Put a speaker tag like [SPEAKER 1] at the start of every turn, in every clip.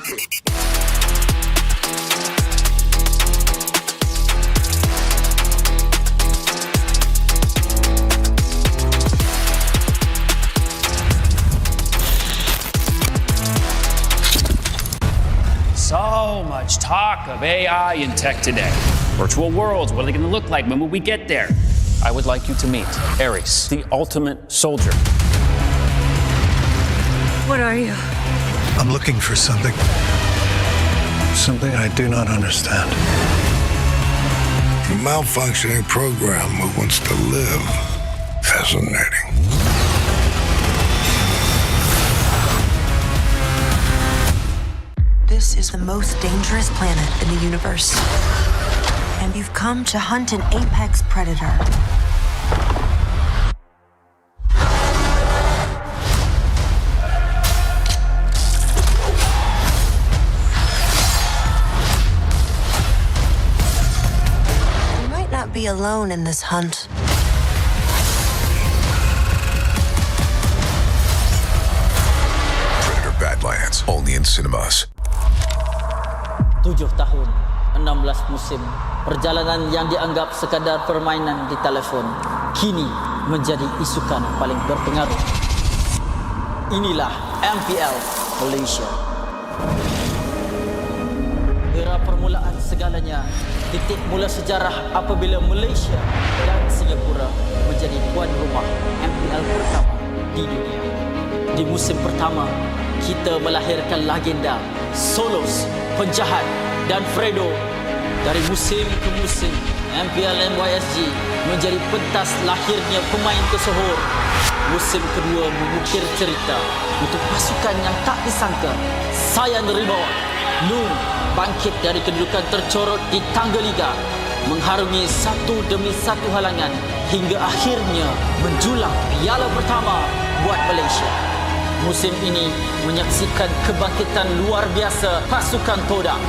[SPEAKER 1] So much talk of AI and tech today. Virtual worlds, what are they going to look like? When will we get there? I would like you to meet Ares, the ultimate soldier.
[SPEAKER 2] What are you?
[SPEAKER 3] I'm looking for something. Something I do not understand.
[SPEAKER 4] A malfunctioning program who wants to live. Fascinating.
[SPEAKER 2] This is the most dangerous planet in the universe. And you've come to hunt an apex predator. You might not be alone in this hunt.
[SPEAKER 4] Predator Badlands, only in cinemas.
[SPEAKER 5] 7 tahun, 16 musim, perjalanan yang dianggap sekadar permainan di telefon kini menjadi isukan paling berpengaruh. Inilah MPL Malaysia. Era permulaan segalanya, titik mula sejarah apabila Malaysia dan Singapura menjadi tuan rumah MPL pertama di dunia. Di musim pertama, kita melahirkan legenda Solos, penjahat dan Fredo. Dari musim ke musim, MPL MYSG menjadi pentas lahirnya pemain tersohor. Musim kedua mengukir cerita untuk pasukan yang tak disangka. Sayan Rebound, Noon bangkit dari kedudukan tercorot di tangga liga, mengharungi satu demi satu halangan hingga akhirnya menjulang piala pertama buat Malaysia. Musim ini menyaksikan kebangkitan luar biasa pasukan Todak.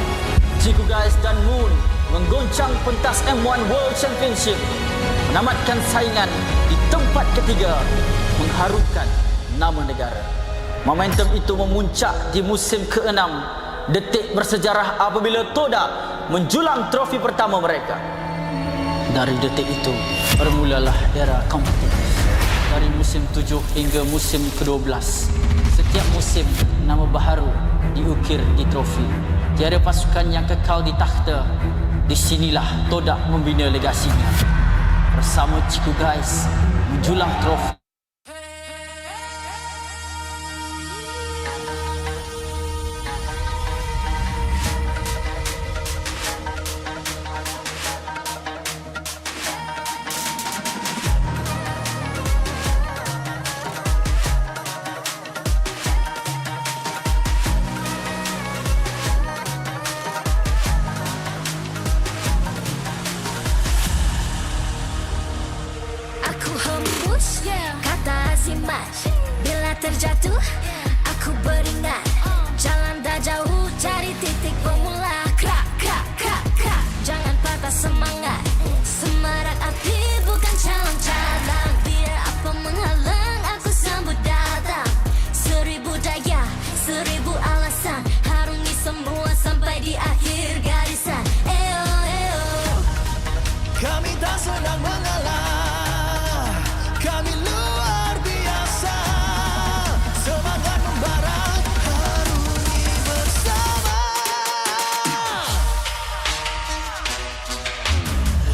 [SPEAKER 5] Ciku Guys dan Moon menggoncang pentas M1 World Championship, menamatkan saingan di tempat ketiga, mengharumkan nama negara. Momentum itu memuncak di musim ke-6, detik bersejarah apabila Todak menjulang trofi pertama mereka. Dari detik itu bermulalah era kompetitif. Dari musim 7 hingga musim ke-12, setiap musim nama baharu diukir di trofi. Tiada pasukan yang kekal di takhta. Di sinilah Todak membina legasinya. Bersama Ciku Guys menjulang trofi.
[SPEAKER 6] Kata azimat bila terjatuh aku beringat jalan dah jauh cari titik pemula. Krak krak krak krak, jangan patah semangat. Semarak api bukan calon cadangan. Biar apa menghalang aku sambut datang. 1000 daya, 1000 alasan, harungi semua sampai di akhir garisan. Eo eo,
[SPEAKER 7] kami tak sedang mengalah, kami luar biasa. Semangat membara, harungi bersama.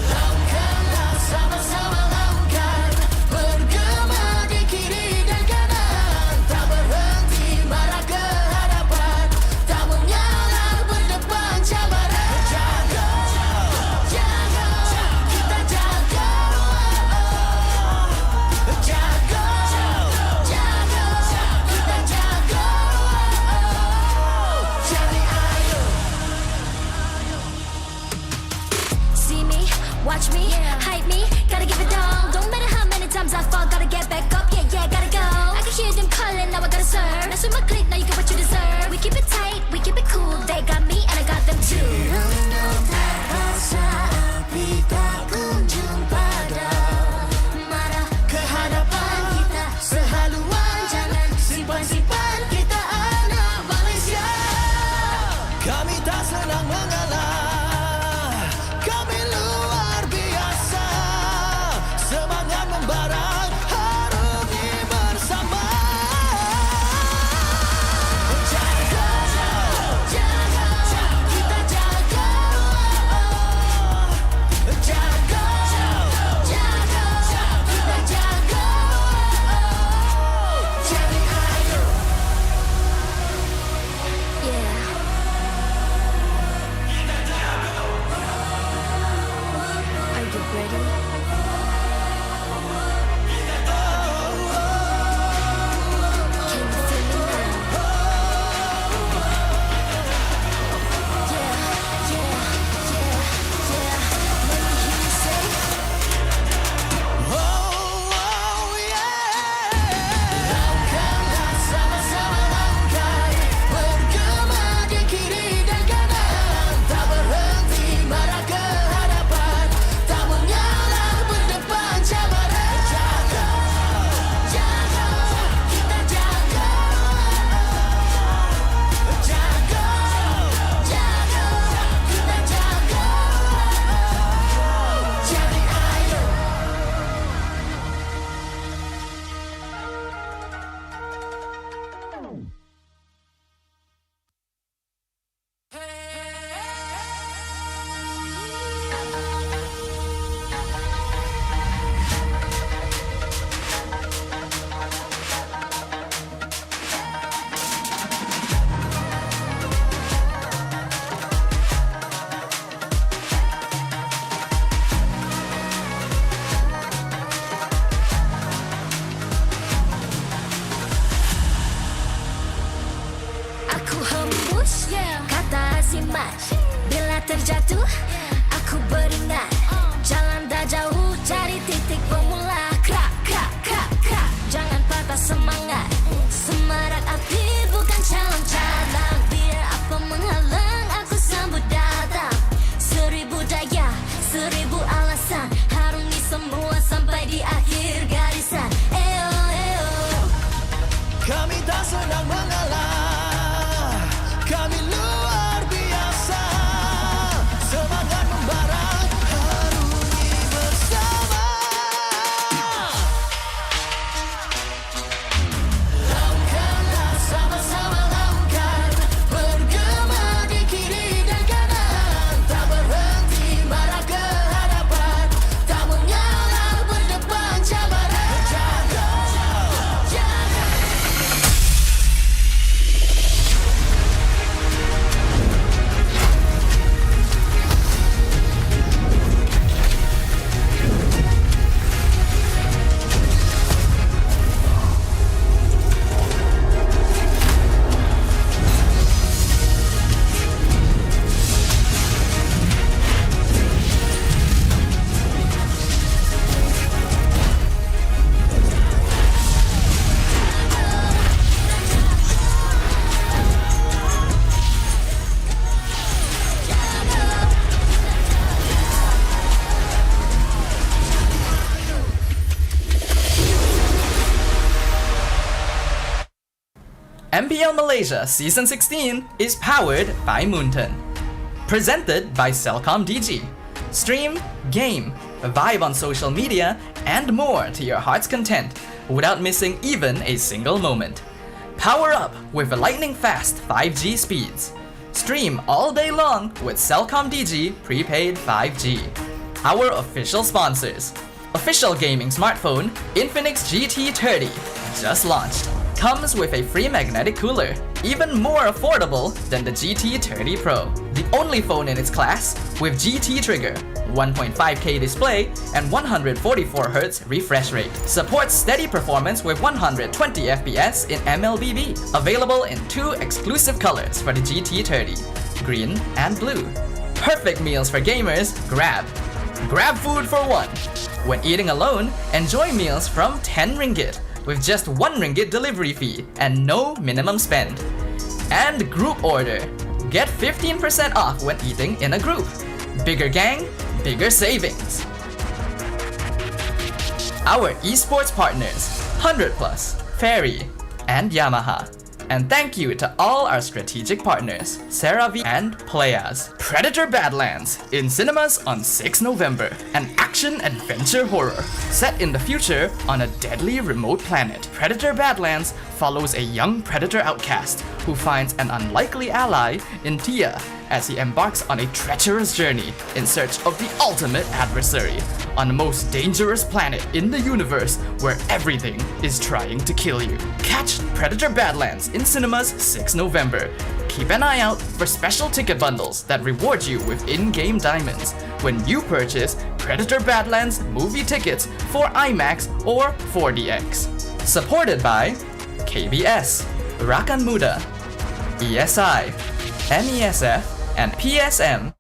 [SPEAKER 7] Lakukanlah sama-sama, lakukan. Bergema di kiri dan kanan, tak berhenti marah ke hadapan, tak mengalah berdepan cabaran. Jaga, jaga, kita jaga. Jaga, jaga, kita jaga. Jadi ayo.
[SPEAKER 6] see me, watch me, hype me, gotta give it all. Don't matter how many times I fall, gotta get back up. Yeah, yeah, gotta go. I can hear them calling, now I gotta serve. Mess with my clique, now you get what you deserve. We keep it tight, we keep it cool. They got me and I got them too. Rundung terasa api tak kunjung padam. Marah ke hadapan kita sehaluan, jangan simpan-simpan, kita anak Malaysia. aku hembus kata azimat. Bila terjatuh, aku beringat. Jalan dah jauh, cari titik bermula. Krak, krak, krak, krak. Jangan patah semangat. Semarak api bukan calon cadang. Biar apa menghalang, aku sambut datang. 1000 daya, 1000 alasan. Harungi semua sampai di akhir garisan. Eo, eo.
[SPEAKER 7] Kami tak senang mengalah, kami luar biasa. Semangat membara, harungi bersama. Lakukanlah sama-sama lakukan. Bergema di kiri dan kanan. Tak berhenti marah ke hadapan. Tak mengalah berdepan cabaran. Jaga, jaga.
[SPEAKER 8] MPL Malaysia Season 16 is powered by Moonton. Presented by Celcom DG. Stream, game, vibe on social media, and more to your heart's content without missing even a single moment. Power up with lightning-fast 5G speeds. Stream all day long with Celcom DG prepaid 5G. Our official sponsors. Official gaming smartphone Infinix GT30 just launched. Comes with a free magnetic cooler, even more affordable than the GT30 Pro. The only phone in its class with GT trigger, 1.5K display, and 144Hz refresh rate. Supports steady performance with 120 FPS in MLBB. Available in 2 exclusive colors for the GT30, green and blue. Perfect meals for gamers, Grab. Grab food for one. When eating alone, enjoy meals from 10 ringgit. With just 1 ringgit delivery fee and no minimum spend. And group order. Get 15% off when eating in a group. Bigger gang, bigger savings. Our esports partners, 100 Plus, Ferry, and Yamaha. And thank you to all our strategic partners, CeraVe and Playas. Predator Badlands in cinemas on 6 November. An action-adventure horror set in the future on a deadly remote planet. Predator Badlands follows a young predator outcast who finds an unlikely ally in Tia as he embarks on a treacherous journey in search of the ultimate adversary on the most dangerous planet in the universe where everything is trying to kill you. Catch Predator Badlands in cinemas 6 November. Keep an eye out for special ticket bundles that reward you with in-game diamonds when you purchase Predator Badlands movie tickets for IMAX or 4DX. Supported by KBS, Rakan Muda, ESI, MESF, and PSM.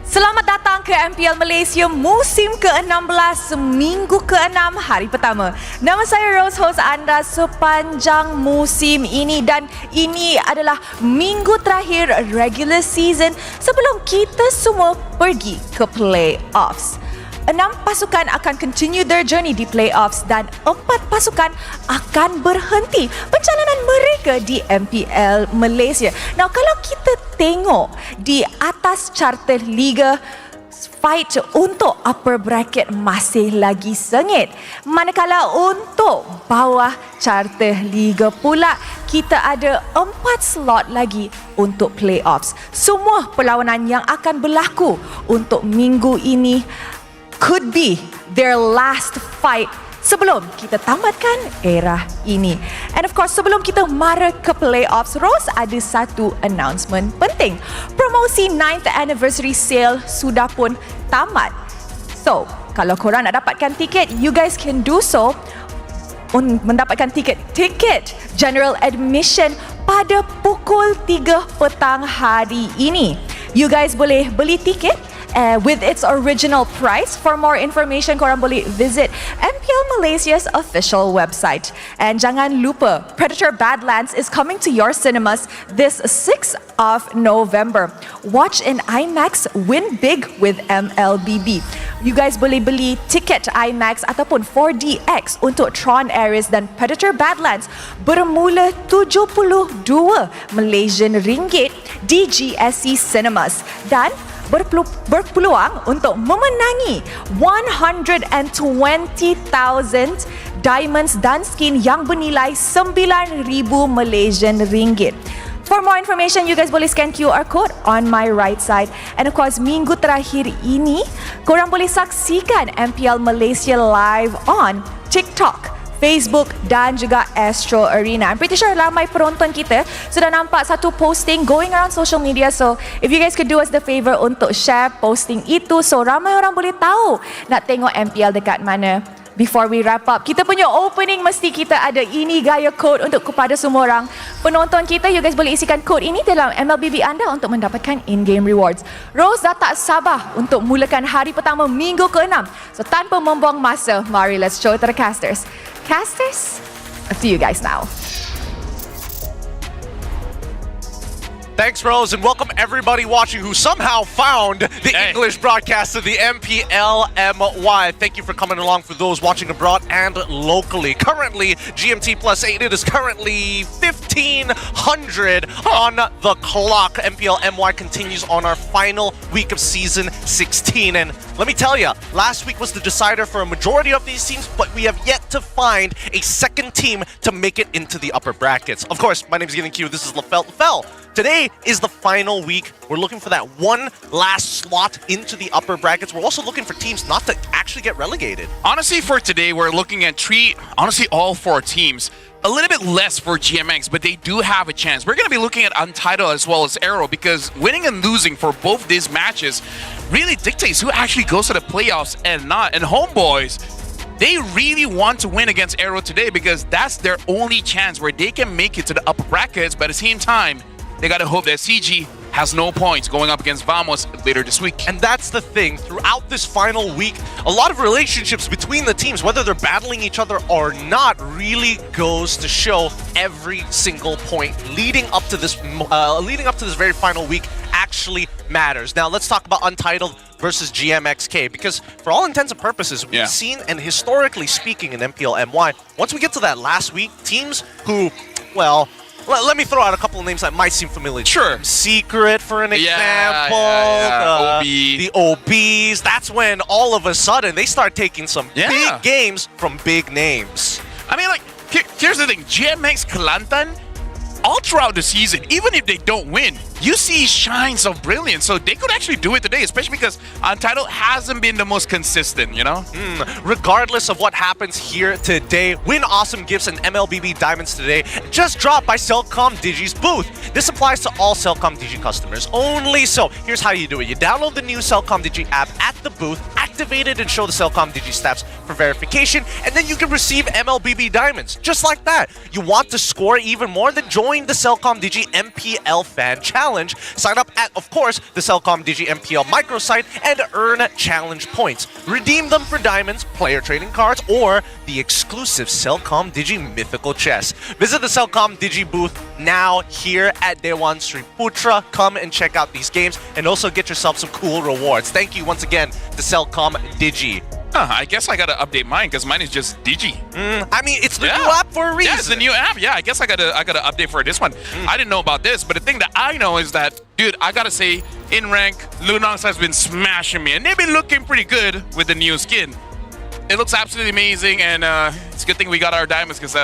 [SPEAKER 9] Selamat datang ke MPL Malaysia musim ke-16, seminggu ke-6, hari pertama. Nama saya Rose, host anda sepanjang musim ini dan ini adalah minggu terakhir regular season sebelum kita semua pergi ke playoffs. 6 pasukan akan continue their journey di playoffs dan 4 pasukan akan berhenti perjalanan mereka di MPL Malaysia. Now, kalau kita tengok di atas carta liga, fight untuk upper bracket masih lagi sengit. Manakala untuk bawah carta liga pula, kita ada 4 slot lagi untuk playoffs. Semua perlawanan yang akan berlaku untuk minggu ini could be their last fight sebelum kita tamatkan era ini. And of course, sebelum kita mara ke playoffs, Rose ada satu announcement penting. Promosi 9th anniversary sale sudah pun tamat. So, kalau korang nak dapatkan tiket, you guys can do so. Mendapatkan tiket general admission pada pukul 3 petang hari ini. You guys boleh beli tiket with its original price. For more information, korang boleh visit MPL Malaysia's official website. And jangan lupa, Predator Badlands is coming to your cinemas this 6th of November. Watch in IMAX, win big with MLBB. You guys boleh beli tiket IMAX ataupun 4DX untuk Tron Ares dan Predator Badlands bermula 72 Malaysian ringgit di GSC Cinemas dan berpeluang untuk memenangi 120,000 diamonds dan skin yang bernilai 9,000 Malaysian ringgit. For more information, you guys boleh scan QR code on my right side. And of course, minggu terakhir ini, korang boleh saksikan MPL Malaysia live on TikTok, Facebook dan juga Astro Arena. I'm pretty sure ramai penonton kita sudah nampak satu posting going around social media. So, if you guys could do us the favor untuk share posting itu so ramai orang boleh tahu nak tengok MPL dekat mana. Before we wrap up, kita punya opening mesti kita ada ini gaya code untuk kepada semua orang penonton kita. You guys boleh isikan code ini dalam MLBB anda untuk mendapatkan in-game rewards. Rose dah tak sabar untuk mulakan hari pertama minggu ke-6. So tanpa membuang masa, mari let's show it to the casters. Casters, up to you guys now.
[SPEAKER 10] Thanks, Rose, and welcome everybody watching who somehow found the English broadcast of the MPL MY. Thank you for coming along for those watching abroad and locally. Currently, GMT +8, it is currently 1500 on the clock. MPL MY continues on our final week of Season 16. And let me tell you, last week was the decider for a majority of these teams, but we have yet to find a second team to make it into the upper brackets. Of course, my name is GMXK, this is Lefel. Today is the final week. We're looking for that one last slot into the upper brackets. We're also looking for teams not to actually get relegated.
[SPEAKER 11] Honestly, for today, we're looking at all four teams. A little bit less for GMX, but they do have a chance. We're going to be looking at Untitled as well as AERO because winning and losing for both these matches really dictates who actually goes to the playoffs and not. And Homeboys, they really want to win against AERO today because that's their only chance where they can make it to the upper brackets, but at the same time, they gotta hope that CG has no points going up against Vamos later this week.
[SPEAKER 10] And that's the thing, throughout this final week, a lot of relationships between the teams, whether they're battling each other or not, really goes to show every single point leading up to this very final week actually matters. Now let's talk about Untitled versus GMXK, because for all intents and purposes, we've seen, and historically speaking in MPL MY, once we get to that last week, teams who, well, let me throw out a couple of names that might seem familiar.
[SPEAKER 11] Sure.
[SPEAKER 10] Secret, for an example.
[SPEAKER 11] OB.
[SPEAKER 10] The OBs. That's when all of a sudden they start taking some big games from big names.
[SPEAKER 11] I mean, like, here's the thing. GMX Kelantan, all throughout the season, even if they don't win, you see shines of brilliance. So they could actually do it today, especially because Untitled hasn't been the most consistent, you know?
[SPEAKER 10] Regardless of what happens here today, win awesome gifts and MLBB diamonds today just dropped by Cellcom Digi's booth. This applies to all Cellcom Digi customers only. So here's how you do it. You download the new Cellcom Digi app at the booth, activate it and show the Cellcom Digi stats for verification, and then you can receive MLBB diamonds. Just like that. You want to score even more? Then join the Cellcom Digi MPL Fan Challenge. Sign up at, of course, the Cellcom Digi MPL microsite and earn challenge points. Redeem them for diamonds, player trading cards, or the exclusive Cellcom Digi mythical chest. Visit the Cellcom Digi booth now here at Dewan Sri Putra. Come and check out these games and also get yourself some cool rewards. Thank you once again to Cellcom Digi.
[SPEAKER 11] I guess I gotta update mine because mine is just Digi.
[SPEAKER 10] I mean, it's the new app for a reason.
[SPEAKER 11] Yeah, it's the new app. Yeah, I guess I gotta update for this one. I didn't know about this, but the thing that I know is that, dude, I gotta say, in rank, Lunox has been smashing me, and they've been looking pretty good with the new skin. It looks absolutely amazing, and it's a good thing we got our diamonds because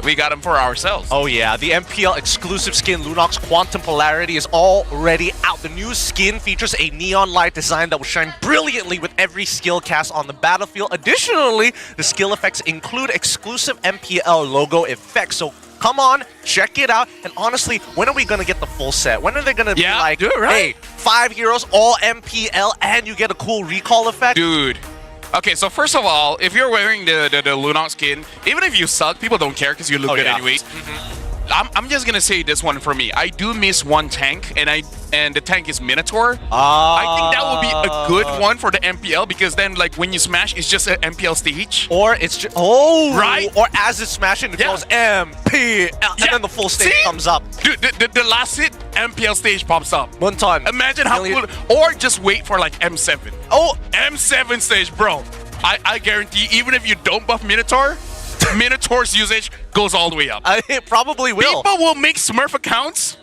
[SPEAKER 11] we got them for ourselves.
[SPEAKER 10] Oh yeah, the MPL exclusive skin Lunox Quantum Polarity is already out. The new skin features a neon light design that will shine brilliantly with every skill cast on the battlefield. Additionally, the skill effects include exclusive MPL logo effects. So come on, check it out. And honestly, when are we going to get the full set? When are they going to be like, hey, 5 heroes, all MPL, and you get a cool recall effect?
[SPEAKER 11] Dude. Okay, so first of all, if you're wearing the Lunox skin, even if you suck, people don't care because you look good anyways. I'm just gonna say this one for me. I do miss one tank, and the tank is Minotaur.
[SPEAKER 10] Ah.
[SPEAKER 11] I think that would be a good one for the MPL because then like when you smash, it's just an MPL stage.
[SPEAKER 10] Or it's just
[SPEAKER 11] right.
[SPEAKER 10] Or as it's smashing, it goes MPL, and then the full stage comes up.
[SPEAKER 11] Dude, the last hit MPL stage pops up.
[SPEAKER 10] One ton.
[SPEAKER 11] Imagine how cool. Or just wait for like M7.
[SPEAKER 10] Oh,
[SPEAKER 11] M7 stage, bro. I guarantee, even if you don't buff Minotaur, Minotaur's usage goes all the way up.
[SPEAKER 10] It probably will.
[SPEAKER 11] People will make Smurf accounts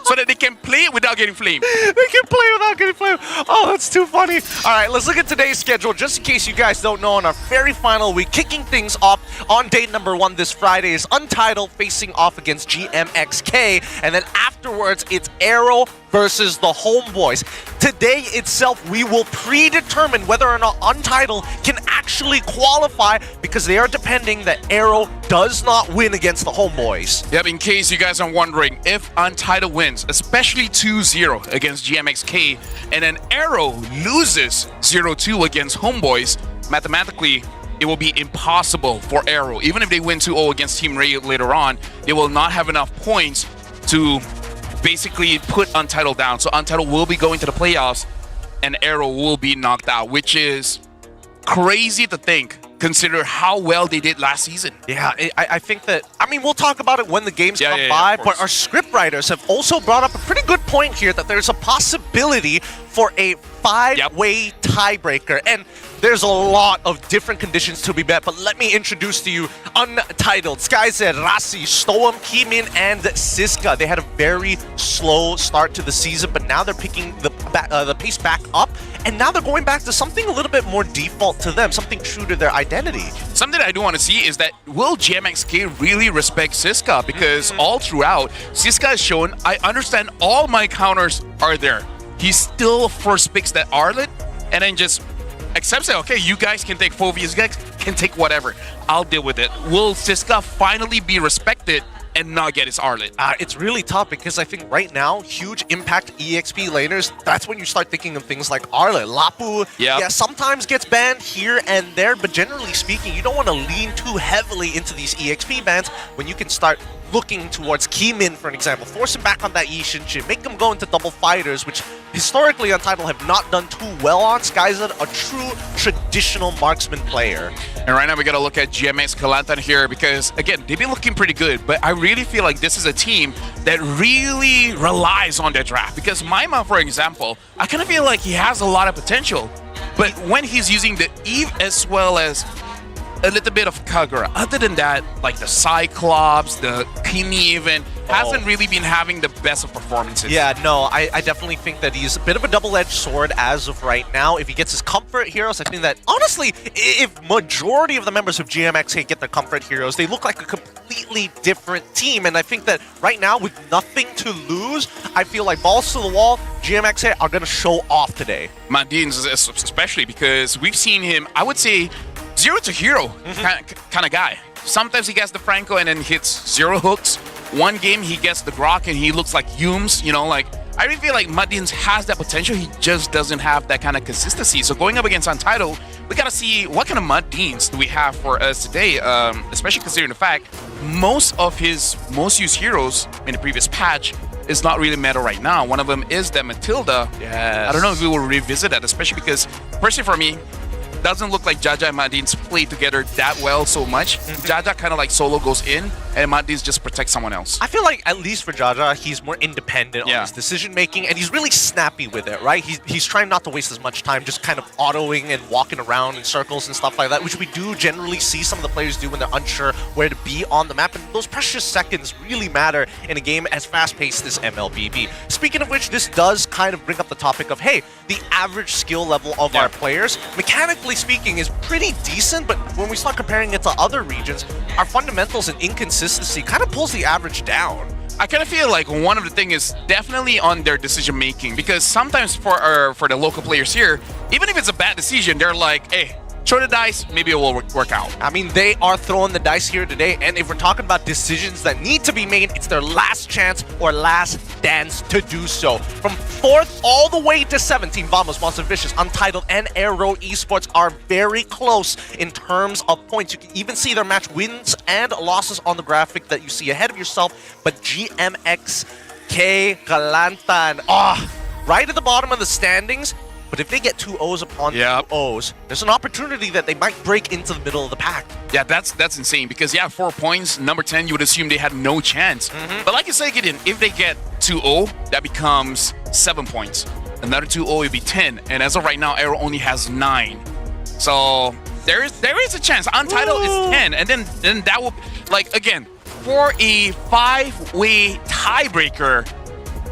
[SPEAKER 11] so that they can play it without getting flamed.
[SPEAKER 10] They can play without getting flamed. Oh, that's too funny. All right, let's look at today's schedule. Just in case you guys don't know, on our very final week, kicking things off on day number 1 this Friday is Untitled facing off against GMXK. And then afterwards, it's AERO versus the Homeboys. Today itself, we will predetermine whether or not Untitled can actually qualify because they are depending that AERO does not win against the Homeboys.
[SPEAKER 11] Yep, in case you guys are wondering, if Untitled wins, especially 2-0 against GMXK, and then AERO loses 0-2 against Homeboys, mathematically, it will be impossible for AERO. Even if they win 2-0 against Team Ray later on, they will not have enough points to basically put Untitled down. So Untitled will be going to the playoffs, and AERO will be knocked out, which is crazy to think. Consider how well they did last season.
[SPEAKER 10] Yeah, I think that, I mean, we'll talk about it when the games come by, but our scriptwriters have also brought up a pretty good point here that there's a possibility for a 5-way tiebreaker. And there's a lot of different conditions to be met, but let me introduce to you Untitled. Skyzed, Rasi, Stoem, Kimin, and Siska. They had a very slow start to the season, but now they're picking the pace back up, and now they're going back to something a little bit more default to them, something true to their identity.
[SPEAKER 11] Something that I do want to see is that will GMXK really respect Siska? Because all throughout, Siska has shown, I understand all my counters are there. He still first picks that Arlet, and then just accepts it. Okay, you guys can take Phobias, you guys can take whatever. I'll deal with it. Will Siska finally be respected and not get his Arlet?
[SPEAKER 10] It's really tough because I think right now, huge impact EXP laners, that's when you start thinking of things like Arlet. Lapu, yeah, sometimes gets banned here and there, but generally speaking, you don't want to lean too heavily into these EXP bans when you can start looking towards Kimin, for an example. Force him back on that Yishin shit. Make him go into double fighters, which historically Untitled have not done too well on. Skyzed, a true traditional marksman player.
[SPEAKER 11] And right now we gotta look at GMX Kalantan here because, again, they've been looking pretty good, but I really feel like this is a team that really relies on their draft. Because Maima, for example, I kind of feel like he has a lot of potential, but when he's using the Eve as well as a little bit of Kagura. Other than that, like the Cyclops, the Kimi even, hasn't really been having the best of performances.
[SPEAKER 10] Yeah, no, I definitely think that he's a bit of a double-edged sword as of right now. If he gets his comfort heroes, I think that, honestly, if majority of the members of GMXK get their comfort heroes, they look like a completely different team. And I think that right now, with nothing to lose, I feel like balls to the wall, GMXK are going to show off today.
[SPEAKER 11] Madin's especially because we've seen him, I would say, zero to hero kind of guy. Sometimes he gets the Franco and then hits 0 hooks. One game he gets the Grok and he looks like Humes, you know, like I really feel like Madins has that potential. He just doesn't have that kind of consistency. So going up against Untitled, we gotta see what kind of Madins do we have for us today, especially considering the fact most of his most used heroes in the previous patch is not really meta right now. One of them is that Matilda.
[SPEAKER 10] Yes.
[SPEAKER 11] I don't know if we will revisit that, especially because personally for me, doesn't look like Jaja and Madins play together that well so much. Jaja kind of like solo goes in, and Madins just protects someone else.
[SPEAKER 10] I feel like, at least for Jaja, he's more independent on his decision-making, and he's really snappy with it, right? He's trying not to waste as much time just kind of autoing and walking around in circles and stuff like that, which we do generally see some of the players do when they're unsure where to be on the map, and those precious seconds really matter in a game as fast-paced as MLBB. Speaking of which, this does kind of bring up the topic of, hey, the average skill level of our players, mechanically speaking, is pretty decent, but when we start comparing it to other regions, our fundamentals and inconsistency kind of pulls the average down.
[SPEAKER 11] I kind of feel like one of the things is definitely on their decision making, because sometimes for the local players here, even if it's a bad decision, they're like, hey, throw the dice, maybe it will work out.
[SPEAKER 10] I mean, they are throwing the dice here today, and if we're talking about decisions that need to be made, it's their last chance or last dance to do so. From 4th all the way to 17, Vamos, Monster Vicious, Untitled, and AERO Esports are very close in terms of points. You can even see their match wins and losses on the graphic that you see ahead of yourself, but GMXK, Galantan, right at the bottom of the standings. But if they get 2 O's upon 2 O's, there's an opportunity that they might break into the middle of the pack.
[SPEAKER 11] Yeah, that's insane because 4 points, number 10, you would assume they had no chance. But like you say, Gideon, if they get 2-0, that becomes 7 points. Another 2-0 would be 10. And as of right now, AERO only has 9. So there is a chance. Untitled is 10. And then that will, like, again, for a 5-way tiebreaker,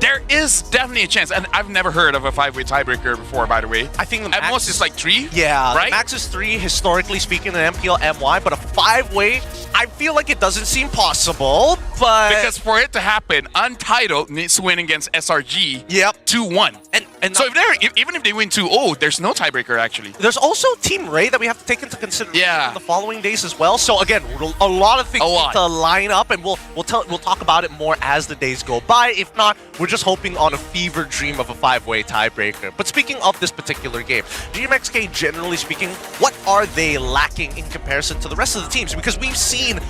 [SPEAKER 11] there is definitely a chance, and I've never heard of a 5-way tiebreaker before, by the way.
[SPEAKER 10] I think the
[SPEAKER 11] at most it's like 3.
[SPEAKER 10] Yeah,
[SPEAKER 11] right?
[SPEAKER 10] The max is 3, historically speaking, in MPL MY, but a 5-way, I feel like it doesn't seem possible, but...
[SPEAKER 11] Because for it to happen, Untitled needs to win against SRG 2-1. And so even if they win 2-0, there's no tiebreaker, actually.
[SPEAKER 10] There's also Team Ray that we have to take into consideration in the following days as well. So again, a lot of things need to line up, and we'll talk about it more as the days go by. If not, we're just hoping on a fever dream of a 5-way tiebreaker. But speaking of this particular game, GMXK, generally speaking, what are they lacking in comparison to the rest of the teams? Because we've seen,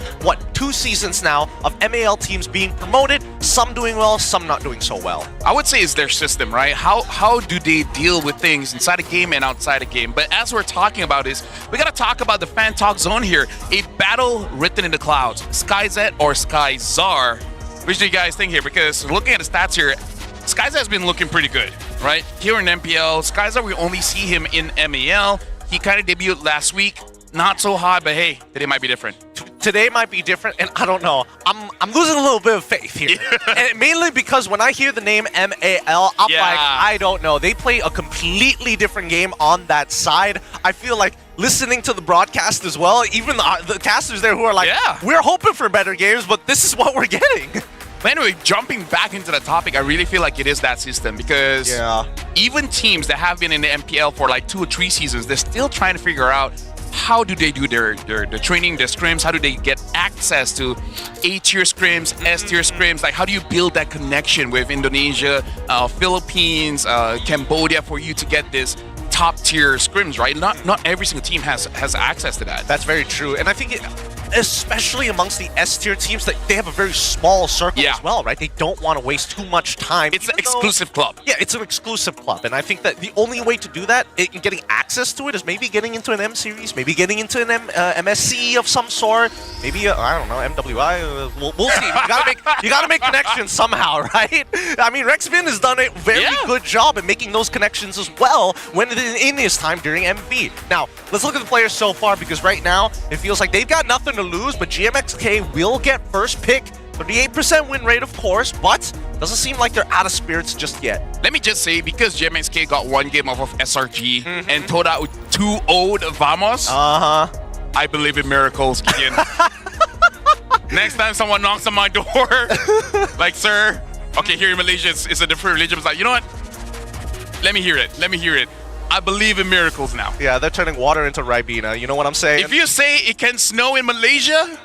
[SPEAKER 10] 2 seasons now of MAL teams being promoted, some doing well, some not doing so well.
[SPEAKER 11] I would say it's their system, right? How do they deal with things inside a game and outside a game? But as we're talking about this, we gotta talk about the fan talk zone here. A battle written in the clouds. SkyZ or SkyZar? Which do you guys think here? Because looking at the stats here, SkyZ has been looking pretty good, right? Here in MPL, SkyZar, we only see him in MAL. He kind of debuted last week. Not so hot, but hey, today might be different.
[SPEAKER 10] Today might be different, and I don't know. I'm losing a little bit of faith here. And mainly because when I hear the name MAL, I'm like, I don't know. They play a completely different game on that side. I feel like listening to the broadcast as well, even the casters there who are like, we're hoping for better games, but this is what we're getting.
[SPEAKER 11] But anyway, jumping back into the topic, I really feel like it is that system because even teams that have been in the MPL for like 2 or 3 seasons, they're still trying to figure out how do they do their training, their scrims, how do they get access to A-tier scrims, S-tier scrims, like how do you build that connection with Indonesia, Philippines, Cambodia for you to get this top-tier scrims, right? Not every single team has access to that.
[SPEAKER 10] That's very true, and I think especially amongst the S-tier teams, that they have a very small circle as well, right? They don't want to waste too much time.
[SPEAKER 11] It's an exclusive club.
[SPEAKER 10] Yeah, it's an exclusive club, and I think that the only way to do that, getting access to it, is maybe getting into an M series, maybe getting into an MSC of some sort, maybe I don't know, MWI. We'll see. You gotta make connections somehow, right? I mean, Rexvin has done a very good job at making those connections as well when in his time during MV. Now, let's look at the players so far, because right now it feels like they've got nothing to lose, but GMXK will get first pick. 38% win rate, of course, but doesn't seem like they're out of spirits just yet.
[SPEAKER 11] Let me just say, because GMXK got 1 game off of SRG and told out 2-0'd Vamos, I believe in miracles, Gideon. Next time someone knocks on my door, like, sir, okay, here in Malaysia, it's a different religion. It's like, you know what? Let me hear it. Let me hear it. I believe in miracles now.
[SPEAKER 10] Yeah, they're turning water into Ribena. You know what I'm saying?
[SPEAKER 11] If you say it can snow in Malaysia,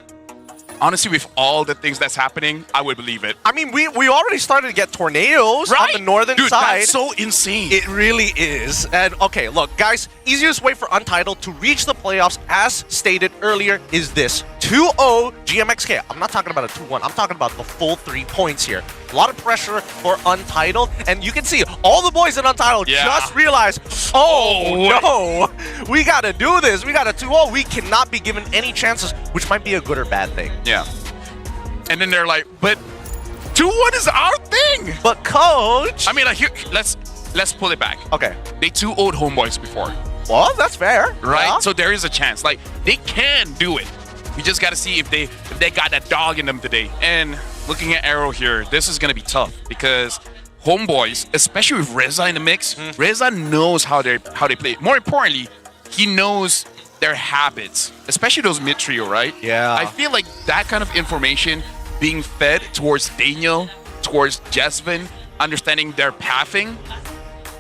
[SPEAKER 11] honestly, with all the things that's happening, I would believe it.
[SPEAKER 10] I mean, we already started to get tornadoes on the northern side.
[SPEAKER 11] That's so insane.
[SPEAKER 10] It really is. And okay, look, guys, easiest way for Untitled to reach the playoffs, as stated earlier, is this. 2-0 GMXK. I'm not talking about a 2-1. I'm talking about the full 3 points here. A lot of pressure for Untitled, and you can see all the boys in Untitled just realized, no, we gotta do this. We got a 2-0. We cannot be given any chances, which might be a good or bad thing.
[SPEAKER 11] Yeah. And then they're like, but 2-1 is our thing.
[SPEAKER 10] But coach,
[SPEAKER 11] I mean, like, here, let's pull it back.
[SPEAKER 10] Okay.
[SPEAKER 11] They 2-0'd Homeboys before.
[SPEAKER 10] Well, that's fair.
[SPEAKER 11] Right?
[SPEAKER 10] Yeah.
[SPEAKER 11] So there is a chance. Like, they can do it. We just got to see if they got that dog in them today. And looking at AERO here, this is going to be tough because Homeboys, especially with Reza in the mix, Reza knows how they play. More importantly, he knows their habits, especially those mid trio, right?
[SPEAKER 10] Yeah.
[SPEAKER 11] I feel like that kind of information being fed towards Daniel, towards Jesvin, understanding their pathing,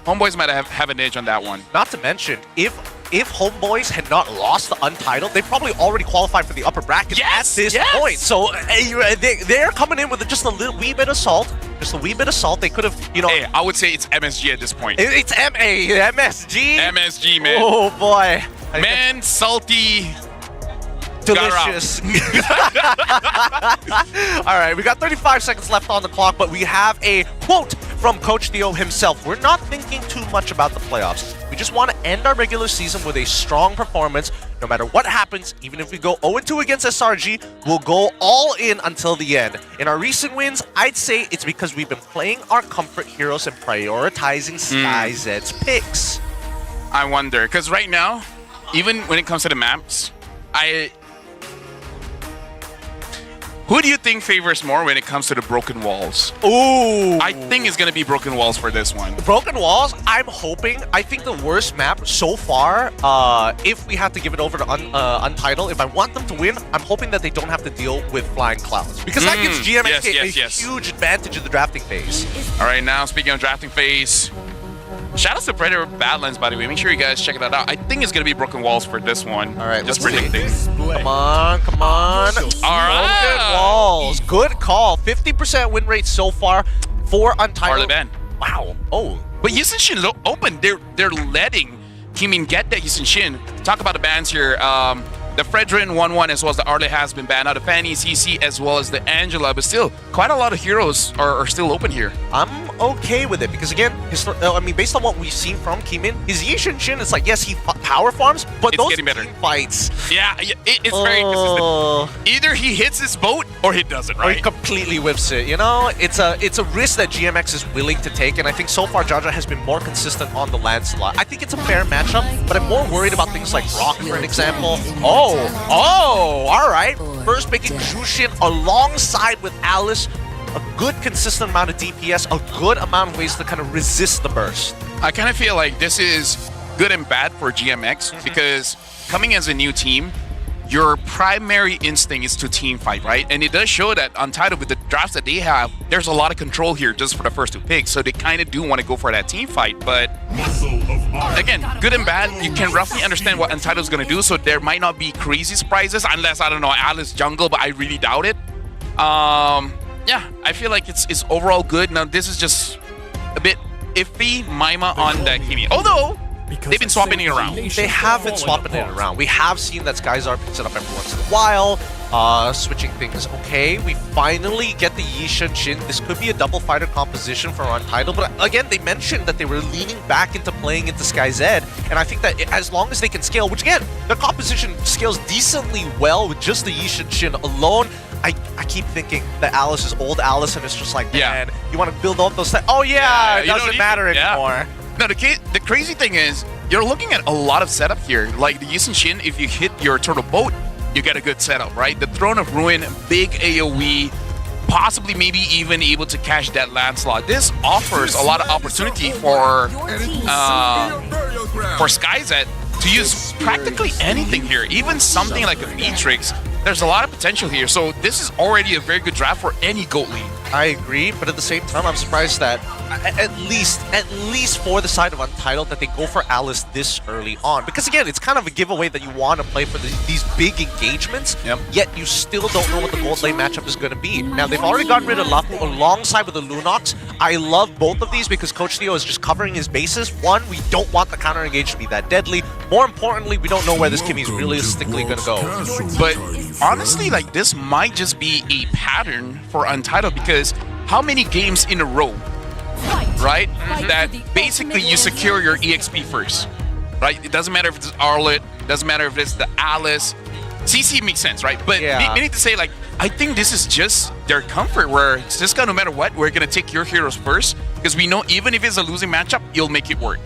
[SPEAKER 11] Homeboys might have an edge on that one.
[SPEAKER 10] Not to mention, if if Homeboys had not lost the Untitled, they probably already qualified for the upper bracket at this point. So they're coming in with just a little wee bit of salt. Just a wee bit of salt. They could have,
[SPEAKER 11] Hey, I would say it's MSG at this point.
[SPEAKER 10] It's MSG.
[SPEAKER 11] MSG, man.
[SPEAKER 10] Oh boy.
[SPEAKER 11] Man, salty.
[SPEAKER 10] Delicious. All right, we got 35 seconds left on the clock, but we have a quote from Coach Theo himself. We're not thinking too much about the playoffs. We just want to end our regular season with a strong performance. No matter what happens, even if we go 0-2 against SRG, we'll go all in until the end. In our recent wins, I'd say it's because we've been playing our comfort heroes and prioritizing SkyZ's picks.
[SPEAKER 11] I wonder, because right now, even when it comes to the maps, who do you think favors more when it comes to the broken walls?
[SPEAKER 10] Ooh.
[SPEAKER 11] I think it's going to be broken walls for this one.
[SPEAKER 10] The broken walls, I think the worst map so far, if we have to give it over to Untitled, if I want them to win, I'm hoping that they don't have to deal with flying clouds. Because that gives GMXK a huge advantage in the drafting phase.
[SPEAKER 11] All right, now speaking of drafting phase, shout out to Predator Badlands, by the way. Make sure you guys check that out. I think it's going to be broken walls for this one.
[SPEAKER 10] All right,
[SPEAKER 11] just predicting.
[SPEAKER 10] Come on.
[SPEAKER 11] All right.
[SPEAKER 10] Broken walls. Good call. 50% win rate so far for Untitled.
[SPEAKER 11] Early ban.
[SPEAKER 10] Wow. Oh.
[SPEAKER 11] But Yisun Shin open. They're letting Kimin get that Yisun Shin. Talk about the bans here. The Fredrin 1-1 as well as the Arle has been banned. Now the Fanny, CC as well as the Angela, but still quite a lot of heroes are still open here.
[SPEAKER 10] I'm okay with it because again, based on what we've seen from Kimin, his Yishin Shin is like, yes, he power farms, but
[SPEAKER 11] it's
[SPEAKER 10] those
[SPEAKER 11] getting better.
[SPEAKER 10] Fights.
[SPEAKER 11] Yeah, it's very consistent. Either he hits his boat or he doesn't, right?
[SPEAKER 10] Or he completely whiffs it. It's a risk that GMX is willing to take, and I think so far Jaja has been more consistent on the Lancelot. I think it's a fair matchup, but I'm more worried about things like Rock, for an example. All right. First picking Jushin alongside with Alice. A good consistent amount of DPS, a good amount of ways to kind of resist the burst.
[SPEAKER 11] I kind of feel like this is good and bad for GMX because coming as a new team, your primary instinct is to team fight, right? And it does show that Untitled, with the drafts that they have, there's a lot of control here just for the first two picks. So they kind of do want to go for that team fight. But again, good and bad, you can roughly understand what Untitled is going to do. So there might not be crazy surprises unless, I don't know, Alice jungle, but I really doubt it. Yeah, I feel like it's overall good. Now, this is just a bit iffy, Maima on that Kimi. Although, they've been swapping it around.
[SPEAKER 10] They have been swapping it around. We have seen that Skyzar picks it up every once in a while. Switching things. Okay, we finally get the Yishin Shin. This could be a double fighter composition for Untitled, but again, they mentioned that they were leaning back into playing into SkyZ, and I think that as long as they can scale, which again, their composition scales decently well with just the Yishin Shin alone. I keep thinking that Alice is old Alice, and it's just like, man, you want to build up those things. Oh yeah, it doesn't matter anymore.
[SPEAKER 11] No, the crazy thing is, you're looking at a lot of setup here. Like the Yishin Shin, if you hit your turtle boat, you get a good setup, right? The Throne of Ruin, big AoE, possibly maybe even able to catch that Lancelot. This offers a lot of opportunity for SkyZ to use practically anything here, even something like a Beatrix. There's a lot of potential here, so this is already a very good draft for any GOAT league.
[SPEAKER 10] I agree, but at the same time, I'm surprised that at least for the side of Untitled, that they go for Alice this early on. Because again, it's kind of a giveaway that you want to play for these big engagements, yet you still don't know what the gold lane matchup is going to be. Now, they've already gotten rid of Lapu alongside with the Lunox. I love both of these because Coach Theo is just covering his bases. One, we don't want the counter engage to be that deadly. More importantly, we don't know where this Kimmy is realistically going to go.
[SPEAKER 11] But honestly, like, this might just be a pattern for Untitled because how many games in a row, right, that basically you secure your EXP first, right? It doesn't matter if it's Arlet, doesn't matter if it's the Alice. CC makes sense, right? But we need to say, like, I think this is just their comfort, where it's just no matter what, we're going to take your heroes first because we know even if it's a losing matchup, you'll make it work.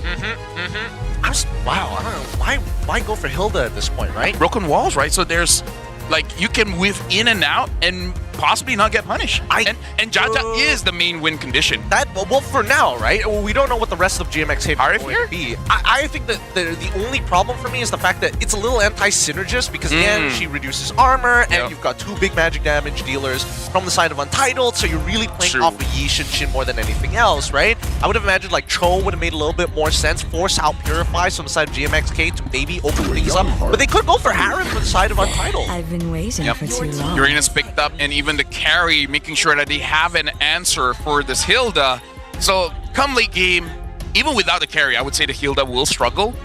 [SPEAKER 10] Wow, I don't know. Why go for Hilda at this point, right?
[SPEAKER 11] Broken walls, right? So there's, like, you can whiff in and out and possibly not get punished. And Jaja is the main win condition.
[SPEAKER 10] Well, for now, right? We don't know what the rest of GMXK is going to be. I think that the only problem for me is the fact that it's a little anti-synergist because, again, she reduces armor, and you've got two big magic damage dealers from the side of Untitled, so you're really playing off of Yishin Shin more than anything else, right? I would have imagined like Cho would have made a little bit more sense. Force out Purify from the side of GMXK to maybe open things up. But they could go for Harren from the side of Untitled.
[SPEAKER 6] I've been waiting for too long.
[SPEAKER 11] Uranus picked up, and even the carry, making sure that they have an answer for this Hilda. So come late game, even without the carry, I would say the Hilda will struggle.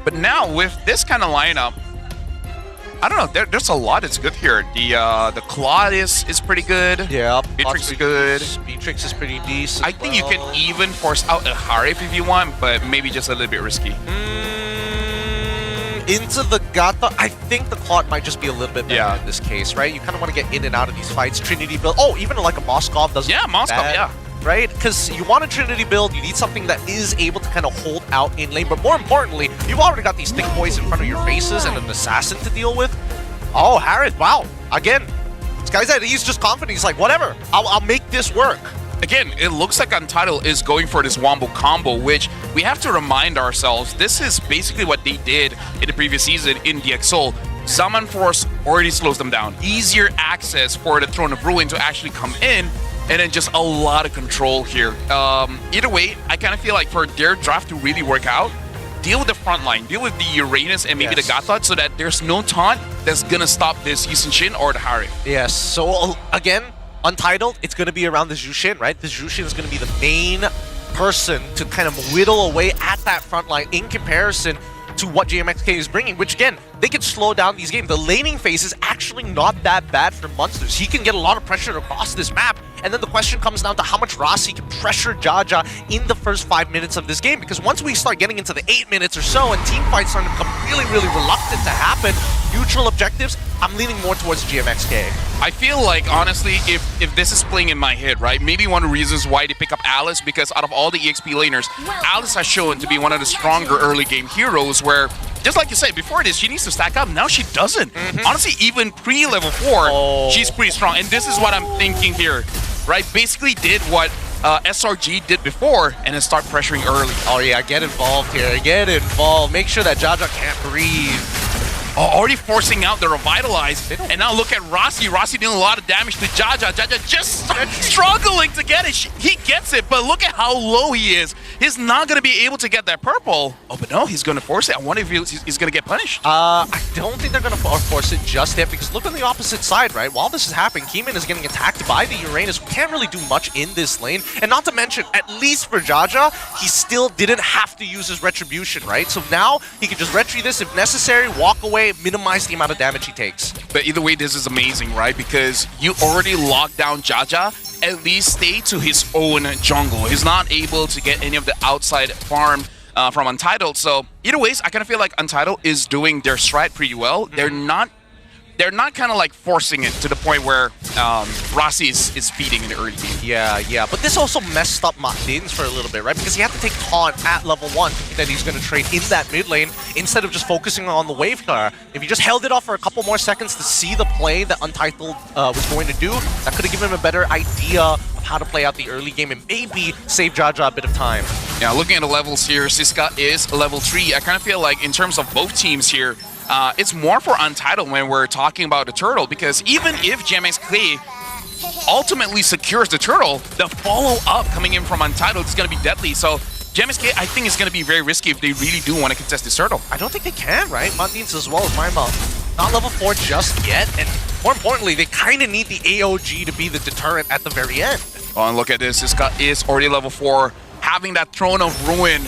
[SPEAKER 11] But now with this kind of lineup, I don't know. There's a lot that's good here. The Claude is pretty good.
[SPEAKER 10] Yeah,
[SPEAKER 11] Beatrix is good.
[SPEAKER 10] Beatrix is pretty decent.
[SPEAKER 11] I think you can even force out a Harif if you want, but maybe just a little bit risky.
[SPEAKER 10] Into the Gata, I think the Claude might just be a little bit better in this case, right? You kind of want to get in and out of these fights. Trinity build. Oh, even like a Moskov doesn't.
[SPEAKER 11] Yeah, Moskov. Yeah.
[SPEAKER 10] Right? Because you want a Trinity build, you need something that is able to kind of hold out in lane. But more importantly, you've already got these thick boys in front of your faces and an assassin to deal with. Oh, Harris, wow. Again, this guy's at ease, just confident. He's like, whatever, I'll make this work.
[SPEAKER 11] Again, it looks like Untitled is going for this Wombo combo, which we have to remind ourselves, this is basically what they did in the previous season in DxSoul. Summon Force already slows them down. Easier access for the Throne of Ruin to actually come in, and then just a lot of control here. Either way, I kind of feel like for their draft to really work out, deal with the front line, deal with the Uranus and maybe the Gathot, so that there's no taunt that's gonna stop this Yushin Shin or the Harry.
[SPEAKER 10] Yes, so again, Untitled, it's gonna be around the Jushin, right? The Jushin is gonna be the main person to kind of whittle away at that front line in comparison to what GMXK is bringing, which again, they can slow down these games. The laning phase is actually not that bad for Monsters. He can get a lot of pressure across this map, and then the question comes down to how much Rossi can pressure Jaja in the first 5 minutes of this game, because once we start getting into the 8 minutes or so and team fights start to become really, really reluctant to happen, neutral objectives, I'm leaning more towards GMXK.
[SPEAKER 11] I feel like, honestly, if this is playing in my head, right, maybe one of the reasons why they pick up Alice, because out of all the EXP laners, Alice has shown to be one of the stronger early game heroes where, just like you said, before this, she needs to stack up. Now she doesn't. Honestly, even pre-level 4, she's pretty strong. And this is what I'm thinking here, right? Basically did what SRG did before and then start pressuring early.
[SPEAKER 10] Oh yeah, get involved here. Get involved. Make sure that Jaja can't breathe.
[SPEAKER 11] Already forcing out the Revitalize. And now look at Rossi. Rossi doing a lot of damage to Jaja. Jaja just struggling to get it. He gets it, but look at how low he is. He's not going to be able to get that purple. Oh, but no, he's going to force it. I wonder if he's going to get punished.
[SPEAKER 10] I don't think they're going to force it just yet, because look on the opposite side, right? While this is happening, Keeman is getting attacked by the Uranus, who can't really do much in this lane. And not to mention, at least for Jaja, he still didn't have to use his Retribution, right? So now he can just retry this if necessary, walk away, minimize the amount of damage he takes.
[SPEAKER 11] But either way, this is amazing, right? Because you already locked down Jaja. At least stay to his own jungle. He's not able to get any of the outside farm from Untitled. So either ways, I kind of feel like Untitled is doing their strat pretty well. They're not kind of like forcing it to the point where Rossi is feeding in the early game.
[SPEAKER 10] Yeah. But this also messed up Martins for a little bit, right? Because he had to take taunt at level 1, thinking that he's going to trade in that mid lane instead of just focusing on the wave car. If he just held it off for a couple more seconds to see the play that Untitled was going to do, that could have given him a better idea of how to play out the early game and maybe save Jaja a bit of time.
[SPEAKER 11] Yeah, looking at the levels here, Siska is level 3. I kind of feel like in terms of both teams here, it's more for Untitled when we're talking about the turtle, because even if GMXK ultimately secures the turtle, the follow-up coming in from Untitled is going to be deadly. So GMXK, I think, is going to be very risky if they really do want to contest this turtle.
[SPEAKER 10] I don't think they can, right? Martins as well as Marmot. Not level 4 just yet, and more importantly, they kind of need the AOG to be the deterrent at the very end.
[SPEAKER 11] Oh, and look at this. Siska is already level 4, having that Throne of Ruin.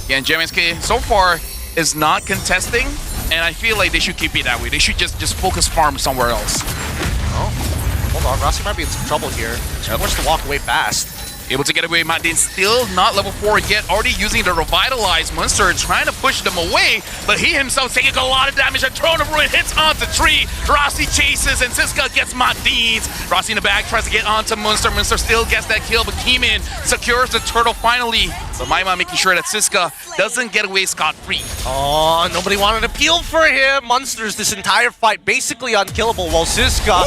[SPEAKER 11] Yeah, and GMXK so far is not contesting, and I feel like they should keep it that way. They should just focus farm somewhere else.
[SPEAKER 10] Oh, hold on. Rossi might be in some trouble here. He's forced to walk away fast.
[SPEAKER 11] Able to get away. Martin still not level 4 yet. Already using the Revitalize Monster, trying to push them away, but he himself taking a lot of damage. A Throne of Ruin hits onto tree. Rossi chases, and Siska gets Martins. Rossi in the back tries to get onto Monster. Monster still gets that kill, but Keeman secures the turtle finally. But Maima making sure that Siska doesn't get away scot-free.
[SPEAKER 10] Oh, nobody wanted to peel for him. Monsters this entire fight basically unkillable, while Siska...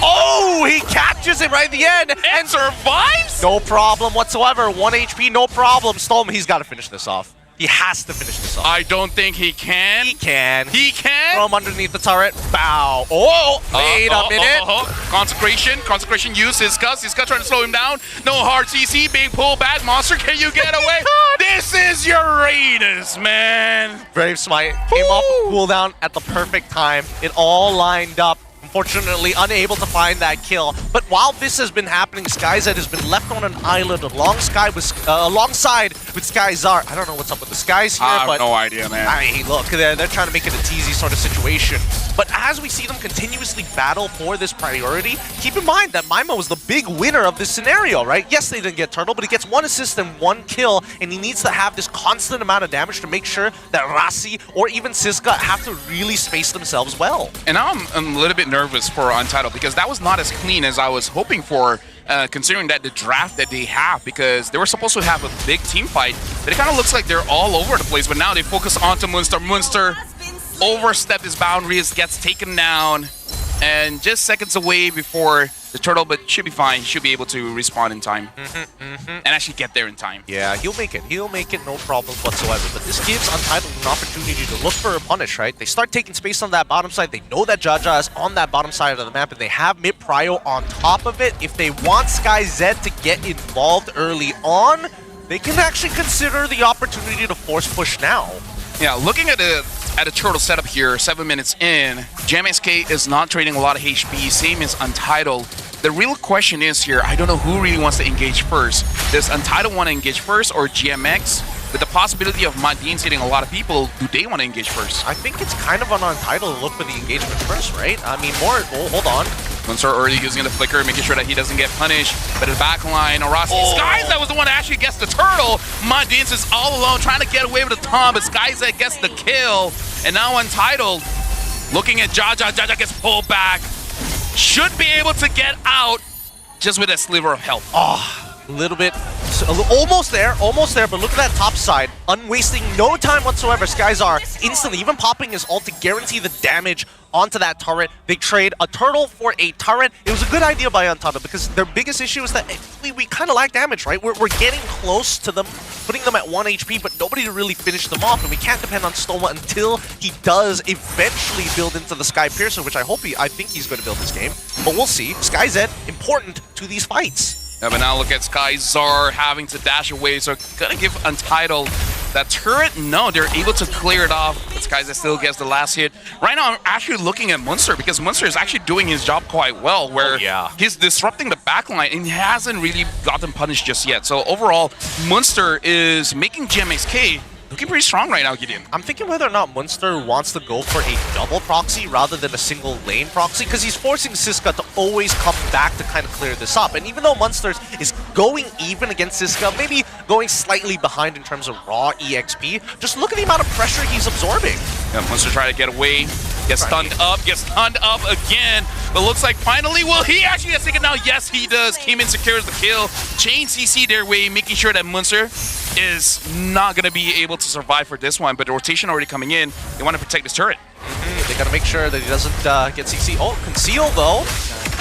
[SPEAKER 10] Oh, he catches it right at the end
[SPEAKER 11] and survives?
[SPEAKER 10] No problem whatsoever. 1 HP, no problem. Storm, he's got to finish this off. He has to finish this off.
[SPEAKER 11] I don't think he can.
[SPEAKER 10] He can.
[SPEAKER 11] He can?
[SPEAKER 10] Throw him underneath the turret. Bow. Oh, wait a minute.
[SPEAKER 11] Consecration. Consecration use Siska. Siska trying to slow him down. No hard CC being pulled back. Monster, can you get away? This is Uranus, man.
[SPEAKER 10] Brave Smite came off a cooldown at the perfect time. It all lined up. Unfortunately, unable to find that kill. But while this has been happening, SkyZ has been left on an island alongside with Skyzar. I don't know what's up with the skies here,
[SPEAKER 11] I have
[SPEAKER 10] but
[SPEAKER 11] no idea, man.
[SPEAKER 10] I mean, look, they're trying to make it a teasy sort of situation. But as we see them continuously battle for this priority, keep in mind that Maimo was the big winner of this scenario, right? Yes, they didn't get Turtle, but he gets 1 assist and 1 kill, and he needs to have this constant amount of damage to make sure that Rasi or even Siska have to really space themselves well.
[SPEAKER 11] And now I'm a little bit nervous for Untitled because that was not as clean as I was hoping for, considering that the draft that they have, because they were supposed to have a big team fight, but it kind of looks like they're all over the place. But now they focus onto Munster. Munster overstepped his boundaries, gets taken down, and just seconds away before the Turtle, but should be fine. He should be able to respawn in time and actually get there in time.
[SPEAKER 10] Yeah, he'll make it. He'll make it, no problems whatsoever. But this gives Untitled an opportunity to look for a punish, right? They start taking space on that bottom side. They know that Jaja is on that bottom side of the map, and they have mid-prio on top of it. If they want SkyZ to get involved early on, they can actually consider the opportunity to force push now.
[SPEAKER 11] Yeah, looking at a Turtle setup here, 7 minutes in, GMXK is not trading a lot of HP, same as Untitled. The real question is here, I don't know who really wants to engage first. Does Untitled want to engage first or GMX? With the possibility of Madines hitting a lot of people, do they want to engage first?
[SPEAKER 10] I think it's kind of an Untitled look for the engagement first, right? I mean, hold on.
[SPEAKER 11] Munster already using the flicker, making sure that he doesn't get punished. But in the back line, Rossi Skyza was the one that actually gets the turtle. Madines is all alone trying to get away with the Tom, but Skyza gets the kill. And now Untitled, looking at Jaja. Jaja gets pulled back. Should be able to get out just with a sliver of health.
[SPEAKER 10] Oh, a little bit. Almost there, but look at that top side. Unwasting no time whatsoever. Skyzar instantly, even popping his ult to guarantee the damage onto that turret. They trade a turtle for a turret. It was a good idea by Untitled because their biggest issue is that we kind of lack damage, right? We're getting close to them, putting them at 1 HP, but nobody to really finish them off, and we can't depend on Stoma until he does eventually build into the Sky Piercer, which I think he's going to build this game. But we'll see. SkyZ, important to these fights.
[SPEAKER 11] Yeah, but now look at Skyzar having to dash away, so gonna give Untitled that turret. No, they're able to clear it off, but Skyzar still gets the last hit. Right now, I'm actually looking at Munster because Munster is actually doing his job quite well, where he's disrupting the backline and he hasn't really gotten punished just yet. So overall, Munster is making GMXK looking pretty strong right now, Gideon.
[SPEAKER 10] I'm thinking whether or not Munster wants to go for a double proxy rather than a single lane proxy, because he's forcing Siska to always come back to kind of clear this up. And even though Munster is going even against Siska, maybe going slightly behind in terms of raw EXP, just look at the amount of pressure he's absorbing.
[SPEAKER 11] Yeah, Munster trying to get away, gets stunned up again. But looks like finally, will he actually get taken now? Yes, he does. Keyman secures the kill. Chain CC their way, making sure that Munster is not going to be able to survive for this one, but the rotation already coming in. They want to protect this turret.
[SPEAKER 10] They got to make sure that he doesn't get CC. Oh, conceal though.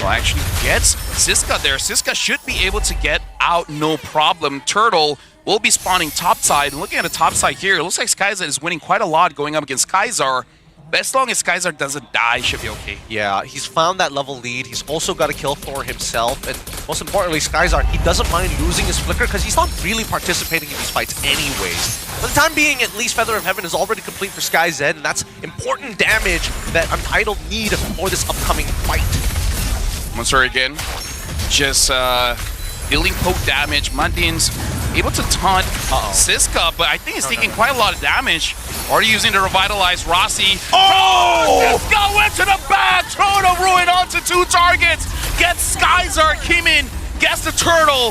[SPEAKER 11] Well, actually gets Siska there. Siska should be able to get out, no problem. Turtle will be spawning topside. Looking at the top side here, it looks like Skyzar is winning quite a lot going up against Skyzar. But as long as Skyzar doesn't die, he should be okay.
[SPEAKER 10] Yeah, he's found that level lead. He's also got a kill for himself. And most importantly, Skyzar, he doesn't mind losing his flicker because he's not really participating in these fights anyways. For the time being, at least Feather of Heaven is already complete for SkyZ, and that's important damage that Untitled need for this upcoming fight.
[SPEAKER 11] Munster again, just dealing poke damage. Madines able to taunt Siska, but I think he's taking quite a lot of damage. Already using the revitalize Rossi. Oh! Siska went to the back! Throwing a ruin onto 2 targets! Gets Skyzar, Kimin, gets the turtle.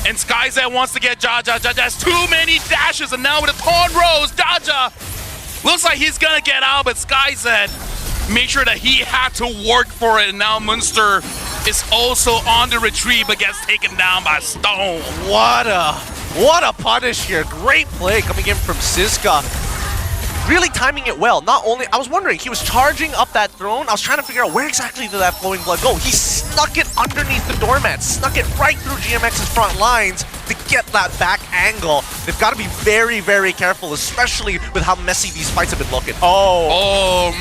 [SPEAKER 11] And Skyzar wants to get Jaja. Jaja has too many dashes, and now with a Taunt Rose, Jaja looks like he's gonna get out, but Skyzar make sure that he had to work for it, and now Munster is also on the retreat but gets taken down by Stone.
[SPEAKER 10] What a punish here. Great play coming in from Siska. Really timing it well. Not only, I was wondering, he was charging up that throne. I was trying to figure out where exactly did that flowing blood go. He snuck it underneath the doormat, snuck it right through GMX's front lines to get that back angle. They've got to be very, very careful, especially with how messy these fights have been looking. Oh,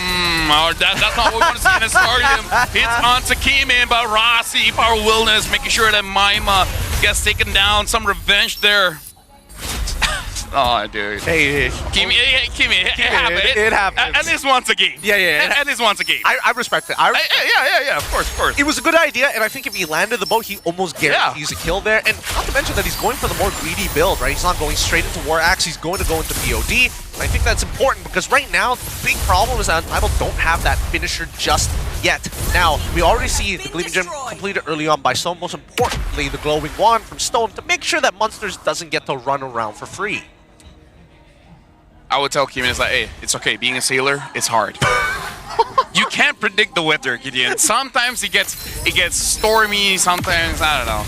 [SPEAKER 11] that's not what we want to see in a stadium. It's on to Kimin, but Rossi, Power Wilderness, making sure that Maima gets taken down. Some revenge there. Oh, dude.
[SPEAKER 10] Hey.
[SPEAKER 11] Kimi, it
[SPEAKER 10] happens.
[SPEAKER 11] And this once again.
[SPEAKER 10] Yeah.
[SPEAKER 11] And this once again.
[SPEAKER 10] I respect it.
[SPEAKER 11] Yeah, of course.
[SPEAKER 10] It was a good idea, and I think if he landed the boat, he almost guarantees a kill there. And not to mention that he's going for the more greedy build, right? He's not going straight into War Axe. He's going to go into BOD. And I think that's important because right now, the big problem is that Untitled don't have that finisher just yet. Now, we already see the Gleaming Gem completed early on by Stone. Most importantly, the Glowing Wand from Stone to make sure that Monsters doesn't get to run around for free.
[SPEAKER 11] I would tell Kimin, it's like, hey, it's okay. Being a sailor, it's hard. You can't predict the weather, Gideon. Sometimes it gets stormy. Sometimes, I don't know.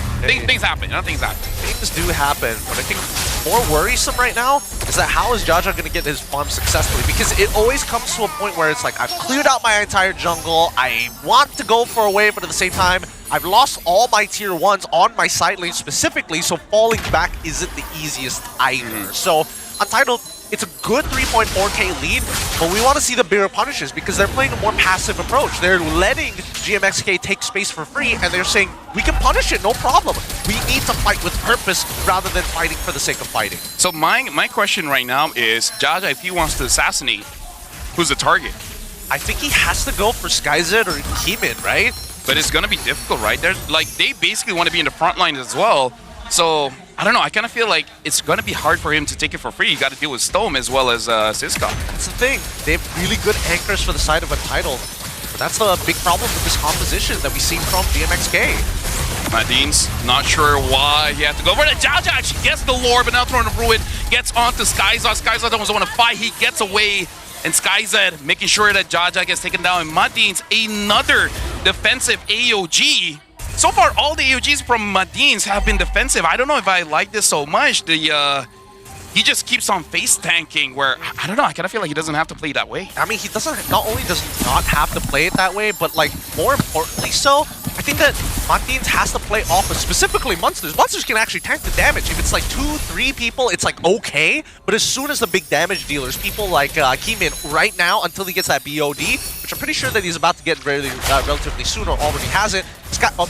[SPEAKER 11] Things happen. Things happen.
[SPEAKER 10] Things do happen, but I think more worrisome right now is that how is Jaja going to get his farm successfully? Because it always comes to a point where it's like, I've cleared out my entire jungle. I want to go for a wave, but at the same time, I've lost all my tier 1s on my side lane specifically, so falling back isn't the easiest either. So, Untitled, it's a good 3.4k lead, but we want to see the bigger punishes because they're playing a more passive approach. They're letting GMXK take space for free, and they're saying, we can punish it, no problem. We need to fight with purpose rather than fighting for the sake of fighting.
[SPEAKER 11] So my question right now is, Jaja, if he wants to assassinate, who's the target?
[SPEAKER 10] I think he has to go for SkyZ or Kimin, right?
[SPEAKER 11] But it's going to be difficult, right? They basically want to be in the front line as well. So, I don't know. I kind of feel like it's going to be hard for him to take it for free. You got to deal with Stome as well as Siska.
[SPEAKER 10] That's the thing. They have really good anchors for the side of Untitled. But that's the big problem with this composition that we see from GMXK.
[SPEAKER 11] Nadine's not sure why he had to go for it. Jaja actually gets the lore, but now Throne of Ruin gets onto SkyZ. SkyZ doesn't want to fight. He gets away. And SkyZ making sure that Jaja gets taken down. And Madine's another defensive AOG. So far, all the AOGs from Madine's have been defensive. I don't know if I like this so much. He just keeps on face tanking where, I don't know, I kind of feel like he doesn't have to play that way.
[SPEAKER 10] I mean, he doesn't, not only does he not have to play it that way, but like, more importantly so, I think that Madine's has to play off of specifically Monsters. Monsters can actually tank the damage. If it's like 2-3 people, it's like okay, but as soon as the big damage dealers, people like Kimin right now, until he gets that BOD, which I'm pretty sure that he's about to get relatively soon or already has it,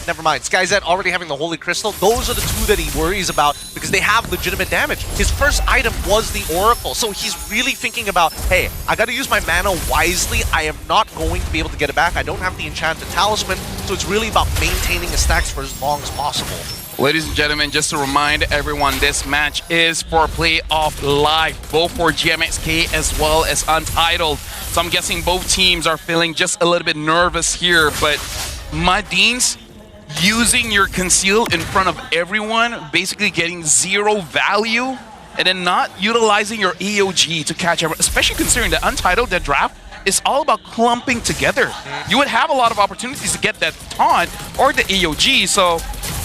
[SPEAKER 10] never mind. SkyZ already having the Holy Crystal. Those are the two that he worries about because they have legitimate damage. His first item was the Oracle, so he's really thinking about, hey, I gotta use my mana wisely. I am not going to be able to get it back. I don't have the Enchanted Talisman, so it's really about maintaining his stacks for as long as possible.
[SPEAKER 11] Ladies and gentlemen, just to remind everyone, this match is for Playoff Live, both for GMXK as well as Untitled. So I'm guessing both teams are feeling just a little bit nervous here, but Madine's using your conceal in front of everyone, basically getting 0 value, and then not utilizing your EOG to catch everyone, especially considering that Untitled, that draft, is all about clumping together. You would have a lot of opportunities to get that taunt or the EOG, so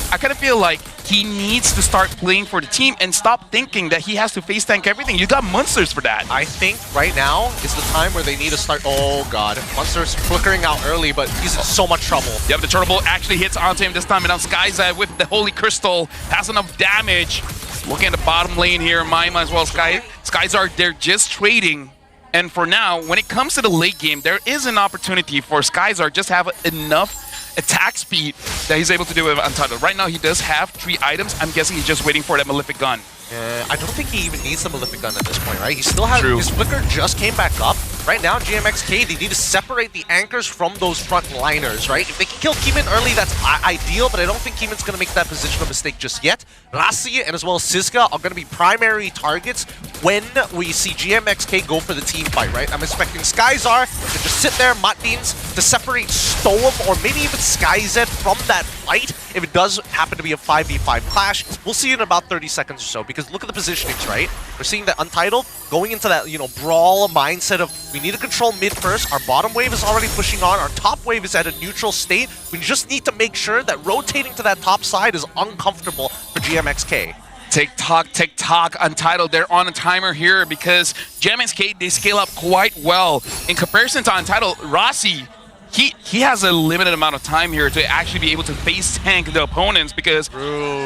[SPEAKER 11] I kind of feel like he needs to start playing for the team and stop thinking that he has to face tank everything. You got Monsters for that.
[SPEAKER 10] I think right now is the time where they need to start. Oh god, Monsters flickering out early, but he's in so much trouble.
[SPEAKER 11] Yep, the Turtle Bolt actually hits onto him this time, and now SkyZ with the Holy Crystal has enough damage. Looking at the bottom lane here, Maima as well as SkyZ, they're just trading. And for now, when it comes to the late game, there is an opportunity for SkyZ just have enough attack speed that he's able to do with Untitled. Right now, he does have 3 items. I'm guessing he's just waiting for that Malefic Gun.
[SPEAKER 10] I don't think he even needs the Malefic Gun at this point, right? He still has his flicker just came back up. Right now, GMXK, they need to separate the anchors from those front liners, right? If they can kill Kimin early, that's ideal, but I don't think Kimin's going to make that positional mistake just yet. Lassie and as well as Siska are going to be primary targets when we see GMXK go for the team fight, right? I'm expecting SkyZ to just sit there, Matins to separate Stone or maybe even SkyZ from that fight. If it does happen to be a 5v5 clash, we'll see it in about 30 seconds or so, because look at the positionings, right? We're seeing that Untitled going into that, brawl mindset of we need to control mid first. Our bottom wave is already pushing on. Our top wave is at a neutral state. We just need to make sure that rotating to that top side is uncomfortable for GMXK.
[SPEAKER 11] Tick-tock, Untitled, they're on a timer here because GMXK, they scale up quite well. In comparison to Untitled, Rossi he has a limited amount of time here to actually be able to face tank the opponents, because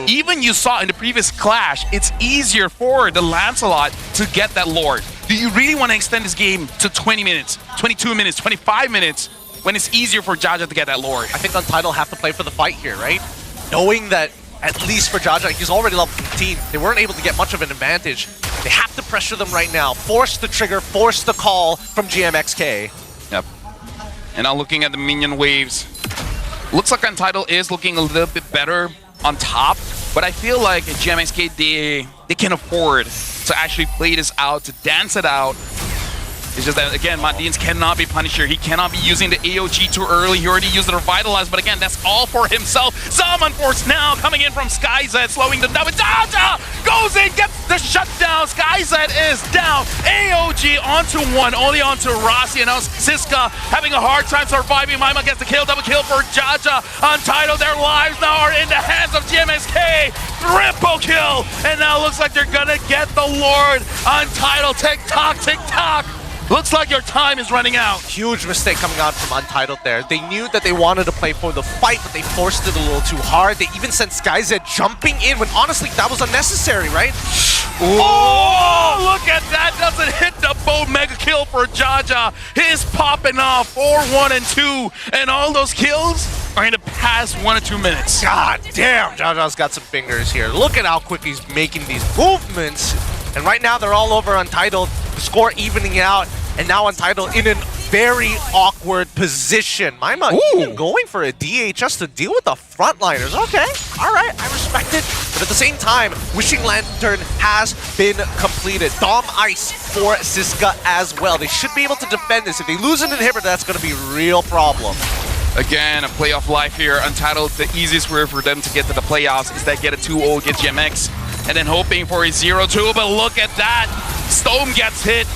[SPEAKER 11] even you saw in the previous clash, it's easier for the Lancelot to get that Lord. Do you really want to extend this game to 20 minutes, 22 minutes, 25 minutes when it's easier for Jaja to get that Lord?
[SPEAKER 10] I think Untitled have to play for the fight here, right? Knowing that, at least for Jaja, he's already level 15. They weren't able to get much of an advantage. They have to pressure them right now. Force the trigger, force the call from GMXK.
[SPEAKER 11] Yep. And now looking at the minion waves, looks like Untitled is looking a little bit better on top, but I feel like at GMXK, they can afford to actually play this out, to dance it out. It's just that, again, Madins cannot be punished here. He cannot be using the AOG too early. He already used the Revitalize, but again, that's all for himself. Summon Force now coming in from SkyZ, slowing them down. But Jaja goes in, gets the shutdown. SkyZ is down. AOG onto one, only onto Rossi. And now Siska having a hard time surviving. Maima gets the kill, double kill for Jaja. Untitled, their lives now are in the hands of GMXK. Triple kill. And now looks like they're gonna get the Lord. Untitled, tick-tock, tick-tock. Looks like your time is running out.
[SPEAKER 10] Huge mistake coming out from Untitled there. They knew that they wanted to play for the fight, but they forced it a little too hard. They even sent SkyZ jumping in when honestly that was unnecessary, right?
[SPEAKER 11] Oh, look at that. Doesn't hit the bow. Mega kill for Jaja. He's popping off 4, 1, and 2. And all those kills are in the past 1 or 2 minutes.
[SPEAKER 10] God damn, Jaja's got some fingers here. Look at how quick he's making these movements. And right now they're all over Untitled. The score evening out. And now Untitled in a very awkward position. Maima even going for a DHS to deal with the frontliners. Okay, all right, I respect it. But at the same time, Wishing Lantern has been completed. Dom Ice for Siska as well. They should be able to defend this. If they lose an inhibitor, that's going to be a real problem.
[SPEAKER 11] Again, a playoff life here. Untitled, the easiest way for them to get to the playoffs is that get a 2-0 against GMX, and then hoping for a 0-2. But look at that. Stone gets hit.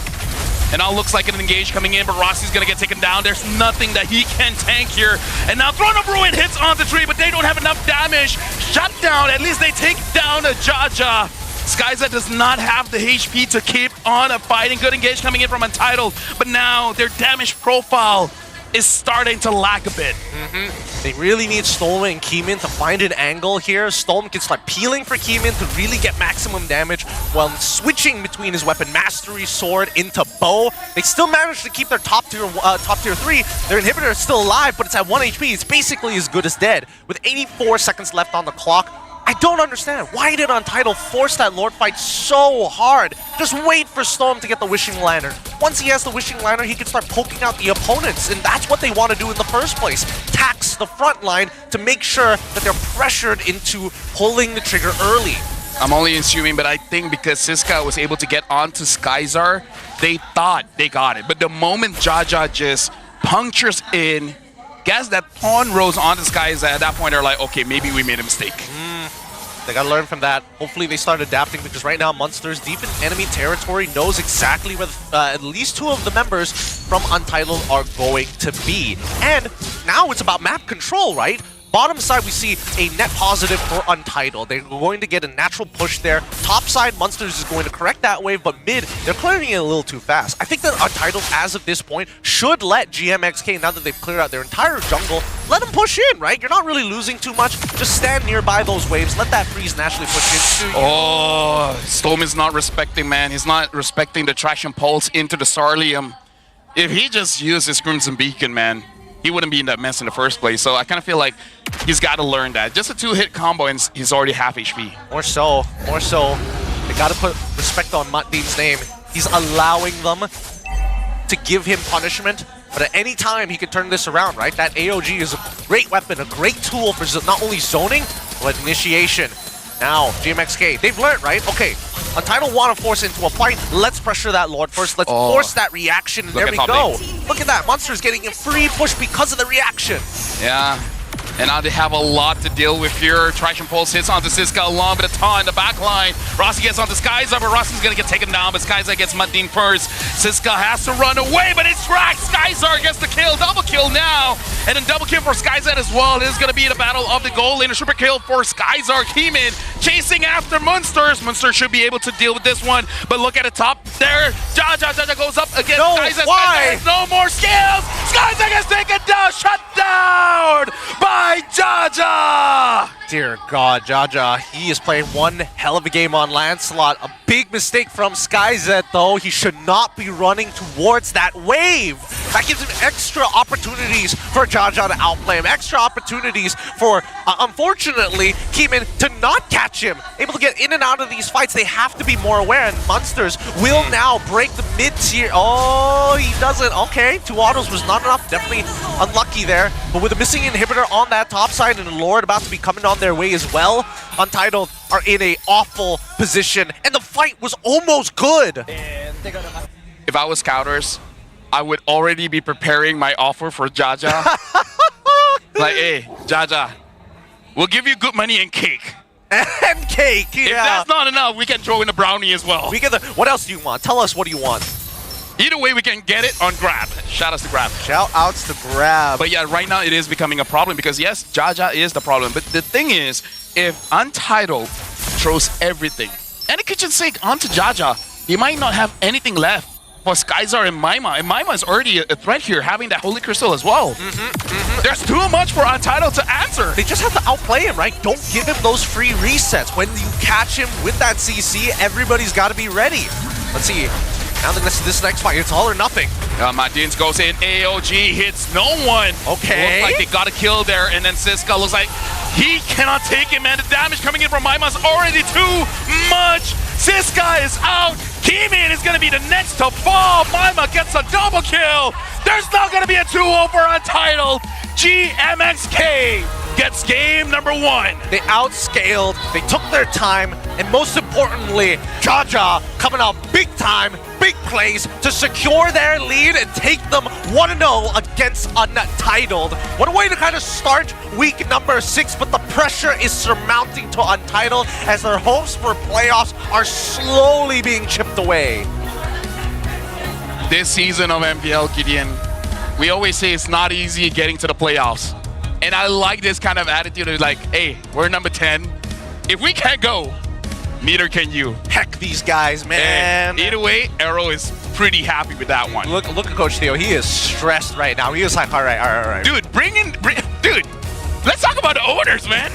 [SPEAKER 11] And now looks like an engage coming in, but Rossi's gonna get taken down. There's nothing that he can tank here. And now Throne of Ruin hits on the tree, but they don't have enough damage. Shut down, at least they take down a Jaja. SkyZ does not have the HP to keep on fighting. Good engage coming in from Untitled, but now their damage profile is starting to lack a bit.
[SPEAKER 10] They really need Stolm and Keeman to find an angle here. Stolm can start peeling for Keeman to really get maximum damage while switching between his weapon Mastery Sword into Bow. They still manage to keep their top tier 3. Their inhibitor is still alive, but it's at 1 HP. It's basically as good as dead. With 84 seconds left on the clock, I don't understand. Why did Untitled force that Lord fight so hard? Just wait for Storm to get the Wishing Lantern. Once he has the Wishing Lantern, he can start poking out the opponents, and that's what they want to do in the first place. Tax the front line to make sure that they're pressured into pulling the trigger early.
[SPEAKER 11] I'm only assuming, but I think because Siska was able to get onto Skyzar, they thought they got it. But the moment Jaja just punctures in, gets that pawn rose onto Skyzar, at that point they're like, okay, maybe we made a mistake.
[SPEAKER 10] They gotta learn from that. Hopefully they start adapting, because right now Monsters deep in enemy territory knows exactly where at least 2 of the members from Untitled are going to be. And now it's about map control, right? Bottom side, we see a net positive for Untitled. They're going to get a natural push there. Top side, Monsters is going to correct that wave, but mid, they're clearing it a little too fast. I think that Untitled, as of this point, should let GMXK, now that they've cleared out their entire jungle, let them push in, right? You're not really losing too much. Just stand nearby those waves. Let that freeze naturally push into you.
[SPEAKER 11] Oh, Storm is not respecting, man. He's not respecting the traction pulse into the Sarlium. If he just used his Crimson Beacon, man, he wouldn't be in that mess in the first place. So I kind of feel like he's got to learn that. Just a 2-hit combo and he's already half HP.
[SPEAKER 10] More so. They got to put respect on Matdeen's name. He's allowing them to give him punishment, but at any time he can turn this around, right? That AOG is a great weapon, a great tool for not only zoning, but initiation. Now, GMXK, they've learned, right? Okay, Untitled want to force into a fight. Let's pressure that Lord first. Let's force that reaction, and there we go. Look at that, Monster's getting a free push because of the reaction.
[SPEAKER 11] Yeah. And now they have a lot to deal with here. Traction Pulse hits onto Siska along with a taunt in the back line. Rossi gets onto Skyzar, but Rossi's gonna get taken down, but Skyzar gets Matdeen first. Siska has to run away, but it's tracked. Skyzar gets the kill. Double kill now. And then double kill for Skyzar as well. This is gonna be the battle of the goal lane. A super kill for Skyzar. Keeman chasing after Munsters. Munster should be able to deal with this one, but look at the top there. Jaja goes up against Skyzar.
[SPEAKER 10] Why?
[SPEAKER 11] No more skills. Skyzak gets taken down, shut down by Jaja.
[SPEAKER 10] Dear God, Jaja, he is playing one hell of a game on Lancelot. A big mistake from Skyzet, though. He should not be running towards that wave. That gives him extra opportunities for Jaja to outplay him. Extra opportunities for, unfortunately, Keeman to not catch him. Able to get in and out of these fights. They have to be more aware, and Munsters will now break the mid-tier. Oh, he doesn't. Okay, 2 autos was not enough. Definitely unlucky there. But with a missing inhibitor on that top side and Lord about to be coming on their way as well, Untitled are in a awful position, and the fight was almost good.
[SPEAKER 11] If I was Scouters, I would already be preparing my offer for Jaja. Like, hey, Jaja, we'll give you good money and cake.
[SPEAKER 10] And cake, yeah.
[SPEAKER 11] If that's not enough, we can throw in a brownie as well.
[SPEAKER 10] We get the, what else do you want? Tell us what do you want.
[SPEAKER 11] Either way, we can get it on Grab. Shout outs to Grab.
[SPEAKER 10] Shout outs to Grab.
[SPEAKER 11] But yeah, right now it is becoming a problem because yes, Jaja is the problem. But the thing is, if Untitled throws everything and the kitchen sink onto Jaja, he might not have anything left for Skyzar and Maima. And Maima is already a threat here, having that Holy Crystal as well. There's too much for Untitled to answer.
[SPEAKER 10] They just have to outplay him, right? Don't give him those free resets. When you catch him with that CC, everybody's got to be ready. Let's see. Now this next fight, it's all or nothing.
[SPEAKER 11] Martins goes in, AOG hits no one.
[SPEAKER 10] Okay.
[SPEAKER 11] Looks like they got a kill there, and then Siska looks like he cannot take it, man. The damage coming in from Maima's already too much. Siska is out. Keeman is going to be the next to fall. Maima gets a double kill. There's not going to be a 2-0 for Untitled. GMXK gets game number 1.
[SPEAKER 10] They outscaled, they took their time, and most importantly, Jaja coming out big time, big plays to secure their lead and take them 1-0 against Untitled. What a way to kind of start week number 6, but the pressure is surmounting to Untitled as their hopes for playoffs are slowly being chipped away.
[SPEAKER 11] This season of MPL, Gideon, we always say it's not easy getting to the playoffs. And I like this kind of attitude of like, hey, we're number 10. If we can't go, neither can you.
[SPEAKER 10] Heck these guys, man.
[SPEAKER 11] And either way, AERO is pretty happy with that one.
[SPEAKER 10] Look at Coach Theo. He is stressed right now. He is like, all right.
[SPEAKER 11] Dude, dude, let's talk about the owners, man.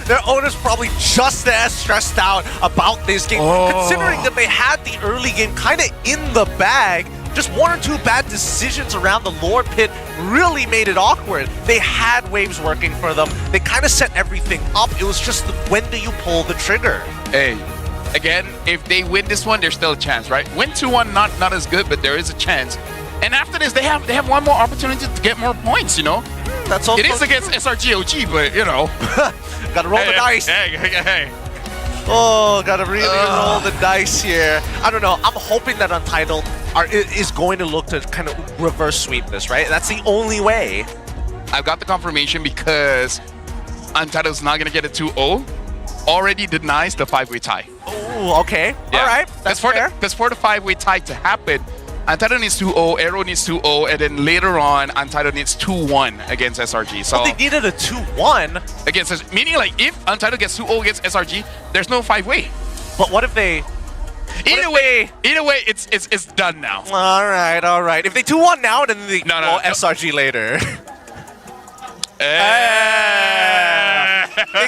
[SPEAKER 10] Their owners probably just as stressed out about this game, considering that they had the early game kind of in the bag. Just 1 or 2 bad decisions around the lore pit really made it awkward. They had waves working for them. They kind of set everything up. It was just when do you pull the trigger?
[SPEAKER 11] Hey, again, if they win this one, there's still a chance, right? Win 2-1, not as good, but there is a chance. And after this, they have one more opportunity to get more points, you know?
[SPEAKER 10] That's also
[SPEAKER 11] it is against SRGOG, but you know.
[SPEAKER 10] Gotta roll the dice.
[SPEAKER 11] Hey.
[SPEAKER 10] Oh, gotta really roll the dice here. I don't know. I'm hoping that Untitled is going to look to kind of reverse sweep this, right? That's the only way.
[SPEAKER 11] I've got the confirmation because Untitled's not going to get a 2-0. Already denies the 5-way tie.
[SPEAKER 10] Oh, okay.
[SPEAKER 11] Yeah.
[SPEAKER 10] All right. That's fair.
[SPEAKER 11] Because for the 5-way tie to happen, Untitled needs 2-0, AERO needs 2-0, and then later on, Untitled needs 2-1 against SRG. So
[SPEAKER 10] they needed a 2-1
[SPEAKER 11] against, meaning like if Untitled gets 2-0 against SRG, there's no 5-way.
[SPEAKER 10] But what if they?
[SPEAKER 11] Either way, it's done now.
[SPEAKER 10] All right. If they 2-1 now, then they
[SPEAKER 11] no.
[SPEAKER 10] SRG later. Think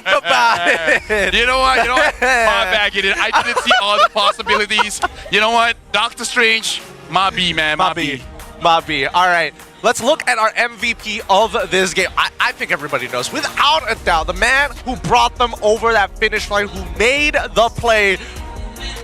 [SPEAKER 10] about it.
[SPEAKER 11] You know what? My bad, I didn't see all the possibilities. You know what? Doctor Strange, my B, man. My B.
[SPEAKER 10] All right. Let's look at our MVP of this game. I think everybody knows, without a doubt, the man who brought them over that finish line, who made the play.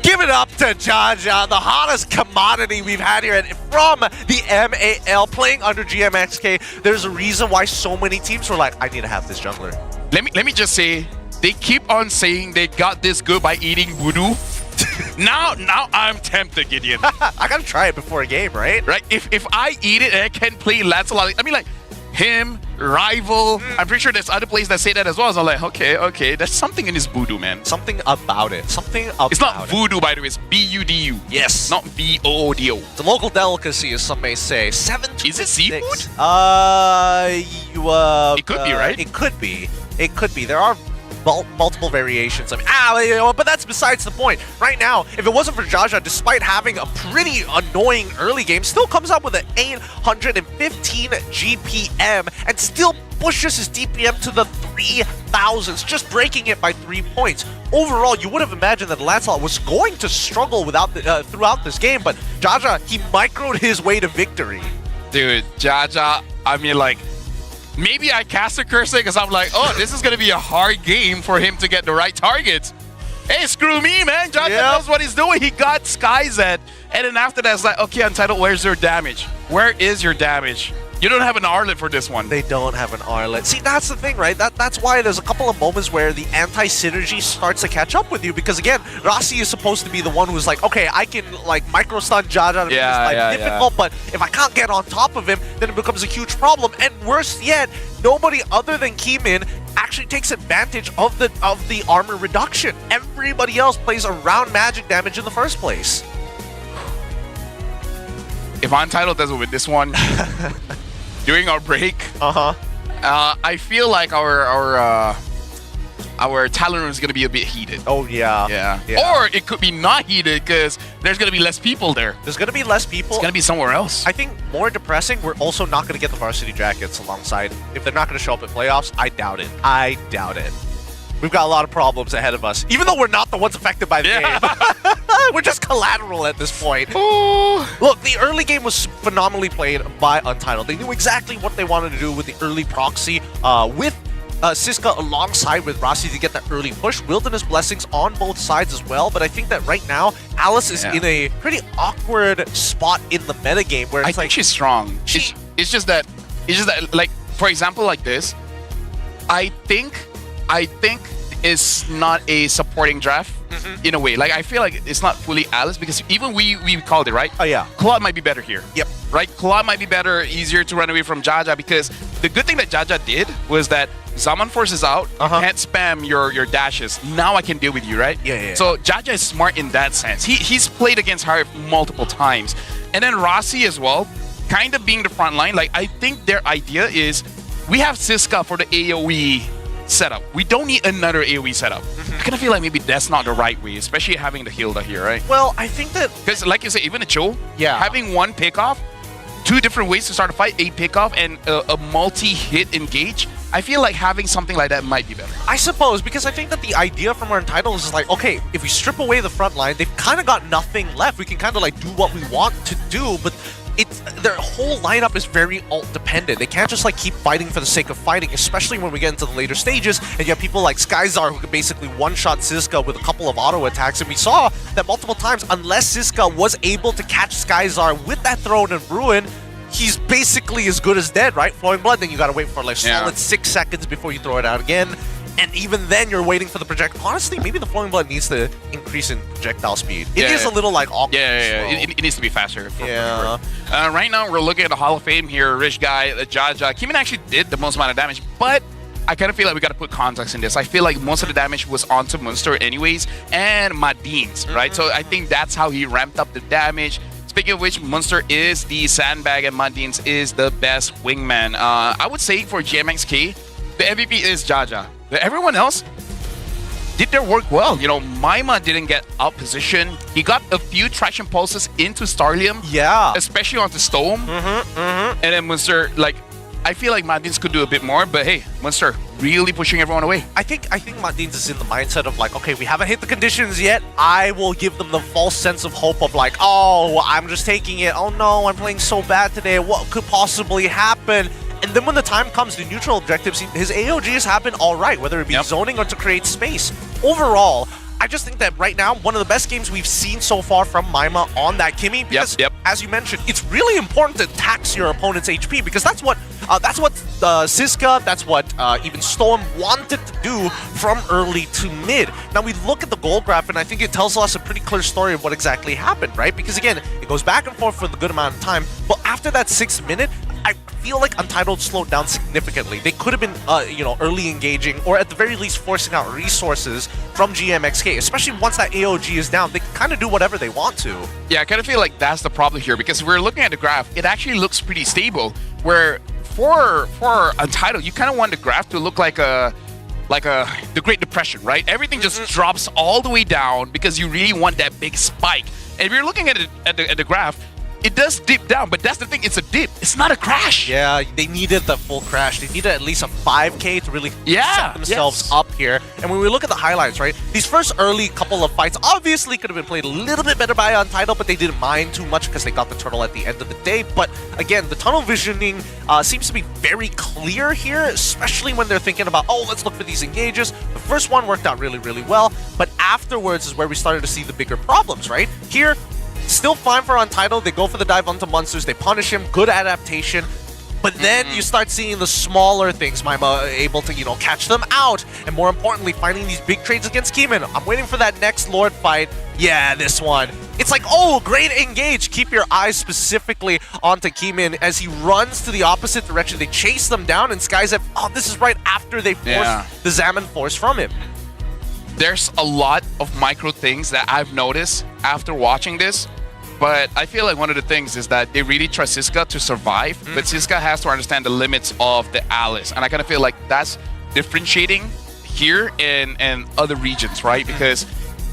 [SPEAKER 10] Give it up to Jaja, the hottest commodity we've had here from the MAL, playing under GMXK. There's a reason why so many teams were like, I need to have this jungler.
[SPEAKER 11] Let me just say, they keep on saying they got this good by eating voodoo. now I'm tempted, Gideon.
[SPEAKER 10] I gotta try it before a game, right?
[SPEAKER 11] Right. If I eat it and I can play Lancelot, I mean, like him, Rival. I'm pretty sure there's other players that say that as well. So I'm like, okay, there's something in this voodoo, man.
[SPEAKER 10] Something about it. It's
[SPEAKER 11] not voodoo, by the way. It's B-U-D-U.
[SPEAKER 10] Yes.
[SPEAKER 11] Not B-O-O-D-O.
[SPEAKER 10] It's a local delicacy, as some may say. 7 to
[SPEAKER 11] Is it seafood?
[SPEAKER 10] It could be, right? It could be. There are multiple variations. I mean, but that's besides the point. Right now, if it wasn't for Jaja, despite having a pretty annoying early game, still comes up with an 815 GPM and still pushes his DPM to the 3000s, just breaking it by 3 points. Overall, you would have imagined that Lancelot was going to struggle throughout this game, but Jaja, he microed his way to victory.
[SPEAKER 11] Dude, Jaja, I mean, like, maybe I cast a cursor because I'm like, oh, this is going to be a hard game for him to get the right targets. Hey, screw me, man. Jaja knows what he's doing. He got SkyZ. And then after that, it's like, okay, Untitled, where's your damage? Where is your damage? You don't have an Arlet for this one.
[SPEAKER 10] They don't have an Arlet. See, that's the thing, right? That's why there's a couple of moments where the anti-synergy starts to catch up with you. Because again, Rossi is supposed to be the one who's like, okay, I can like micro-stun Jaja to make this life difficult, but if I can't get on top of him, then it becomes a huge problem. And worse yet, nobody other than Keemin actually takes advantage of the armor reduction. Everybody else plays around magic damage in the first place.
[SPEAKER 11] If Untitled does it with this one, during our break, I feel like our talent room is going to be a bit heated.
[SPEAKER 10] Oh, yeah.
[SPEAKER 11] Or it could be not heated because there's going to be less people there.
[SPEAKER 10] There's going to be less people.
[SPEAKER 11] It's going to be somewhere else.
[SPEAKER 10] I think more depressing, we're also not going to get the varsity jackets alongside. If they're not going to show up at playoffs, I doubt it. I doubt it. We've got a lot of problems ahead of us, even though we're not the ones affected by the game. We're just collateral at this point. Look, the early game was phenomenally played by Untitled. They knew exactly what they wanted to do with the early proxy, with Siska alongside with Rossi to get that early push. Wilderness Blessings on both sides as well, but I think that right now, Alice is in a pretty awkward spot in the metagame where it's
[SPEAKER 11] I think she's strong. It's just that, like, for example, like this, I think it's not a supporting draft in a way. Like, I feel like it's not fully Alice because even we called it, right?
[SPEAKER 10] Oh, yeah.
[SPEAKER 11] Claude might be better here.
[SPEAKER 10] Yep.
[SPEAKER 11] Right? Claude might be better, easier to run away from Jaja because the good thing that Jaja did was that Zaman Force is out, can't spam your dashes. Now I can deal with you, right?
[SPEAKER 10] Yeah.
[SPEAKER 11] So Jaja is smart in that sense. He's played against her multiple times. And then Rossi as well, kind of being the front line. Like, I think their idea is we have Siska for the AoE setup. We don't need another AoE setup. I kind of feel like maybe that's not the right way, especially having the Hilda here, right?
[SPEAKER 10] Well, I think that...
[SPEAKER 11] Because like you say, even a Cho, having one pickoff, two different ways to start a fight, a pickoff and a multi-hit engage, I feel like having something like that might be better.
[SPEAKER 10] I suppose, because I think that the idea from our Untitled is like, okay, if we strip away the front line, they've kind of got nothing left. We can kind of like do what we want to do, but their whole lineup is very ult dependent. They can't just like keep fighting for the sake of fighting, especially when we get into the later stages and you have people like Skyzar who can basically one-shot Siska with a couple of auto attacks. And we saw that multiple times, unless Siska was able to catch Skyzar with that Throne of Ruin, he's basically as good as dead, right? Flowing Blood, then you gotta wait for like solid 6 seconds before you throw it out again. And even then, you're waiting for the projectile. Honestly, maybe the Flowing Blood needs to increase in projectile speed. It is a little like awkward.
[SPEAKER 11] It needs to be faster. Right now, we're looking at the Hall of Fame here. Rich Guy, Jaja. Keeman actually did the most amount of damage, but I kind of feel like we got to put context in this. I feel like most of the damage was onto Munster anyways, and Madines, right? So I think that's how he ramped up the damage. Speaking of which, Munster is the sandbag and Madines is the best wingman. I would say for GMXK, the MVP is Jaja. Everyone else did their work well. You know, Maima didn't get out position. He got a few traction pulses into Starlium.
[SPEAKER 10] Yeah.
[SPEAKER 11] Especially onto Stone. And then Munster, like, I feel like Madines could do a bit more, but hey, Munster really pushing everyone away.
[SPEAKER 10] I think Madines is in the mindset of like, okay, we haven't hit the conditions yet. I will give them the false sense of hope of like, oh, I'm just taking it. Oh no, I'm playing so bad today. What could possibly happen? And then when the time comes, the neutral objectives, his AOGs happen all right, whether it be zoning or to create space. Overall, I just think that right now, one of the best games we've seen so far from Maima on that Kimmy, because as you mentioned, it's really important to tax your opponent's HP, because that's what Siska, that's what even Storm wanted to do from early to mid. Now we look at the goal graph, and I think it tells us a pretty clear story of what exactly happened, right? Because again, it goes back and forth for the good amount of time, but after that 6th minute, I feel like Untitled slowed down significantly. They could have been, early engaging, or at the very least forcing out resources from GMXK, especially once that AOG is down. They can kind of do whatever they want to.
[SPEAKER 11] Yeah, I kind of feel like that's the problem here, because we're looking at the graph, it actually looks pretty stable, where for Untitled, you kind of want the graph to look like a the Great Depression, right? Everything just drops all the way down because you really want that big spike. And if you're looking at it at the graph, it does dip down, but that's the thing, it's a dip. It's not a crash.
[SPEAKER 10] Yeah, they needed the full crash. They needed at least a 5K to really set themselves up here. And when we look at the highlights, right, these first early couple of fights obviously could have been played a little bit better by Untitled, but they didn't mind too much because they got the turtle at the end of the day. But again, the tunnel visioning seems to be very clear here, especially when they're thinking about, oh, let's look for these engages. The first one worked out really, really well, but afterwards is where we started to see the bigger problems, right? Here, still fine for Untitled. They go for the dive onto monsters. They punish him. Good adaptation. But then you start seeing the smaller things. Maima able to, catch them out. And more importantly, finding these big trades against Keeman. I'm waiting for that next Lord fight. Yeah, this one. It's like, oh, great engage. Keep your eyes specifically onto Keeman as he runs to the opposite direction. They chase them down, and Skyzep, oh, this is right after they force the Zaman Force from him.
[SPEAKER 11] There's a lot of micro things that I've noticed after watching this, but I feel like one of the things is that they really trust Siska to survive, but Siska has to understand the limits of the Alice, and I kind of feel like that's differentiating here and other regions, right? Because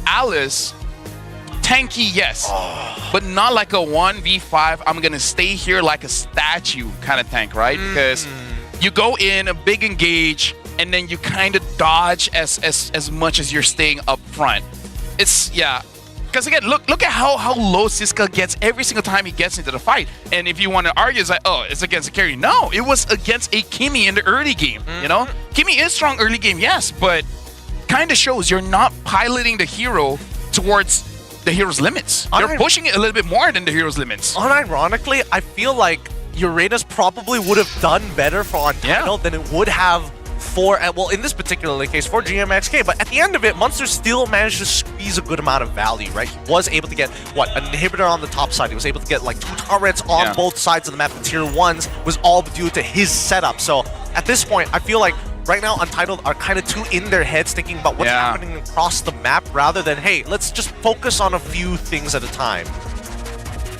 [SPEAKER 11] Alice, tanky, yes, but not like a 1v5, I'm gonna stay here like a statue kind of tank, right? Because you go in, a big engage, and then you kind of dodge as much as you're staying up front. It's, yeah. Because again, look at how low Siska gets every single time he gets into the fight. And if you want to argue, it's like, oh, it's against a carry. No, it was against a Kimi in the early game, you know? Kimi is strong early game, yes, but kind of shows you're not piloting the hero towards the hero's limits. You're pushing it a little bit more than the hero's limits.
[SPEAKER 10] Unironically, I feel like Uranus probably would have done better for Untitled than it would have for, well, in this particular case, for GMXK. But at the end of it, Munster still managed to squeeze a good amount of value, right? He was able to get, an inhibitor on the top side. He was able to get, 2 turrets on both sides of the map. The tier 1s was all due to his setup. So at this point, I feel like right now, Untitled are kind of too in their heads thinking about what's happening across the map rather than, hey, let's just focus on a few things at a time.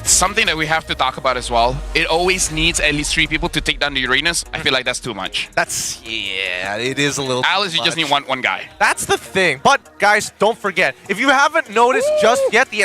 [SPEAKER 11] Something that we have to talk about as well, it always needs at least 3 people to take down the Uranus. I feel like that's too much.
[SPEAKER 10] Yeah, it is a little
[SPEAKER 11] Alice, you just need one guy.
[SPEAKER 10] That's the thing. But guys, don't forget, if you haven't noticed just yet, the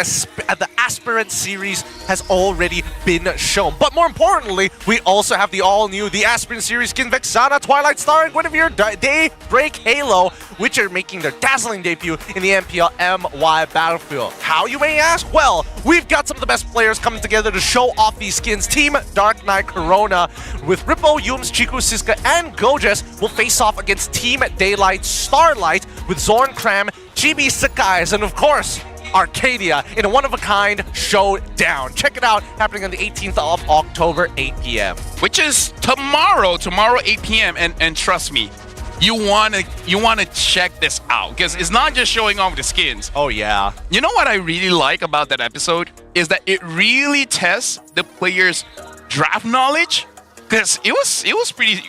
[SPEAKER 10] Aspirant series has already been shown. But more importantly, we also have the all-new, the Aspirant series skin Vexana, Twilight Star, and Guinevere Daybreak Halo, which are making their dazzling debut in the MPL MY Battlefield. How, you may ask? Well, we've got some of the best players coming together to show off these skins. Team Dark Knight Corona with Rippo, Yums, Chiku, Siska, and Gojes will face off against Team Daylight Starlight with Zorn, Cram, Chibi, Sakai's, and of course, Arcadia in a one-of-a-kind showdown. Check it out, happening on the 18th of October, 8 p.m.
[SPEAKER 11] Which is tomorrow 8 p.m. And trust me, you wanna check this out because it's not just showing off the skins.
[SPEAKER 10] Oh yeah.
[SPEAKER 11] You know what I really like about that episode is that it really tests the players' draft knowledge because it was pretty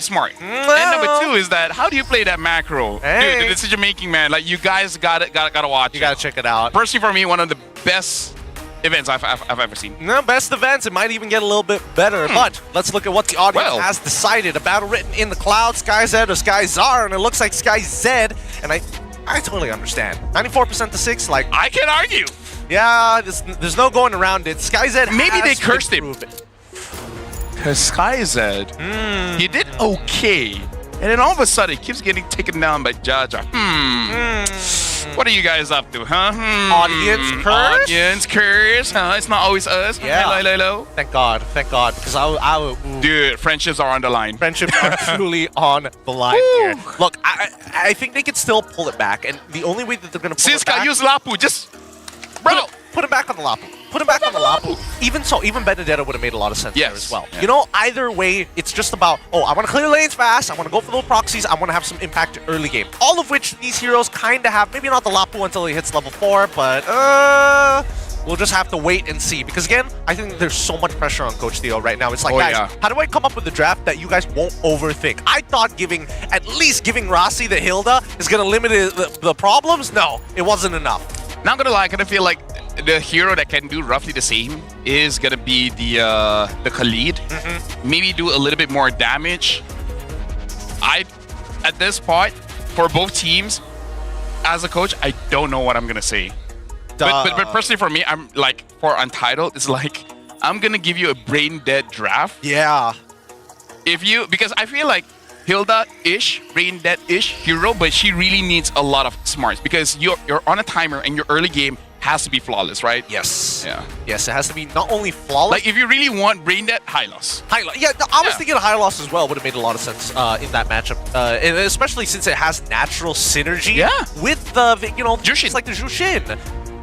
[SPEAKER 11] smart. And number 2 is that how do you play that macro? Dude, the decision making, man. Like you guys gotta watch.
[SPEAKER 10] You gotta check it out.
[SPEAKER 11] Personally, for me, one of the best events I've ever seen.
[SPEAKER 10] No, best events. It might even get a little bit better. But let's look at what the audience has decided. A battle written in the clouds, SkyZ or SkyZar, and it looks like SkyZ. And I totally understand. 94% to 6. Like
[SPEAKER 11] I can't argue.
[SPEAKER 10] Yeah, there's no going around it. SkyZ.
[SPEAKER 11] Maybe they cursed him. Because SkyZ, he did okay. And then all of a sudden, he keeps getting taken down by Jaja. What are you guys up to, huh?
[SPEAKER 10] Audience curse?
[SPEAKER 11] Audience curse, huh? It's not always us.
[SPEAKER 10] Yeah.
[SPEAKER 11] Hello.
[SPEAKER 10] Thank God. Because I would...
[SPEAKER 11] Dude, friendships are on the line.
[SPEAKER 10] Friendships are truly on the line here. Look, I think they could still pull it back. And the only way that they're going to pull it back...
[SPEAKER 11] Siska, use Lapu. Just... Bro!
[SPEAKER 10] Put him back on the Lapu. Put him back on the Lapu. Even so, even Benedetta would have made a lot of sense there as well. Yeah. You know, either way, it's just about, I want to clear lanes fast, I want to go for those proxies, I want to have some impact early game. All of which these heroes kind of have. Maybe not the Lapu until he hits level 4, but we'll just have to wait and see. Because again, I think there's so much pressure on Coach Theo right now. It's like, guys, how do I come up with a draft that you guys won't overthink? I thought at least giving Rossi the Hilda is going to limit the problems. No, it wasn't enough.
[SPEAKER 11] Not gonna lie, I kind of feel like the hero that can do roughly the same is gonna be the Khalid. Maybe do a little bit more damage. I at this point, for both teams, as a coach, I don't know what I'm gonna say. But personally for me, I'm like, for Untitled, it's like, I'm gonna give you a brain dead draft.
[SPEAKER 10] Yeah.
[SPEAKER 11] Because I feel like Hilda-ish, brain dead-ish hero, but she really needs a lot of smarts because you're on a timer and your early game has to be flawless, right?
[SPEAKER 10] Yes.
[SPEAKER 11] Yeah.
[SPEAKER 10] Yes, it has to be not only flawless.
[SPEAKER 11] Like if you really want brain dead, high loss.
[SPEAKER 10] Yeah, no, I was thinking high loss as well would have made a lot of sense in that matchup, and especially since it has natural synergy with the
[SPEAKER 11] Jushin.
[SPEAKER 10] It's like the Jushin.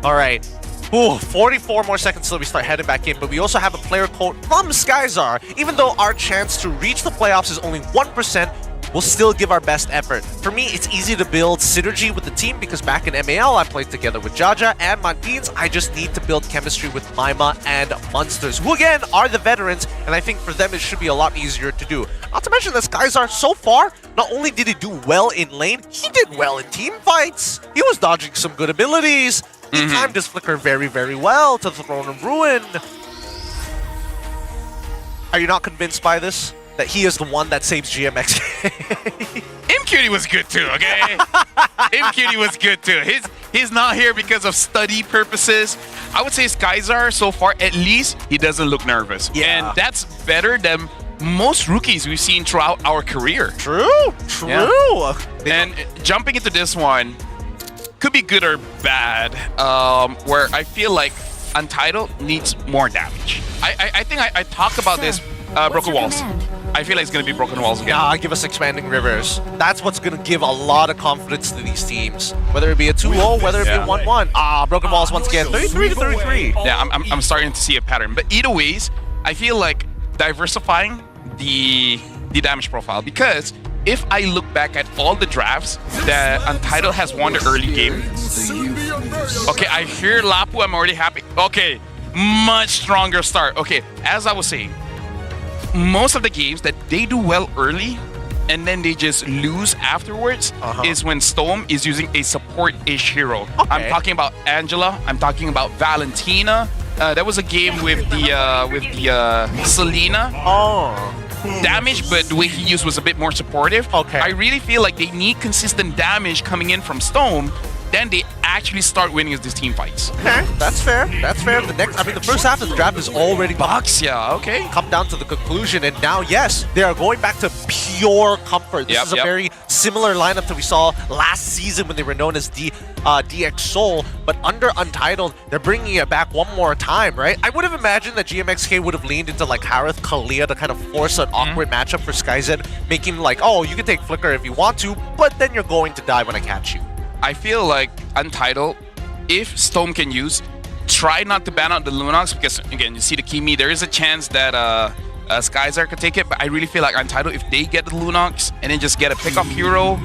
[SPEAKER 10] All right. Ooh, 44 more seconds till we start heading back in, but we also have a player quote from Skyzar. Even though our chance to reach the playoffs is only 1%, we'll still give our best effort. For me, it's easy to build synergy with the team because back in MAL, I played together with Jaja and Mantines. I just need to build chemistry with Maima and Munsters, who again are the veterans, and I think for them it should be a lot easier to do. Not to mention that Skyzar, so far, not only did he do well in lane, he did well in team fights. He was dodging some good abilities. He timed his flicker very, very well to the Throne of Ruin. Are you not convinced by this? That he is the one that saves GMXK?
[SPEAKER 11] MQT was good too, okay? MQT was good too. He's not here because of study purposes. I would say Skyzar, so far, at least, he doesn't look nervous.
[SPEAKER 10] Yeah.
[SPEAKER 11] And that's better than most rookies we've seen throughout our career.
[SPEAKER 10] True.
[SPEAKER 11] Yeah. And jumping into this one, could be good or bad, where I feel like Untitled needs more damage. I think I talked about this, Broken Walls. I feel like it's going to be Broken Walls again.
[SPEAKER 10] Yeah, give us Expanding Rivers. That's what's going to give a lot of confidence to these teams. Whether it be a 2-0, whether it be a 1-1. Broken Walls once again, 33-33.
[SPEAKER 11] Yeah, I'm starting to see a pattern. But either ways, I feel like diversifying the damage profile, because if I look back at all the drafts that Untitled has won the early game, okay, I hear Lapu, I'm already happy. Okay, much stronger start. Okay, as I was saying, most of the games that they do well early and then they just lose afterwards is when Storm is using a support-ish hero.
[SPEAKER 10] Okay.
[SPEAKER 11] I'm talking about Angela, I'm talking about Valentina. There was a game with the Selena. Damage, but the way he used was a bit more supportive.
[SPEAKER 10] Okay.
[SPEAKER 11] I really feel like they need consistent damage coming in from Stone, then they actually start winning these team fights.
[SPEAKER 10] Okay, that's fair. That's fair. The first half of the draft is already
[SPEAKER 11] Box, yeah, okay.
[SPEAKER 10] come down to the conclusion, and now, yes, they are going back to pure comfort. This is a very similar lineup that we saw last season when they were known as DX Soul, but under Untitled, they're bringing it back one more time, right? I would have imagined that GMXK would have leaned into like Harith, Kalia to kind of force an awkward matchup for SkyZ, making like, oh, you can take Flicker if you want to, but then you're going to die when I catch you.
[SPEAKER 11] I feel like Untitled, if Storm can use, try not to ban out the Lunox, because again, you see the Kimi, there is a chance that Skyzar could take it, but I really feel like Untitled, if they get the Lunox and then just get a pick-off hero,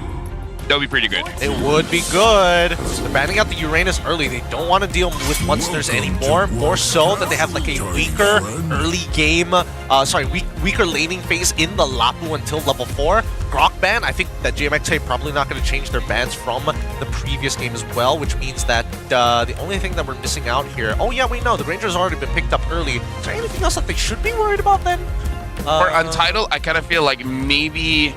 [SPEAKER 11] that would be pretty good.
[SPEAKER 10] It would be good. They're banning out the Uranus early. They don't want to deal with monsters anymore. More so that they have like a weaker early game, weaker laning phase in the Lapu until level 4. Grok ban, I think that GMXK probably not going to change their bans from the previous game as well, which means that the only thing that we're missing out here... Oh yeah, we know, the Ranger's already been picked up early. Is there anything else that they should be worried about then?
[SPEAKER 11] For Untitled, I kind of feel like maybe...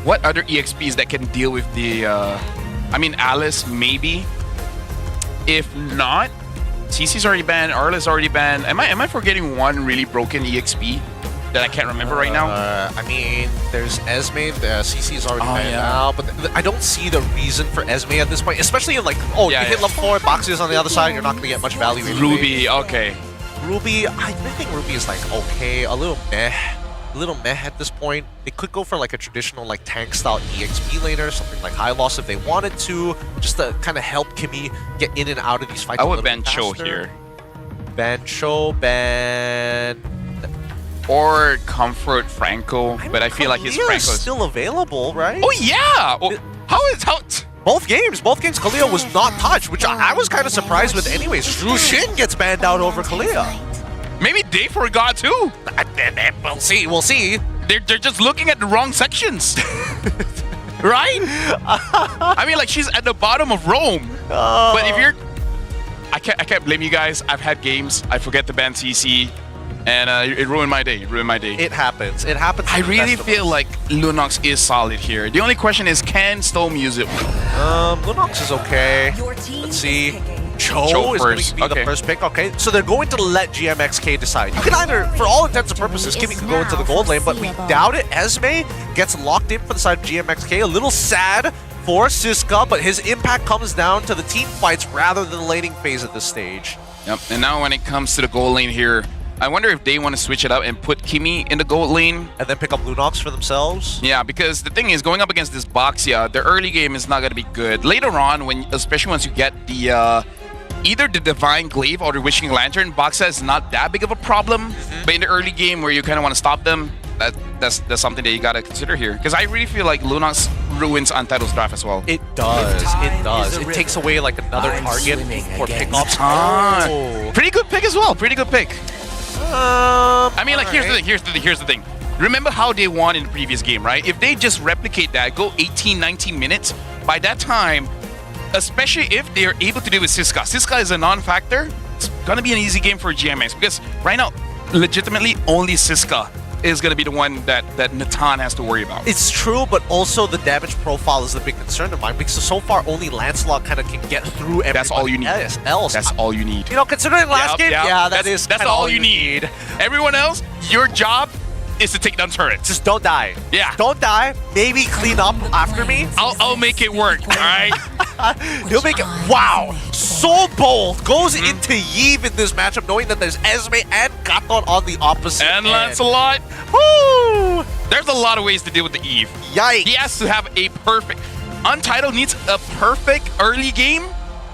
[SPEAKER 11] What other EXPs that can deal with the... Alice, maybe. If not, CC's already banned, Arla's already banned. Am I forgetting one really broken EXP that I can't remember right now?
[SPEAKER 10] There's Esme, CC's already banned now, but I don't see the reason for Esme at this point, especially in like, you hit level 4, Boxy is on the other side, you're not going to get much value.
[SPEAKER 11] Ruby, okay.
[SPEAKER 10] Ruby, I think Ruby is like, okay, a little meh at this point. They could go for like a traditional like tank style EXP laner, something like High Loss if they wanted to, just to kind of help Kimi get in and out of these fights.
[SPEAKER 11] I would ban Cho here.
[SPEAKER 10] Ban Cho, ban...
[SPEAKER 11] Or Comfort Franco, but I feel like his Franco's
[SPEAKER 10] still available, right?
[SPEAKER 11] Oh yeah! Well, how?
[SPEAKER 10] Both games, Kalia was not touched, which I was kind of surprised with anyways. Jushin gets banned out over Kalia.
[SPEAKER 11] Maybe they forgot too.
[SPEAKER 10] We'll see.
[SPEAKER 11] They're just looking at the wrong sections. Right? She's at the bottom of Rome. But if you're... I can't blame you guys. I've had games. I forget to ban CC. And it ruined my day. It ruined my day.
[SPEAKER 10] It happens. It happens.
[SPEAKER 11] I really feel like Lunox is solid here. The only question is, can Stome use it?
[SPEAKER 10] Lunox is okay. Let's see. Cho is going to be the first pick. Okay, so they're going to let GMXK decide. You can either, for all intents and purposes, Kimmy can go into the gold lane, but we doubt it. Esme gets locked in for the side of GMXK. A little sad for Siska, but his impact comes down to the team fights rather than the laning phase at this stage.
[SPEAKER 11] Yep, and now when it comes to the gold lane here, I wonder if they want to switch it up and put Kimmy in the gold lane.
[SPEAKER 10] And then pick up Lunox for themselves?
[SPEAKER 11] Yeah, because the thing is, going up against this Boxia, the early game is not going to be good. Later on, especially once you get the either the Divine Glaive or the Wishing Lantern, Boxia is not that big of a problem. But in the early game where you kind of want to stop them, that's something that you got to consider here. Because I really feel like Lunox ruins Untitled's draft as well.
[SPEAKER 10] It does. It does. It takes away like another target for pickups.
[SPEAKER 11] Pretty good pick as well. Pretty good pick. I mean, like, here's the thing. Remember how they won in the previous game, right? If they just replicate that, go 18, 19 minutes, by that time, especially if they're able to do it with Siska. Siska is a non-factor. It's going to be an easy game for GMX because right now, legitimately, only Siska is going to be the one that Natan has to worry about.
[SPEAKER 10] It's true, but also the damage profile is the big concern of mine because so far only Lancelot kind of can get through everybody.
[SPEAKER 11] That's all you need. That's all you need.
[SPEAKER 10] You know, considering last game, yeah,
[SPEAKER 11] that's all you need. Everyone else, your job is to take down turrets.
[SPEAKER 10] Just don't die.
[SPEAKER 11] Yeah.
[SPEAKER 10] Don't die. Maybe clean up after me.
[SPEAKER 11] I'll make it work, all right?
[SPEAKER 10] He'll make it. Wow. So bold. Goes into Yves in this matchup knowing that there's Esme and Gaton on the opposite
[SPEAKER 11] And
[SPEAKER 10] end.
[SPEAKER 11] Lancelot.
[SPEAKER 10] Woo!
[SPEAKER 11] There's a lot of ways to deal with the Eve.
[SPEAKER 10] Yikes.
[SPEAKER 11] He has to have a perfect... Untitled needs a perfect early game,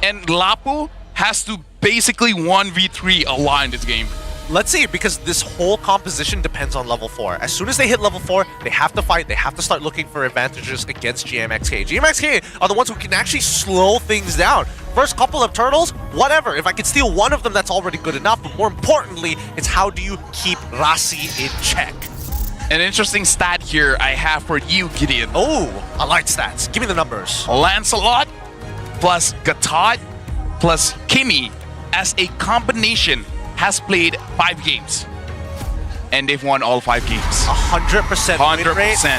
[SPEAKER 11] and Lapu has to basically 1v3 a lot in this game.
[SPEAKER 10] Let's see, because this whole composition depends on level 4. As soon as they hit level 4, they have to fight. They have to start looking for advantages against GMXK. GMXK are the ones who can actually slow things down. First couple of turtles, whatever. If I can steal one of them, that's already good enough. But more importantly, it's how do you keep Rasi in check?
[SPEAKER 11] An interesting stat here I have for you, Gideon.
[SPEAKER 10] Oh, I like stats. Give me the numbers.
[SPEAKER 11] Lancelot plus Gatot plus Kimmy as a combination has played 5 games. And they've won all 5 games.
[SPEAKER 10] 100% win rate?
[SPEAKER 11] 100%.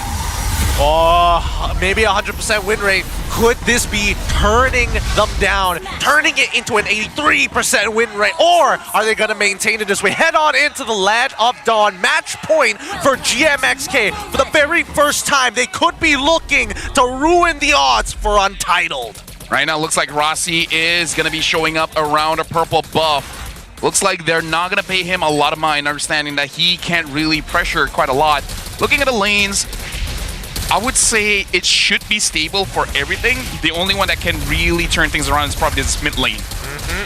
[SPEAKER 10] Oh, maybe 100% win rate. Could this be turning them down, turning it into an 83% win rate? Or are they going to maintain it as we head on into the Land of Dawn? Match point for GMXK. For the very first time, they could be looking to ruin the odds for Untitled.
[SPEAKER 11] Right now, looks like Rossi is going to be showing up around a purple buff. Looks like they're not going to pay him a lot of mind, understanding that he can't really pressure quite a lot. Looking at the lanes, I would say it should be stable for everything. The only one that can really turn things around is probably this mid lane.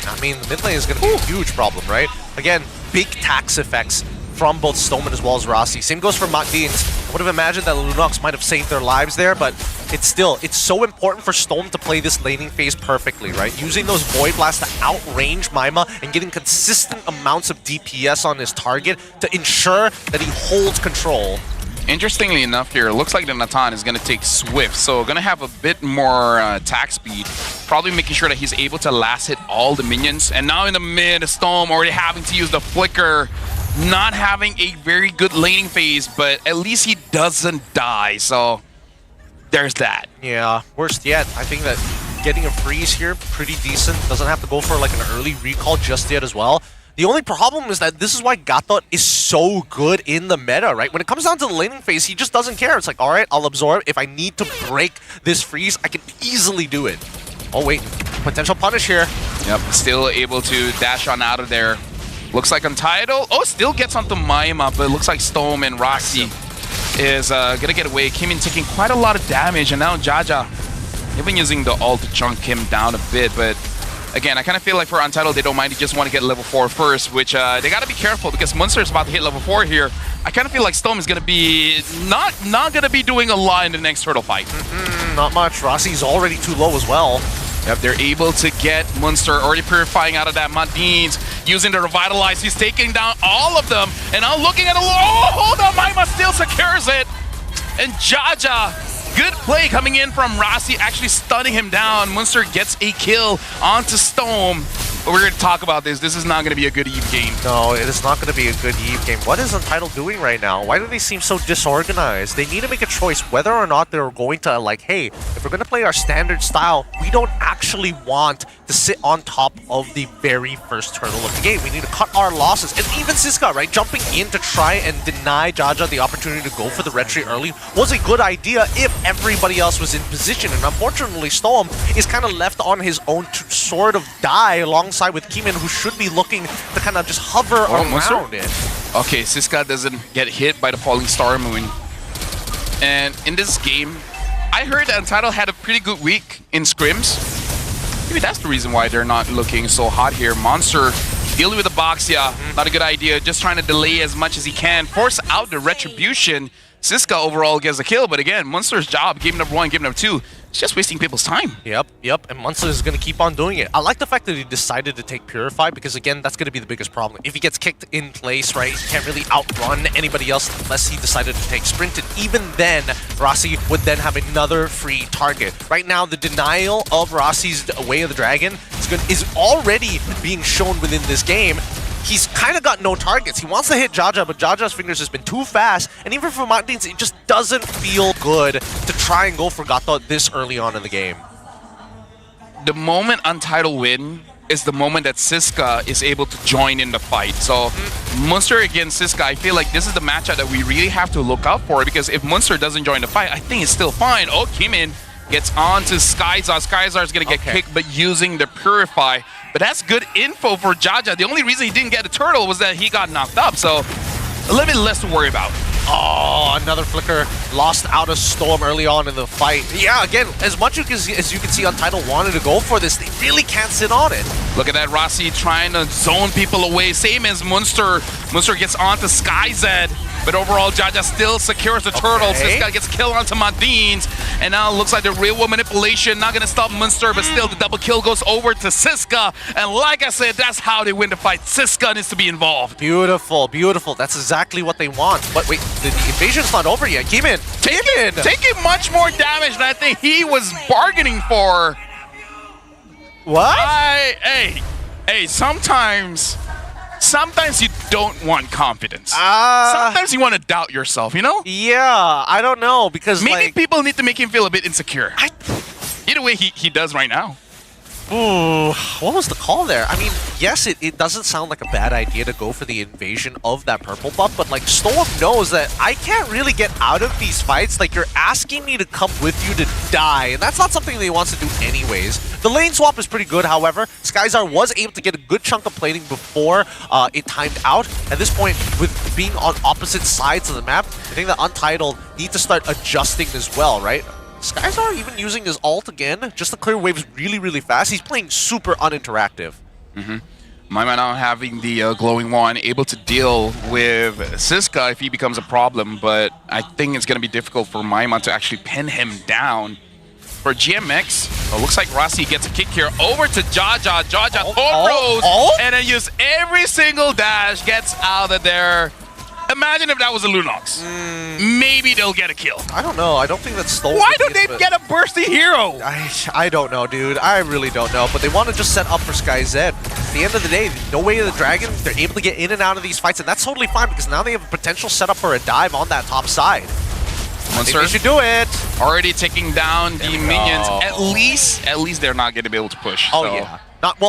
[SPEAKER 10] I mean, the mid lane is going to be a huge problem, right? Again, big tax effects from both Stoneman as well as Rossi. Same goes for Matdins. I would have imagined that Lunox might have saved their lives there, but it's so important for Stone to play this laning phase perfectly, right? Using those Void Blasts to outrange Maima and getting consistent amounts of DPS on his target to ensure that he holds control.
[SPEAKER 11] Interestingly enough here, it looks like the Natan is going to take Swift, so going to have a bit more attack speed, probably making sure that he's able to last hit all the minions. And now in the mid, Storm already having to use the Flicker, not having a very good laning phase, but at least he doesn't die, so there's that.
[SPEAKER 10] Yeah, worst yet, I think that getting a freeze here, pretty decent. Doesn't have to go for like an early recall just yet as well. The only problem is that this is why Gatot is so good in the meta, right? When it comes down to the laning phase, he just doesn't care. It's like, all right, I'll absorb. If I need to break this freeze, I can easily do it. Oh, wait. Potential punish here.
[SPEAKER 11] Yep, still able to dash on out of there. Looks like Untitled. Oh, still gets onto Maima, but it looks like Storm and Roxy is going to get away. Kimin taking quite a lot of damage, and now Jaja, they've been using the ult to chunk him down a bit, but again, I kind of feel like for Untitled, they don't mind. They just want to get level 4 first, which they got to be careful because Munster is about to hit level 4 here. I kind of feel like Storm is going to be not going to be doing a lot in the next turtle fight.
[SPEAKER 10] Not much. Rossi's already too low as well.
[SPEAKER 11] Yep, they're able to get Munster already purifying out of that Matdins, using the Revitalize. He's taking down all of them, and now looking at the... Oh, hold on, Maima still secures it. And Jaja, good play coming in from Rossi, actually stunning him down. Munster gets a kill onto Storm. But we're going to talk about this. This is not going to be a good Eve game.
[SPEAKER 10] No, it is not going to be a good Eve game. What is Untitled doing right now? Why do they seem so disorganized? They need to make a choice whether or not they're going to, like, hey, if we're going to play our standard style, we don't actually want to sit on top of the very first hurdle of the game. We need to cut our losses. And even Siska, right, jumping in to try and deny Jaja the opportunity to go for the retry early was a good idea if everybody else was in position. And unfortunately, Storm is kind of left on his own to sort of die alongside with Kimin, who should be looking to kind of just hover around it.
[SPEAKER 11] Okay, Siska doesn't get hit by the falling star moon. And in this game, I heard that Untitled had a pretty good week in scrims. Maybe that's the reason why they're not looking so hot here. Monster dealing with the box, yeah, not a good idea. Just trying to delay as much as he can, force out the retribution. Siska overall gets a kill, but again, Monster's job, game number 1, game number 2, it's just wasting people's time.
[SPEAKER 10] Yep, and Monster is going to keep on doing it. I like the fact that he decided to take Purify because, again, that's going to be the biggest problem. If he gets kicked in place, right, he can't really outrun anybody else unless he decided to take Sprint. And even then, Rossi would then have another free target. Right now, the denial of Rossi's Way of the Dragon is already being shown within this game. He's kind of got no targets. He wants to hit Jaja, but Jaja's fingers has been too fast. And even for Mountains, it just doesn't feel good to try and go for Gato this early on in the game.
[SPEAKER 11] The moment Untitled win is the moment that Siska is able to join in the fight. So Munster against Siska, I feel like this is the matchup that we really have to look out for, because if Munster doesn't join the fight, I think it's still fine. Oh, Kimin gets on to Skyzar. Skyzar is going to get kicked, but using the Purify. But that's good info for Jaja. The only reason he didn't get a turtle was that he got knocked up, so a little bit less to worry about.
[SPEAKER 10] Oh, another flicker lost out of Storm early on in the fight. Yeah, again, as much as you can see Untitled wanted to go for this, they really can't sit on it.
[SPEAKER 11] Look at that, Rossi trying to zone people away, same as Munster. Munster gets onto SkyZ, but overall Jaja still secures the turtle. Siska gets killed onto Madines, and now it looks like the real world manipulation not gonna stop Munster, but still the double kill goes over to Siska, and like I said, that's how they win the fight. Siska needs to be involved.
[SPEAKER 10] Beautiful, beautiful. That's exactly what they want. But wait, the invasion's not over yet. Kimin,
[SPEAKER 11] taking much more damage than I think he was bargaining for.
[SPEAKER 10] What?
[SPEAKER 11] Hey, sometimes you don't want confidence. Sometimes you want to doubt yourself, you know?
[SPEAKER 10] Yeah, I don't know, because
[SPEAKER 11] maybe people need to make him feel a bit insecure. Either way, he does right now.
[SPEAKER 10] Ooh, what was the call there? I mean, yes, it doesn't sound like a bad idea to go for the invasion of that purple buff, but like Storm knows that I can't really get out of these fights. Like, you're asking me to come with you to die, and that's not something that he wants to do anyways. The lane swap is pretty good, however. Skyzar was able to get a good chunk of plating before it timed out. At this point, with being on opposite sides of the map, I think that Untitled need to start adjusting as well, right? Skyzar even using his ult again, just to clear waves really, really fast. He's playing super uninteractive.
[SPEAKER 11] Maima now having the glowing wand, able to deal with Siska if he becomes a problem, but I think it's going to be difficult for Maima to actually pin him down. For GMX, it looks like Rossi gets a kick here over to Jaja. Jaja throws and then use every single dash, gets out of there. Imagine if that was a Lunox. Maybe they'll get a kill.
[SPEAKER 10] I don't know. I don't think that's stolen.
[SPEAKER 11] Why don't they get a bursty hero?
[SPEAKER 10] I don't know, dude. I really don't know. But they want to just set up for SkyZ. At the end of the day, no Way of the Dragon, they're able to get in and out of these fights, and that's totally fine because now they have a potential setup for a dive on that top side.
[SPEAKER 11] Monster,
[SPEAKER 10] they should do it.
[SPEAKER 11] Already taking down the minions. At least they're not going to be able to push.
[SPEAKER 10] Oh, yeah. Not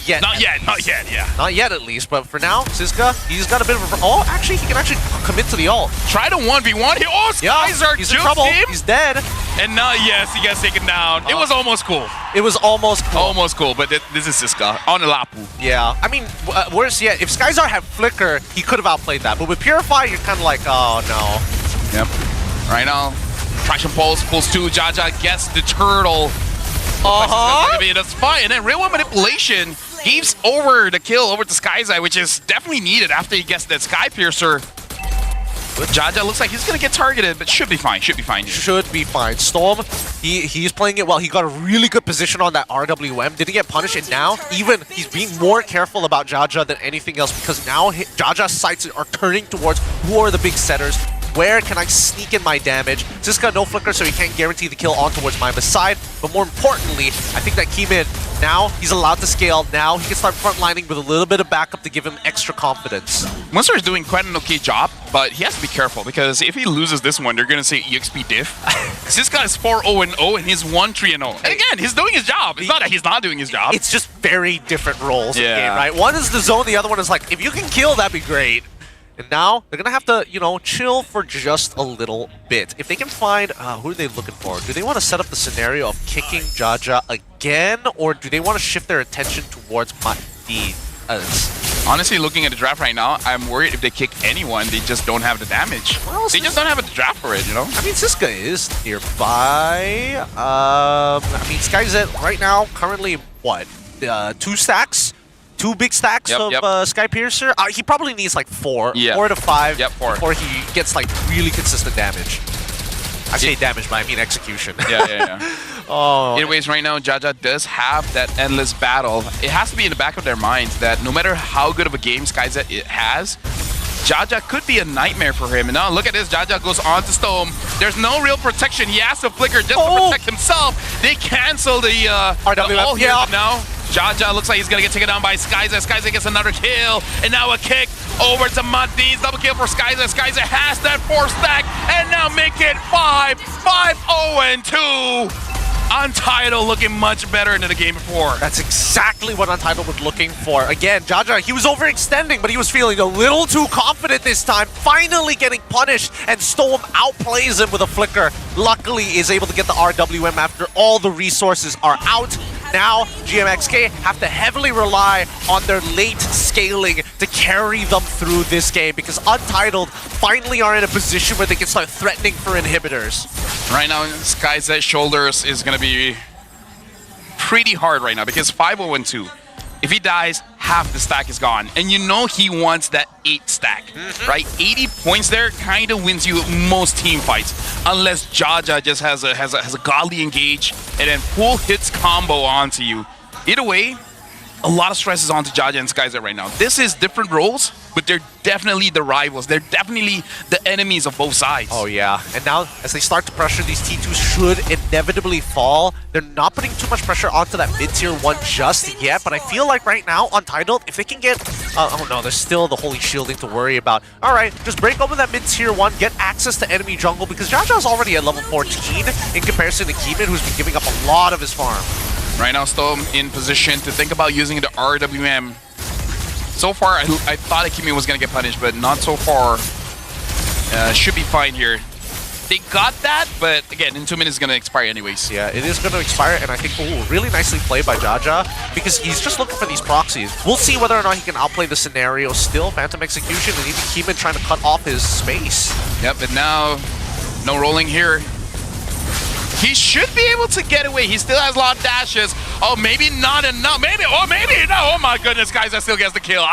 [SPEAKER 10] yet.
[SPEAKER 11] Not yet, yeah.
[SPEAKER 10] Not yet, at least. But for now, Siska, he's got a bit of a... Oh, actually, he can actually commit to the ult.
[SPEAKER 11] Try to 1v1 here. Oh, Skyzar
[SPEAKER 10] he's in trouble.
[SPEAKER 11] Him.
[SPEAKER 10] He's dead.
[SPEAKER 11] And now, yes, he gets taken down. It was almost cool.
[SPEAKER 10] It was almost cool.
[SPEAKER 11] Almost cool, but this is Siska on the Lapu.
[SPEAKER 10] Yeah. I mean, worse yet, if Skyzar had Flicker, he could have outplayed that. But with Purify, you're kind of like, oh, no.
[SPEAKER 11] Yep. Right now, Traction Pulse pulls 2. Jaja gets the turtle. That's fine. And then Real World Manipulation gives over the kill over to Skyzai, which is definitely needed after he gets that Sky Piercer. But Jaja looks like he's going to get targeted, but should be fine. Should be fine.
[SPEAKER 10] Storm, he's playing it well. He got a really good position on that RWM. Didn't get punished, and now even he's being more careful about Jaja than anything else because now Jaja's sights are turning towards who are the big setters. where can I sneak in my damage. Ziska no flicker, so he can't guarantee the kill on towards Maima's side. But more importantly, I think that Keeman, now he's allowed to scale. Now he can start frontlining with a little bit of backup to give him extra confidence.
[SPEAKER 11] Munster is doing quite an okay job, but he has to be careful because if he loses this one, they're going to say EXP diff. Because this guy is 4-0-0 and he's 1-3-0. And again, he's doing his job. It's not that he's not doing his job.
[SPEAKER 10] It's just very different roles in the game, right? One is the zone, the other one is like, if you can kill, that'd be great. And now they're going to have to, you know, chill for just a little bit. If they can find, who are they looking for? Do they want to set up the scenario of kicking Jaja again? Or do they want to shift their attention towards the
[SPEAKER 11] Honestly, looking at the draft right now, I'm worried if they kick anyone, they just don't have the damage. Well, they just don't have a draft for it, you know?
[SPEAKER 10] I mean, Ziska is nearby. I mean, SkyZ right now, currently, what? 2 stacks? 2 big stacks of Sky Piercer? He probably needs like 4. 4 to 5 before he gets like really consistent damage. I say damage, but I mean execution.
[SPEAKER 11] Oh. Anyways, right now, Jaja does have that endless battle. It has to be in the back of their minds that no matter how good of a game SkyZ it has, Jaja could be a nightmare for him. And now look at this, Jaja goes on to Stone. There's no real protection. He has to flicker just to protect himself. They cancel the ult here now. Jaja looks like he's gonna get taken down by SkyZ. SkyZ gets another kill, and now a kick over to Madin's. Double kill for SkyZ. SkyZ has that 4 stack, and now make it 5-0-2. Untitled looking much better into the game before.
[SPEAKER 10] That's exactly what Untitled was looking for. Again, Jaja, he was overextending, but he was feeling a little too confident this time. Finally getting punished, and Storm outplays him with a flicker. Luckily, is able to get the RWM after all the resources are out. Now, GMXK have to heavily rely on their late scaling to carry them through this game because Untitled finally are in a position where they can start threatening for inhibitors.
[SPEAKER 11] Right now, SkyZ shoulders is going to be pretty hard right now because 5-0-2. If he dies, half the stack is gone. And you know he wants that 8 stack, right? 80 points there kind of wins you most team fights. Unless Jaja just has a godly engage and then full hits combo onto you. Either way, a lot of stress is onto Jaja and SkyZ right now. This is different roles, but they're definitely the rivals. They're definitely the enemies of both sides.
[SPEAKER 10] Oh yeah, and now as they start to pressure, these T2s should inevitably fall. They're not putting too much pressure onto that mid-tier 1 just yet, but I feel like right now, Untitled, if they can get... oh no, there's still the holy shielding to worry about. Alright, just break open that mid-tier 1, get access to enemy jungle, because Jaja's already at level 14 in comparison to Keeman, who's been giving up a lot of his farm.
[SPEAKER 11] Right now, Storm in position to think about using the RWM. So far, I thought Akimi was going to get punished, but not so far. Should be fine here. They got that, but again, in 2 minutes, it's going to expire anyways.
[SPEAKER 10] Yeah, it is going to expire, and I think, really nicely played by Jaja, because he's just looking for these proxies. We'll see whether or not he can outplay the scenario still. Phantom Execution, and even Keeman trying to cut off his space.
[SPEAKER 11] Yep, and now, no rolling here. He should be able to get away. He still has a lot of dashes. Oh, maybe not enough. Maybe, maybe no. Oh my goodness, guys, that still gets the kill.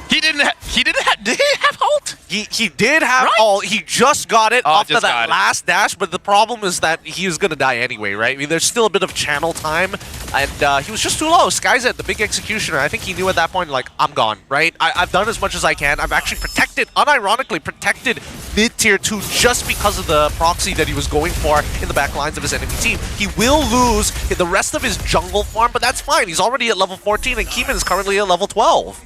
[SPEAKER 11] Did he have ult?
[SPEAKER 10] He did have ult. He just got it after that last dash, but the problem is that he was going to die anyway, right? I mean, there's still a bit of channel time, and he was just too low. SkyZ, the big executioner, I think he knew at that point, like, I'm gone, right? I've done as much as I can. I've actually protected, unironically protected mid-tier 2 just because of the proxy that he was going for in the back lines of his enemy team. He will lose the rest of his jungle farm, but that's fine. He's already at level 14, and Keeman is currently at level 12.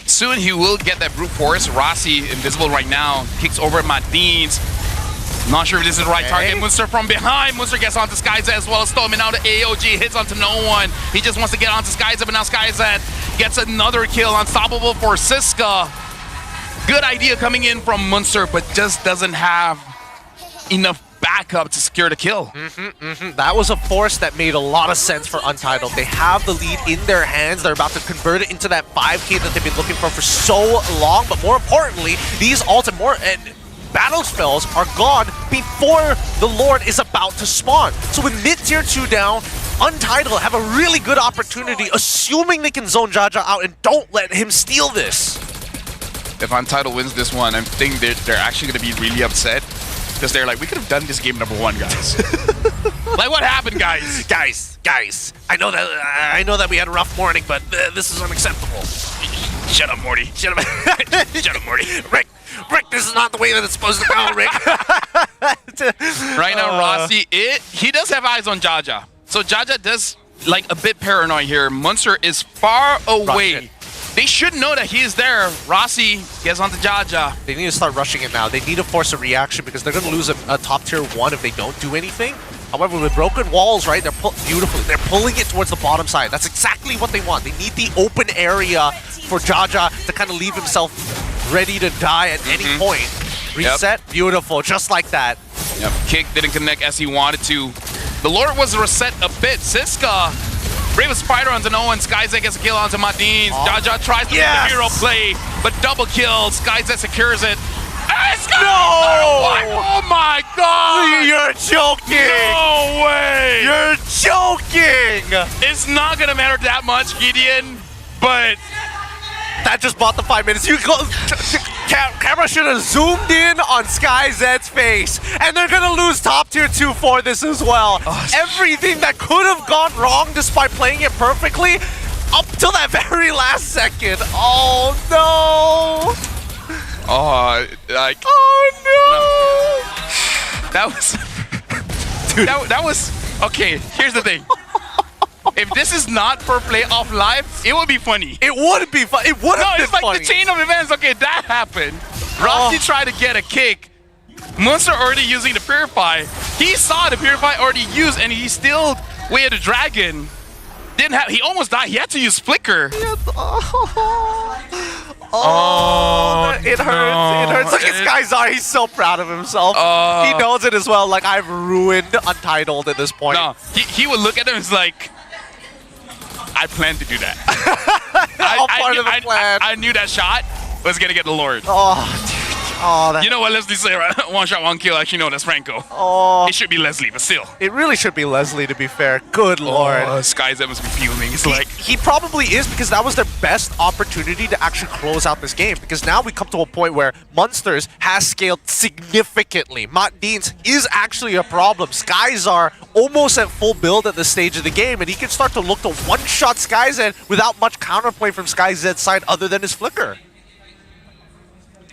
[SPEAKER 11] Soon he will get that brute force. Rossi, invisible right now, kicks over at Madin's. Not sure if this is the right target. Munster from behind. Munster gets onto SkyZ as well as Storm. And now the AOG hits onto no one. He just wants to get onto SkyZ, but now SkyZ gets another kill. Unstoppable for Ziska. Good idea coming in from Munster, but just doesn't have enough backup to secure the kill.
[SPEAKER 10] That was a force that made a lot of sense for Untitled. They have the lead in their hands. They're about to convert it into that 5K that they've been looking for so long. But more importantly, these ults and battle spells are gone before the Lord is about to spawn. So with mid-tier 2 down, Untitled have a really good opportunity, assuming they can zone Jaja out and don't let him steal this.
[SPEAKER 11] If Untitled wins this one, I think they're actually going to be really upset. Because they're like, we could have done this game number 1, guys. Like, what happened, guys?
[SPEAKER 10] Guys, I know that we had a rough morning, but this is unacceptable.
[SPEAKER 11] Shut up, Morty.
[SPEAKER 10] Shut up.
[SPEAKER 11] Shut up, Morty.
[SPEAKER 10] Rick, this is not the way that it's supposed to go, Rick.
[SPEAKER 11] Right now, Rossi, he does have eyes on Jaja. So Jaja does like a bit paranoid here. Munster is far away. They should know that he is there. Rossi gets onto Jaja.
[SPEAKER 10] They need to start rushing it now. They need to force a reaction because they're going to lose a top tier 1 if they don't do anything. However, with broken walls, right, they're pulling it towards the bottom side. That's exactly what they want. They need the open area for Jaja to kind of leave himself ready to die at any point. Reset, beautiful, just like that.
[SPEAKER 11] Yep, kick didn't connect as he wanted to. The Lord was reset a bit. Siska, Brave Spider onto no one. Skyzet gets a kill onto Madines. Jaja tries to make the hero play, but double kill. Skyzet secures it. Oh my god!
[SPEAKER 10] You're joking!
[SPEAKER 11] No way!
[SPEAKER 10] You're joking!
[SPEAKER 11] It's not gonna matter that much, Gideon, but
[SPEAKER 10] that just bought the 5 minutes. Camera should have zoomed in on Skyzet's face, and they're gonna lose top tier 2 for this as well. Everything that could have gone wrong despite playing it perfectly, up till that very last second. Oh no!
[SPEAKER 11] Oh, like.
[SPEAKER 10] Oh no!
[SPEAKER 11] That was. Dude. That was. Okay, here's the thing. If this is not for playoff live, it would be funny.
[SPEAKER 10] It would be fun. It would have been
[SPEAKER 11] it's like
[SPEAKER 10] funny.
[SPEAKER 11] the chain of events. Okay, that happened. Rossi tried to get a kick. Munster already using the Purify. He saw the Purify already used, and he still waited the dragon. Didn't have. He almost died. He had to use Flicker.
[SPEAKER 10] It hurts. It hurts. Look at Skyzar. He's so proud of himself. He knows it as well. Like, I've ruined Untitled at this point.
[SPEAKER 11] No, he would look at him and he's like, I planned to do that.
[SPEAKER 10] Part of the plan.
[SPEAKER 11] I knew that shot was going to get the Lord.
[SPEAKER 10] Oh, dude. Oh,
[SPEAKER 11] you know what Leslie say, right? One shot, one kill. Actually, no, that's Franco.
[SPEAKER 10] Oh.
[SPEAKER 11] It should be Leslie, but still.
[SPEAKER 10] It really should be Leslie, to be fair. Good lord.
[SPEAKER 11] Skyzet must be fuming. It's like...
[SPEAKER 10] He probably is, because that was their best opportunity to actually close out this game. Because now we come to a point where Munsters has scaled significantly. Madines is actually a problem. Skyzar almost at full build at this stage of the game, and he can start to look to one-shot Skyzet without much counterplay from Skyzet's side other than his Flicker.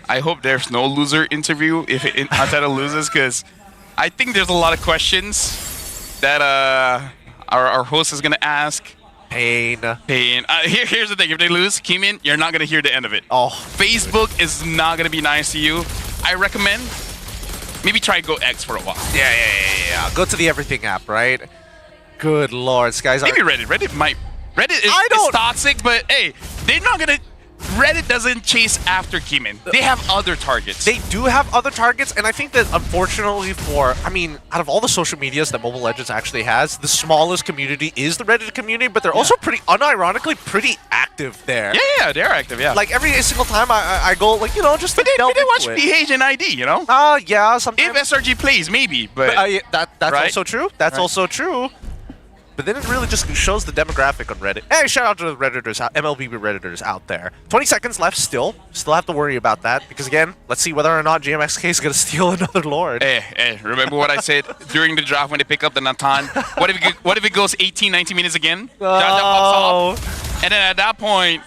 [SPEAKER 11] I hope there's no loser interview if Untitled loses, because I think there's a lot of questions that our host is going to ask.
[SPEAKER 10] Pain.
[SPEAKER 11] Here's the thing. If they lose, Kimin, you're not going to hear the end of it. Facebook is not going to be nice to you. I recommend maybe try Go X for a while.
[SPEAKER 10] Yeah. Go to the Everything app, right? Good lord, Skyzar.
[SPEAKER 11] Maybe Reddit. Reddit is toxic, but hey, they're not going to... Reddit doesn't chase after Kimin. They have other targets.
[SPEAKER 10] They do have other targets, and I think that unfortunately out of all the social medias that Mobile Legends actually has, the smallest community is the Reddit community, but they're also unironically pretty active there.
[SPEAKER 11] Yeah, they're active, yeah.
[SPEAKER 10] Like every single time I go, like, just to
[SPEAKER 11] delve into it. But they watch BH and ID,
[SPEAKER 10] yeah, sometimes.
[SPEAKER 11] If SRG plays, maybe, but
[SPEAKER 10] that's
[SPEAKER 11] right?
[SPEAKER 10] also true. That's also true. But then it really just shows the demographic on Reddit. Hey, shout out to the Redditors, MLB Redditors out there. 20 seconds left still. Still have to worry about that. Because again, let's see whether or not GMXK is going to steal another Lord.
[SPEAKER 11] Hey, remember what I said during the draft when they pick up the Natan? What if it goes 18, 19 minutes again? Jaja pops off. And then at that point,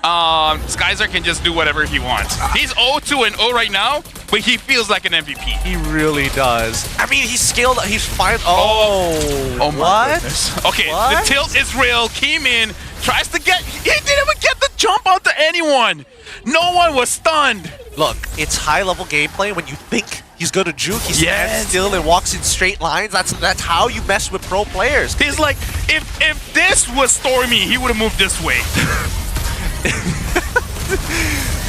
[SPEAKER 11] Skyzar can just do whatever he wants. He's 0-2-0 right now, but he feels like an MVP.
[SPEAKER 10] He really does. I mean, he's scaled. He's fine.
[SPEAKER 11] Oh
[SPEAKER 10] what?
[SPEAKER 11] Okay, the tilt is real. Kimin tries to get. He didn't even get the jump out to anyone. No one was stunned.
[SPEAKER 10] Look, it's high-level gameplay. When you think he's going to juke, he stands still and walks in straight lines. That's how you mess with pro players.
[SPEAKER 11] He's like, if this was Stormy, he would have moved this way.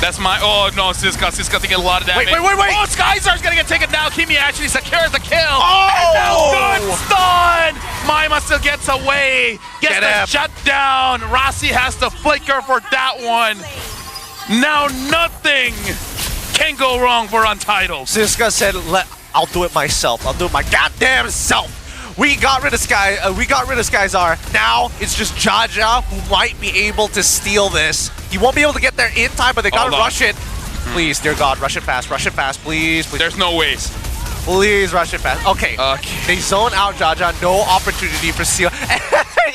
[SPEAKER 11] That's my... Oh, no, Siska taking a lot of damage.
[SPEAKER 10] Wait.
[SPEAKER 11] Oh, Skyzar's going to get taken down. Kimi actually secures the kill.
[SPEAKER 10] Oh!
[SPEAKER 11] Good stun. Maima still gets away. Gets the shutdown. Rossi has to flicker for that one. Now nothing can go wrong for Untitled.
[SPEAKER 10] Siska said, I'll do it myself. I'll do it my goddamn self. We got rid of Skyzar. Now it's just Jaja who might be able to steal this. He won't be able to get there in time, but they gotta rush it. Please, dear God, rush it fast, please.
[SPEAKER 11] There's no ways.
[SPEAKER 10] Please rush it fast. Okay. They zone out Jaja, no opportunity for steal.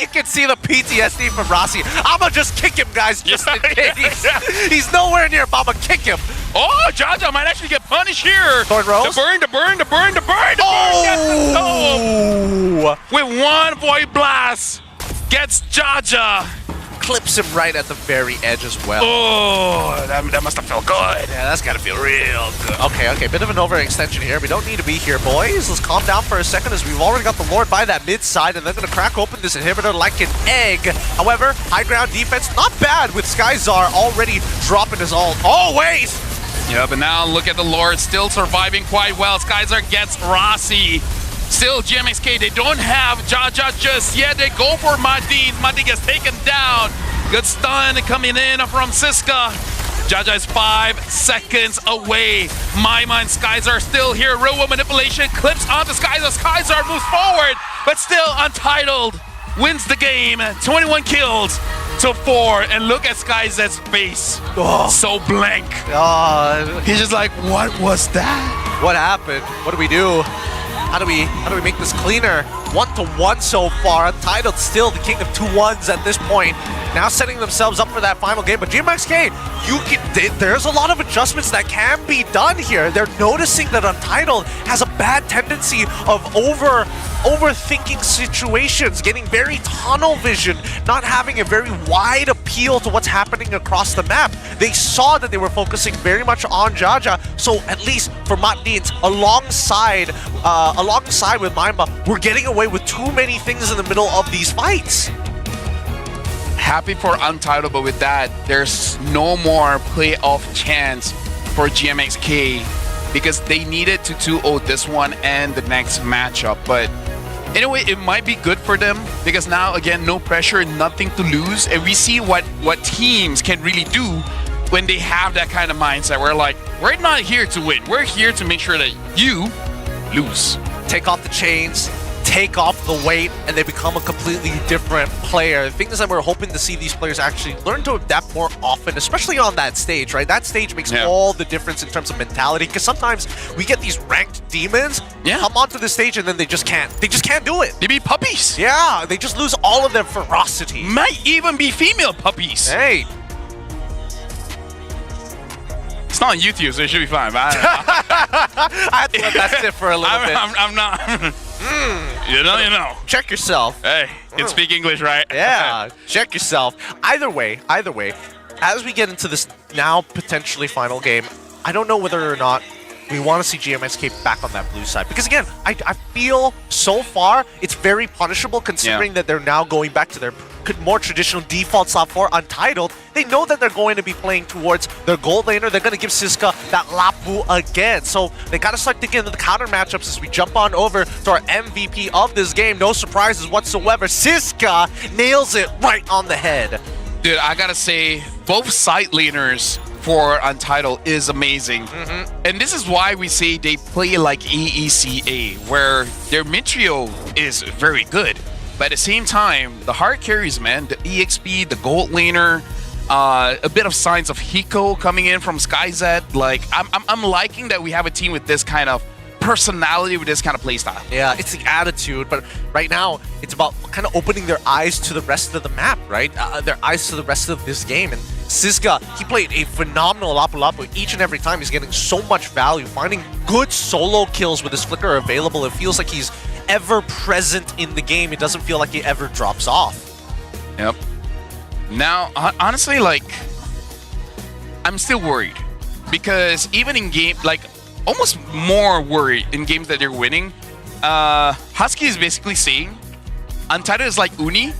[SPEAKER 10] You can see the PTSD from Rossi. I'ma just kick him, guys, just in case. He's nowhere near, but I'ma kick him.
[SPEAKER 11] Oh, Jaja might actually get punished here.
[SPEAKER 10] Thorn Rose.
[SPEAKER 11] The burn.
[SPEAKER 10] Oh!
[SPEAKER 11] With one Void Blast. Gets Jaja.
[SPEAKER 10] Clips him right at the very edge as well.
[SPEAKER 11] Oh, that must have felt good.
[SPEAKER 10] Yeah, that's gotta feel real good. Okay, bit of an overextension here. We don't need to be here, boys. Let's calm down for a second as we've already got the Lord by that mid side, and they're gonna crack open this inhibitor like an egg. However, high ground defense, not bad with Skyzar already dropping his ult. Oh, wait!
[SPEAKER 11] Yeah, but now look at the Lord still surviving quite well. Skyzar gets Rossi. Still, GMXK, they don't have Jaja just yet. They go for Madin. Madin gets taken down. Good stun coming in from Siska. Jaja is 5 seconds away. Maima and Skyzar are still here. Real world manipulation clips onto Skyzar. Skyzar moves forward, but still Untitled wins the game. 21 kills to 4. And look at Skyzar's face.
[SPEAKER 10] Oh.
[SPEAKER 11] So blank. He's just like, what was that?
[SPEAKER 10] What happened? What do we do? How do we make this cleaner? 1-1 so far. Untitled still the king of 2-1s at this point. Now setting themselves up for that final game. But GMXK, there's a lot of adjustments that can be done here. They're noticing that Untitled has a bad tendency of overthinking situations, getting very tunnel vision, not having a very wide appeal to what's happening across the map. They saw that they were focusing very much on Jaja, so at least for Matdins, alongside with Maima, we're getting away with too many things in the middle of these fights.
[SPEAKER 11] Happy for Untitled, but with that, there's no more playoff chance for GMXK because they needed to 2-0 this one and the next matchup. But anyway, it might be good for them because now, again, no pressure, nothing to lose. And we see what teams can really do when they have that kind of mindset. We're like, we're not here to win. We're here to make sure that you lose.
[SPEAKER 10] Take off the chains, take off the weight, and they become a completely different player. The thing is that we're hoping to see these players actually learn to adapt more often, especially on that stage, right? That stage makes all the difference in terms of mentality, because sometimes we get these ranked demons come onto the stage and then they just can't do it.
[SPEAKER 11] They be puppies.
[SPEAKER 10] Yeah, they just lose all of their ferocity.
[SPEAKER 11] Might even be female puppies.
[SPEAKER 10] Hey.
[SPEAKER 11] It's not on YouTube, so it should be fine. But
[SPEAKER 10] I had to let that sit for a little bit.
[SPEAKER 11] I'm not. You know.
[SPEAKER 10] Check yourself.
[SPEAKER 11] Hey, you can speak English, right?
[SPEAKER 10] Yeah, check yourself. Either way, as we get into this now potentially final game, I don't know whether or not we want to see GMXK back on that blue side. Because again, I feel so far it's very punishable considering that they're now going back to their more traditional default slot for Untitled. They know that they're going to be playing towards their gold laner. They're going to give Siska that Lapu again. So they got to start thinking of the counter matchups as we jump on over to our MVP of this game. No surprises whatsoever. Siska nails it right on the head.
[SPEAKER 11] Dude, I gotta say, both side laners for Untitled is amazing. And this is why we say they play like EECA, where their mid trio is very good. But at the same time, the hard carries, man, the EXP, the gold laner, a bit of signs of Hiko coming in from SkyZ. Like, I'm liking that we have a team with this kind of personality, with this kind of playstyle.
[SPEAKER 10] Yeah, it's the attitude, but right now, it's about kind of opening their eyes to the rest of the map, right? Their eyes to the rest of this game. And Siska, he played a phenomenal Lapu Lapu each and every time. He's getting so much value, finding good solo kills with his flicker available. It feels like he's ever present in the game. It doesn't feel like he ever drops off.
[SPEAKER 11] Yep. Now, honestly, like, I'm still worried because even in game, like, almost more worried in games that they're winning. Husky is basically saying Untitled is like Uni,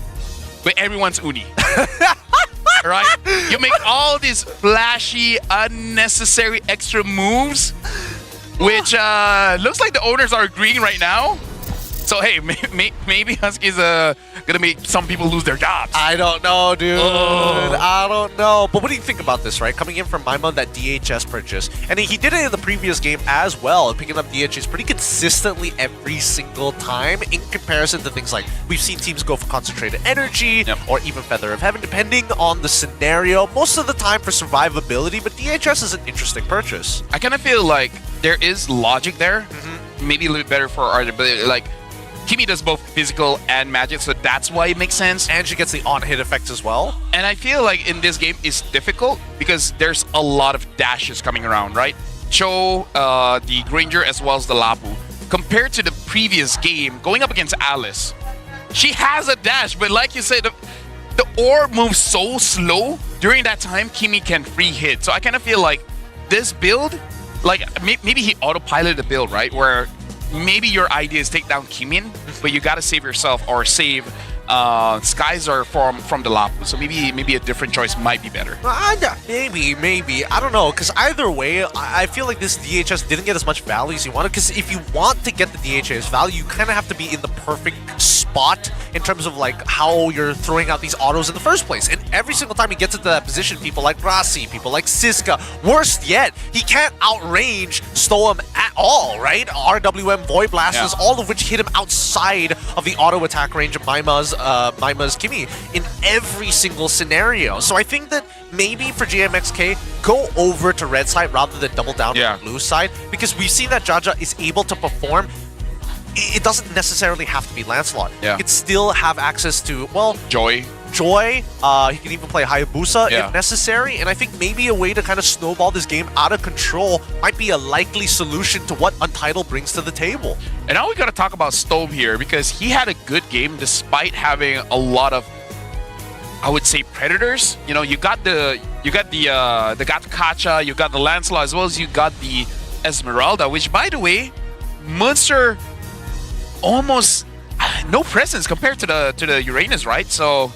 [SPEAKER 11] but everyone's Uni. Right? You make all these flashy, unnecessary extra moves, which looks like the owners are agreeing right now. So, hey, maybe Husky's gonna make some people lose their jobs.
[SPEAKER 10] I don't know, dude. I don't know. But what do you think about this, right? Coming in from Maima, that DHS purchase. And he did it in the previous game as well, picking up DHS pretty consistently every single time in comparison to things like we've seen teams go for Concentrated Energy or even Feather of Heaven, depending on the scenario. Most of the time for survivability, but DHS is an interesting purchase.
[SPEAKER 11] I kind of feel like there is logic there. Maybe a little bit better for Arthur, but like, Kimi does both physical and magic, so that's why it makes sense.
[SPEAKER 10] And she gets the on-hit effect as well.
[SPEAKER 11] And I feel like in this game it's difficult because there's a lot of dashes coming around, right? Cho, the Granger, as well as the Lapu. Compared to the previous game, going up against Alice, she has a dash, but like you said, the orb moves so slow. During that time, Kimi can free hit. So I kind of feel like this build, like maybe he autopiloted the build, right? Where maybe your idea is take down Kimin, but you gotta save yourself or save Skyzar from the Lapu. So maybe a different choice might be better.
[SPEAKER 10] Maybe. I don't know, because either way, I feel like this DHS didn't get as much value as you wanted, because if you want to get the DHS value, you kind of have to be in the perfect spot in terms of like how you're throwing out these autos in the first place. And every single time he gets into that position, people like Rasi, people like Siska, worst yet, he can't outrange Stoem at all, right? RWM, Void Blasters, all of which hit him outside of the auto attack range of Maima's Kimi in every single scenario. So I think that maybe for GMXK, go over to red side rather than double down on the blue side, because we've seen that Jaja is able to perform. It doesn't necessarily have to be Lancelot. He could still have access to, well, Joy. He can even play Hayabusa if necessary, and I think maybe a way to kind of snowball this game out of control might be a likely solution to what Untitled brings to the table.
[SPEAKER 11] And now we gotta talk about Stoem here, because he had a good game despite having a lot of, I would say, predators. You know, you got the Gatkacha, you got the Lancelot, as well as you got the Esmeralda, which, by the way, Munster almost no presence compared to the Uranus, right? So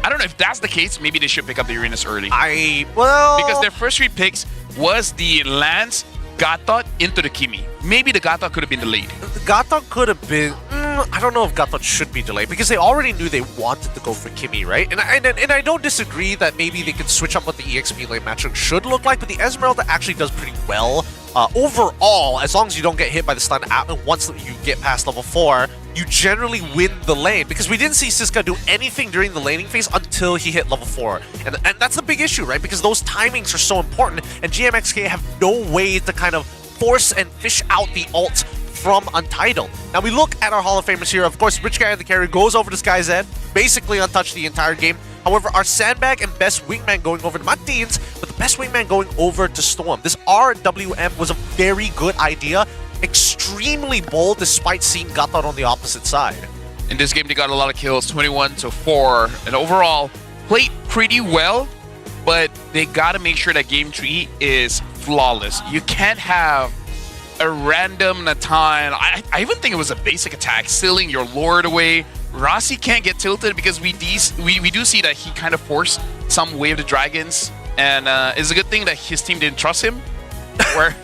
[SPEAKER 11] I don't know if that's the case. Maybe they should pick up the Uranus early. Because their first 3 picks was the Lance, Gatot into the Kimi. Maybe the Gatot could have been delayed.
[SPEAKER 10] The Gatot could have been... I don't know if Gatot should be delayed, because they already knew they wanted to go for Kimi, right? And I don't disagree that maybe they could switch up what the EXP lane matchup should look like, but the Esmeralda actually does pretty well. Overall, as long as you don't get hit by the stun once you get past level 4, you generally win the lane, because we didn't see Siska do anything during the laning phase until he hit level 4. And that's the big issue, right? Because those timings are so important, and GMXK have no way to kind of force and fish out the ult from Untitled. Now we look at our Hall of Famers here. Of course, Rich Guy and the carry goes over to SkyZ, basically untouched the entire game. However, our Sandbag and Best Wingman going over to Matins, but the Best Wingman going over to Storm. This RWM was a very good idea. Extremely bold despite seeing Gatot on the opposite side.
[SPEAKER 11] In this game, they got a lot of kills, 21-4, and overall played pretty well, but they gotta make sure that game 3 is flawless. You can't have a random Natan, I even think it was a basic attack, stealing your Lord away. Rossi can't get tilted because we do see that he kind of forced some Wave the Dragons, and it's a good thing that his team didn't trust him. Where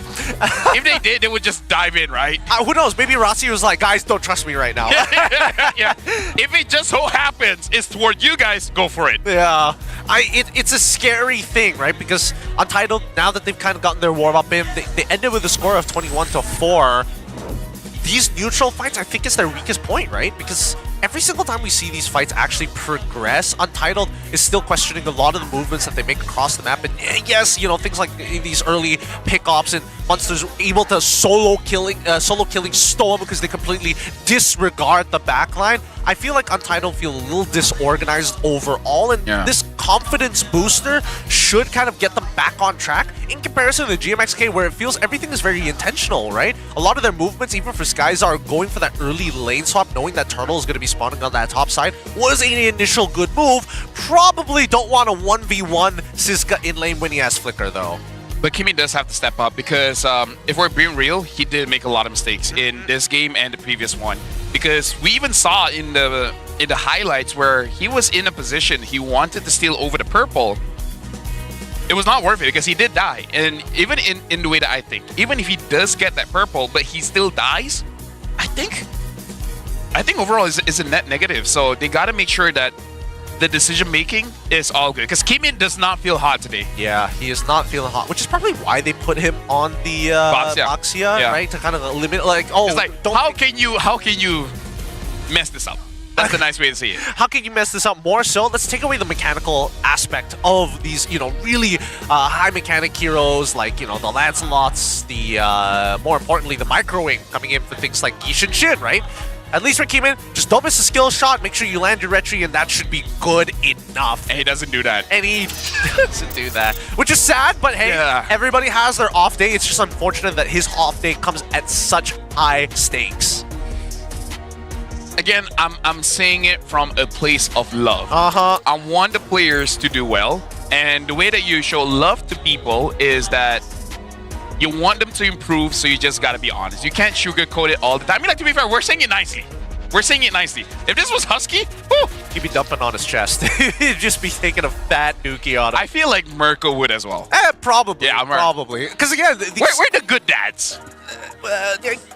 [SPEAKER 11] if they did, they would just dive in, right?
[SPEAKER 10] Who knows? Maybe Rossi was like, guys, don't trust me right now.
[SPEAKER 11] If it just so happens it's toward you guys, go for it.
[SPEAKER 10] Yeah. It's a scary thing, right? Because Untitled, now that they've kind of gotten their warm-up in, they ended with a score of 21-4. These neutral fights, I think, is their weakest point, right? Because every single time we see these fights actually progress, Untitled is still questioning a lot of the movements that they make across the map. And yes, you know, things like these early pickoffs and monsters able to solo killing Storm because they completely disregard the backline. I feel like Untitled feel a little disorganized overall, and this confidence booster should kind of get them back on track in comparison to GMXK, where it feels everything is very intentional, right? A lot of their movements, even for Skyzar, are going for that early lane swap, knowing that Turtle is going to be spawning on that top side, was an initial good move. Probably don't want a 1v1 Siska in lane when he has Flicker, though.
[SPEAKER 11] But Kimi does have to step up, because if we're being real, he did make a lot of mistakes in this game and the previous one. Because we even saw in the highlights where he was in a position he wanted to steal over the purple. It was not worth it because he did die. And even in the way that I think, even if he does get that purple, but he still dies, I think overall is a net negative. So they got to make sure that the decision making is all good, because Kimin does not feel hot today.
[SPEAKER 10] Yeah, he is not feeling hot, which is probably why they put him on the Baxia, right? To kind of limit, like,
[SPEAKER 11] it's like, how can you mess this up? That's the nice way to see it.
[SPEAKER 10] How can you mess this up more so? Let's take away the mechanical aspect of these, really high mechanic heroes like, the Lancelots, the more importantly, the microwing coming in for things like Gishin Shin, right? At least for Keeman, just don't miss a skill shot, make sure you land your retry, and that should be good enough.
[SPEAKER 11] And he doesn't do that.
[SPEAKER 10] And he doesn't do that. Which is sad, but hey, everybody has their off day. It's just unfortunate that his off day comes at such high stakes.
[SPEAKER 11] Again, I'm saying it from a place of love. I want the players to do well, and the way that you show love to people is that you want them to improve, so you just gotta be honest. You can't sugarcoat it all the time. I mean, like, to be fair, we're saying it nicely. We're saying it nicely. If this was Husky, whew,
[SPEAKER 10] he'd be dumping on his chest. He'd just be taking a fat dookie on him.
[SPEAKER 11] I feel like Mirko would as well.
[SPEAKER 10] Probably. Yeah, probably. Because again,
[SPEAKER 11] we're the good dads.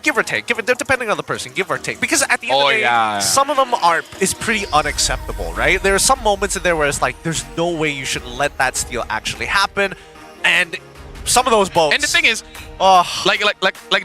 [SPEAKER 10] Give or take, depending on the person, give or take. Because at the end of the day, some of them is pretty unacceptable, right? There are some moments in there where it's like, there's no way you should let that steal actually happen, and some of those boats.
[SPEAKER 11] And the thing is, like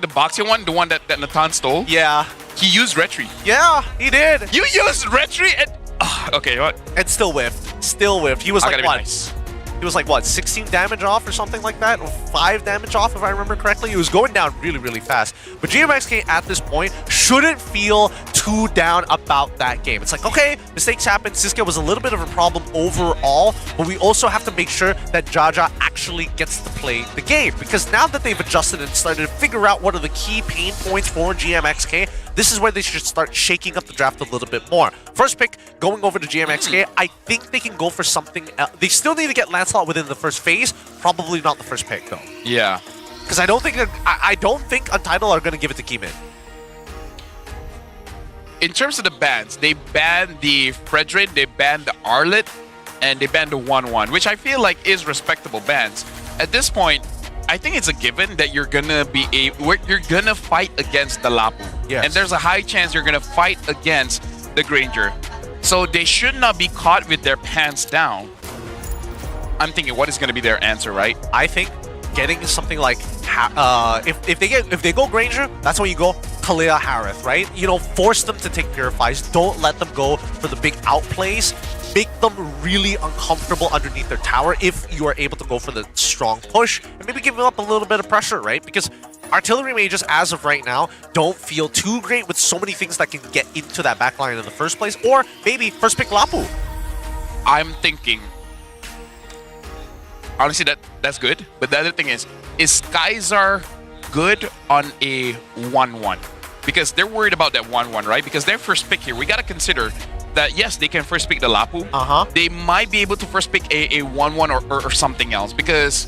[SPEAKER 11] the boxing one, the one that Nathan stole.
[SPEAKER 10] Yeah,
[SPEAKER 11] he used retry.
[SPEAKER 10] Yeah, he did.
[SPEAKER 11] You used retry and okay, what?
[SPEAKER 10] And still whiffed. Still whiffed. He was like what?
[SPEAKER 11] Nice.
[SPEAKER 10] He was like, what, 16 damage off or something like that? Or 5 damage off, if I remember correctly. He was going down really, really fast. But GMXK at this point shouldn't feel too down about that game. It's like, okay, mistakes happen. Siska was a little bit of a problem overall, but we also have to make sure that Jaja actually gets to play the game. Because now that they've adjusted and started to figure out what are the key pain points for GMXK, this is where they should start shaking up the draft a little bit more. First pick, going over to GMXK, I think they can go for something else. They still need to get Lancelot within the first phase. Probably not the first pick, though.
[SPEAKER 11] Yeah.
[SPEAKER 10] Because I don't think Untitled are going to give it to Keeman.
[SPEAKER 11] In terms of the bans, they banned the Fredrin, they banned the Arlet, and they banned the 1-1, which I feel like is respectable bans. At this point, I think it's a given that you're gonna you're gonna fight against the Lapu.
[SPEAKER 10] Yes.
[SPEAKER 11] And there's a high chance you're gonna fight against the Granger. So they should not be caught with their pants down. I'm thinking, what is gonna be their answer, right?
[SPEAKER 10] I think getting something like if they go Granger, that's when you go Kalia Harith, right? Force them to take Purifies. Don't let them go for the big outplays. Make them really uncomfortable underneath their tower if you are able to go for the strong push and maybe give them up a little bit of pressure, right? Because artillery mages, as of right now, don't feel too great with so many things that can get into that backline in the first place, or maybe first pick Lapu.
[SPEAKER 11] I'm thinking, honestly, that's good. But the other thing is Skyzar good on a 1-1? Because they're worried about that 1-1, right? Because their first pick here, we got to consider that, yes, they can first pick the Lapu. They might be able to first pick a 1-1 or something else. Because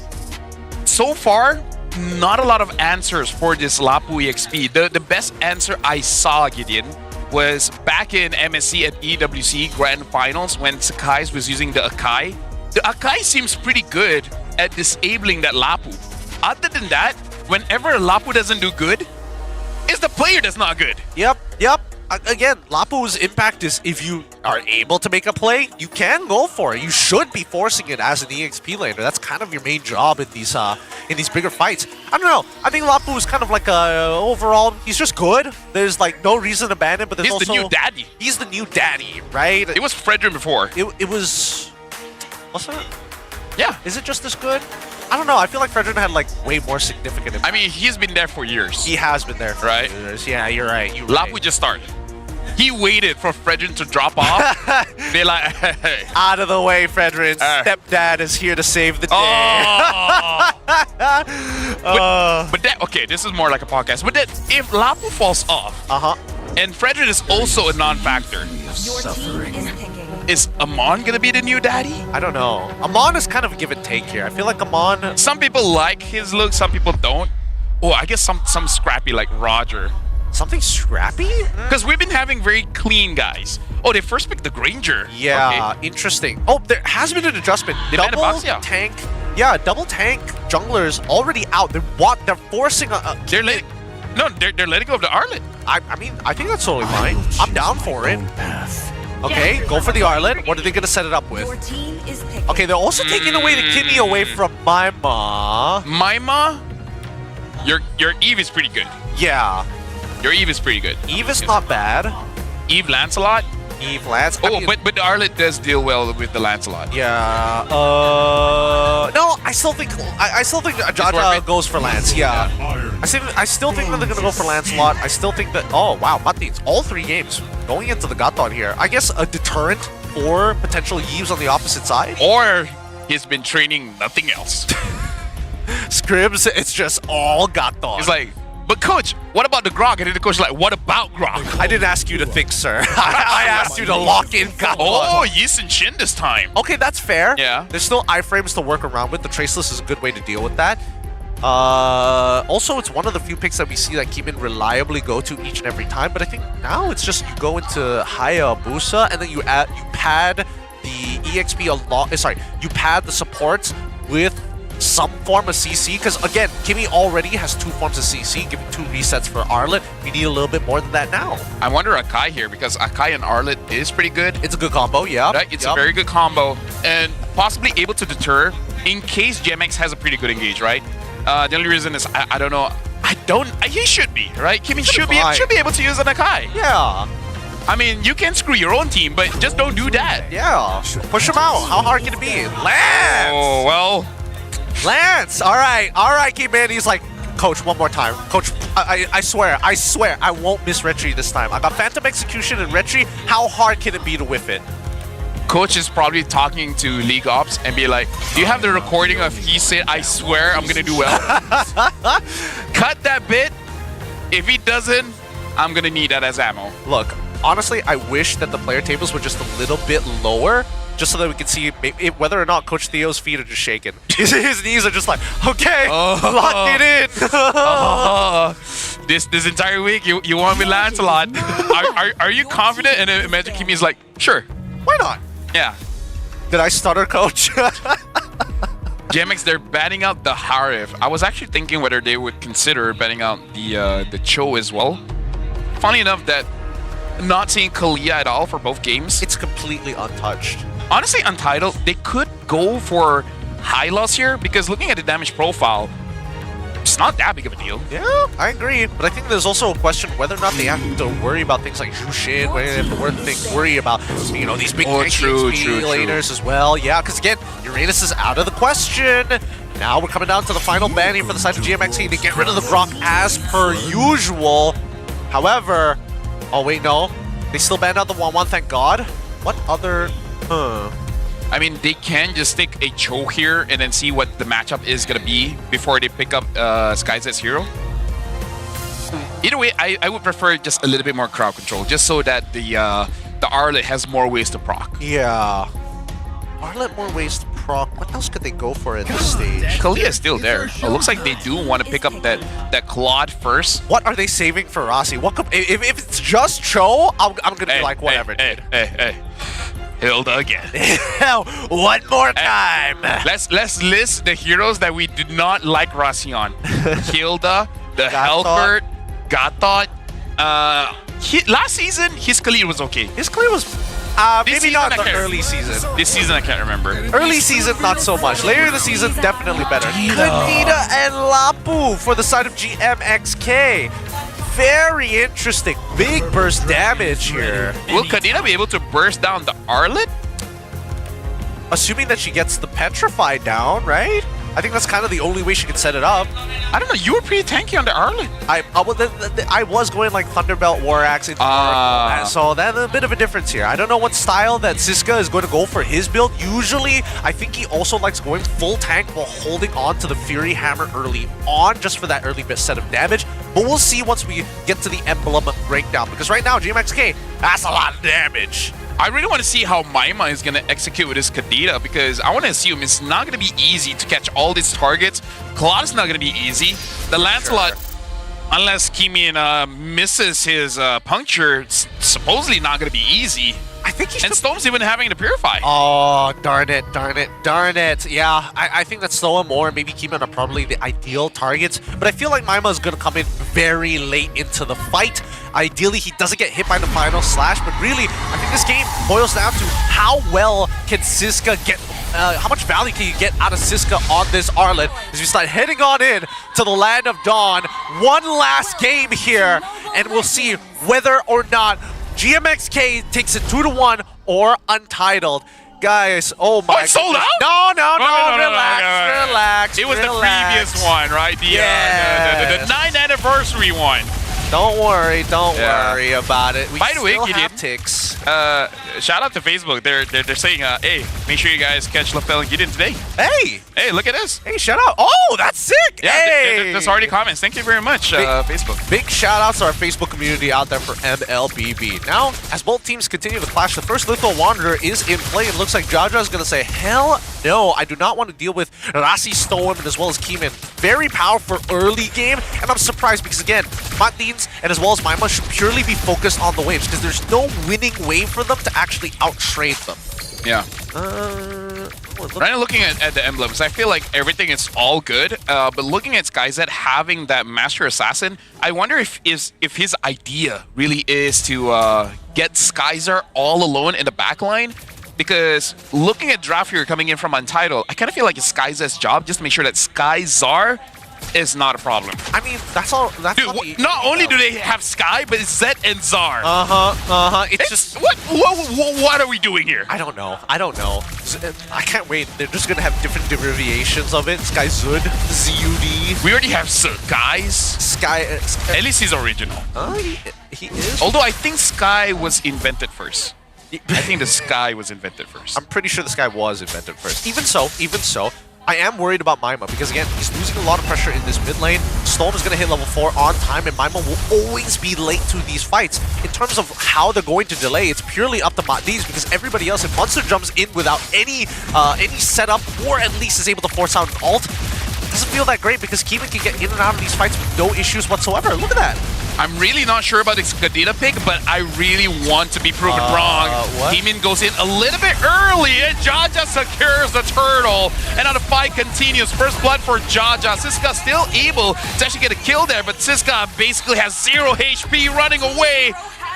[SPEAKER 11] so far, not a lot of answers for this Lapu EXP. The best answer I saw, Gideon, was back in MSC at EWC Grand Finals when Sakai's was using the Akai. The Akai seems pretty good at disabling that Lapu. Other than that, whenever Lapu doesn't do good, it's the player that's not good.
[SPEAKER 10] Yep. Again, Lapu's impact is if you are able to make a play, you can go for it. You should be forcing it as an EXP laner. That's kind of your main job in these bigger fights. I don't know. I think Lapu is kind of like overall, he's just good. There's like no reason to ban him, but there's
[SPEAKER 11] he's
[SPEAKER 10] also
[SPEAKER 11] the new daddy.
[SPEAKER 10] He's the new daddy, right?
[SPEAKER 11] It was Fredrin before.
[SPEAKER 10] It was. What's that?
[SPEAKER 11] Yeah.
[SPEAKER 10] Is it just this good? I don't know. I feel like Fredrin had like way more significant impact.
[SPEAKER 11] I mean, he's been there for years.
[SPEAKER 10] He has been there for years. Yeah, you're right.
[SPEAKER 11] Lapu just started. He waited for Fredrin to drop off. Be like, hey.
[SPEAKER 10] Out of the way, Fredrin. Stepdad is here to save the day.
[SPEAKER 11] But that, okay, this is more like a podcast. But that if Lapu falls off, and Fredrin is also a non-factor, is Amon gonna be the new daddy?
[SPEAKER 10] I don't know. Amon is kind of a give and take here. I feel like Amon.
[SPEAKER 11] Some people like his look, some people don't. Oh, I guess some scrappy like Roger.
[SPEAKER 10] Something scrappy?
[SPEAKER 11] Because we've been having very clean guys. Oh, they first picked the Granger.
[SPEAKER 10] Yeah, interesting. Oh, there has been an adjustment. Double tank. Yeah, double tank junglers already out. They're forcing
[SPEAKER 11] they're letting go of the Arlet.
[SPEAKER 10] I mean, I think that's totally fine. I'm down for it. Okay, go for the Arlet. What are they gonna set it up with? Okay, they're also taking away the kidney away from Maima.
[SPEAKER 11] Maima? Your Eve is pretty good.
[SPEAKER 10] Yeah.
[SPEAKER 11] Your Eve is pretty good.
[SPEAKER 10] Eve is not bad.
[SPEAKER 11] Eve Lancelot?
[SPEAKER 10] Eve, Lance. I mean,
[SPEAKER 11] but Arlet does deal well with the Lancelot.
[SPEAKER 10] yeah. No, I still think Jaja goes for Lance. Yeah. I still think that they're gonna go for Lancelot. I still think that. Oh wow, Matins, all 3 games going into the Gaton here. I guess a deterrent for potential Eves on the opposite side.
[SPEAKER 11] Or he's been training nothing else.
[SPEAKER 10] Scribs, it's just all Gaton.
[SPEAKER 11] He's like, but coach, what about the Grok? And then the coach is like, what about Grok?
[SPEAKER 10] I didn't ask you to think, sir. I asked you to lock in Gaton.
[SPEAKER 11] Oh, Yis and Shin this time.
[SPEAKER 10] Okay, that's fair.
[SPEAKER 11] Yeah.
[SPEAKER 10] There's still iframes to work around with. The traceless is a good way to deal with that. Also, it's one of the few picks that we see that Keeman reliably go to each and every time. But I think now it's just you go into Hayabusa and then you pad the EXP along. Sorry, you pad the supports with some form of CC, because again, Kimmy already has 2 forms of CC, giving 2 resets for Arlet. We need a little bit more than that now.
[SPEAKER 11] I wonder Akai here, because Akai and Arlet is pretty good.
[SPEAKER 10] It's a good combo, yeah.
[SPEAKER 11] Right? It's a very good combo, and possibly able to deter in case GMX has a pretty good engage, right? The only reason is, I don't know, he should be, right? Kimmy should be able to use an Akai.
[SPEAKER 10] Yeah.
[SPEAKER 11] I mean, you can screw your own team, but just don't do that.
[SPEAKER 10] Yeah. Push him out. How hard can it be? Lance!
[SPEAKER 11] Oh, well.
[SPEAKER 10] Lance! Alright, Keyman. He's like, Coach, one more time. Coach, I swear, I won't miss Retri this time. I got Phantom Execution and Retri. How hard can it be to whiff it?
[SPEAKER 11] Coach is probably talking to League Ops and be like, do you have the recording of he said, I swear I'm gonna do well? Cut that bit. If he doesn't, I'm gonna need that as ammo.
[SPEAKER 10] Look, honestly, I wish that the player tables were just a little bit lower, just so that we can see whether or not Coach Theo's feet are just shaking. His knees are just like, okay, lock it in.
[SPEAKER 11] This entire week, you want me Lancelot. Are you confident? And then Magic Kimmy's like, sure.
[SPEAKER 10] Why not?
[SPEAKER 11] Yeah.
[SPEAKER 10] Did I stutter, Coach?
[SPEAKER 11] GMX, they're batting out the Harif. I was actually thinking whether they would consider batting out the Cho as well. Funny enough that not seeing Kalia at all for both games.
[SPEAKER 10] It's completely untouched.
[SPEAKER 11] Honestly, Untitled, they could go for high loss here because looking at the damage profile, it's not that big of a deal.
[SPEAKER 10] Yeah, I agree. But I think there's also a question whether or not they have to worry about things like Jushin, whether they have to worry about, you know, these big
[SPEAKER 11] true
[SPEAKER 10] laners as well. Yeah, because again, Uranus is out of the question. Now we're coming down to the final ban here for the side of GMXK to get rid of the Grok as per usual. However, oh wait, no. They still banned out the 1-1, thank God. What other...
[SPEAKER 11] I mean, they can just stick a Cho here and then see what the matchup is going to be before they pick up Skyzet's hero. Either way, I would prefer just a little bit more crowd control, just so that the Arlet has more ways to proc.
[SPEAKER 10] Yeah. Arlet more ways to proc. What else could they go for at this stage?
[SPEAKER 11] Kalia is still there. It looks like they do want to pick up that Claude first.
[SPEAKER 10] What are they saving for Rossi? What if it's just Cho, I'm going to be like, whatever, dude.
[SPEAKER 11] Hey. Hilda again.
[SPEAKER 10] One more time.
[SPEAKER 11] Let's list the heroes that we did not like Rossi on. Hilda, the Helbert, Gatot. Last season, his Khalid was okay.
[SPEAKER 10] His Khalid was maybe not the early season.
[SPEAKER 11] This season, I can't remember.
[SPEAKER 10] Early season, not so much. Later in the season, definitely better. Kadita and Lapu for the side of GMXK. Very interesting. Big burst damage here.
[SPEAKER 11] Will Kadita be able to burst down the Arlet?
[SPEAKER 10] Assuming that she gets the Petrify down, right? I think that's kind of the only way she can set it up.
[SPEAKER 11] I don't know. You were pretty tanky on the Arlet.
[SPEAKER 10] I was going like Thunderbelt, War Axe, into so that's a bit of a difference here. I don't know what style that Siska is going to go for his build. Usually, I think he also likes going full tank while holding on to the Fury Hammer early on, just for that early bit set of damage. But we'll see once we get to the Emblem breakdown, because right now, GMXK, that's a lot of damage.
[SPEAKER 11] I really want to see how Maima is going to execute with his Kadita, because I want to assume it's not going to be easy to catch all these targets. Claude is not going to be easy. The Lancelot, unless Keeman misses his puncture, it's supposedly not going to be easy.
[SPEAKER 10] I think he's...
[SPEAKER 11] And Storm's even having to purify.
[SPEAKER 10] Oh, darn it. Yeah, I think that Slow and More and maybe Keeman are probably the ideal targets, but I feel like Maima is going to come in very late into the fight. Ideally, he doesn't get hit by the final slash, but really, I think this game boils down to how well can Siska get, how much value can you get out of Siska on this Arlet as we start heading on in to the Land of Dawn. One last game here, and we'll see whether or not GMXK takes it 2-1 or Untitled. Guys, oh my.
[SPEAKER 11] Oh, it's sold out?
[SPEAKER 10] No,
[SPEAKER 11] no,
[SPEAKER 10] relax.
[SPEAKER 11] It was the previous one, right? The 9th anniversary one.
[SPEAKER 10] Don't worry about it.
[SPEAKER 11] By the way,
[SPEAKER 10] still
[SPEAKER 11] Gideon,
[SPEAKER 10] have ticks.
[SPEAKER 11] shout out to Facebook. They're saying, hey, make sure you guys catch Lapel and Gideon today. Hey, look at this.
[SPEAKER 10] Hey, shout out. Oh, that's sick.
[SPEAKER 11] Yeah,
[SPEAKER 10] hey.
[SPEAKER 11] there's already comments. Thank you very much, Facebook.
[SPEAKER 10] Big shout outs to our Facebook community out there for MLBB. Now, as both teams continue to clash, the first Lethal Wanderer is in play. It looks like Jaja is going to say, hell no, I do not want to deal with Rasi, Stoem, and as well as Keeman. Very powerful early game, and I'm surprised because, again, Matins and as well as Maima should purely be focused on the waves because there's no winning wave for them to actually out-trade them.
[SPEAKER 11] Yeah. Right now, looking at the emblems, I feel like everything is all good. But looking at Skyzet having that Master Assassin, I wonder if his idea really is to get Skyzar all alone in the backline. Because looking at Draft here coming in from Untitled, I kind of feel like it's Skyzet's job just to make sure that Skyzar is not a problem.
[SPEAKER 10] I mean, that's all. That's
[SPEAKER 11] Dude, not only do they have Sky, but it's Zed and Zar.
[SPEAKER 10] It's just
[SPEAKER 11] what are we doing here?
[SPEAKER 10] I don't know. I can't wait. They're just gonna have different variations of it. Sky Zud, ZUD.
[SPEAKER 11] We already have Sky's.
[SPEAKER 10] Sky.
[SPEAKER 11] At least he's original.
[SPEAKER 10] He is.
[SPEAKER 11] Although I think Sky was invented first. I think the Sky was invented first.
[SPEAKER 10] I'm pretty sure the Sky was invented first. Even so, I am worried about Maima because, again, he's losing a lot of pressure in this mid lane. Storm is going to hit level 4 on time, and Maima will always be late to these fights. In terms of how they're going to delay, it's purely up to Matins because everybody else, if Monster jumps in without any setup or at least is able to force out an ult, it doesn't feel that great because Keeman can get in and out of these fights with no issues whatsoever. Look at that.
[SPEAKER 11] I'm really not sure about this Kadena pick, but I really want to be proven wrong. Keeman goes in a little bit early, and Jaja secures the turtle. And now the fight continues. First blood for Jaja. Siska still able to actually get a kill there, but Siska basically has 0 HP running away.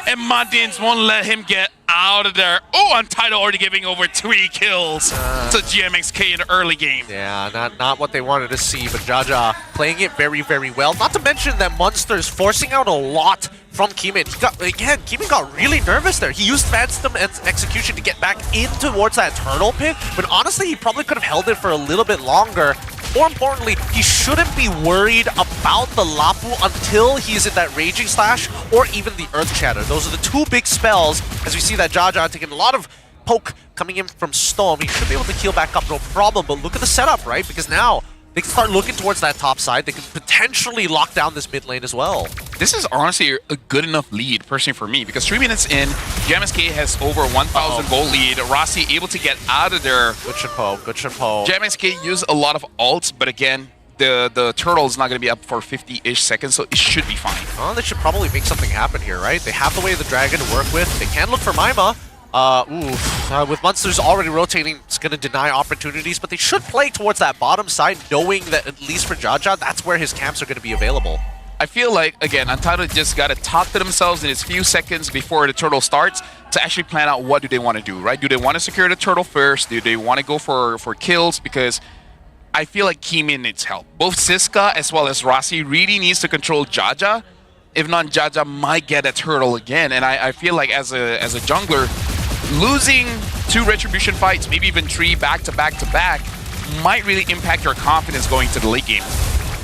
[SPEAKER 11] And Matins won't let him get out of there. Oh, Untitled already giving over 3 kills to GMXK in the early game.
[SPEAKER 10] Yeah, not what they wanted to see, but Jaja playing it very, very well. Not to mention that Monster's forcing out a lot from Keeman. Keeman got really nervous there. He used Phantom and Execution to get back in towards that turtle pit, but honestly, he probably could have held it for a little bit longer. More importantly, he shouldn't be worried about the Lapu until he's in that Raging Slash or even the Earth Shatter. Those are the 2 big spells, as we see that Jaja taking a lot of poke coming in from Storm. He should be able to heal back up, no problem, but look at the setup, right? Because now they can start looking towards that top side. They can potentially lock down this mid lane as well.
[SPEAKER 11] This is honestly a good enough lead, personally, for me, because 3 minutes in, GMXK has over 1,000 gold lead. Rossi able to get out of there.
[SPEAKER 10] Good Shinpo.
[SPEAKER 11] GMXK use a lot of ults, but again, the turtle is not going to be up for 50-ish seconds, so it should be fine.
[SPEAKER 10] Oh, they should probably make something happen here, right? They have the way of the dragon to work with. They can look for Maima. With Monsters already rotating, it's going to deny opportunities, but they should play towards that bottom side, knowing that at least for Jaja, that's where his camps are going to be available.
[SPEAKER 11] I feel like, again, Untitled just got to talk to themselves in its few seconds before the turtle starts to actually plan out what do they want to do, right? Do they want to secure the turtle first? Do they want to go for kills? Because I feel like Keeman needs help. Both Siska as well as Rossi really needs to control Jaja. If not, Jaja might get a turtle again. And I feel like as a jungler, losing 2 Retribution fights, maybe even 3 back-to-back, might really impact your confidence going to the late game.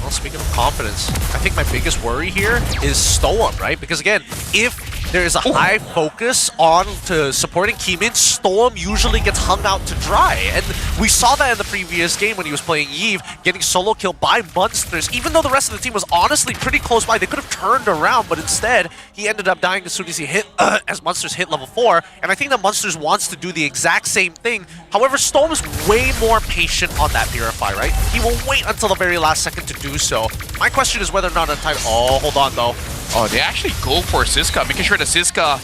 [SPEAKER 10] Well, speaking of confidence, I think my biggest worry here is Stoem, right? Because again, if there is a high focus on to supporting Keeman, Stoem usually gets hung out to dry. And we saw that in the previous game when he was playing Eve, getting solo killed by Monsters. Even though the rest of the team was honestly pretty close by, they could have turned around, but instead, he ended up dying as soon as he hit, as Monsters hit level 4. And I think that Monsters wants to do the exact same thing. However, Stoem is way more patient on that Purify, right? He will wait until the very last second to do so. My question is whether or not Untitled... Oh, hold on, though.
[SPEAKER 11] Oh, they actually go for Siska, making sure that Siska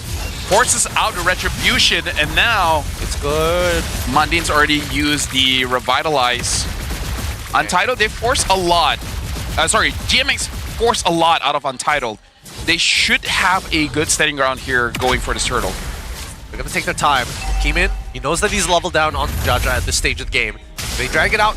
[SPEAKER 11] forces out the Retribution, and now...
[SPEAKER 10] It's good.
[SPEAKER 11] Mundines already used the Revitalize. Okay. Untitled, they force a lot. GMX force a lot out of Untitled. They should have a good standing ground here going for this turtle.
[SPEAKER 10] They're going to take their time. Keeman, he knows that he's leveled down on Jaja at this stage of the game. They drag it out.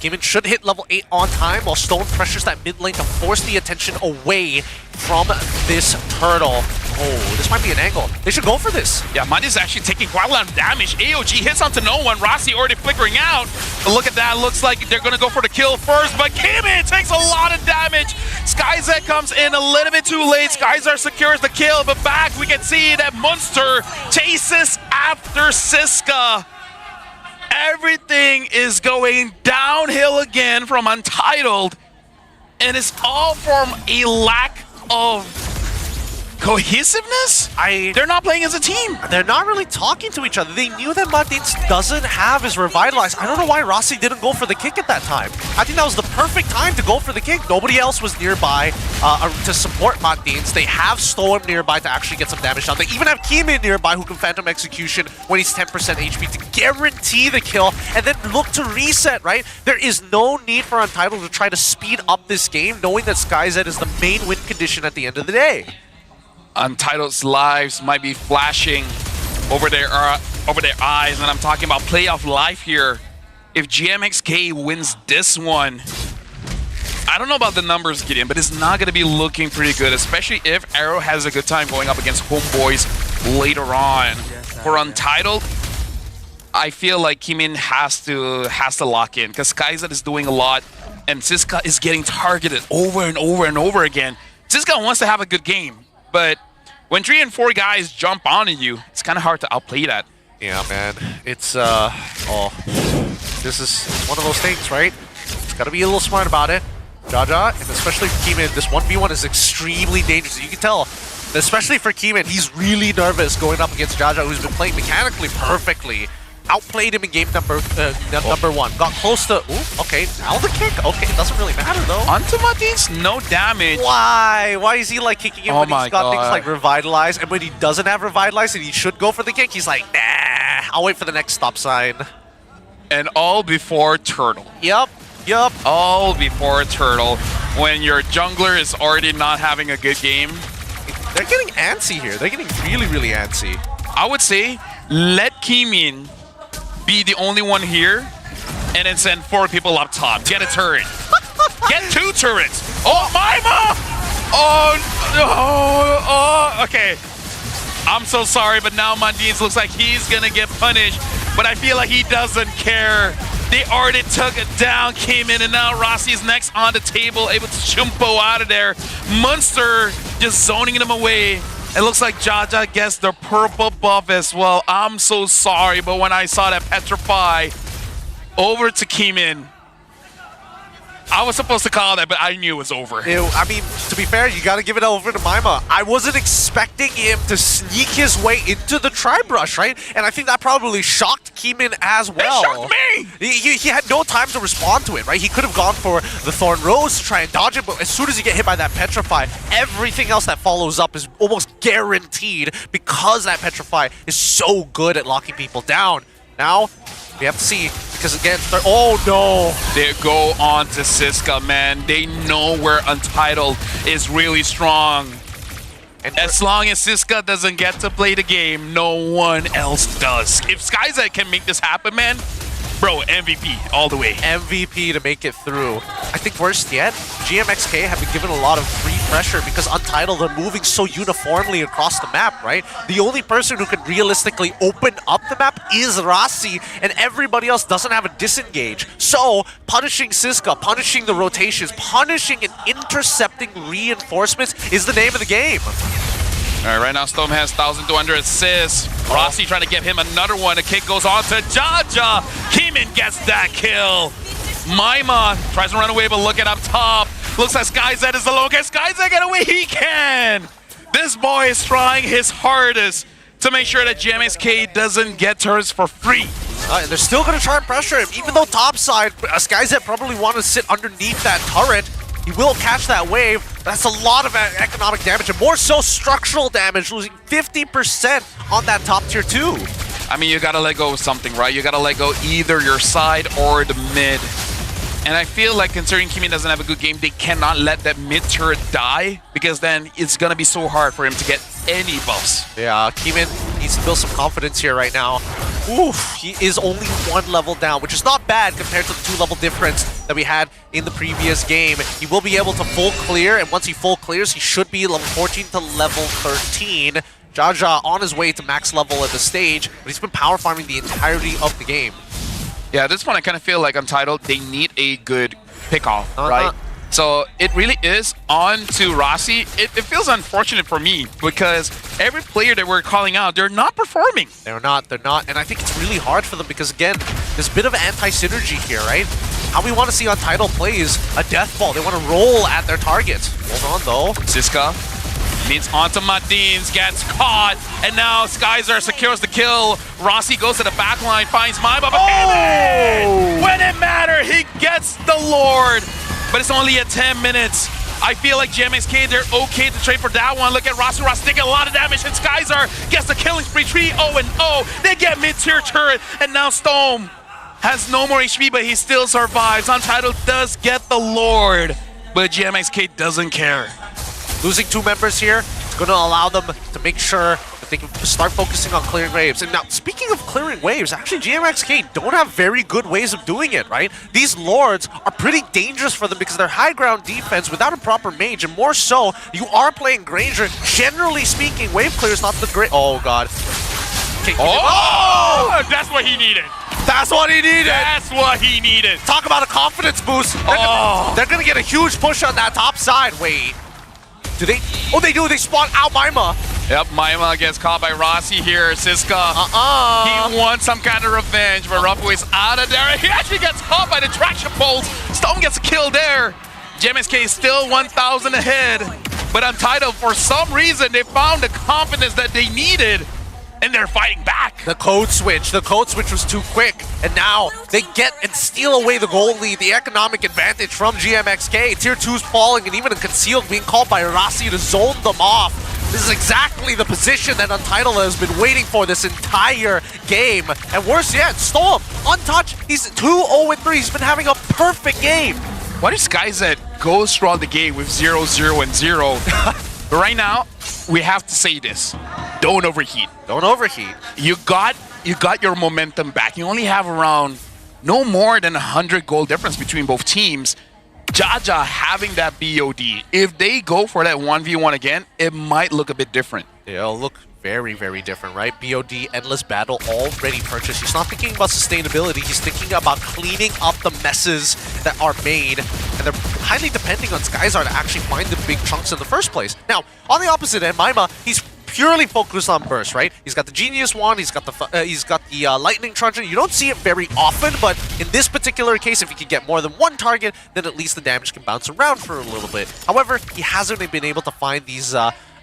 [SPEAKER 10] Keeman should hit level 8 on time while Stone pressures that mid lane to force the attention away from this turtle. Oh, this might be an angle. They should go for this.
[SPEAKER 11] Yeah, Mandy's actually taking quite a lot of damage. AOG hits onto no one. Rossi already flickering out. But look at that. Looks like they're going to go for the kill first. But Kimin takes a lot of damage. SkyZ comes in a little bit too late. SkyZ secures the kill. But back, we can see that Munster chases after Siska. Everything is going downhill again from Untitled. And it's all from a lack of cohesiveness? They're not playing as a team.
[SPEAKER 10] They're not really talking to each other. They knew that Martins doesn't have his Revitalize. I don't know why Rossi didn't go for the kick at that time. I think that was the perfect time to go for the kick. Nobody else was nearby to support Martins. They have Storm nearby to actually get some damage done. They even have Kimin nearby who can Phantom Execution when he's 10% HP to guarantee the kill and then look to reset, right? There is no need for Untitled to try to speed up this game knowing that SkyZ is the main win condition at the end of the day.
[SPEAKER 11] Untitled's lives might be flashing over their eyes, and I'm talking about playoff life here. If GMXK wins this one, I don't know about the numbers, Gideon, but it's not going to be looking pretty good, especially if AERO has a good time going up against Homeboys later on. For Untitled, I feel like Kimin has to lock in because SkyZ is doing a lot, and Siska is getting targeted over and over and over again. Siska wants to have a good game. But when 3 and 4 guys jump onto you, it's kind of hard to outplay that.
[SPEAKER 10] Yeah, man. It's, this is one of those things, right? It's got to be a little smart about it. Jaja, and especially for Kimin, this 1v1 is extremely dangerous. You can tell, especially for Kimin, he's really nervous going up against Jaja, who's been playing mechanically perfectly. Outplayed him in game number one. Got close to... Ooh, okay, now the kick. Okay, it doesn't really matter, though.
[SPEAKER 11] Onto Martins, no damage.
[SPEAKER 10] Why? Why is he, like, kicking him when he's got things like Revitalize? And when he doesn't have Revitalize and he should go for the kick, he's like, nah, I'll wait for the next stop sign.
[SPEAKER 11] And all before Turtle.
[SPEAKER 10] Yup.
[SPEAKER 11] All before Turtle. When your jungler is already not having a good game.
[SPEAKER 10] They're getting antsy here. They're getting really, really antsy.
[SPEAKER 11] I would say, let Kimin be the only one here, and then send 4 people up top. Get a turret. Get 2 turrets. Oh, Maima! Oh, no. Okay. I'm so sorry, but now Mandines looks like he's going to get punished, but I feel like he doesn't care. They already took it down, came in, and now Rossi's next on the table, able to chumpo out of there. Munster just zoning them away. It looks like Jaja gets the purple buff as well. I'm so sorry, but when I saw that Petrify over to Kimin, I was supposed to call that, but I knew it was over.
[SPEAKER 10] I mean, to be fair, you got to give it over to Maima. I wasn't expecting him to sneak his way into the Tri-Brush, right? And I think that probably shocked Kimin as well.
[SPEAKER 11] It shocked me!
[SPEAKER 10] He had no time to respond to it, right? He could have gone for the Thorn Rose to try and dodge it, but as soon as you get hit by that Petrify, everything else that follows up is almost guaranteed because that Petrify is so good at locking people down. Now, we have to see, because again, oh no!
[SPEAKER 11] They go on to Siska, man. They know where Untitled is really strong. And as long as Siska doesn't get to play the game, no one else does. If SkyZ can make this happen, man, bro, MVP all the way.
[SPEAKER 10] MVP to make it through. I think worst yet, GMXK have been given a lot of free pressure because Untitled are moving so uniformly across the map, right? The only person who can realistically open up the map is Rossi, and everybody else doesn't have a disengage. So, punishing Siska, punishing the rotations, punishing and intercepting reinforcements is the name of the game.
[SPEAKER 11] All right, right now Storm has 1,200 assists. Rossi trying to give him another one. The kick goes on to Jaja. Kimin gets that kill. Maima tries to run away, but look at up top. Looks like SkyZ is alone. Can SkyZ get away? He can! This boy is trying his hardest to make sure that GMXK doesn't get turrets for free.
[SPEAKER 10] And they're still going to try and pressure him, even though topside, SkyZ probably want to sit underneath that turret. He will catch that wave. That's a lot of economic damage, and more so structural damage, losing 50% on that top tier 2.
[SPEAKER 11] I mean, you gotta let go of something, right? You gotta let go either your side or the mid. And I feel like considering Kimin doesn't have a good game, they cannot let that mid turret die, because then it's gonna be so hard for him to get any buffs.
[SPEAKER 10] Yeah, Kimin, needs to build some confidence here right now. Oof, he is only 1 level down, which is not bad compared to the 2-level difference that we had in the previous game. He will be able to full clear, and once he full clears, he should be level 14 to level 13. Jaja on his way to max level at the stage, but he's been power farming the entirety of the game.
[SPEAKER 11] Yeah, at this point I kind of feel like Untitled, they need a good pickoff, right? So it really is on to Rossi. It feels unfortunate for me because every player that we're calling out, they're not performing.
[SPEAKER 10] They're not. And I think it's really hard for them because, again, there's a bit of anti-synergy here, right? How we want to see Untitled play is a death ball. They want to roll at their targets. Hold on, though.
[SPEAKER 11] Siska means onto Madines, gets caught, and now Skyzer secures the kill. Rossi goes to the back line, finds Maima, but when it mattered, he gets the Lord. But it's only at 10 minutes. I feel like GMXK, they're okay to trade for that one. Look at Rossi taking a lot of damage, and Skyzer gets the killing spree, 3-0-0. They get mid-tier turret, and now Storm has no more HP, but he still survives. Untitled does get the Lord, but GMXK doesn't care.
[SPEAKER 10] Losing 2 members here, it's going to allow them to make sure that they can start focusing on clearing waves. And now, speaking of clearing waves, actually GMXK don't have very good ways of doing it, right? These Lords are pretty dangerous for them because they're high ground defense without a proper mage, and more so, you are playing Granger. Generally speaking, wave clear is not the great... Oh, God. Okay,
[SPEAKER 11] that's what he needed.
[SPEAKER 10] That's what he needed.
[SPEAKER 11] That's what he needed.
[SPEAKER 10] Talk about a confidence boost. They're gonna get a huge push on that top side. Wait. Do they? Oh, they do. They spawn out Maima.
[SPEAKER 11] Yep, Maima gets caught by Rossi here. Siska, he wants some kind of revenge, but Ruffo is out of there. He actually gets caught by the traction bolts. Stone gets a kill there. GMXK is still 1,000 ahead, but Untitled, for some reason, they found the confidence that they needed, and they're fighting back.
[SPEAKER 10] The code switch was too quick, and now they get and steal away the goal lead, the economic advantage from GMXK. Tier 2's falling, and even a concealed being called by Rossi to zone them off. This is exactly the position that Untitled has been waiting for this entire game. And worse yet, Storm, untouched. He's 2-0-3. He's been having a perfect game.
[SPEAKER 11] What is guys that goes throughout the game with 0-0 and 0? But right now, we have to say this. Don't overheat.
[SPEAKER 10] Don't overheat.
[SPEAKER 11] You got your momentum back. You only have around no more than 100 goal difference between both teams. Jaja having that BOD, if they go for that 1v1 again, it might look a bit different.
[SPEAKER 10] It'll look very, very different, right? BOD, Endless Battle, already purchased. He's not thinking about sustainability. He's thinking about cleaning up the messes that are made. And they're highly depending on Skyzar to actually find the big chunks in the first place. Now, on the opposite end, Maima, he's purely focused on burst, right? He's got the Genius Wand, he's got the Lightning Truncheon. You don't see it very often, but in this particular case, if he can get more than one target, then at least the damage can bounce around for a little bit. However, he hasn't been able to find these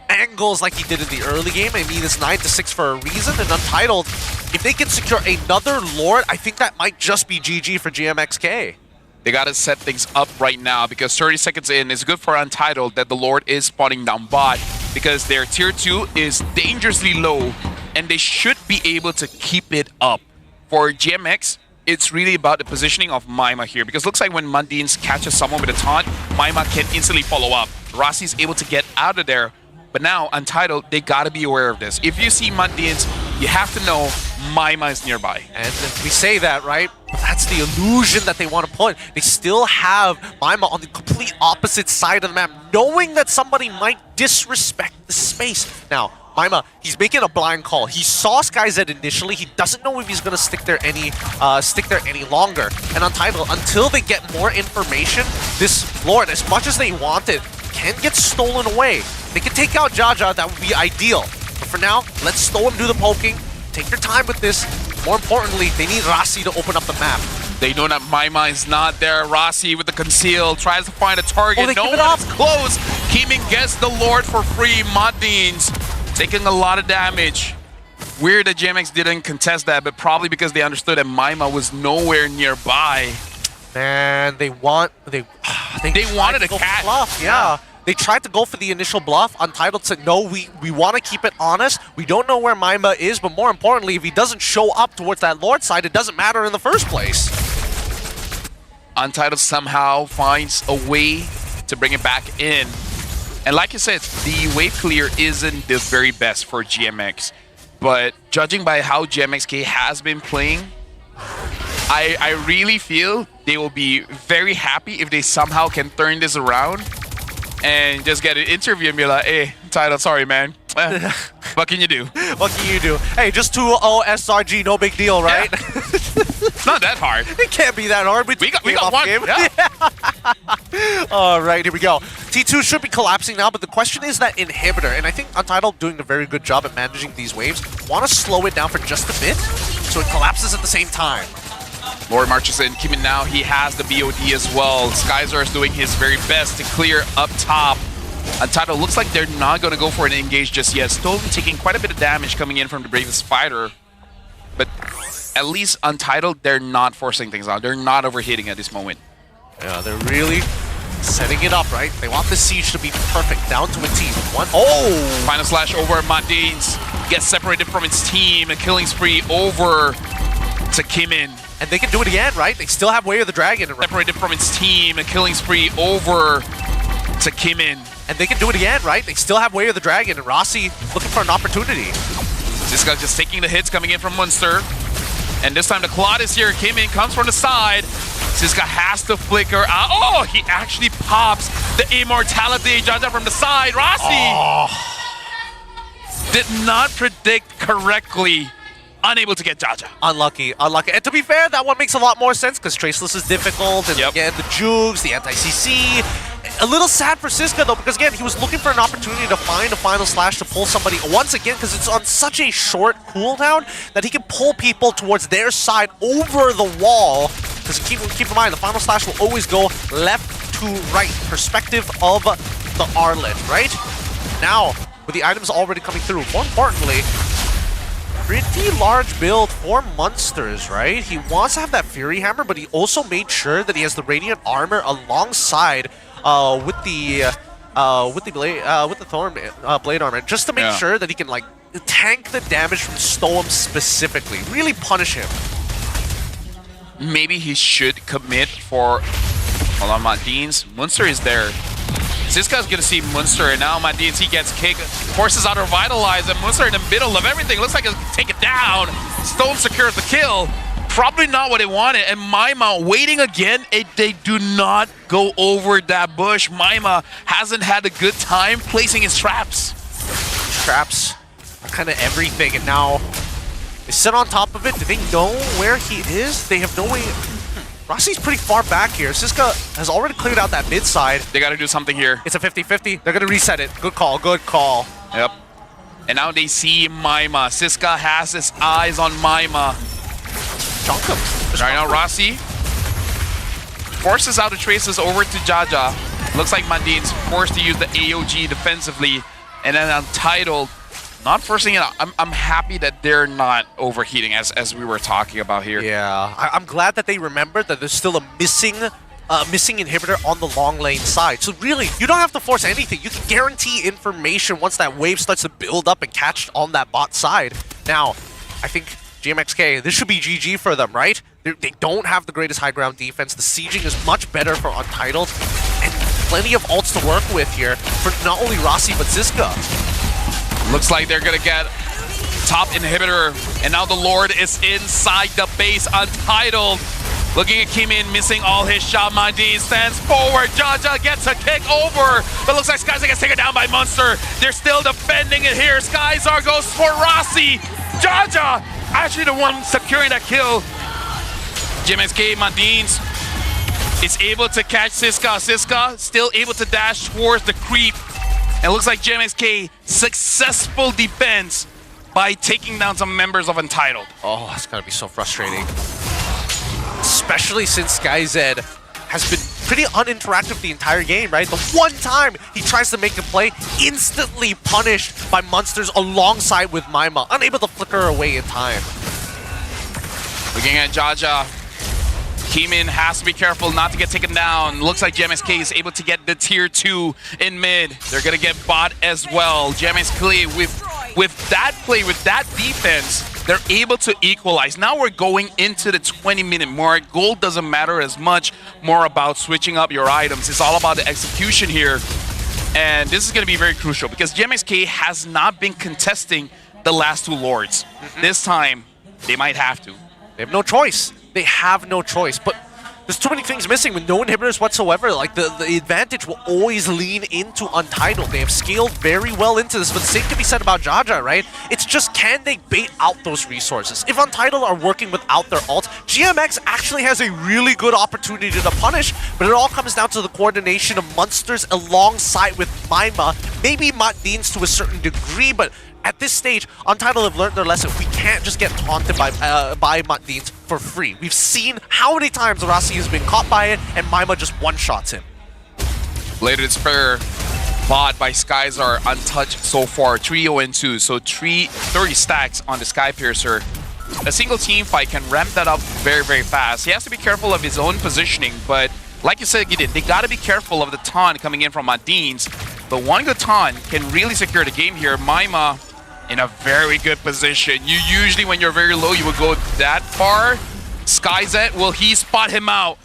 [SPEAKER 10] angles like he did in the early game. I mean, it's 9-6 for a reason, and Untitled, if they can secure another Lord, I think that might just be GG for GMXK.
[SPEAKER 11] They got to set things up right now because 30 seconds in is good for Untitled that the Lord is spawning down bot because their tier 2 is dangerously low and they should be able to keep it up. For GMX, it's really about the positioning of Maima here because it looks like when Mundines catches someone with a taunt, Maima can instantly follow up. Rossi's able to get out of there, but now Untitled, they got to be aware of this. If you see Mundines, you have to know Maima is nearby.
[SPEAKER 10] And we say that, right? But that's the illusion that they want to put. They still have Maima on the complete opposite side of the map, knowing that somebody might disrespect the space. Now, Maima, he's making a blind call. He saw SkyZ initially. He doesn't know if he's going to stick there any longer. And Untitled, until they get more information, this Lord, as much as they want it, can get stolen away. They can take out Jaja, that would be ideal. But for now, let Storm do the poking. Take your time with this. More importantly, they need Rossi to open up the map.
[SPEAKER 11] They know that Maima is not there. Rossi with the conceal tries to find a target. No one's close. Keeming gets the Lord for free. Mundines taking a lot of damage. Weird that GMX didn't contest that, but probably because they understood that Maima was nowhere nearby.
[SPEAKER 10] Man, they wanted
[SPEAKER 11] a cat.
[SPEAKER 10] Bluff. Yeah. They tried to go for the initial bluff. Untitled said, no, we want to keep it honest. We don't know where Maima is, but more importantly, if he doesn't show up towards that Lord side, it doesn't matter in the first place.
[SPEAKER 11] Untitled somehow finds a way to bring it back in. And like you said, the wave clear isn't the very best for GMX. But judging by how GMXK has been playing, I really feel they will be very happy if they somehow can turn this around and just get an interview and be like, hey, Tidal, sorry, man. What can you do?
[SPEAKER 10] What can you do? Hey, just 2-0 SRG, no big deal, right?
[SPEAKER 11] Yeah. It's not that hard.
[SPEAKER 10] It can't be that hard.
[SPEAKER 11] We got one.
[SPEAKER 10] Game.
[SPEAKER 11] Yeah.
[SPEAKER 10] All right, here we go. T2 should be collapsing now, but the question is that inhibitor, and I think Untitled doing a very good job at managing these waves, want to slow it down for just a bit so it collapses at the same time.
[SPEAKER 11] Lord marches in. Kimin now, he has the BOD as well. Skyzar is doing his very best to clear up top. Untitled looks like they're not going to go for an engage just yet. Still taking quite a bit of damage coming in from the Bravest Fighter. But at least Untitled, they're not forcing things out. They're not overheating at this moment.
[SPEAKER 10] Yeah, they're really setting it up, right? They want the siege to be perfect, down to a team. Oh!
[SPEAKER 11] Final slash over. Madines gets separated from its team. A killing spree over to Kimin.
[SPEAKER 10] And they can do it again, right? They still have Way of the Dragon.
[SPEAKER 11] Separated from its team. A killing spree over to Kimin.
[SPEAKER 10] And they can do it again, right? They still have Way of the Dragon, and Rossi looking for an opportunity.
[SPEAKER 11] This guy's just taking the hits coming in from Munster. And this time the Claude is here. Kimin comes from the side. Siska has to flicker out. Oh, he actually pops the Immortality Jaja from the side. Rossi did not predict correctly. Unable to get Jaja.
[SPEAKER 10] Unlucky, unlucky. And to be fair, that one makes a lot more sense because Traceless is difficult, and again, the jukes, the anti-CC. A little sad for Siska though, because again, he was looking for an opportunity to find a final slash to pull somebody once again, because it's on such a short cooldown that he can pull people towards their side over the wall. Because keep in mind, the final slash will always go left to right, perspective of the Arlet, right? Now, with the items already coming through, more importantly, pretty large build for Munsters, right? He wants to have that Fury Hammer, but he also made sure that he has the Radiant Armor alongside with the Thorn Blade Armor, just to make sure that he can like tank the damage from Stoem specifically, really punish him.
[SPEAKER 11] Maybe he should commit for Madines. Munster is there. Siska's gonna see Munster, and now Madines, he gets kicked, forces out Revitalize, and Munster in the middle of everything. Looks like he'll take it down. Stone secures the kill. Probably not what they wanted, and Maima waiting again. They do not go over that bush. Maima hasn't had a good time placing his traps.
[SPEAKER 10] Traps are kind of everything, and now they sit on top of it. Do they know where he is? They have no way. Rossi's pretty far back here. Siska has already cleared out that mid side.
[SPEAKER 11] They got to do something here.
[SPEAKER 10] It's a 50-50. They're going to reset it. Good call, good call.
[SPEAKER 11] Yep. And now they see Maima. Siska has his eyes on Maima.
[SPEAKER 10] Chunk him.
[SPEAKER 11] Right now, Rossi forces out the traces over to Jaja. Looks like Madin's forced to use the AOG defensively. And then Untitled, not forcing it out. I'm happy that they're not overheating as we were talking about here.
[SPEAKER 10] Yeah, I'm glad that they remembered that there's still a missing inhibitor on the long lane side. So really, you don't have to force anything. You can guarantee information once that wave starts to build up and catch on that bot side. Now, I think GMXK, this should be GG for them, right? They don't have the greatest high ground defense. The sieging is much better for Untitled. And plenty of ults to work with here for not only Rossi, but Siska.
[SPEAKER 11] Looks like they're gonna get top inhibitor, and now the Lord is inside the base. Untitled, looking at Kimin, missing all his shot. Madine stands forward. Jaja gets a kick over, but looks like Skyzar gets taken down by Munster. They're still defending it here. Skyzar goes for Rossi. Jaja actually the one securing that kill. GMXK, Madines is able to catch Siska. Siska still able to dash towards the creep. And it looks like GMXK successful defense by taking down some members of Untitled.
[SPEAKER 10] Oh, that's gotta be so frustrating. Especially since SkyZ has been pretty uninteractive the entire game, right? The one time he tries to make a play, instantly punished by Munsters alongside with Maima, unable to flicker away in time.
[SPEAKER 11] Looking at Jaja. Kimin has to be careful not to get taken down. Looks like GMXK is able to get the tier 2 in mid. They're gonna get bot as well. GMXK with that play, with that defense, they're able to equalize. Now we're going into the 20-minute mark. Gold doesn't matter as much, more about switching up your items. It's all about the execution here. And this is gonna be very crucial because GMXK has not been contesting the last two Lords. This time, they might have to.
[SPEAKER 10] They have no choice. They have no choice. But there's too many things missing with no inhibitors whatsoever. Like, the advantage will always lean into Untitled. They have scaled very well into this, but the same can be said about Jaja, right? It's just, can they bait out those resources? If Untitled are working without their ult, GMX actually has a really good opportunity to punish, but it all comes down to the coordination of Munsters alongside with Maima, maybe Matdins to a certain degree, but at this stage, Untitled have learned their lesson. We can't just get taunted by Matdins for free. We've seen how many times Rasi has been caught by it, and Maima just one-shots him.
[SPEAKER 11] Bladed Spur, bought by Skyzar, untouched so far. 3-0-2, so 30 stacks on the Skypiercer. A single team fight can ramp that up very, very fast. He has to be careful of his own positioning, but like you said, Gideon, they gotta be careful of the taunt coming in from Matdins. But one good taunt can really secure the game here. Maima in a very good position. You usually, when you're very low, you would go that far. Skyzet, will he spot him out?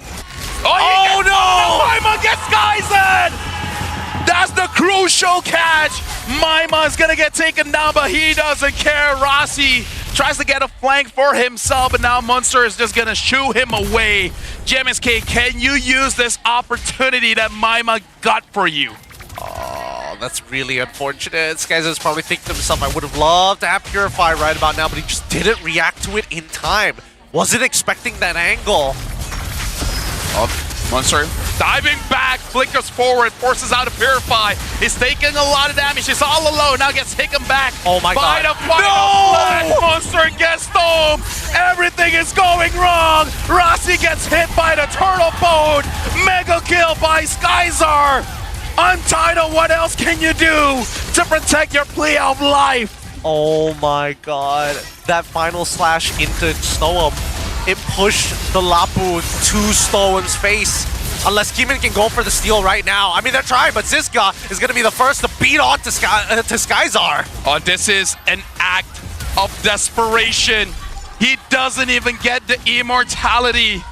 [SPEAKER 11] Oh no! Maima gets Skyzet! That's the crucial catch! Maima is gonna get taken down, but he doesn't care. Rasi tries to get a flank for himself, but now Munster is just gonna shoo him away. GMXK, can you use this opportunity that Maima got for you?
[SPEAKER 10] Oh, that's really unfortunate. Skyzer's probably thinking to himself, I would have loved to have Purify right about now, but he just didn't react to it in time. Wasn't expecting that angle.
[SPEAKER 11] Oh, Munster diving back, flickers forward, forces out a Purify. He's taking a lot of damage. He's all alone. Now gets taken back.
[SPEAKER 10] Oh my
[SPEAKER 11] by
[SPEAKER 10] god.
[SPEAKER 11] The final Munster gets home. Everything is going wrong. Rasi gets hit by the turtle boat. Mega kill by Skyzar. Untitled, what else can you do to protect your playoff life?
[SPEAKER 10] Oh my god. That final slash into Snowem, it pushed the Lapu to Snowem's face. Unless Keeman can go for the steal right now. I mean, they're trying, but Ziska is going to be the first to beat on to Skyzar.
[SPEAKER 11] Oh, this is an act of desperation. He doesn't even get the immortality.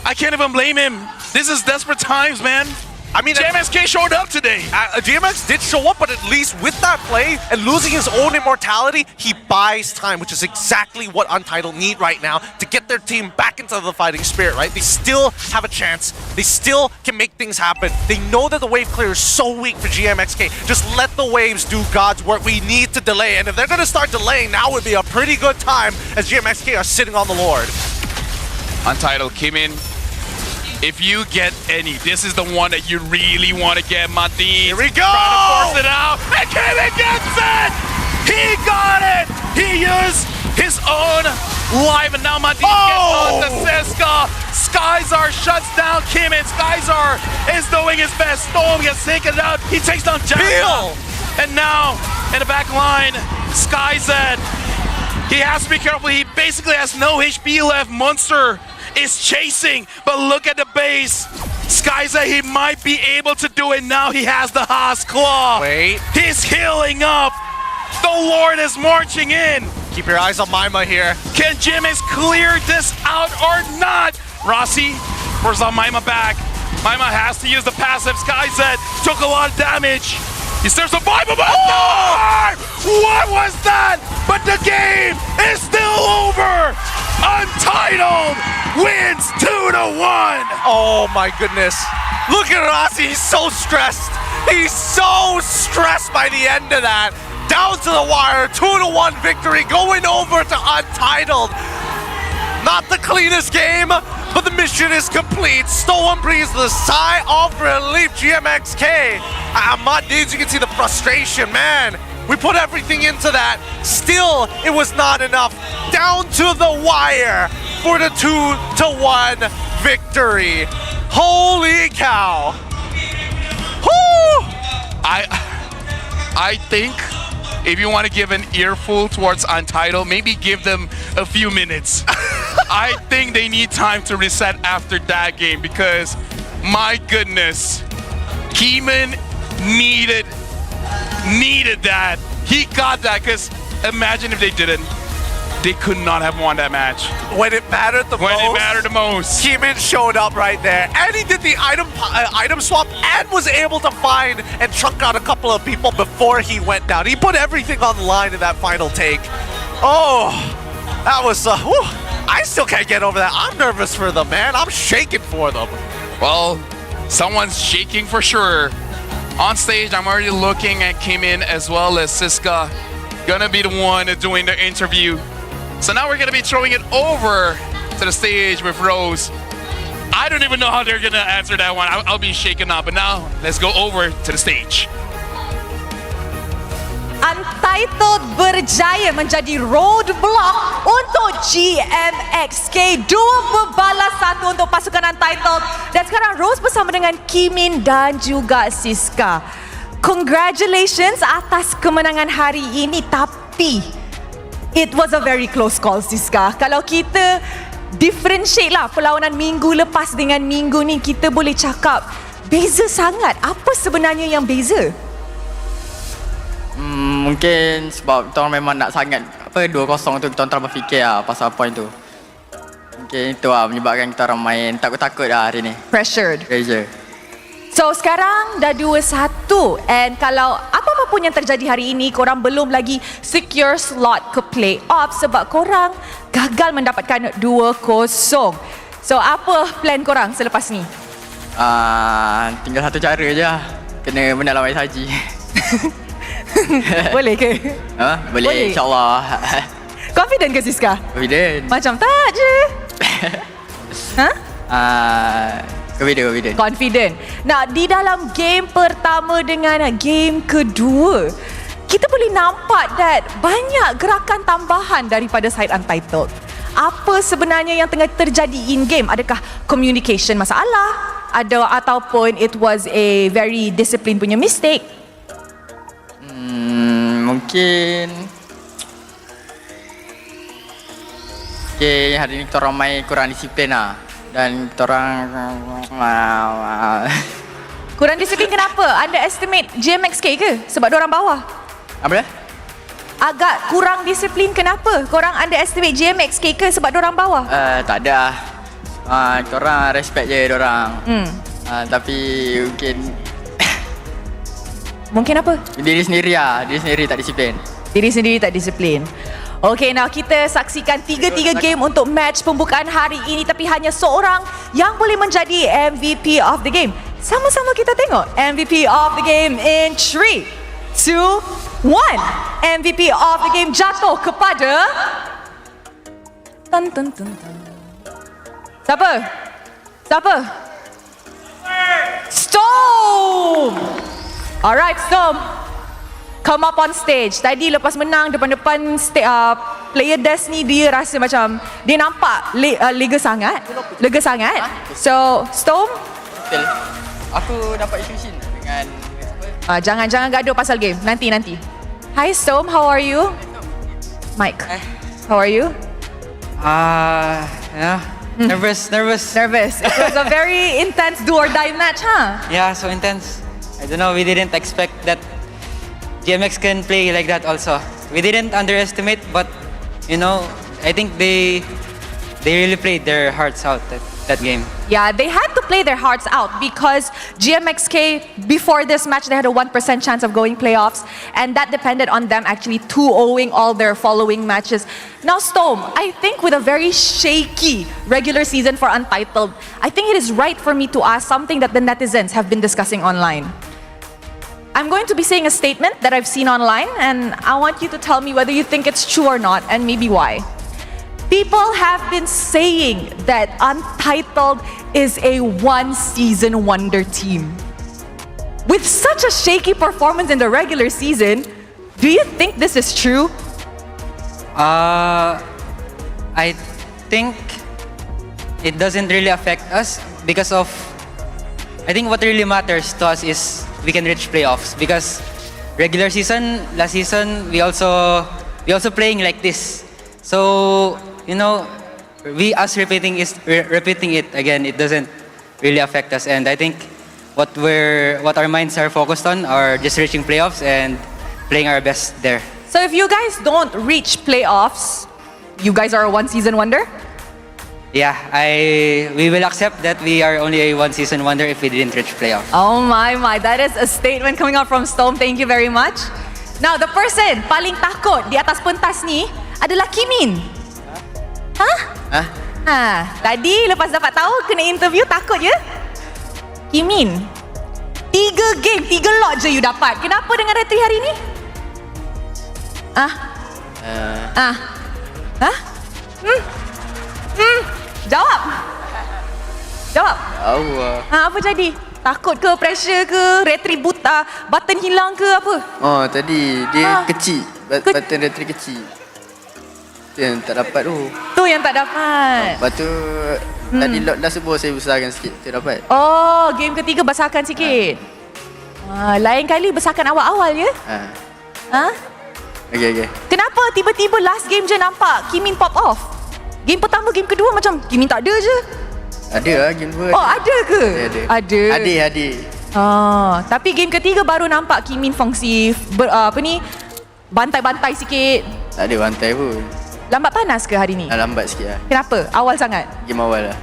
[SPEAKER 11] I can't even blame him. This is desperate times, man. I mean, GMXK showed up today.
[SPEAKER 10] GMX did show up, but at least with that play and losing his own immortality, he buys time, which is exactly what Untitled need right now to get their team back into the fighting spirit, right? They still have a chance. They still can make things happen. They know that the wave clear is so weak for GMXK. Just let the waves do God's work. We need to delay, and if they're going to start delaying, now would be a pretty good time as GMXK are sitting on the Lord.
[SPEAKER 11] Untitled came in. If you get any, this is the one that you really want to get, Matdins.
[SPEAKER 10] Here we go!
[SPEAKER 11] Trying to force it out, and Kevin gets it! He got it! He used his own life, and now Matdins gets on to Siska. Skyzar shuts down Kim, and Skyzar is doing his best. Storm gets taken out. He takes down Jackal. And now, in the back line, Skyzet. He has to be careful. He basically has no HP left. Munster is chasing, but look at the base. Skyzet, he might be able to do it now. He has the Haas Claw.
[SPEAKER 10] Wait.
[SPEAKER 11] He's healing up. The Lord is marching in.
[SPEAKER 10] Keep your eyes on Maima here.
[SPEAKER 11] Can GMX clear this out or not? Rasi forces on Maima back. Maima has to use the passive. Skyzet took a lot of damage. He still survivable. What was that? But the game is still over. Untitled wins 2-1.
[SPEAKER 10] Oh my goodness. Look at Rasi, he's so stressed. He's so stressed by the end of that. Down to the wire, 2-1 victory, going over to Untitled. Not the cleanest game, but the mission is complete. Stolen breathes the sigh of relief. GMXK. Matdins, you can see the frustration, man. We put everything into that. Still, it was not enough. Down to the wire for the 2-1 victory. Holy cow. Woo!
[SPEAKER 11] I think if you want to give an earful towards Untitled, maybe give them a few minutes. I think they need time to reset after that game because, my goodness, Keeman needed that. He got that because imagine if they didn't. they could not have won that match.
[SPEAKER 10] When it mattered the most, Keeman showed up right there, and he did the item swap and was able to find and chunk out a couple of people before he went down. He put everything on the line in that final take. Oh, that was I still can't get over that. I'm nervous for them, man. I'm shaking for them.
[SPEAKER 11] Well, someone's shaking for sure. On stage, I'm already looking at Keeman as well as Siska. Gonna be the one doing the interview. So now we're gonna be throwing it over to the stage with Rose. I don't even know how they're gonna answer that one. I'll be shaken up. But now, let's go over to the stage.
[SPEAKER 9] Untitled berjaya menjadi roadblock untuk GMXK. 2 berbalas 1 untuk pasukan Untitled. Dan sekarang Rose bersama dengan Keeman dan juga Siska. Congratulations atas kemenangan hari ini. Tapi it was a very close call, Siska. Kalau kita differentiate lah perlawanan minggu lepas dengan minggu ni, kita boleh cakap beza sangat. Apa sebenarnya yang beza?
[SPEAKER 5] Mungkin sebab kita orang memang nak sangat 2-0 tu, kita orang terlalu berfikir pasal point tu. Mungkin itu menyebabkan kita orang main takut-takut hari ni.
[SPEAKER 9] Pressure.
[SPEAKER 5] So
[SPEAKER 9] sekarang dah 2-1, and kalau apa-apa pun yang terjadi hari ini, korang belum lagi secure slot ke playoff sebab korang gagal mendapatkan 2-0. So apa plan korang selepas ni?
[SPEAKER 5] Tinggal satu cara je lah. Kena menang lawan Haji.
[SPEAKER 9] Boleh ke?
[SPEAKER 5] Boleh, insyaAllah.
[SPEAKER 9] Confident ke Siska?
[SPEAKER 5] Confident.
[SPEAKER 9] Macam tak je. Confident. Nah, di dalam game pertama dengan game kedua, kita boleh nampak that banyak gerakan tambahan daripada side Untitled. Apa sebenarnya yang tengah terjadi in game? Adakah communication masalah? Ataupun it was a very discipline punya mistake?
[SPEAKER 5] Mungkin hari ni kita orang main kurang disiplin lah. Dan kita orang
[SPEAKER 9] kurang disiplin kenapa? Underestimate GMXK ke? Sebab diorang bawah?
[SPEAKER 5] Apa dia?
[SPEAKER 9] Agak kurang disiplin kenapa? Korang underestimate GMXK ke sebab diorang bawah?
[SPEAKER 5] Tak ada. Kita orang respect je diorang. Tapi
[SPEAKER 9] Mungkin apa?
[SPEAKER 5] Diri sendiri tak disiplin.
[SPEAKER 9] Diri sendiri tak disiplin. Okay, now kita saksikan 3-3 game untuk match pembukaan hari ini, tapi hanya seorang yang boleh menjadi MVP of the game. Sama-sama kita tengok MVP of the game in 3, 2, 1. MVP of the game jatuh kepada Siapa? Storm. Alright, Storm, come up on stage. Tadi lepas menang depan-depan player Destiny, dia rasa macam dia nampak lega sangat. So, Storm,
[SPEAKER 5] aku dapat isu dengan
[SPEAKER 9] jangan gaduh pasal game. Nanti. Hi Storm, how are you? Mike, how are you?
[SPEAKER 12] Nervous.
[SPEAKER 9] It was a very intense do or die match, huh?
[SPEAKER 12] Yeah, so intense. I don't know, we didn't expect that GMX can play like that also. We didn't underestimate, but I think they really played their hearts out that game.
[SPEAKER 9] Yeah, they had to play their hearts out because GMXK, before this match, they had a 1% chance of going playoffs, and that depended on them actually 2-0ing all their following matches. Now, Storm, I think with a very shaky regular season for Untitled, I think it is right for me to ask something that the netizens have been discussing online. I'm going to be saying a statement that I've seen online, and I want you to tell me whether you think it's true or not, and maybe why. People have been saying that Untitled is a one-season wonder team. With such a shaky performance in the regular season, do you think this is true?
[SPEAKER 12] I think it doesn't really affect us because of, I think what really matters to us is we can reach playoffs, because regular season, last season, we also playing like this. So, us repeating it again, it doesn't really affect us. And I think what our minds are focused on are just reaching playoffs and playing our best there.
[SPEAKER 9] So if you guys don't reach playoffs, you guys are a one-season wonder?
[SPEAKER 12] Yeah, we will accept that we are only a one-season wonder if we didn't reach playoff.
[SPEAKER 9] Oh my, that is a statement coming out from Storm. Thank you very much. Now, the person paling takut di atas pentas ni adalah Kimin. Tadi lepas dapat tahu kena interview takut je? Kimin, 3 game, 3 lot je you dapat. Kenapa dengan retri hari ni? Jawab. Apa jadi? Takut ke, pressure ke, retri buta, button hilang ke apa?
[SPEAKER 13] Oh, tadi dia kecil. Button retri kecil. Tu yang tak dapat tu.
[SPEAKER 9] Tu yang tak dapat.
[SPEAKER 13] Lepas tu tadi lot last semua saya besarkan sikit. Tu dapat.
[SPEAKER 9] Oh, game ketiga besarkan sikit. Lain kali besarkan awal-awal ya?
[SPEAKER 13] Okay.
[SPEAKER 9] Kenapa tiba-tiba last game je nampak Kimin pop off? Game pertama, game kedua macam Kimin tak ada je.
[SPEAKER 13] Ada lah game 2.
[SPEAKER 9] Oh, ada ke? Ada. Tapi game ketiga baru nampak Kimin fungsi bantai-bantai sikit.
[SPEAKER 13] Tak ada bantai pun.
[SPEAKER 9] Lambat panas ke hari ni?
[SPEAKER 13] Lambat sikit lah.
[SPEAKER 9] Kenapa? Awal sangat?
[SPEAKER 13] Game awal lah.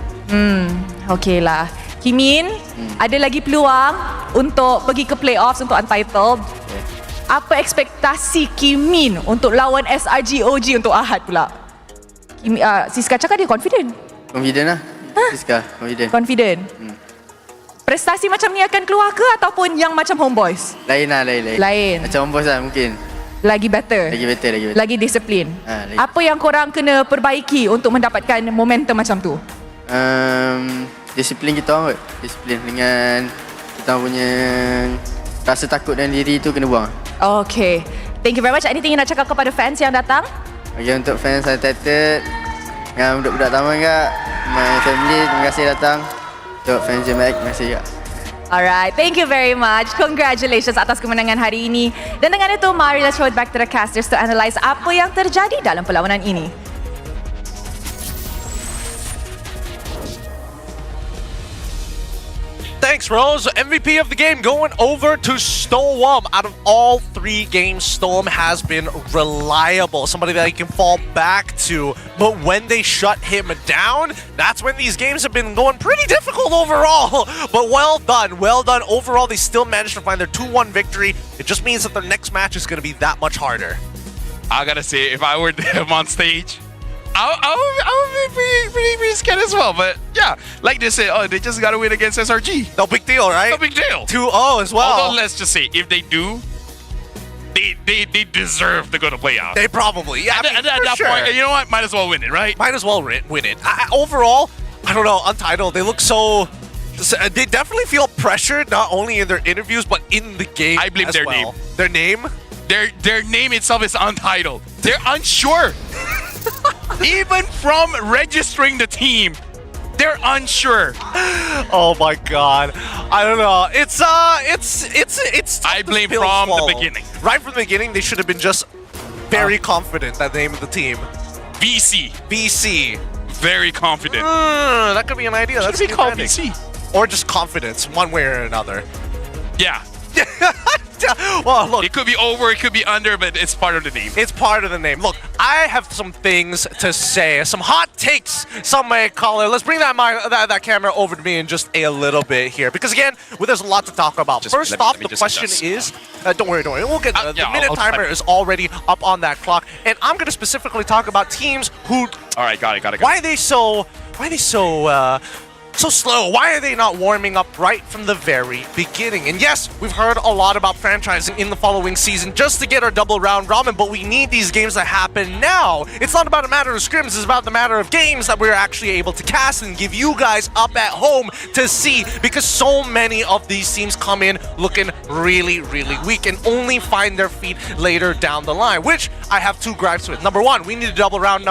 [SPEAKER 9] Okey lah. Kimin, ada lagi peluang untuk pergi ke playoffs untuk Untitled. Apa ekspektasi Kimin untuk lawan SRG OG untuk Ahad pula? Siska cakap dia confident.
[SPEAKER 13] Confident lah. Siska,
[SPEAKER 9] confident. Prestasi macam ni akan keluar ke ataupun yang macam Homeboys?
[SPEAKER 13] Lain. Macam Homeboys lah mungkin.
[SPEAKER 9] Lagi better. Lagi disiplin. Apa yang korang kena perbaiki untuk mendapatkan momentum macam tu?
[SPEAKER 13] Disiplin kita orang kot. Disiplin dengan kita punya rasa takut dan diri tu kena buang.
[SPEAKER 9] Okay. Thank you very much. Anything yang nak cakap kepada fans yang datang?
[SPEAKER 13] Okay, untuk fans Untitled dengan budak-budak taman kak, my family, terima kasih datang. Untuk fans GMXK, terima kasih kak.
[SPEAKER 9] Alright, thank you very much. Congratulations atas kemenangan hari ini. Dan dengan itu, mari let's throw it back to the casters to analyze apa yang terjadi dalam perlawanan ini.
[SPEAKER 10] Thanks, Rose. MVP of the game going over to Storm. Out of all 3 games, Storm has been reliable. Somebody that you can fall back to. But when they shut him down, that's when these games have been going pretty difficult overall. But well done. Overall, they still managed to find their 2-1 victory. It just means that their next match is going to be that much harder.
[SPEAKER 11] I gotta say, if I were them on stage, I would be pretty scared as well. But yeah, like they say, they just gotta win against SRG.
[SPEAKER 10] No big deal, right?
[SPEAKER 11] No big deal.
[SPEAKER 10] 2-0 as well.
[SPEAKER 11] Although let's just say, if they do, they deserve to go to playoffs.
[SPEAKER 10] They probably, yeah.
[SPEAKER 11] At that point, you know what? Might as well win it, right?
[SPEAKER 10] Might as well win it. Overall, I don't know, Untitled, they look so... They definitely feel pressured, not only in their interviews, but in the game.
[SPEAKER 11] I blame their name.
[SPEAKER 10] Their name?
[SPEAKER 11] Their name itself is Untitled. They're unsure. Even from registering the team, they're unsure.
[SPEAKER 10] Oh my god. I don't know. It's
[SPEAKER 11] I blame from the beginning.
[SPEAKER 10] Right from the beginning, they should have been just very confident that the name of the team. VC.
[SPEAKER 11] Very confident.
[SPEAKER 10] That could be an idea.
[SPEAKER 11] Should be called VC.
[SPEAKER 10] Or just confidence, one way or another.
[SPEAKER 11] Yeah.
[SPEAKER 10] Well, look.
[SPEAKER 11] It could be over, it could be under, but it's part of the name.
[SPEAKER 10] It's part of the name. Look, I have some things to say. Some hot takes, some may call it. Let's bring that camera over to me in just a little bit here. Because again, there's a lot to talk about. First off, the question is... don't worry. We'll get the minute timer is already up on that clock. And I'm going to specifically talk about teams who...
[SPEAKER 11] Alright, got it.
[SPEAKER 10] Why are they so slow? Why are they not warming up right from the very beginning? And yes, we've heard a lot about franchising in the following season just to get our double round robin, but we need these games to happen now. It's not about a matter of scrims, it's about the matter of games that we're actually able to cast and give you guys up at home to see, because so many of these teams come in looking really, really weak and only find their feet later down the line, which I have 2 gripes with. Number 1, we need a double round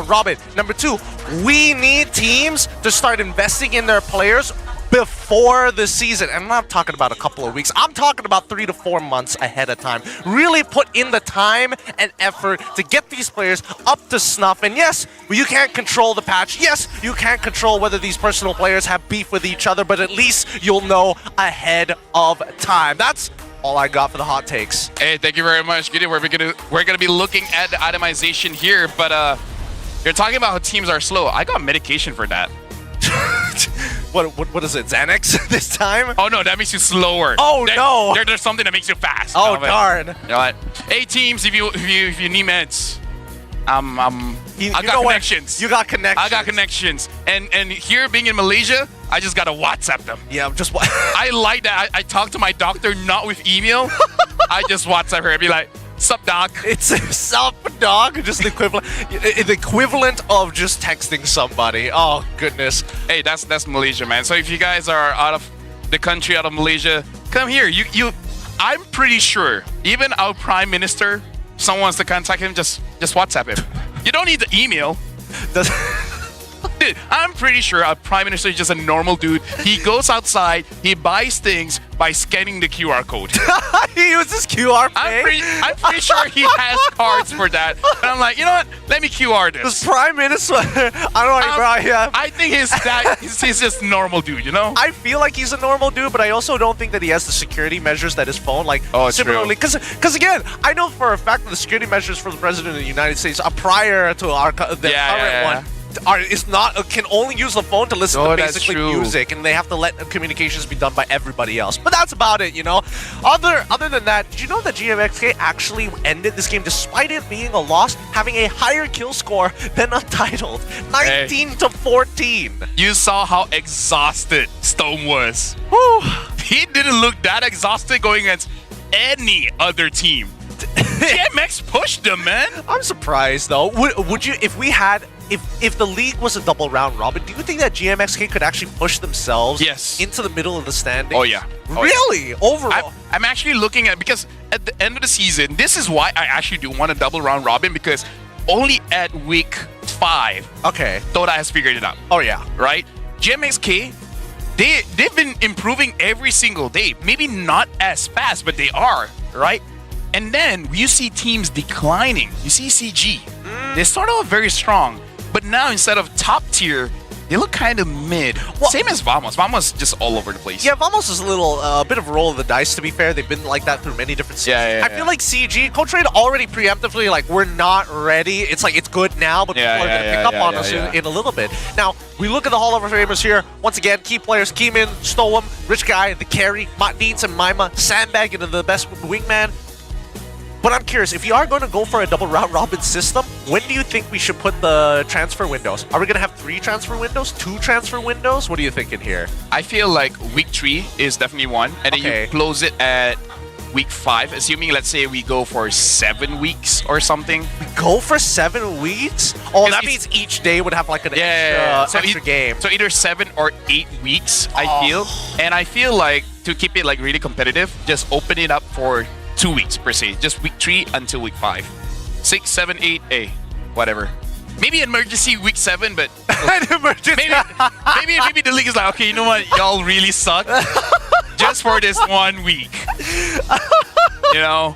[SPEAKER 10] robin. Number 2, we need teams to start investing in their players before the season. And I'm not talking about a couple of weeks. I'm talking about 3 to 4 months ahead of time. Really put in the time and effort to get these players up to snuff. And yes, you can't control the patch. Yes, you can't control whether these personal players have beef with each other, but at least you'll know ahead of time. That's all I got for the hot takes.
[SPEAKER 11] Hey, thank you very much, Gideon. We're gonna be looking at the itemization here, but you're talking about how teams are slow. I got medication for that.
[SPEAKER 10] What is it, Xanax this time?
[SPEAKER 11] Oh no, that makes you slower.
[SPEAKER 10] Oh no!
[SPEAKER 11] There's something that makes you fast.
[SPEAKER 10] Oh darn!
[SPEAKER 11] You know what? Hey teams, if you need meds, I got connections.
[SPEAKER 10] You got connections.
[SPEAKER 11] I got connections. And here being in Malaysia, I just gotta WhatsApp them.
[SPEAKER 10] Yeah, just
[SPEAKER 11] I like that. I talk to my doctor not with email. I just WhatsApp her. I'd be like, "Sup, doc?"
[SPEAKER 10] It's sup, doc. Just the equivalent of just texting somebody. Oh goodness.
[SPEAKER 11] Hey, that's Malaysia, man. So if you guys are out of the country, out of Malaysia, come here. I'm pretty sure even our prime minister, someone wants to contact him, just WhatsApp him. You don't need the email. Dude, I'm pretty sure our prime minister is just a normal dude. He goes outside, he buys things by scanning the QR code.
[SPEAKER 10] He uses QR pay?
[SPEAKER 11] I'm pretty sure he has cards for that. And I'm like, you know what? Let me QR this.
[SPEAKER 10] This prime minister, I don't know, bro. Yeah.
[SPEAKER 11] I think he's just a normal dude, you know?
[SPEAKER 10] I feel like he's a normal dude, but I also don't think that he has the security measures that his phone, like, similarly. Because again, I know for a fact that the security measures for the president of the United States are prior to our current one. Can only use the phone to listen to basically music, and they have to let communications be done by everybody else. But that's about it, you know. Other than that, did you know that GMXK actually ended this game despite it being a loss, having a higher kill score than Untitled, 19-14.
[SPEAKER 11] You saw how exhausted Stone was.
[SPEAKER 10] Whew.
[SPEAKER 11] He didn't look that exhausted going against any other team. GMX pushed them, man.
[SPEAKER 10] I'm surprised though. Would you, if the league was a double round robin, do you think that GMXK could actually push themselves into the middle of the standings?
[SPEAKER 11] Oh yeah.
[SPEAKER 10] Really? Overall?
[SPEAKER 11] I'm actually looking at, because at the end of the season, this is why I actually do want a double round robin, because only at week 5, Dota has figured it out.
[SPEAKER 10] Oh yeah.
[SPEAKER 11] Right? GMXK, they've been improving every single day. Maybe not as fast, but they are, right? And then you see teams declining. You see CG. They start off very strong, but now instead of top tier, they look kind of mid. Well, same as Vamos. Vamos just all over the place.
[SPEAKER 10] Yeah, Vamos is a bit of a roll of the dice, to be fair. They've been like that through many different seasons. I feel like CG, Coach Raid already preemptively, like, we're not ready. It's like, it's good now, but people are going to pick up on us in a little bit. Now, we look at the Hall of Famers here. Once again, key players, Keeman, Stowem, Rich Guy, the carry, Matt Deeds, and Maima, Sandbag into the best wingman. But I'm curious, if you are going to go for a double round robin system, when do you think we should put the transfer windows? Are we going to have 3 transfer windows? 2 transfer windows? What are you thinking here?
[SPEAKER 11] I feel like week 3 is definitely one, and then you close it at week 5, assuming, let's say, we go for 7 weeks or something.
[SPEAKER 10] Go for 7 weeks? Oh, that means each day would have like an extra game.
[SPEAKER 11] So either 7 or 8 weeks, I feel. And I feel like, to keep it like really competitive, just open it up for 2 weeks per se, just week 3 until week 5. 6, 7, 8, whatever. Maybe emergency week 7, but maybe the league is like, okay, you know what, y'all really suck. Just for this 1 week. You know?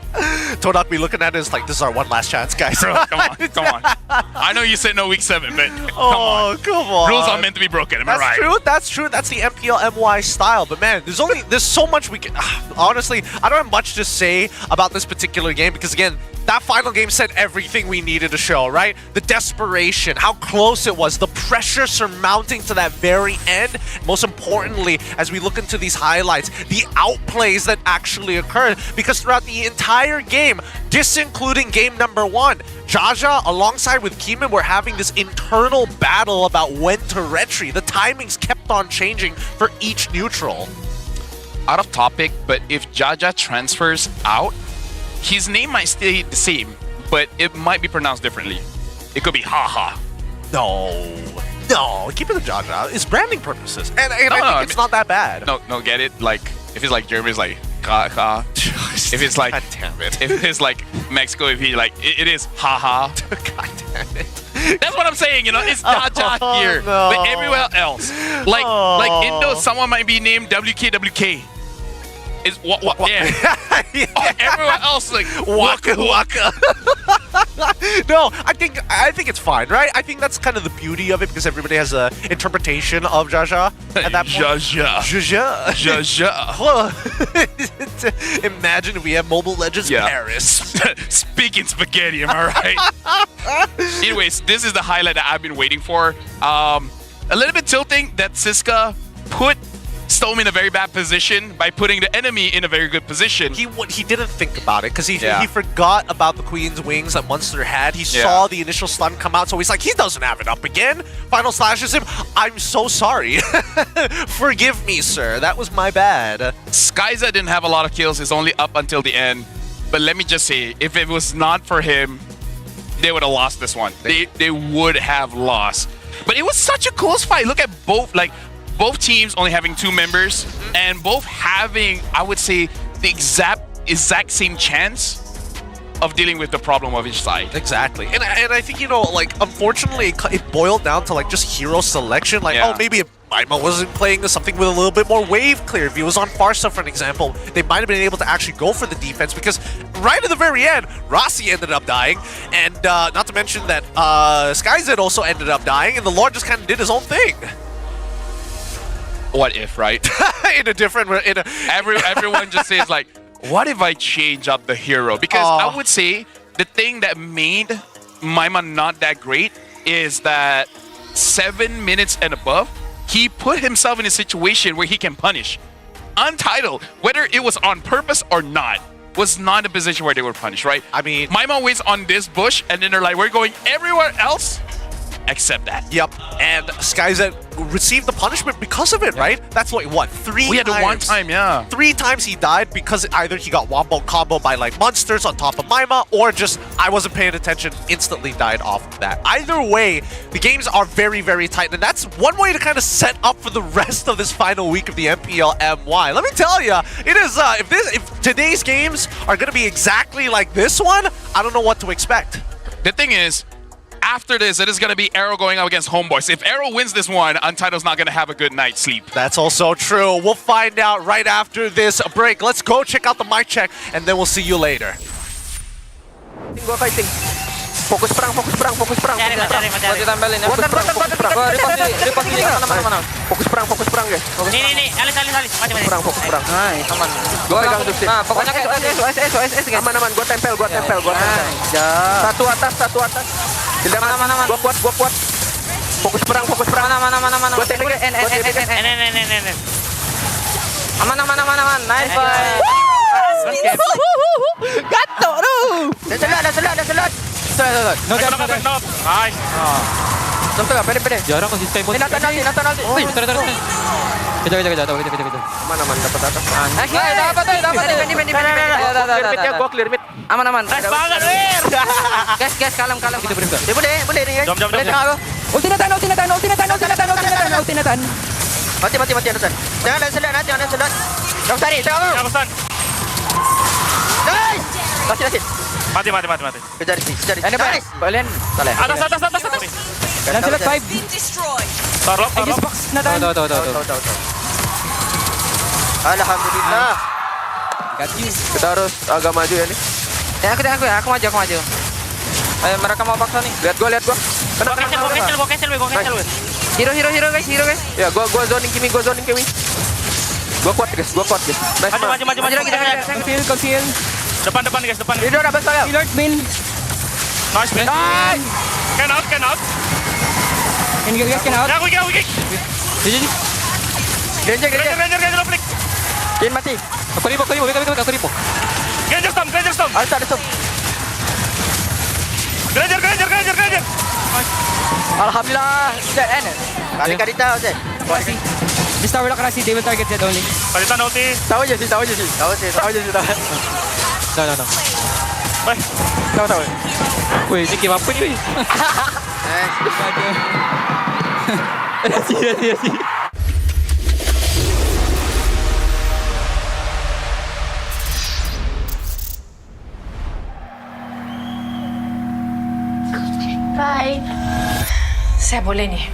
[SPEAKER 10] Todak be looking at it as like, this is our one last chance, guys.
[SPEAKER 11] Bro, come on. I know you said no week 7, but come on. Rules are meant to be broken, am I right?
[SPEAKER 10] That's true. That's the MPL MY style. But man, there's so much we can... honestly, I don't have much to say about this particular game because, again, that final game said everything we needed to show, right? The desperation, how close it was, the pressure surmounting to that very end. Most importantly, as we look into these highlights, the outplays that actually occurred, because throughout the entire game, disincluding game number 1, Jaja alongside with Keeman were having this internal battle about when to retry. The timings kept on changing for each neutral.
[SPEAKER 11] Out of topic, but if Jaja transfers out, his name might stay the same, but it might be pronounced differently. It could be haha.
[SPEAKER 10] No, keep it to Jaja. It's branding purposes. And I think it's not that bad.
[SPEAKER 11] No, get it? Like, if it's like Germany, it's like ha. If it's like,
[SPEAKER 10] God damn it.
[SPEAKER 11] If it's like Mexico, if he like, it is haha.
[SPEAKER 10] God damn it.
[SPEAKER 11] That's what I'm saying, you know, it's Jaja here. No. But everywhere else. Like Indo, someone might be named WKWK. It's what? Yeah. Everyone else like
[SPEAKER 10] Waka waka. No, I think it's fine, right? I think that's kind of the beauty of it because everybody has a interpretation of Jaja at that point.
[SPEAKER 11] Jaja.
[SPEAKER 10] Imagine if we have Mobile Legends Paris.
[SPEAKER 11] Speaking spaghetti, am I right? Anyways, this is the highlight that I've been waiting for. A little bit tilting that Siska put Stome in a very bad position by putting the enemy in a very good position.
[SPEAKER 10] He didn't think about it because he forgot about the Queen's wings that Munster had. He saw the initial stun come out, so he's like, he doesn't have it up again. Final slashes him. I'm so sorry. Forgive me, sir. That was my bad.
[SPEAKER 11] Skyza didn't have a lot of kills. It's only up until the end. But let me just say, if it was not for him, they would have lost this one. They would have lost. But it was such a close fight. Look at both teams only having 2 members and both having, I would say, the exact same chance of dealing with the problem of each side.
[SPEAKER 10] Exactly. And I think, unfortunately, it boiled down to, just hero selection. Maybe if Maima wasn't playing something with a little bit more wave clear, if he was on Farsa, for an example, they might have been able to actually go for the defense because right at the very end, Rossi ended up dying. And not to mention that SkyZ also ended up dying and the Lord just kind of did his own thing.
[SPEAKER 11] What if, right? Everyone just says like, what if I change up the hero? Because I would say the thing that made Maima not that great is that 7 minutes and above, he put himself in a situation where he can punish. Untitled, whether it was on purpose or not, was not a position where they were punished, right?
[SPEAKER 10] I mean,
[SPEAKER 11] Maima wins on this bush, and then they're like, we're going everywhere else except that.
[SPEAKER 10] Yep. And SkyZ received the punishment because of it, right? That's what, 3
[SPEAKER 11] We had
[SPEAKER 10] times?
[SPEAKER 11] the one time, yeah.
[SPEAKER 10] 3 times he died because either he got wombo combo by monsters on top of Maima, or just I wasn't paying attention, instantly died off of that. Either way, the games are very, very tight, and that's one way to kind of set up for the rest of this final week of the MPL MY. Let me tell you, it is if today's games are going to be exactly like this one, I don't know what to expect.
[SPEAKER 11] The thing is, after this, it is going to be AERO going up against Homeboys. If AERO wins this one, Untitled's not going to have a good night's sleep.
[SPEAKER 10] That's also true. We'll find out right after this break. Let's go check out the mic check, and then we'll see you later.
[SPEAKER 13] Gua fighting. Fokus perang. Mati tambelin ya. Fokus perang. Repas di mana. Fokus perang guys.
[SPEAKER 5] Nih, alis. Mati.
[SPEAKER 13] Fokus perang. Nice, aman. Gua pegang tuh. Nah, pokoknya SOS guys. Aman. Gua tempel. Satu atas. Tidak aman. Gua kuat. Fokus perang.
[SPEAKER 5] Mana.
[SPEAKER 13] Gua teknik. Aman. Nice fight. Gato tu. Dah selat.
[SPEAKER 5] No. Nice.
[SPEAKER 13] Sampai apa pede.
[SPEAKER 5] Jarang konsisten bos.
[SPEAKER 13] Nanti.
[SPEAKER 5] Wih, betul. Kita.
[SPEAKER 13] Aman dapat atas. Dapat. Clear clear mid. Aman.
[SPEAKER 5] Nice banget, Wir.
[SPEAKER 13] Guys, kalem.
[SPEAKER 5] Kita beri.
[SPEAKER 13] Boleh nih guys.
[SPEAKER 5] Jom.
[SPEAKER 13] Ulti natan. Mati Anderson. Jangan ada selat. Jangan cari.
[SPEAKER 5] Jangan pesan.
[SPEAKER 13] Nice. Kasih.
[SPEAKER 5] Mati.
[SPEAKER 13] Kejar. Nice. Balen. Salah.
[SPEAKER 5] Atas.
[SPEAKER 13] Dan selat 5.
[SPEAKER 5] Tarlok.
[SPEAKER 13] Natan. Tahu. Alhamdulillah. Kita harus agak maju ya nih. Aku maju. Mereka mau paksa nih. Lihat gua.
[SPEAKER 5] Gua cancel.
[SPEAKER 13] Hero guys. Ya, gua zoning Kimi. Gua kuat guys. Nice.
[SPEAKER 5] Maju lagi.
[SPEAKER 13] Conceal.
[SPEAKER 5] Depan guys.
[SPEAKER 13] Hero dapat saya.
[SPEAKER 5] Nice, man. Can out.
[SPEAKER 13] Can out.
[SPEAKER 5] Ya, we go. Ranger, flick.
[SPEAKER 13] Kin mati.
[SPEAKER 5] Aku ripo. Ranger stop.
[SPEAKER 13] Ada stop.
[SPEAKER 5] Ranger.
[SPEAKER 13] Alhamdulillah. Kadita.
[SPEAKER 12] This tower lock kasi, they will target that only.
[SPEAKER 5] Palitan ulti.
[SPEAKER 13] Tahu aja sih.
[SPEAKER 12] No.
[SPEAKER 5] Bye.
[SPEAKER 13] Tahu.
[SPEAKER 5] Wih, ini gimana pun ini.
[SPEAKER 12] Yes.
[SPEAKER 2] Bye. Saya boleh nih.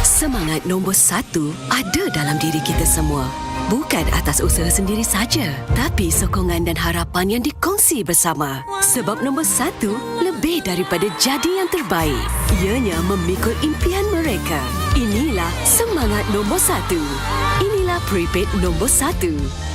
[SPEAKER 14] Semangat nombor 1 ada dalam diri kita semua. bukan atas usaha sendiri saja, tapi sokongan dan harapan yang dikongsi bersama. Sebab nombor 1 lebih daripada jadi yang terbaik. Ianya memikul impian mereka. Inilah semangat nombor 1. Inilah prepaid nombor 1.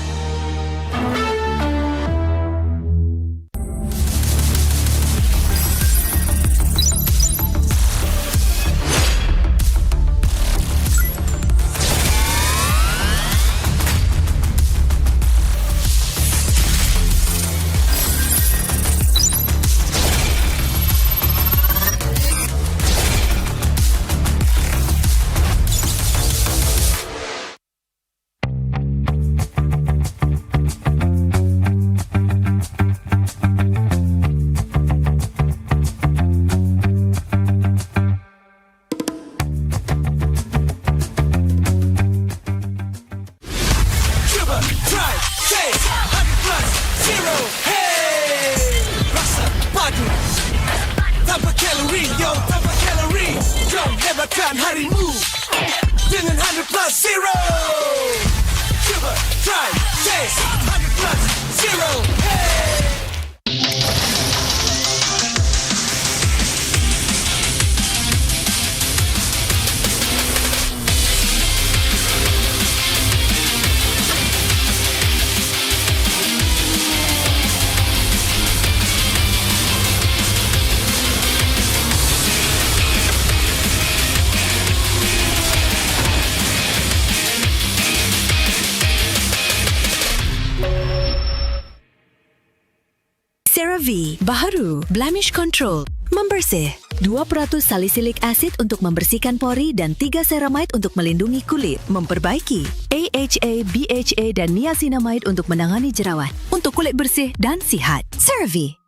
[SPEAKER 14] CeraVe baharu, blemish control, membersih. 2% salicylic acid untuk membersihkan pori dan 3 ceramide untuk melindungi kulit, memperbaiki. AHA, BHA dan niacinamide untuk menangani jerawat, untuk kulit bersih dan sihat. CeraVe.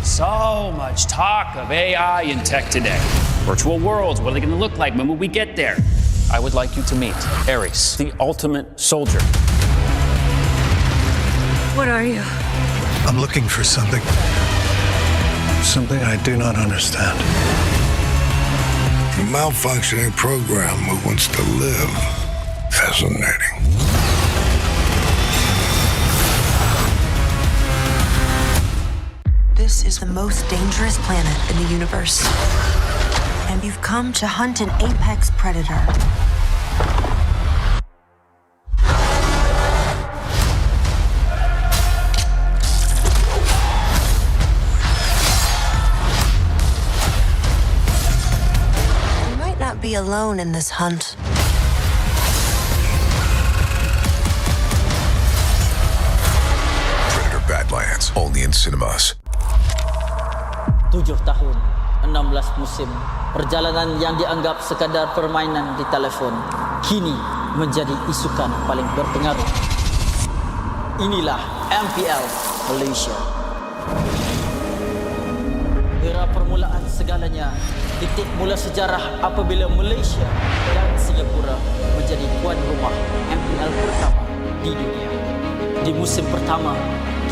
[SPEAKER 1] So much talk of AI and tech today. Virtual worlds, what are they going to look like when we get there? I would like you to meet Ares, the ultimate soldier.
[SPEAKER 2] What are you?
[SPEAKER 3] I'm looking for something. Something I do not understand.
[SPEAKER 4] A malfunctioning program who wants to live. Fascinating.
[SPEAKER 2] This is the most dangerous planet in the universe. And you've come to hunt an apex predator. You might not be alone in this hunt.
[SPEAKER 4] Predator Badlands, only in cinemas.
[SPEAKER 5] 7 tahun, 16 musim, perjalanan yang dianggap sekadar permainan di telefon kini menjadi isukan paling berpengaruh. Inilah MPL Malaysia. Era permulaan segalanya, titik mula sejarah apabila Malaysia dan Singapura menjadi tuan rumah MPL pertama di dunia. Di musim pertama,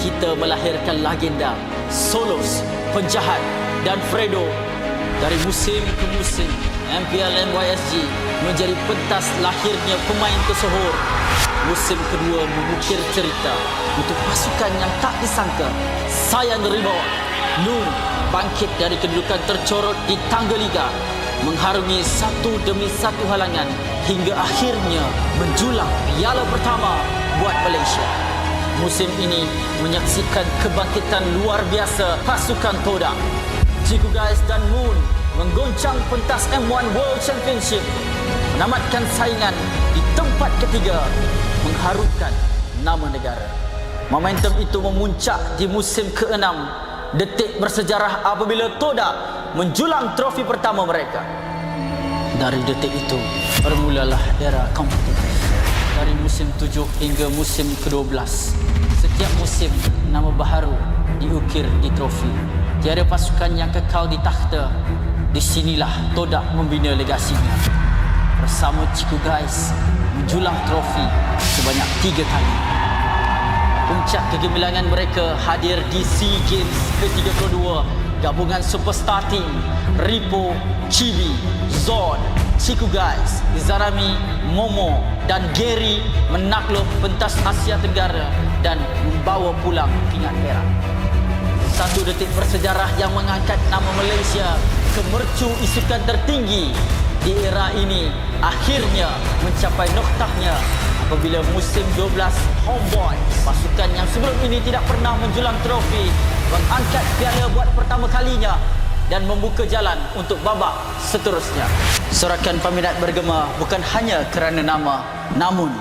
[SPEAKER 5] kita melahirkan legenda Solos, Penjahat dan Fredo. Dari musim ke musim, MPL MY16 menjadi pentas lahirnya pemain tersohor. Musim kedua mengukir cerita untuk pasukan yang tak disangka. Sayan Rebound, Nur bangkit dari kedudukan tercorot di tangga liga, mengharungi satu demi satu halangan hingga akhirnya menjulang piala pertama buat Malaysia. Musim ini menyaksikan kebangkitan luar biasa pasukan Todak. Ciku Guys dan Moon menggoncang pentas M1 World Championship, menamatkan saingan di tempat ketiga, mengharumkan nama negara. Momentum itu memuncak di musim ke-6, detik bersejarah apabila Todak menjulang trofi pertama mereka. Dari detik itu bermulalah era kompetitif. Dari musim 7 hingga musim ke-12, setiap musim nama baharu diukir di trofi. Tiada pasukan yang kekal di takhta. Di sinilah Todak membina legasinya. Bersama Ciku Guys menjulang trofi sebanyak 3 kali. Puncak kegemilangan mereka hadir di SEA Games ke-32. Gabungan superstar team Ripo, Chibi, Zon, Ciku Guys, Izarami, Momo dan Gary menakluk pentas Asia Tenggara dan membawa pulang pingat perak. Satu detik bersejarah yang mengangkat nama Malaysia ke mercu isukan tertinggi di era ini akhirnya mencapai noktahnya apabila musim 12 Homeboy, pasukan yang sebelum ini tidak pernah menjulang trofi, mengangkat piala buat pertama kalinya dan membuka jalan untuk babak seterusnya. Sorakan peminat bergema bukan hanya kerana nama, namun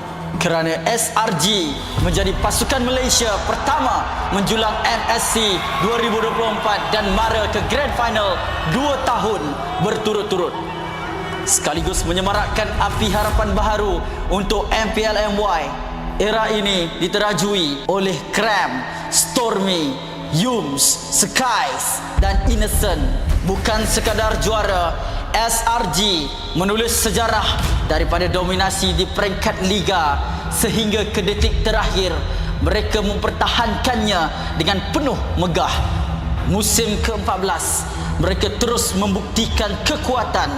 [SPEAKER 5] kerana SRG menjadi pasukan Malaysia pertama menjulang MSC 2024 dan mara ke Grand Final 2 tahun berturut-turut. Sekaligus menyemarakkan api harapan baharu untuk MPL MY. Era ini diterajui oleh Cram, Stormy, Yums, Skies dan Innocent. Bukan sekadar juara, SRG menulis sejarah daripada dominasi di peringkat liga sehingga ke detik terakhir mereka mempertahankannya dengan penuh megah. Musim ke-14 mereka terus membuktikan kekuatan,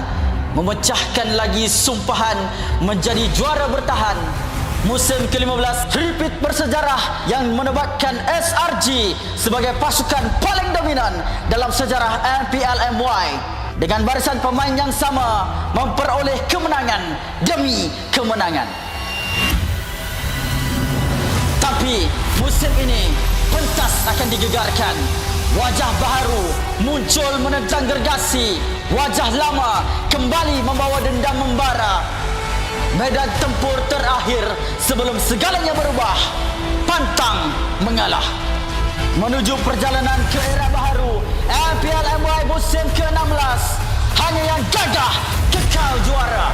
[SPEAKER 5] memecahkan lagi sumpahan menjadi juara bertahan. Musim ke-15 repeat bersejarah yang menebatkan SRG sebagai pasukan paling dominan dalam sejarah MPL MY dengan barisan pemain yang sama memperoleh kemenangan demi kemenangan. Tapi musim ini pentas akan digegarkan. Wajah baharu muncul menentang gergasi. Wajah lama kembali membawa dendam membara. Medan tempur terakhir sebelum segalanya berubah. Pantang mengalah. Menuju perjalanan ke era baharu MPL MY musim ke-16. Hanya yang gagah kekal juara.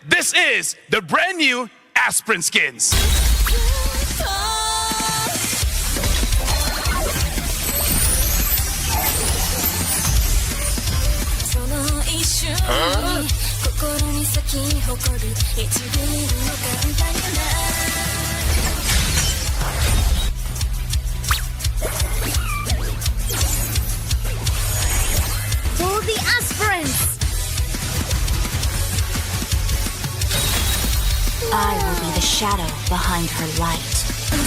[SPEAKER 15] This is the brand new Aspirin skins.
[SPEAKER 6] Huh?
[SPEAKER 7] For the aspirants!
[SPEAKER 2] I will be the shadow behind her light.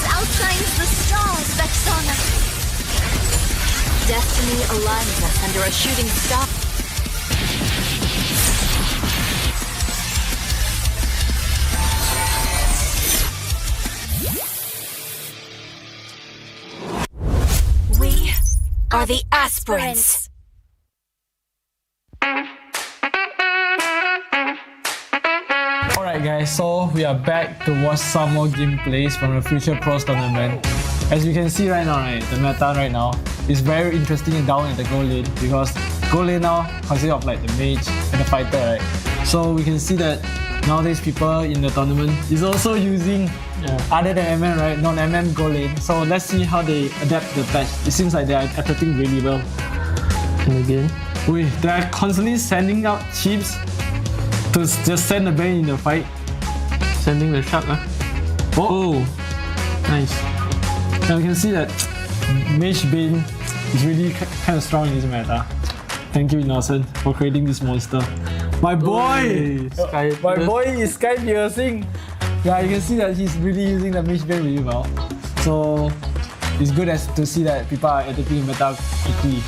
[SPEAKER 7] Outshines the stars, Vexana.
[SPEAKER 2] Destiny aligns us under a shooting star. We are the aspirants.
[SPEAKER 16] Alright guys, so we are back to watch some more gameplays from the Future Pros tournament. As you can see right now, the meta right now is very interesting down in the gold lane, because gold lane now consists of like the mage and the fighter, right? So we can see that nowadays people in the tournament is also using other than MM, right? Non-MM go lane. So let's see how they adapt the patch. It seems like they are adapting really well.
[SPEAKER 17] And again,
[SPEAKER 16] they are constantly sending out chips to just send the Bane in the fight.
[SPEAKER 17] Sending the shark.
[SPEAKER 16] Oh, nice. Now you can see that Mage Bane is really kind of strong in this meta. Thank you, Innocent, for creating this monster. My boy! My boy is Sky Piercing. Yeah, you can see that he's really using the Mage Bane really well. So it's good to see that people are adapting the meta quickly.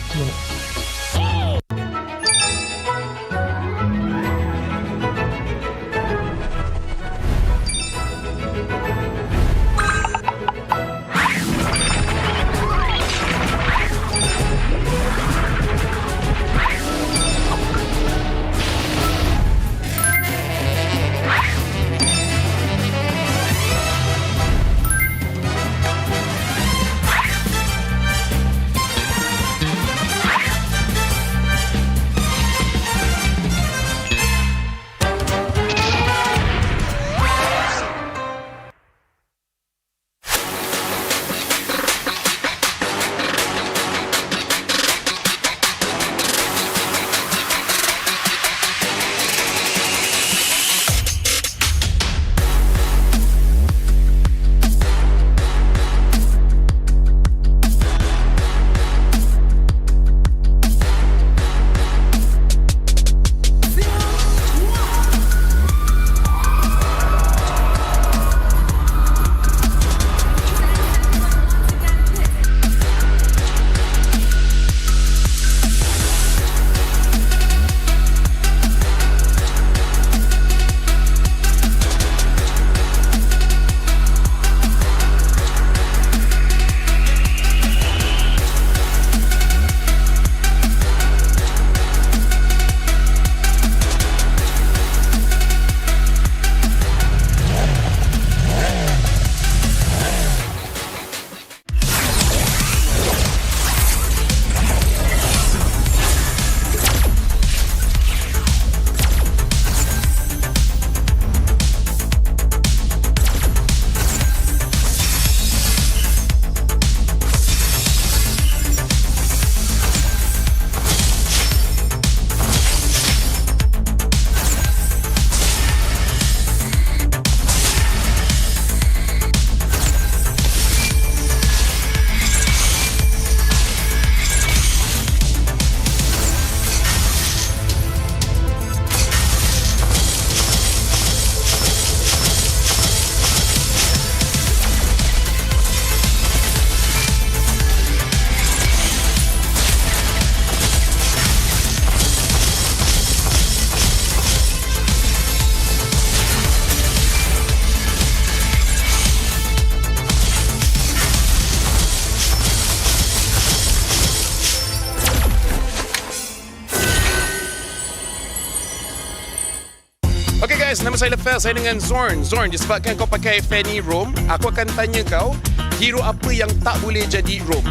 [SPEAKER 15] Okay guys, nama saya Lefel, saya dengan Zorn. Zorn, disebabkan kau pakai Fanny Roam, aku akan tanya kau, hero apa yang tak boleh jadi Roam?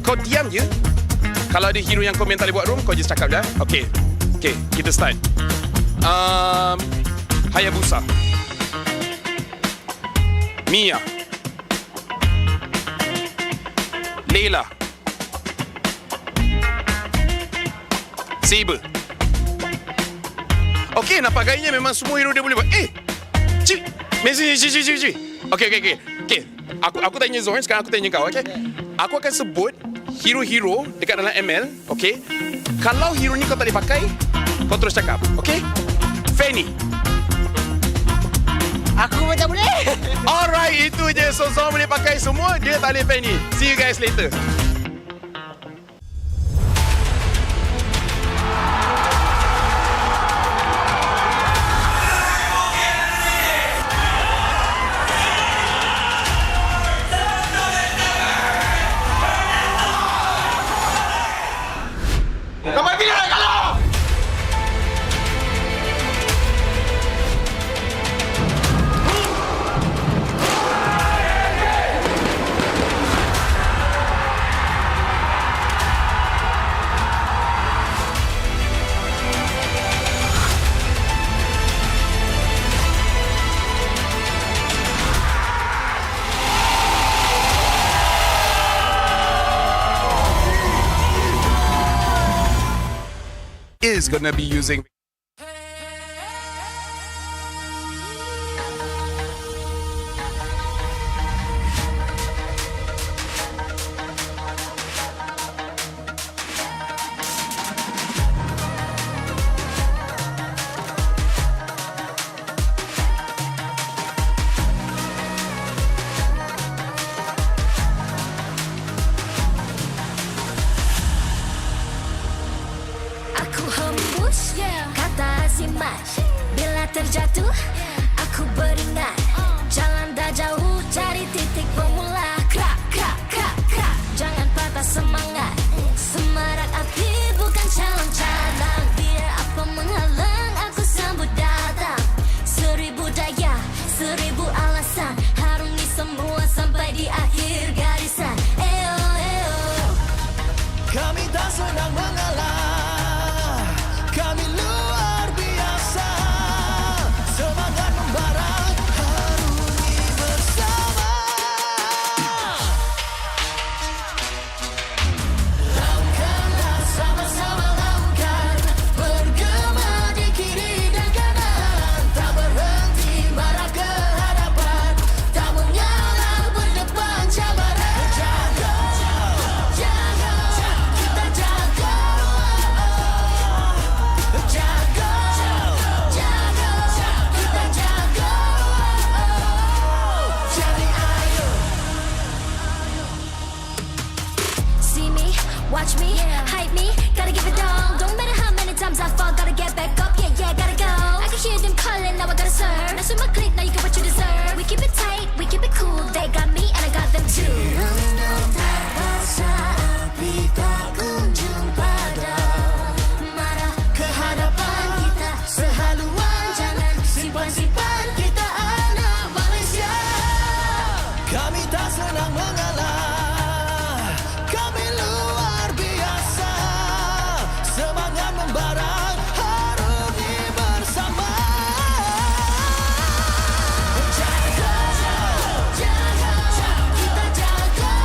[SPEAKER 15] Kau diam je. Kalau ada hero yang kau tak boleh buat Roam, kau just cakap dah. Okay, kita start. Hayabusa, Mia, Layla, Saber. Okay, nampak gayanya memang semua hero dia boleh buat. Cik, Messi. Okay. Aku tanya Zorn, sekarang aku tanya kau, okay? Aku akan sebut hero-hero dekat dalam ML, okay? Kalau hero ni kau tak boleh pakai, kau terus cakap, okay? Fanny.
[SPEAKER 5] Aku macam boleh.
[SPEAKER 15] Alright, itu je. So Zorn boleh pakai semua, dia tak boleh Fanny. See you guys later. is going to be using.
[SPEAKER 6] Aku hembus kata azimat. Bila terjatuh, aku beringat. Jalan dah jauh, cari titik bermula. Krak, krak, krak, krak. Jangan patah semangat. Semarak api bukan calon cadangan. Biar apa menghalang, aku sambut datang. 1000 daya, 1000 alasan. Harungi semua sampai di akhir garisan. Eo, eo.
[SPEAKER 18] Kami tak senang mengalah, kami luar biasa. Semangat membara, harungi bersama. Lakukanlah sama-sama lakukan. Bergema di kiri dan kanan. Tak berhenti marah ke hadapan. Tak mengalah berdepan cabaran. Jaga, jaga, kita jaga. Jaga, jaga, kita jaga. Jadi ayo.
[SPEAKER 6] See me, watch me, hype me, gotta give it all. Don't matter how many times I fall, gotta get back up, yeah, yeah, gotta go. I can hear them calling, now I gotta serve. Now my click, now you get what you deserve. We keep it tight, we keep it cool. They got me and I got them too. Rasa api tak kunjung padam. Marah ke hadapan kita sehaluan. Jangan simpan-simpan, kita anak Malaysia.
[SPEAKER 18] Kami tak senang mengalah, kami luar biasa. Semangat membara, harungi bersama. Jaga, jaga, kita jaga.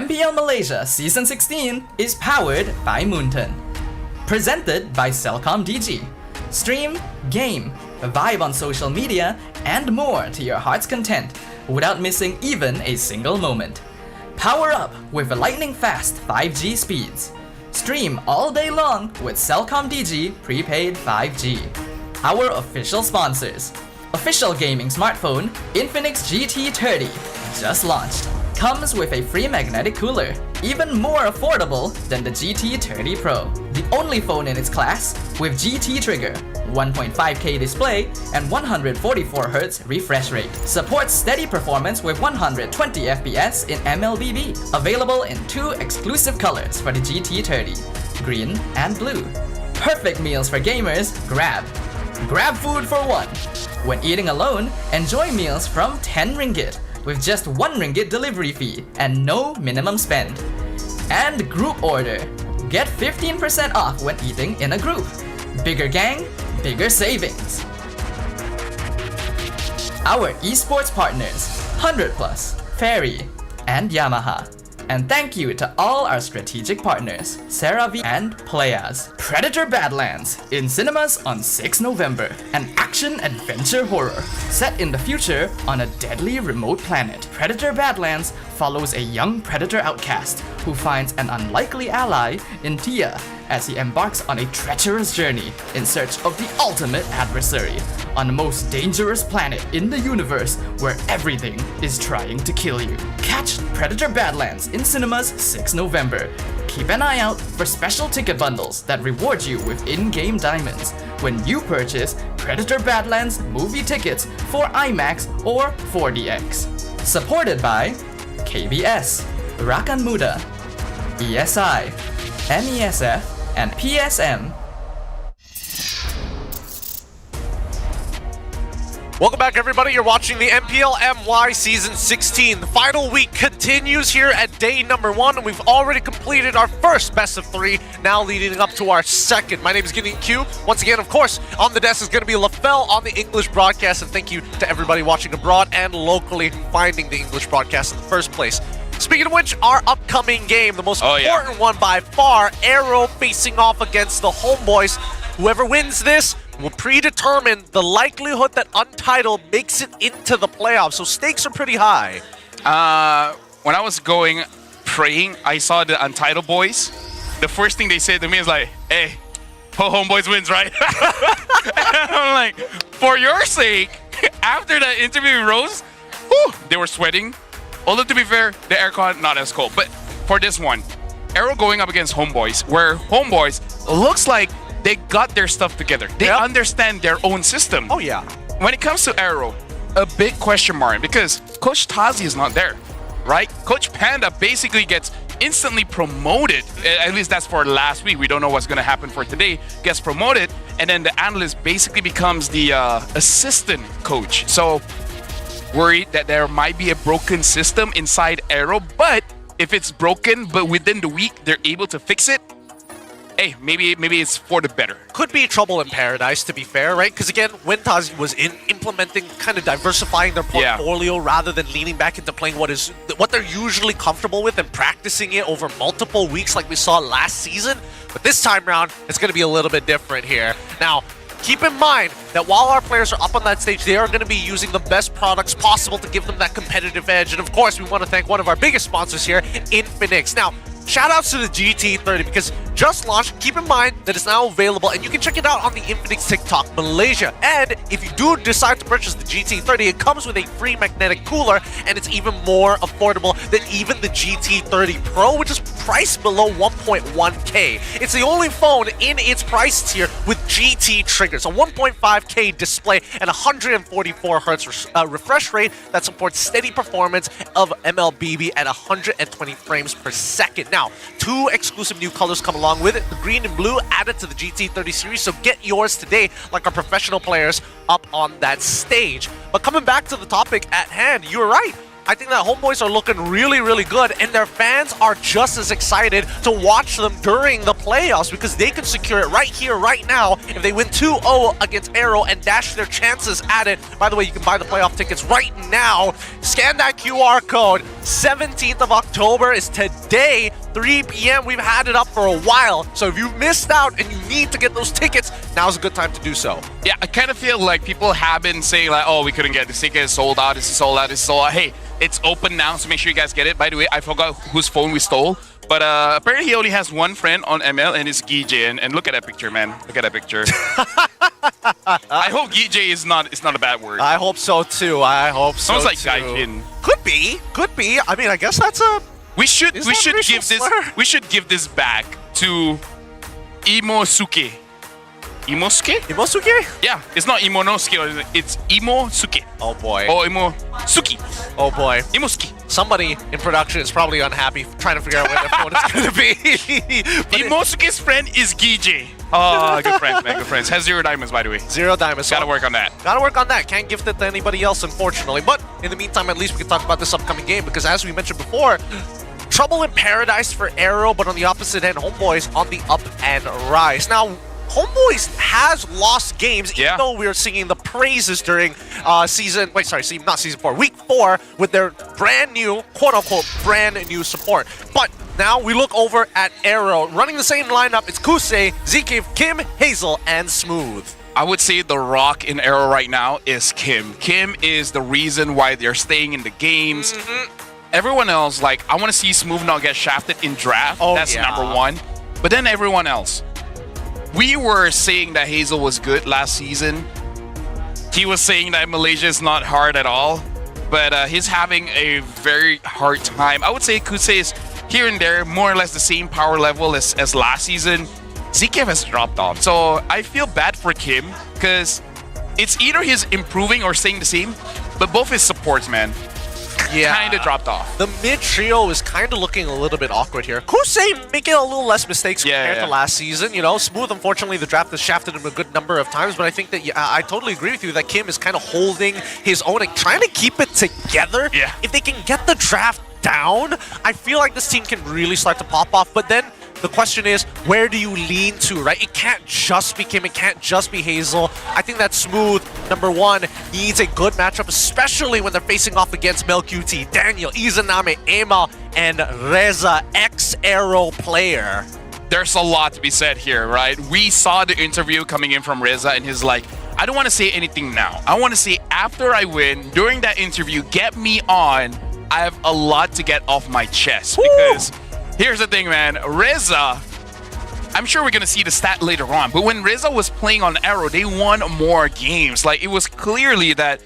[SPEAKER 8] MPL Malaysia Season 16 is powered by Moonton. Presented by Celcom DG. Stream, game, vibe on social media, and more to your heart's content without missing even a single moment. Power up with lightning-fast 5G speeds. Stream all day long with Celcom DG Prepaid 5G. Our official sponsors. Official gaming smartphone Infinix GT30 just launched. Comes with a free magnetic cooler, even more affordable than the GT30 Pro. The only phone in its class with GT trigger, 1.5K display, and 144Hz refresh rate. Supports steady performance with 120 FPS in MLBB. Available in 2 exclusive colors for the GT30, green and blue. Perfect meals for gamers, Grab. Grab food for one. When eating alone, enjoy meals from 10 ringgit with just 1 ringgit delivery fee and no minimum spend. And group order. Get 15% off when eating in a group. Bigger gang, bigger savings. Our esports partners, 100 Plus, Ferry, and Yamaha. And thank you to all our strategic partners, CeraVe and Playas. Predator Badlands in cinemas on 6 November. An action-adventure horror set in the future on a deadly remote planet. Predator Badlands follows a young predator outcast who finds an unlikely ally in Tia as he embarks on a treacherous journey in search of the ultimate adversary on the most dangerous planet in the universe where everything is trying to kill you. Catch Predator Badlands in cinemas 6 November. Keep an eye out for special ticket bundles that reward you with in-game diamonds when you purchase Predator Badlands movie tickets for IMAX or 4DX. Supported by KBS, Rakan Muda, ESI, MESF, and PSM.
[SPEAKER 10] Welcome back, everybody. You're watching the MPL MY Season 16. The final week continues here at day number 1, and we've already completed our first best of 3, now leading up to our second. My name is Gideon Q. Once again, of course, on the desk is going to be LaFell on the English broadcast, and thank you to everybody watching abroad and locally finding the English broadcast in the first place. Speaking of which, our upcoming game, the most important one by far, AERO facing off against the Homeboys. Whoever wins this will predetermine the likelihood that Untitled makes it into the playoffs. So stakes are pretty high.
[SPEAKER 11] When I was praying, I saw the Untitled boys. The first thing they said to me is like, hey, Homeboys wins, right? And I'm like, for your sake, after the interview Rose, whew, they were sweating. Although to be fair, the aircon not as cold. But for this one, AERO going up against Homeboys, where Homeboys looks like they got their stuff together. They understand their own system.
[SPEAKER 10] Oh yeah.
[SPEAKER 11] When it comes to AERO, a big question mark because Coach Tazi is not there, right? Coach Panda basically gets instantly promoted. At least that's for last week. We don't know what's going to happen for today. Gets promoted, and then the analyst basically becomes the assistant coach. So worried that there might be a broken system inside AERO, but if it's broken, but within the week they're able to fix it, hey, maybe it's for the better.
[SPEAKER 10] Could be trouble in paradise, to be fair, right? Because again, when Tazi was implementing, kind of diversifying their portfolio rather than leaning back into playing what they're usually comfortable with and practicing it over multiple weeks like we saw last season. But this time around, it's going to be a little bit different here. Now, keep in mind that while our players are up on that stage, they are going to be using the best products possible to give them that competitive edge. And of course, we want to thank one of our biggest sponsors here, Infinix. Now, shout outs to the GT30 because just launched. Keep in mind that it's now available and you can check it out on the Infinix TikTok Malaysia. And if you do decide to purchase the GT30, it comes with a free magnetic cooler and it's even more affordable than even the GT30 Pro, which is priced below 1.1K. It's the only phone in its price tier with GT triggers, a 1.5K display and 144Hz refresh rate that supports steady performance of MLBB at 120 frames per second. Now, 2 exclusive new colors come along with it, the green and blue added to the GT30 series, so get yours today like our professional players up on that stage. But coming back to the topic at hand, you're right. I think that Homeboys are looking really, really good, and their fans are just as excited to watch them during the playoffs because they can secure it right here, right now, if they win 2-0 against AERO and dash their chances at it. By the way, you can buy the playoff tickets right now. Scan that QR code. 17th of October is today, 3 p.m. We've had it up for a while, so if you missed out and you need to get those tickets, now's a good time to do so.
[SPEAKER 11] Yeah, I kind of feel like people have been saying like, oh, we couldn't get this ticket, it's sold out, it's sold out, it's sold out. Hey, it's open now, so make sure you guys get it. By the way, I forgot whose phone we stole, but apparently he only has one friend on ML, and it's Gijay. And look at that picture, man. Look at that picture. I hope Gijay is not a bad word.
[SPEAKER 10] I hope so too. I hope so.
[SPEAKER 11] Sounds like
[SPEAKER 10] too.
[SPEAKER 11] Gaijin.
[SPEAKER 10] Could be. I mean, I guess that's a.
[SPEAKER 11] We should give this back to Imosuke. Imosuke? Yeah, it's not Imonosuke, it's Imosuke.
[SPEAKER 10] Oh boy.
[SPEAKER 11] Oh, Imosuke.
[SPEAKER 10] Oh boy.
[SPEAKER 11] Imosuke.
[SPEAKER 10] Somebody in production is probably unhappy trying to figure out where their phone is going to be.
[SPEAKER 11] Imosuke's friend is Gijay. Oh, good friends, man, good friends. Has 0 diamonds, by the way.
[SPEAKER 10] 0 diamonds.
[SPEAKER 11] Gotta work on that.
[SPEAKER 10] Gotta work on that. Can't gift it to anybody else, unfortunately. But in the meantime, at least we can talk about this upcoming game because as we mentioned before, trouble in paradise for AERO, but on the opposite end, Homeboys on the up and rise. Now, Homeboys has lost games, even though we were singing the praises during week 4 with their brand new, quote-unquote, brand new support. But now we look over at AERO, running the same lineup. It's Kusei, ZK, Kim, Hazel, and Smooth.
[SPEAKER 11] I would say the rock in AERO right now is Kim. Kim is the reason why they're staying in the games. Everyone else, like, I want to see Smooth not get shafted in draft. That's number 1. But then everyone else. We were saying that Hazel was good last season. He was saying that Malaysia is not hard at all. But he's having a very hard time. I would say Kusei is here and there, more or less the same power level as last season. ZK has dropped off. So I feel bad for Kim because it's either he's improving or staying the same. But both his supports, man, kind of dropped off.
[SPEAKER 10] The mid trio is kind of looking a little bit awkward here. Kusei making a little less mistakes compared to last season. You know, Smooth, unfortunately, the draft has shafted him a good number of times, but I think that I totally agree with you that Kim is kind of holding his own and trying to keep it together.
[SPEAKER 11] Yeah.
[SPEAKER 10] If they can get the draft down, I feel like this team can really start to pop off. But then the question is, where do you lean to, right? It can't just be Kim, it can't just be Hazel. I think that Smooth, number 1, needs a good matchup, especially when they're facing off against MelQT, Daniel, Izanami, Ema, and Reza, ex-AERO player.
[SPEAKER 11] There's a lot to be said here, right? We saw the interview coming in from Reza, and he's like, I don't want to say anything now. I want to say after I win, during that interview, get me on. I have a lot to get off my chest. Because here's the thing, man. Reza, I'm sure we're going to see the stat later on, but when Reza was playing on AERO, they won more games. Like, it was clearly that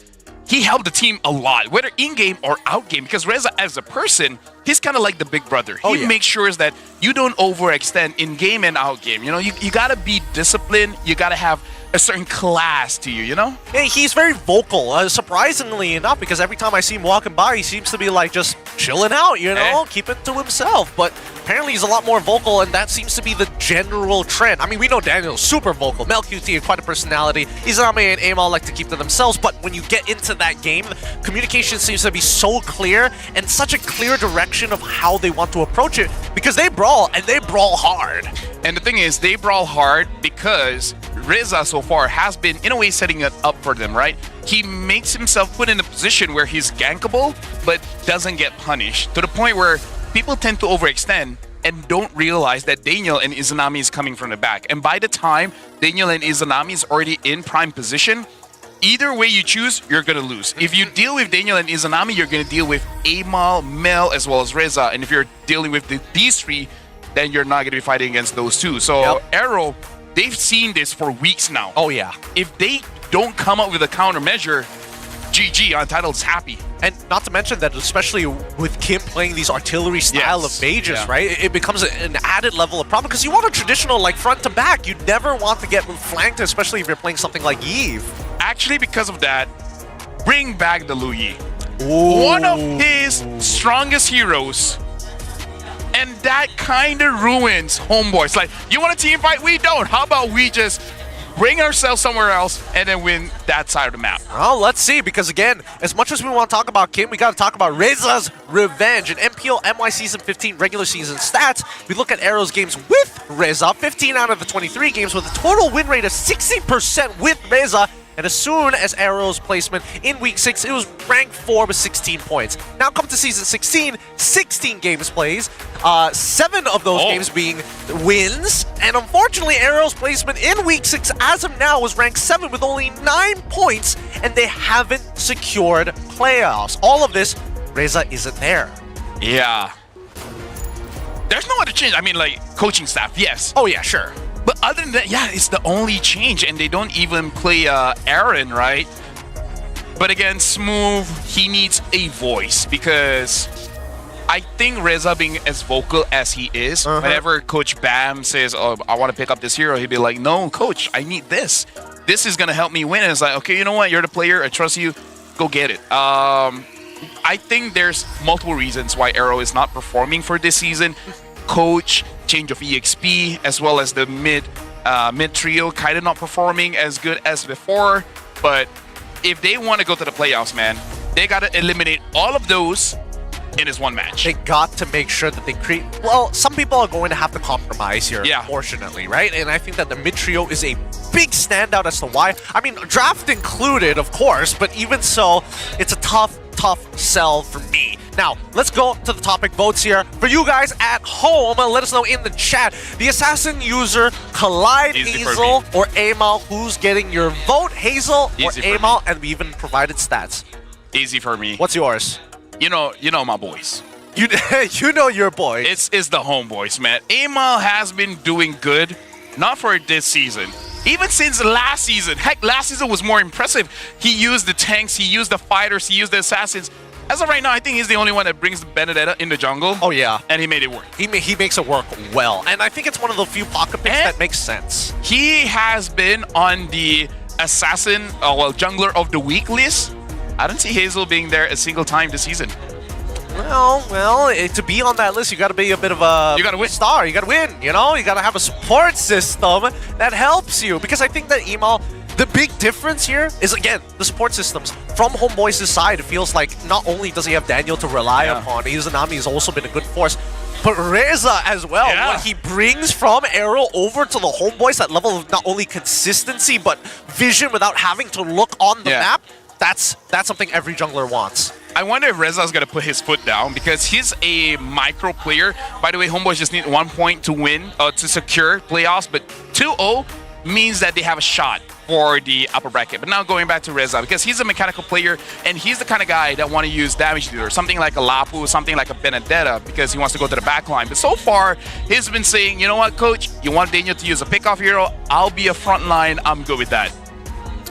[SPEAKER 11] he helped the team a lot, whether in-game or out-game, because Reza, as a person, he's kind of like the big brother. He makes sure that you don't overextend in-game and out-game. You know, you got to be disciplined. You got to have a certain class to you, you know?
[SPEAKER 10] Yeah, he's very vocal, surprisingly enough, because every time I see him walking by, he seems to be like just chilling out, you know, keep it to himself. But apparently he's a lot more vocal, and that seems to be the general trend. I mean, we know Daniel's super vocal. MelQT is quite a personality. Izanami and Amal like to keep to themselves, but when you get into that game, communication seems to be so clear and such a clear direction of how they want to approach it, because they brawl, and they brawl hard.
[SPEAKER 11] And the thing is, they brawl hard because Reza so far has been, in a way, setting it up for them, right? He makes himself put in a position where he's gankable, but doesn't get punished, to the point where people tend to overextend and don't realize that Daniel and Izanami is coming from the back. And by the time Daniel and Izanami is already in prime position, either way you choose, you're going to lose. If you deal with Daniel and Izanami, you're going to deal with Amal, Mel, as well as Reza. And if you're dealing with these 3, then you're not going to be fighting against those 2. So AERO, they've seen this for weeks now.
[SPEAKER 10] Oh, yeah.
[SPEAKER 11] If they don't come up with a countermeasure, GG, Untitled's happy.
[SPEAKER 10] And not to mention that, especially with Kim playing these artillery style of mages, right? It becomes an added level of problem, because you want a traditional, like, front to back. You never want to get flanked, especially if you're playing something like Eve.
[SPEAKER 11] Actually, because of that, bring back the Lu Yi. One of his strongest heroes. And that kind of ruins Homeboys. Like, you want a team fight? We don't. How about we just bring ourselves somewhere else, and then win that side of the map.
[SPEAKER 10] Well, let's see, because again, as much as we want to talk about Kim, we got to talk about Reza's revenge. In MPL MY Season 15 regular season stats, we look at AERO's games with Reza, 15 out of the 23 games with a total win rate of 60% with Reza. And as soon as AERO's placement in Week 6, it was ranked 4 with 16 points. Now come to Season 16, 16 games plays, 7 of those games being wins. And unfortunately, AERO's placement in Week 6 as of now was ranked 7 with only 9 points, and they haven't secured playoffs. All of this, Reza isn't there.
[SPEAKER 11] Yeah. There's no other change. I mean, like, coaching staff, yes.
[SPEAKER 10] Oh yeah, sure.
[SPEAKER 11] But other than that, yeah, it's the only change, and they don't even play Aaron, right? But again, Smooth, he needs a voice, because I think Reza being as vocal as he is, whenever Coach Bam says, oh, I want to pick up this hero, he'd be like, no, Coach, I need this. This is going to help me win. And it's like, okay, you know what? You're the player. I trust you. Go get it. I think there's multiple reasons why AERO is not performing for this season. Coach, change of EXP, as well as the mid trio kind of not performing as good as before. But if they want to go to the playoffs, man, they got to eliminate all of those in this one match.
[SPEAKER 10] They got to make sure that they create... Well, some people are going to have to compromise here, unfortunately, right? And I think that the mid trio is a big standout as to why. I mean, draft included, of course, but even so, it's a tough sell for me. Now, let's go to the topic votes here. For you guys at home, let us know in the chat. The assassin user, Collide, Hazel, or Amal, who's getting your vote? Hazel or Amal? And we even provided stats.
[SPEAKER 11] Easy for me.
[SPEAKER 10] What's yours?
[SPEAKER 11] You know my boys.
[SPEAKER 10] You know your boys.
[SPEAKER 11] It's the homeboys, man. Amal has been doing good, not for this season. Even since last season. Heck, last season was more impressive. He used the tanks, he used the fighters, he used the assassins. As of right now, I think he's the only one that brings the Benedetta in the jungle.
[SPEAKER 10] Oh, yeah.
[SPEAKER 11] And he made it work.
[SPEAKER 10] He makes it work well. And I think it's one of the few pocket picks that makes sense.
[SPEAKER 11] He has been on the assassin, jungler of the week list. I don't see Hazel being there a single time this season.
[SPEAKER 10] Well, to be on that list, you got to be a bit of a star. You got to win, you know? You got to have a support system that helps you. Because I think that Emal, the big difference here is, again, the support systems. From Homeboys' side, it feels like not only does he have Daniel to rely upon, Izanami has also been a good force, but Reza as well. What he brings from AERO over to the Homeboys, that level of not only consistency, but vision without having to look on the map, that's something every jungler wants.
[SPEAKER 11] I wonder if Reza's going to put his foot down, because he's a micro player. By the way, Homeboys just need 1 point to win, to secure playoffs, but 2-0 means that they have a shot for the upper bracket. But now going back to Reza, because he's a mechanical player, and he's the kind of guy that want to use damage dealer, something like a Lapu, something like a Benedetta, because he wants to go to the back line. But so far, he's been saying, you know what, coach, you want Daniel to use a pickoff hero? I'll be a front line. I'm good with that.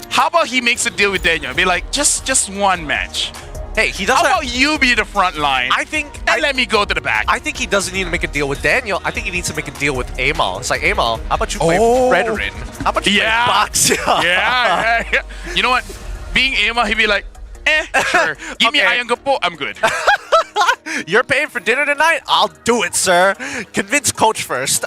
[SPEAKER 11] How about he makes a deal with Daniel? Be like, just one match.
[SPEAKER 10] Hey, he doesn't.
[SPEAKER 11] How about you be the front line?
[SPEAKER 10] I think.
[SPEAKER 11] And let me go to the back.
[SPEAKER 10] I think he doesn't need to make a deal with Daniel. I think he needs to make a deal with Amal. It's like, Amal, how about you play Redderin? How about you play Box?
[SPEAKER 11] Yeah. You know what? Being Amal, he'd be like, sure. Give me Ayang Gapo, I'm good.
[SPEAKER 10] You're paying for dinner tonight? I'll do it, sir. Convince coach first.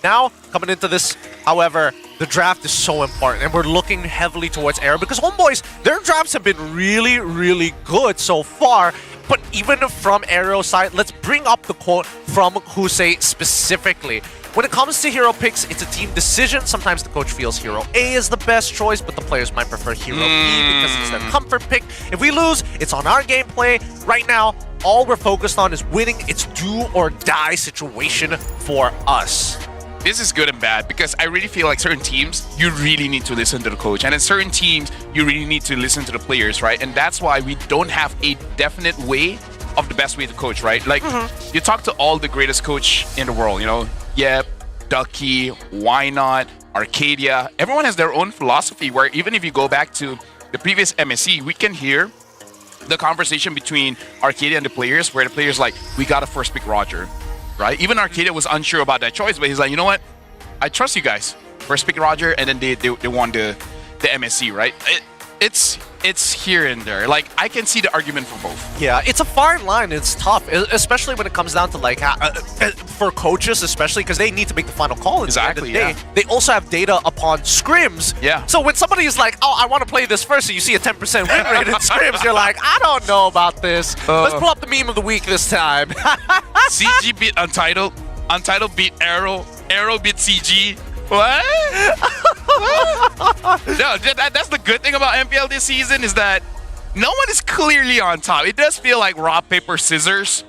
[SPEAKER 10] Now, coming into this, however, the draft is so important, and we're looking heavily towards AERO because Homeboys, their drafts have been really, really good so far. But even from AERO's side, let's bring up the quote from Husei specifically. When it comes to hero picks, it's a team decision. Sometimes the coach feels hero A is the best choice, but the players might prefer hero B because it's their comfort pick. If we lose, it's on our gameplay. Right now, all we're focused on is winning. It's do or die situation for us.
[SPEAKER 11] This is good and bad, because I really feel like certain teams, you really need to listen to the coach. And in certain teams, you really need to listen to the players, right? And that's why we don't have a definite way of the best way to coach, right? Like, you talk to all the greatest coach in the world, you know, Yep, Ducky, Why Not, Arcadia. Everyone has their own philosophy, where even if you go back to the previous MSC, we can hear the conversation between Arcadia and the players, where the players like, we got to first pick Roger. Right? Even Arcadia was unsure about that choice, but he's like, you know what? I trust you guys. First pick Roger, and then they won the MSC, right? It's here and there. Like, I can see the argument for both.
[SPEAKER 10] Yeah, it's a fine line. It's tough, especially when it comes down to like for coaches, especially because they need to make the final call.
[SPEAKER 11] Exactly.
[SPEAKER 10] Yeah. They also have data upon scrims.
[SPEAKER 11] Yeah.
[SPEAKER 10] So when somebody is like, "Oh, I want to play this first," and you see a 10% win rate in scrims, you're like, "I don't know about this." Let's pull up the meme of the week this time.
[SPEAKER 11] CG beat Untitled. Untitled beat AERO. AERO beat CG. What? No, that's the good thing about MPL this season is that no one is clearly on top. It does feel like rock, paper, scissors,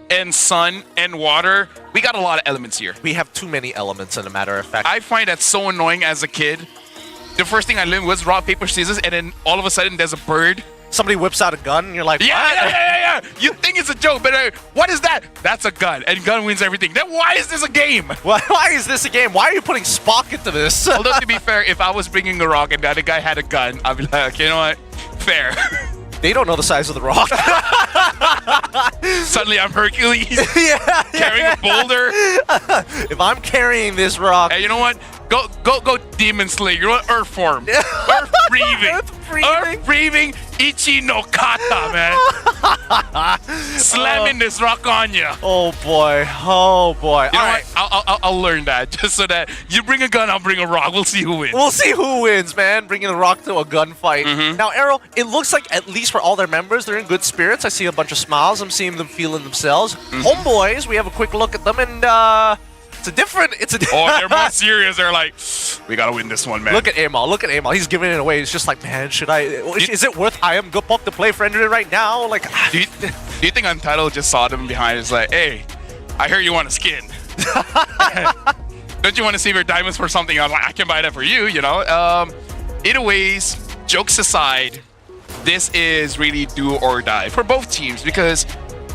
[SPEAKER 11] and sun and water. We got a lot of elements here.
[SPEAKER 10] We have too many elements, in a matter of fact.
[SPEAKER 11] I find that so annoying as a kid. The first thing I learned was rock, paper, scissors, and then all of a sudden there's a bird.
[SPEAKER 10] Somebody whips out a gun, and you're like,
[SPEAKER 11] yeah. You think it's a joke, but what is that? That's a gun, and gun wins everything. Then why is this a game?
[SPEAKER 10] Why is this a game? Why are you putting Spock into this?
[SPEAKER 11] Although, to be fair, if I was bringing a rock and the other guy had a gun, I'd be like, okay, you know what? Fair.
[SPEAKER 10] They don't know the size of the rock.
[SPEAKER 11] Suddenly I'm Hercules. Carrying a boulder.
[SPEAKER 10] If I'm carrying this rock.
[SPEAKER 11] Hey, you know what? Go Demon Slayer. You know what? Earth form. Earth breathing. Earth breathing. Ichi no kata, man. Slamming this rock on you.
[SPEAKER 10] Oh boy. Oh boy.
[SPEAKER 11] You know what? I'll learn that. Just so that you bring a gun, I'll bring a rock. We'll see who wins.
[SPEAKER 10] We'll see who wins, man. Bringing the rock to a gunfight. Now, AERO, it looks like at least for all their members, they're in good spirits. I see a bunch of smiles. I'm seeing them feeling themselves. Homeboys, we have a quick look at them, and
[SPEAKER 11] Oh, they're more serious. They're like, we gotta win this one, man.
[SPEAKER 10] Look at Amal. Look at Amal. He's giving it away. He's just like, man, is it worth I am go pop to play for Andrew right now? Like,
[SPEAKER 11] do you think Untitled just saw them behind? It's like, hey, I hear you want a skin. Don't you want to save your diamonds for something else? Like, I can buy that for you, you know? Either ways, jokes aside, this is really do or die for both teams because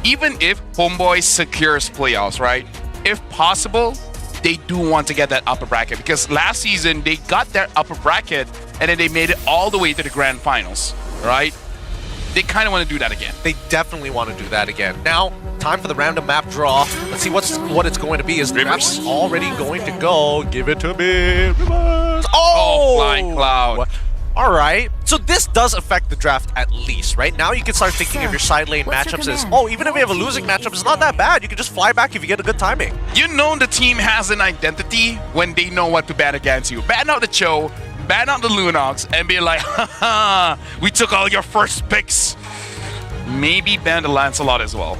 [SPEAKER 11] even if Homeboy secures playoffs, right? If possible, they do want to get that upper bracket because last season they got their upper bracket and then they made it all the way to the grand finals, right? They kind of want to do that again.
[SPEAKER 10] They definitely want to do that again. Now, time for the random map draw. Let's see what it's going to be. Is the map's already going to go? Give it to me, Rivers.
[SPEAKER 11] Oh, Flying Cloud.
[SPEAKER 10] All right. So this does affect the draft at least, right? Now you can start thinking of your side lane matchups as, oh, even if we have a losing matchup, it's not that bad. You can just fly back if you get a good timing.
[SPEAKER 11] You know the team has an identity when they know what to ban against you. Ban out the Cho, ban out the Lunox, and be like, haha, we took all your first picks. Maybe ban the Lancelot as well.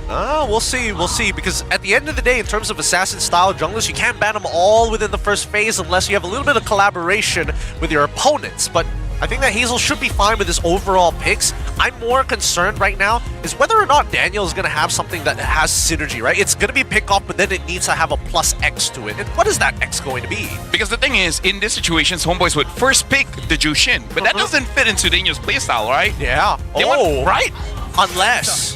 [SPEAKER 10] We'll see, because at the end of the day, in terms of assassin-style junglers, you can't ban them all within the first phase unless you have a little bit of collaboration with your opponents, but I think that Hazel should be fine with his overall picks. I'm more concerned right now is whether or not Daniel is going to have something that has synergy, right? It's going to be pick off, but then it needs to have a plus X to it. And what is that X going to be?
[SPEAKER 11] Because the thing is, in this situation, Homeboys would first pick the Jushin, but that doesn't fit into Daniel's playstyle, right?
[SPEAKER 10] Yeah.
[SPEAKER 11] Right?
[SPEAKER 10] Unless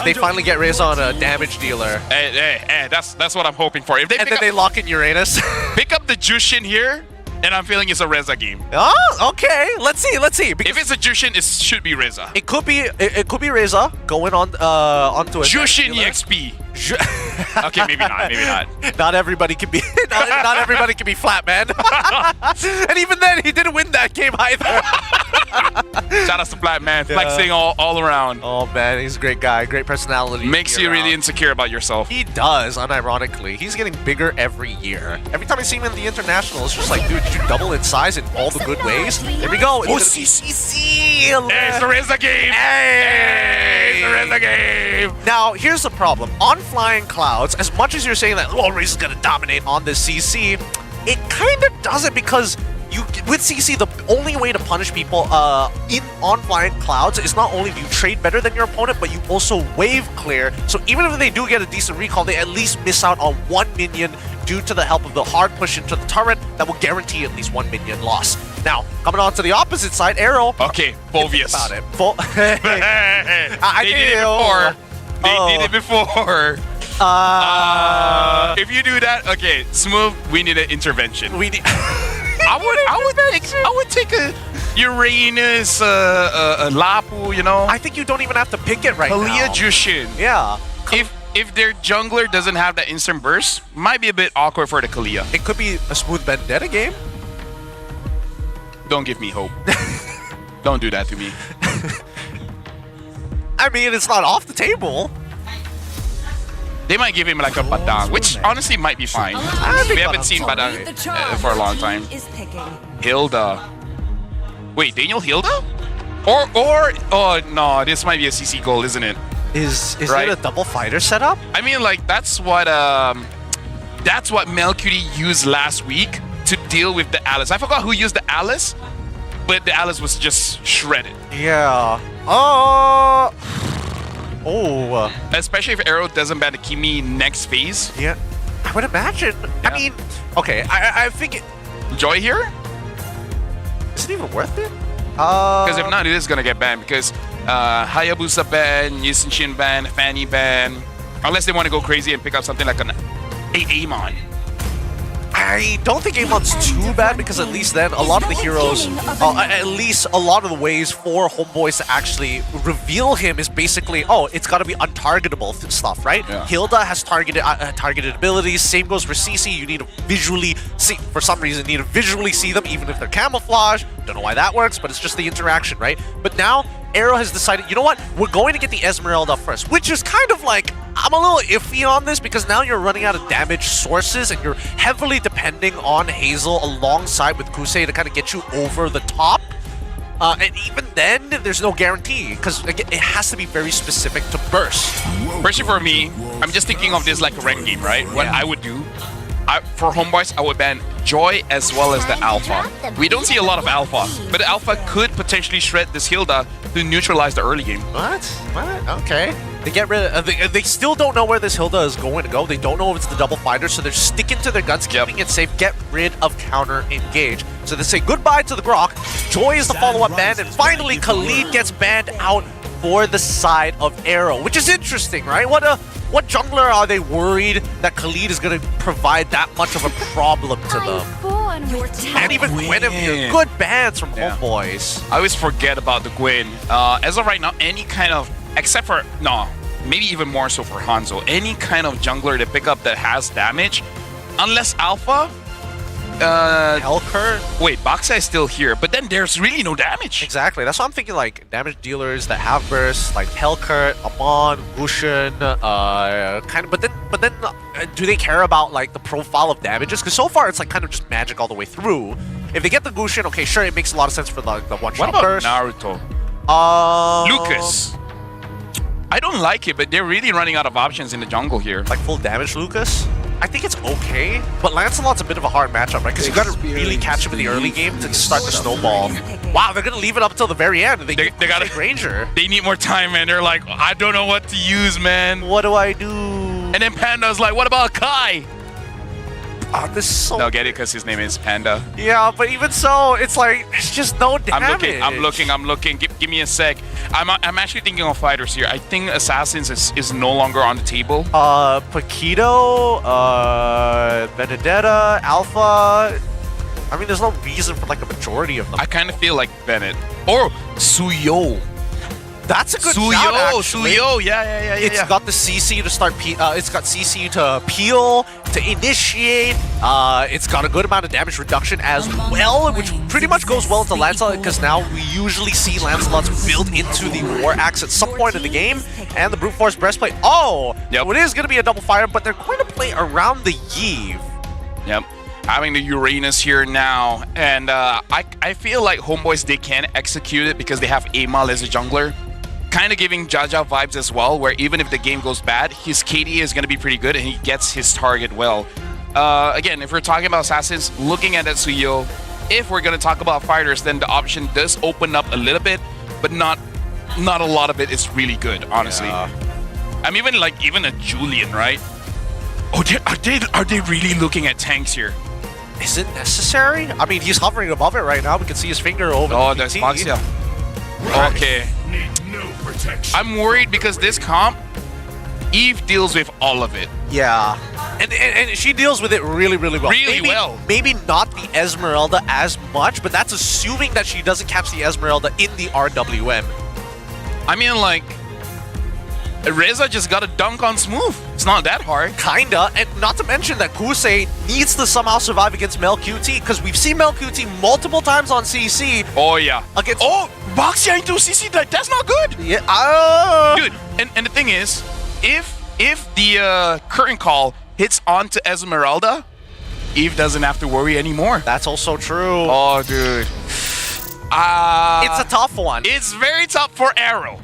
[SPEAKER 10] they finally get Reza on a damage dealer.
[SPEAKER 11] Hey, that's what I'm hoping for. If they
[SPEAKER 10] they lock in Uranus.
[SPEAKER 11] Pick up the Jushin here, and I'm feeling it's a Reza game.
[SPEAKER 10] Oh, okay. Let's see.
[SPEAKER 11] If it's a Jushin, it should be Reza.
[SPEAKER 10] It could be Reza going on onto a
[SPEAKER 11] Jushin EXP. Okay, maybe not.
[SPEAKER 10] Not everybody can be not everybody can be flat, man. And even then, he didn't win that game either.
[SPEAKER 11] Shout out to Flat Man, flexing all around.
[SPEAKER 10] Oh man, he's a great guy, great personality.
[SPEAKER 11] Makes you really insecure about yourself.
[SPEAKER 10] He does, unironically. He's getting bigger every year. Every time I see him in the international, it's just like, dude, did you double in size in all the good ways? There we go.
[SPEAKER 11] Oh, CCC! Hey, it's the Reza game! Hey, it's the Reza game!
[SPEAKER 10] Now, here's the problem. On Flying Clouds, as much as you're saying that, oh, Reza's gonna dominate on this CC, it kind of doesn't because with CC, the only way to punish people on Flying Clouds is not only do you trade better than your opponent, but you also wave clear. So even if they do get a decent recall, they at least miss out on one minion due to the help of the hard push into the turret that will guarantee at least one minion loss. Now, coming on to the opposite side, AERO.
[SPEAKER 11] Okay, Bovius.
[SPEAKER 10] About it.
[SPEAKER 11] They did it before. If you do that, okay, Smooth, we need an intervention.
[SPEAKER 10] We need.
[SPEAKER 11] I would take a Uranus, Lapu, you know.
[SPEAKER 10] I think you don't even have to pick it right now.
[SPEAKER 11] Kalia Jushin.
[SPEAKER 10] Yeah.
[SPEAKER 11] If their jungler doesn't have that instant burst, might be a bit awkward for the Kalia.
[SPEAKER 10] It could be a Smooth Vendetta game.
[SPEAKER 11] Don't give me hope. Don't do that to me.
[SPEAKER 10] I mean, it's not off the table.
[SPEAKER 11] They might give him like a badang, which honestly might be fine. We haven't seen badang for a long time. Hilda. Wait, Daniel Hilda? Or oh no, this might be a CC goal, isn't it?
[SPEAKER 10] Is it a double fighter setup?
[SPEAKER 11] I mean, like that's what Melcury used last week to deal with the Alice. I forgot who used the Alice, but the Alice was just shredded.
[SPEAKER 10] Yeah.
[SPEAKER 11] Especially if AERO doesn't ban the Kimi next phase.
[SPEAKER 10] Yeah. I would imagine. Yeah. I mean, okay, I think
[SPEAKER 11] Joy here?
[SPEAKER 10] Is it even worth it?
[SPEAKER 11] Because if not, it is gonna get banned because Hayabusa ban, Yusenshin ban, Fanny ban. Unless they want to go crazy and pick up something like an Amon.
[SPEAKER 10] I don't think Amon's too bad because at least then a lot of the heroes, at least a lot of the ways for homeboys to actually reveal him is basically, it's got to be untargetable stuff, right?
[SPEAKER 11] Yeah.
[SPEAKER 10] Hilda has targeted abilities. Same goes for CC. You need to visually see, for some reason, need to visually see them even if they're camouflage. Don't know why that works, but it's just the interaction, right? But now AERO has decided, you know what? We're going to get the Esmeralda first, which is kind of like, I'm a little iffy on this because now you're running out of damage sources and you're heavily depending on Hazel alongside with Kusei to kind of get you over the top. And even then, there's no guarantee because it has to be very specific to burst.
[SPEAKER 11] Especially for me, I'm just thinking of this like a rank game, right? What I would do, for homeboys, I would ban Joy as well as the Alpha. We don't see a lot of Alpha, but the Alpha could potentially shred this Hilda to neutralize the early game.
[SPEAKER 10] What? Okay. They get rid of. They still don't know where this Hilda is going to go. They don't know if it's the double fighter, so they're sticking to their guns, keeping it safe. Get rid of counter engage. So they say goodbye to the Grok. Joy is the follow-up ban, and finally Khalid gets banned out for the side of AERO, which is interesting, right? What jungler are they worried that Khalid is going to provide that much of a problem to them? And even Gwen, good bans from homeboys.
[SPEAKER 11] I always forget about the Gwen. As of right now, any kind of, except for, maybe even more so for Hanzo, any kind of jungler to pick up that has damage, unless Alpha,
[SPEAKER 10] Hellcurt?
[SPEAKER 11] Wait, Baxa is still here, but then there's really no damage.
[SPEAKER 10] Exactly. That's what I'm thinking, like, damage dealers that have burst, like Hellcurt, Amon, Gushin, but then do they care about, like, the profile of damages? Because so far, it's, like, kind of just magic all the way through. If they get the Gushin, okay, sure, it makes a lot of sense for the one-shot burst.
[SPEAKER 11] Naruto? Lucas. I don't like it, but they're really running out of options in the jungle here.
[SPEAKER 10] Like full damage Lucas? I think it's okay, but Lancelot's a bit of a hard matchup, right? Because you got to really catch him in the early game to start the snowball. Wow, they're going to leave it up until the very end. They got a Ranger.
[SPEAKER 11] They need more time, man. They're like, I don't know what to use, man.
[SPEAKER 10] What do I do?
[SPEAKER 11] And then Panda's like, what about Kai?
[SPEAKER 10] This is so...
[SPEAKER 11] They'll get it because his name is Panda.
[SPEAKER 10] Yeah, but even so, it's like, it's just no damage.
[SPEAKER 11] I'm looking. Give me a sec. I'm actually thinking of fighters here. I think Assassins is no longer on the table.
[SPEAKER 10] Paquito, Benedetta, Alpha. I mean, there's no reason for like a majority of them.
[SPEAKER 11] I kind of feel like Bennett. Or Suyo.
[SPEAKER 10] That's a good shout, actually.
[SPEAKER 11] Suyo, yeah.
[SPEAKER 10] It's got the CC to start. It's got CC to peel, to initiate. It's got a good amount of damage reduction as well, which pretty much goes well into Lancelot because now we usually see Lancelot's built into the War Axe at some point in the game, and the Brute Force Breastplate. So it is going to be a double fire, but they're going to play around the Yve.
[SPEAKER 11] Yep. Having the Uranus here now, and I feel like homeboys, they can execute it because they have Amal as a jungler. Kind of giving Jaja vibes as well, where even if the game goes bad, his KD is going to be pretty good and he gets his target well. Again, if we're talking about Assassins, looking at Suyo, if we're going to talk about fighters, then the option does open up a little bit, but not a lot of it is really good, honestly. Yeah. I'm even a Julian, right? Oh, are they really looking at tanks here?
[SPEAKER 10] Is it necessary? I mean, he's hovering above it right now. We can see his finger over.
[SPEAKER 11] Oh, that's Maxia. Okay. I'm worried because this comp, Eve deals with all of it.
[SPEAKER 10] Yeah. And she deals with it really, really well. Maybe not the Esmeralda as much, but that's assuming that she doesn't catch the Esmeralda in the RWM.
[SPEAKER 11] I mean, like, Reza just got a dunk on Smooth. It's not that hard.
[SPEAKER 10] Kinda, and not to mention that Kusei needs to somehow survive against MelQT, because we've seen MelQT multiple times on CC.
[SPEAKER 11] Oh yeah.
[SPEAKER 10] Against
[SPEAKER 11] Boxia into CC, that's not good.
[SPEAKER 10] Yeah.
[SPEAKER 11] Dude, and the thing is, if the curtain call hits onto Esmeralda, Eve doesn't have to worry anymore.
[SPEAKER 10] That's also true.
[SPEAKER 11] Oh, dude.
[SPEAKER 10] It's a tough one.
[SPEAKER 11] It's very tough for AERO.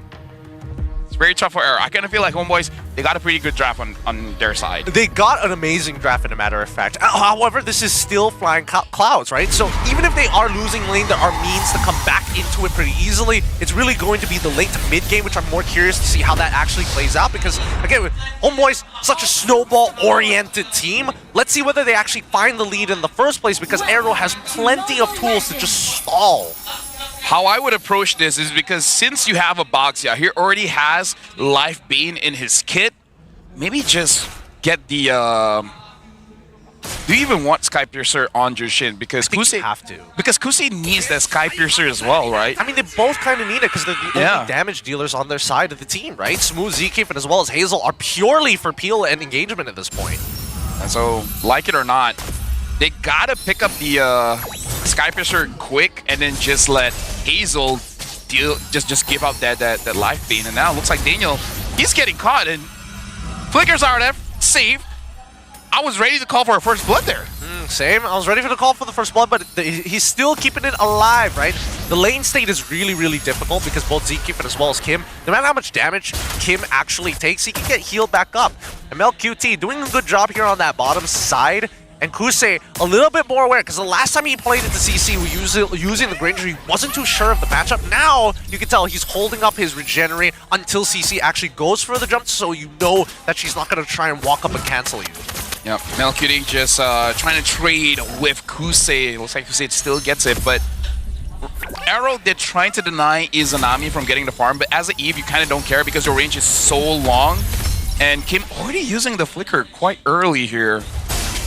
[SPEAKER 11] It's very tough for AERO. I kind of feel like Homeboys, they got a pretty good draft on their side.
[SPEAKER 10] They got an amazing draft, in a matter of fact. However, this is still flying clouds, right? So even if they are losing lane, there are means to come back into it pretty easily. It's really going to be the late to mid game, which I'm more curious to see how that actually plays out, because again, with Homeboys, such a snowball-oriented team, let's see whether they actually find the lead in the first place, because AERO has plenty of tools to just stall.
[SPEAKER 11] How I would approach this is because since you have a Boxia, he already has Life Bane in his kit, maybe just get the do you even want Sky Piercer on Jushin? Because Kusei
[SPEAKER 10] have to.
[SPEAKER 11] Because Kusei needs that Sky Piercer as well, right?
[SPEAKER 10] I mean, they both kind of need it because they're the only damage dealers on their side of the team, right? Smooth, Zkif, and as well as Hazel are purely for peel and engagement at this point.
[SPEAKER 11] And so, like it or not, they gotta pick up the Sky Piercer quick and then just let Hazel deal, just give up that Life Beam. And now it looks like Daniel, he's getting caught, and Flickers RF save. I was ready to call for a first blood there.
[SPEAKER 10] Same. I was ready for the call for the first blood, but he's still keeping it alive, right? The lane state is really, really difficult because both Zkif and as well as Kim, no matter how much damage Kim actually takes, he can get healed back up. And MelQT doing a good job here on that bottom side. And Kusei a little bit more aware, because the last time he played into CC using the Granger, he wasn't too sure of the matchup. Now, you can tell he's holding up his regenerate until CC actually goes for the jump, so you know that she's not going to try and walk up and cancel you.
[SPEAKER 11] Yep, MelQT just trying to trade with Kusei. Looks like Kusei still gets it, but AERO, they're trying to deny Izanami from getting the farm, but as an Eve, you kind of don't care because your range is so long. And Kim already using the Flicker quite early here.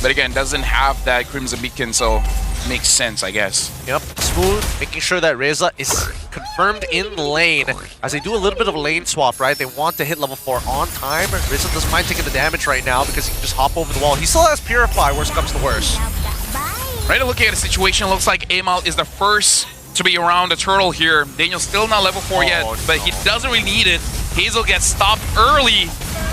[SPEAKER 11] But again, doesn't have that Crimson Beacon, so makes sense, I guess.
[SPEAKER 10] Yep, Smooth, making sure that Reza is confirmed in the lane. As they do a little bit of a lane swap, right? They want to hit level 4 on time. Reza doesn't mind taking the damage right now because he can just hop over the wall. He still has Purify, worst comes to worst.
[SPEAKER 11] Right, looking at the situation, looks like Amal is the first to be around the turtle here. Daniel's still not level 4 yet, but he doesn't really need it. Hazel gets stopped early.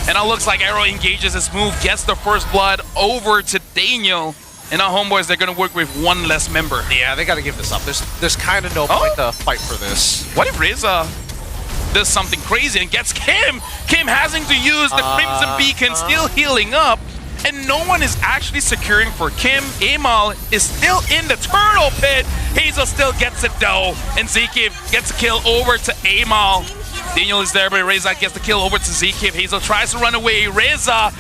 [SPEAKER 11] And now looks like AERO engages his move, gets the first blood over to Daniel. And now Homeboys, they're going to work with one less member.
[SPEAKER 10] Yeah, they got to give this up. There's kind of no point to fight for this.
[SPEAKER 11] What if Reza does something crazy and gets Kim? Kim having to use the Crimson Beacon, still healing up. And no one is actually securing for Kim. Amal is still in the turtle pit. Hazel still gets it though. And Zkif gets a kill over to Amal. Daniel is there, but Reza gets the kill over to Zkif. Hazel tries to run away. Reza,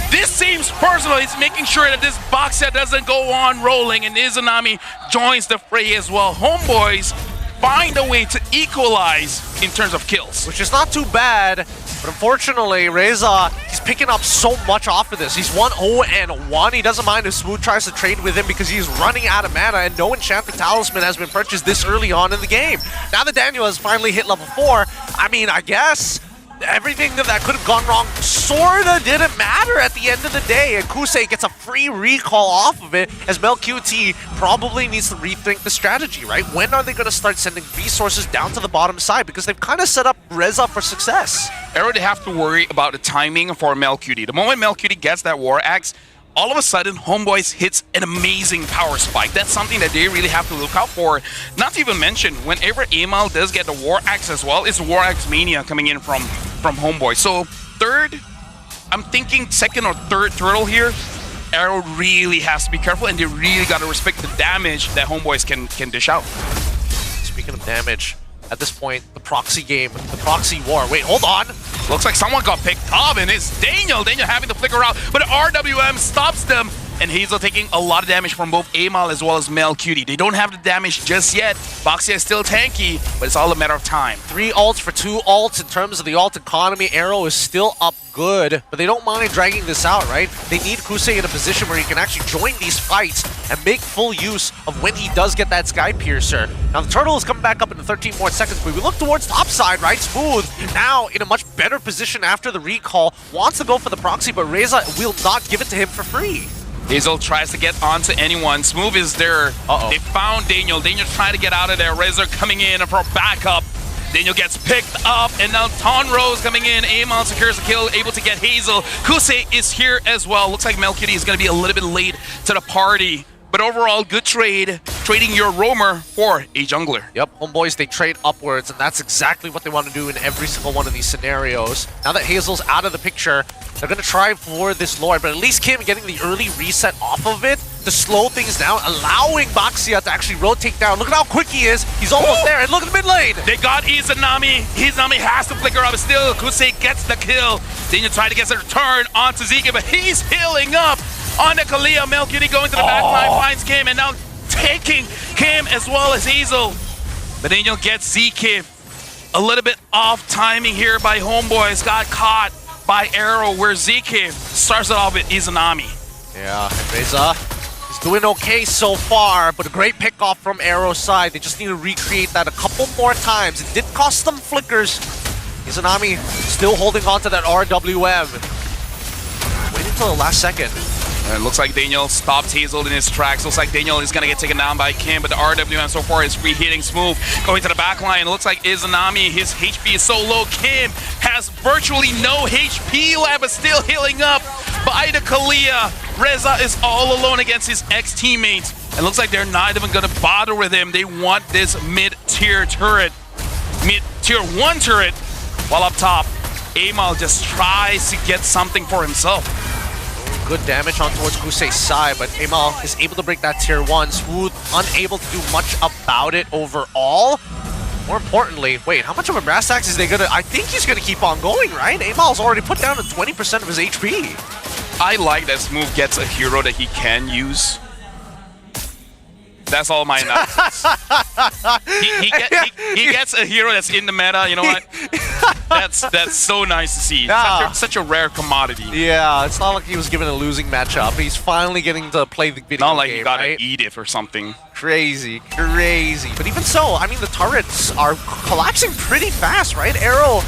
[SPEAKER 11] this seems personal. He's making sure that this Boxia doesn't go on rolling, and Izanami joins the fray as well. Homeboys find a way to equalize in terms of kills.
[SPEAKER 10] Which is not too bad, but unfortunately, Reza, he's picking up so much off of this. He's 1-0-1. He doesn't mind if Smooth tries to trade with him because he's running out of mana, and no Enchanted Talisman has been purchased this early on in the game. Now that Daniel has finally hit level 4, I mean, I guess everything that could have gone wrong sorta didn't matter at the end of the day, and Kusei gets a free recall off of it, as MelQT probably needs to rethink the strategy, right? When are they going to start sending resources down to the bottom side? Because they've kind of set up Reza for success.
[SPEAKER 11] AERO, they have to worry about the timing for MelQT. The moment MelQT gets that War Axe, all of a sudden, Homeboys hits an amazing power spike. That's something that they really have to look out for. Not to even mention, whenever Amal does get the War Axe as well, it's War Axe Mania coming in from Homeboys. So third, I'm thinking second or third turtle here, AERO really has to be careful, and they really got to respect the damage that Homeboys can dish out.
[SPEAKER 10] Speaking of damage, at this point, the proxy game, the proxy war. Wait, hold on.
[SPEAKER 11] Looks like someone got picked up, and it's Daniel. Daniel having to flicker out, but RWM stops them. and Hazel taking a lot of damage from both Amal as well as Mel Cutie. They don't have the damage just yet. Boxia is still tanky, but it's all a matter of time.
[SPEAKER 10] 3 ults for 2 ults in terms of the ult economy. AERO is still up good, but they don't mind dragging this out, right? They need Kusei in a position where he can actually join these fights and make full use of when he does get that Sky Piercer. Now the turtle is coming back up in 13 more seconds, but we look towards topside, right? Smooth now in a much better position after the recall. Wants to go for the proxy, but Reza will not give it to him for free.
[SPEAKER 11] Hazel tries to get onto anyone. Smooth is there. They found Daniel. Daniel trying to get out of there. Reza coming in for backup. Daniel gets picked up, and now Tonrose coming in. Amon secures the kill, able to get Hazel. Kusei is here as well. Looks like Melcutie is going to be a little bit late to the party. But overall, good trade. Trading your roamer for a jungler.
[SPEAKER 10] Yep, homeboys, they trade upwards, and that's exactly what they want to do in every single one of these scenarios. Now that Hazel's out of the picture, they're going to try for this Lord, but at least Kim getting the early reset off of it to slow things down, allowing Boxia to actually rotate down. Look at how quick he is. He's almost there, and look at the mid lane.
[SPEAKER 11] They got Izanami. Izanami has to flicker up. Still, Kusei gets the kill. Daniel trying to get a return onto Zeke, but he's healing up. On the Kalia, Melcutie going to the back line, finds Kim, and now taking Kim as well as Hazel. But Daniel gets Zeke. A little bit off timing here by Homeboys. Got caught by AERO, where Zeke starts it off with Izanami.
[SPEAKER 10] Yeah, and Reza is doing okay so far, but a great pickoff from AERO's side. They just need to recreate that a couple more times. It did cost them flickers. Izanami still holding on to that RWM. Wait until the last second.
[SPEAKER 11] And it looks like Daniel stopped Hazel in his tracks. Looks like Daniel is going to get taken down by Kim, but the RWM so far is reheating Smooth. Going to the back line. It looks like Izanami, his HP is so low. Kim has virtually no HP left, but still healing up by the Kalia. Reza is all alone against his ex-teammates. It looks like they're not even going to bother with him. They want this mid-tier turret. Mid-tier 1 turret. While up top, Amal just tries to get something for himself.
[SPEAKER 10] Good damage on towards Kusei's side, but Amal is able to break that tier 1. Smooth, unable to do much about it overall. More importantly, wait, how much of a brass axe is they gonna... I think he's gonna keep on going, right? Amal's already put down to 20% of his HP.
[SPEAKER 11] I like that Smooth gets a hero that he can use. That's all my analysis. he gets a hero that's in the meta, you know what? That's so nice to see. Such a rare commodity.
[SPEAKER 10] Yeah, it's not like he was given a losing matchup. He's finally getting to play the video game,
[SPEAKER 11] not like he got
[SPEAKER 10] right?
[SPEAKER 11] an Edith or something.
[SPEAKER 10] Crazy, crazy. But even so, I mean, the turrets are collapsing pretty fast, right? AERO,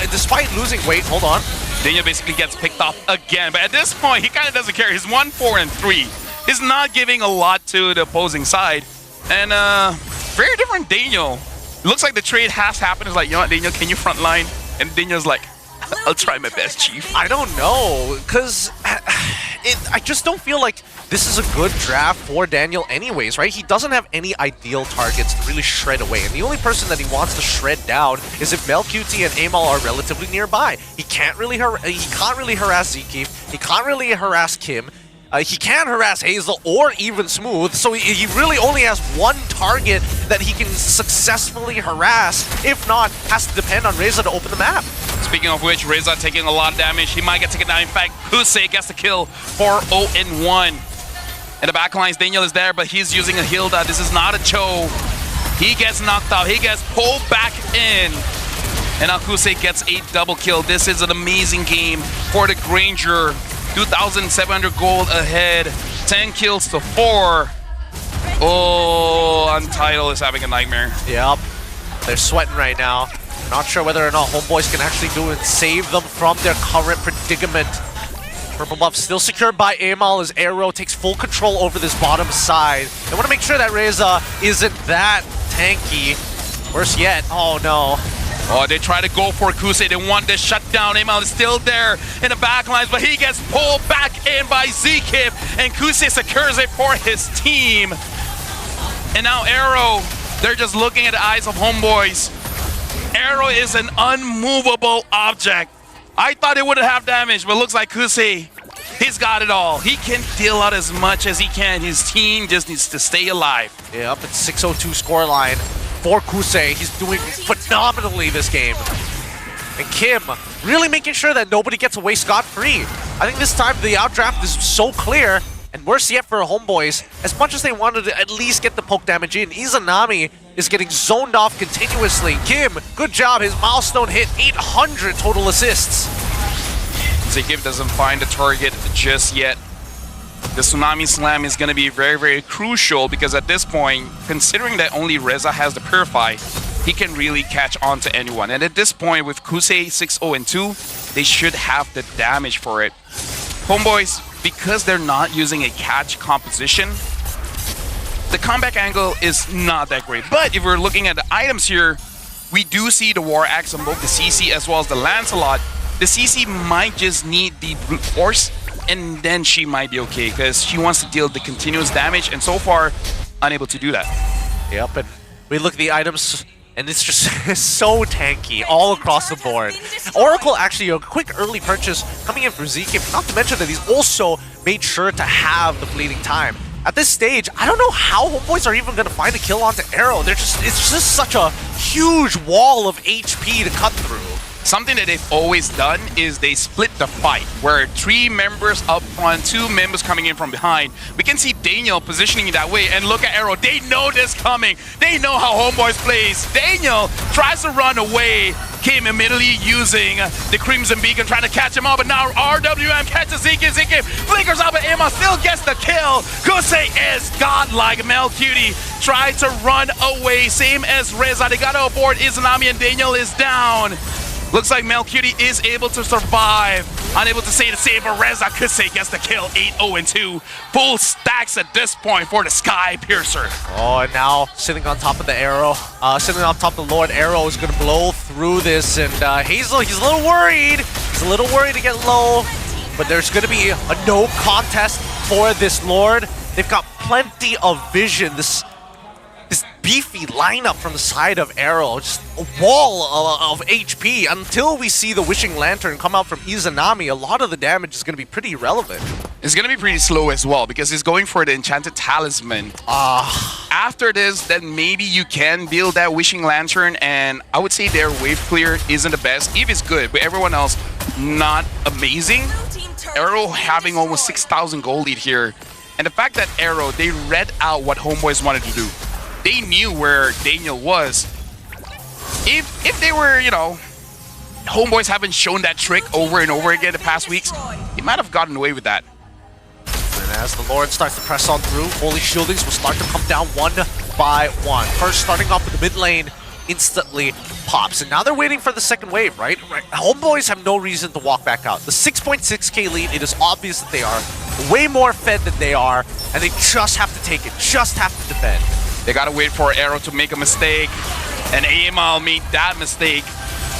[SPEAKER 10] despite losing weight, hold on.
[SPEAKER 11] Daniel basically gets picked off again, but at this point, he kind of doesn't care. He's 1, 4, and 3. He's not giving a lot to the opposing side. And very different Daniel. Looks like the trade has happened. It's like, you know what, Daniel, can you frontline? And Daniel's like, I'll try my best, Chief.
[SPEAKER 10] I don't know, because I just don't feel like this is a good draft for Daniel anyways, right? He doesn't have any ideal targets to really shred away, and the only person that he wants to shred down is if Melcutie and Amal are relatively nearby. He can't really harass Zeke. He can't really harass Kim. He can harass Hazel or even Smooth, so he really only has one target that he can successfully harass. If not, has to depend on Reza to open the map.
[SPEAKER 11] Speaking of which, Reza taking a lot of damage. He might get taken down. In fact, Kusei gets the kill for 0-1. In the back lines, Daniel is there, but he's using a Hilda. This is not a Cho. He gets knocked out. He gets pulled back in. And now Kusei gets a double kill. This is an amazing game for the Granger. 2,700 gold ahead. 10 kills to 4. Oh, Untitled is having a nightmare.
[SPEAKER 10] Yep. They're sweating right now. Not sure whether or not Homeboys can actually do it and save them from their current predicament. Purple buff still secured by Amal as AERO takes full control over this bottom side. They want to make sure that Reza isn't that tanky. Worse yet, oh no.
[SPEAKER 11] Oh, they try to go for Kusei. They want this shutdown. Amal is still there in the back lines, but he gets pulled back in by Zeke, and Kusei secures it for his team. And now AERO, they're just looking at the eyes of Homeboys. AERO is an unmovable object. I thought it wouldn't have damage, but looks like Kusei, he's got it all. He can deal out as much as he can. His team just needs to stay alive.
[SPEAKER 10] Yeah, up at 602 scoreline for Kusei. He's doing phenomenally this game. And Kim really making sure that nobody gets away scot-free. I think this time the outdraft is so clear. And worse yet for Homeboys, as much as they wanted to at least get the poke damage in, Izanami is getting zoned off continuously. Kim, good job. His milestone hit 800 total assists.
[SPEAKER 11] Kim doesn't find the target just yet. The Tsunami Slam is going to be very, very crucial because at this point, considering that only Reza has the Purify, he can really catch on to anyone. And at this point, with Kusei 6-0-2, they should have the damage for it. Homeboys, because they're not using a catch composition, the comeback angle is not that great. But if we're looking at the items here, we do see the War Axe on both the CC as well as the Lancelot. The CC might just need the brute force, and then she might be okay because she wants to deal the continuous damage, and so far, unable to do that.
[SPEAKER 10] Yep, and we look at the items, and it's just so tanky all across the board. Oracle actually a quick early purchase coming in for Zeke, not to mention that he's also made sure to have the fleeting time. At this stage, I don't know how Homeboys are even going to find a kill onto AERO. It's just such a huge wall of HP to cut through.
[SPEAKER 11] Something that they've always done is they split the fight, where 3 members up front, 2 members coming in from behind. We can see Daniel positioning that way, and look at AERO. They know this coming. They know how Homeboys plays. Daniel tries to run away. Kim immediately using the Crimson Beacon, trying to catch him up, but now RWM catches Zeke. Zeke flickers up, but Emma still gets the kill. Kusei is godlike. Melcutie tried to run away, same as Reza. They got to abort Izanami, and Daniel is down. Looks like Melcutie is able to survive. Unable to say the same, but Reza Kusei gets the kill, 8-0-2. Full stacks at this point for the Sky Piercer.
[SPEAKER 10] Oh, and now sitting on top of the AERO, sitting on top of the Lord, AERO is going to blow through this, and Hazel, he's a little worried. He's a little worried to get low, but there's going to be a no contest for this Lord. They've got plenty of vision. This beefy lineup from the side of AERO, just a wall of HP. Until we see the Wishing Lantern come out from Izanami, a lot of the damage is going to be pretty irrelevant.
[SPEAKER 11] It's going to be pretty slow as well because he's going for the Enchanted Talisman. After this, then maybe you can build that Wishing Lantern, and I would say their wave clear isn't the best. Eve is good, but everyone else not amazing. AERO having almost 6,000 gold lead here. And the fact that AERO, they read out what Homeboys wanted to do. They knew where Daniel was. If they were, you know, Homeboys haven't shown that trick over and over again the past weeks, he might have gotten away with that.
[SPEAKER 10] And as the Lord starts to press on through, Holy Shieldings will start to come down one by one. First, starting off with the mid lane, instantly pops. And now they're waiting for the second wave, right? Homeboys have no reason to walk back out. The 6.6k lead, it is obvious that they are way more fed than they are, and they just have to take it, just have to defend.
[SPEAKER 11] They gotta wait for AERO to make a mistake, and Amal made that mistake.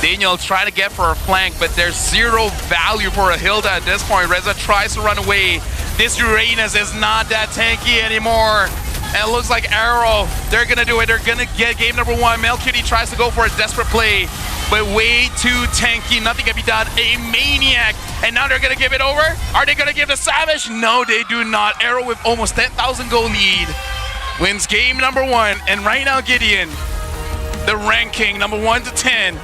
[SPEAKER 11] Daniel trying to get for a flank, but there's zero value for a Hilda at this point. Reza tries to run away. This Uranus is not that tanky anymore. And it looks like AERO, they're gonna do it. They're gonna get game number 1. Melcutie tries to go for a desperate play, but way too tanky. Nothing can be done. A Maniac. And now they're gonna give it over? Are they gonna give the Savage? No, they do not. AERO with almost 10,000 gold lead wins game number 1. And right now, Gideon, the ranking number 1 to 10,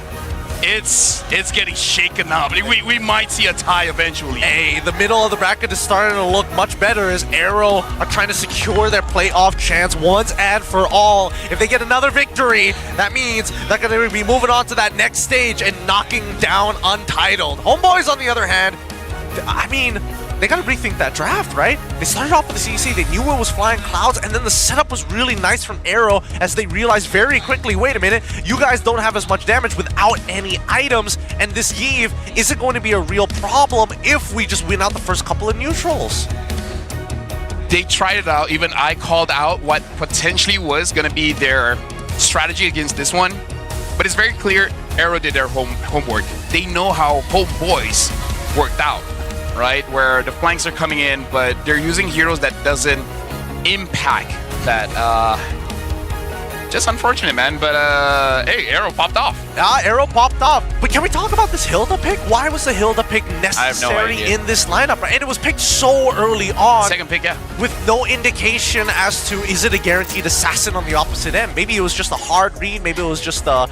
[SPEAKER 11] it's getting shaken up. We might see a tie eventually.
[SPEAKER 10] Hey, the middle of the bracket is starting to look much better as AERO are trying to secure their playoff chance once and for all. If they get another victory, that means they're going to be moving on to that next stage and knocking down Untitled. Homeboys, on the other hand, I mean, they got to rethink that draft, right? They started off with the CC, they knew it was flying clouds, and then the setup was really nice from AERO as they realized very quickly, wait a minute, you guys don't have as much damage without any items, and this Eve isn't going to be a real problem if we just win out the first couple of neutrals.
[SPEAKER 11] They tried it out. Even I called out what potentially was going to be their strategy against this one, but it's very clear AERO did their homework. They know how Homeboys worked out. Right, where the flanks are coming in, but they're using heroes that doesn't impact that. Just unfortunate, man. But hey, AERO popped off.
[SPEAKER 10] AERO popped off. But can we talk about this Hilda pick? Why was the Hilda pick necessary in this lineup? Right? And it was picked so early on.
[SPEAKER 11] Second pick, yeah.
[SPEAKER 10] With no indication as to is it a guaranteed assassin on the opposite end? Maybe it was just a hard read. Maybe it was just a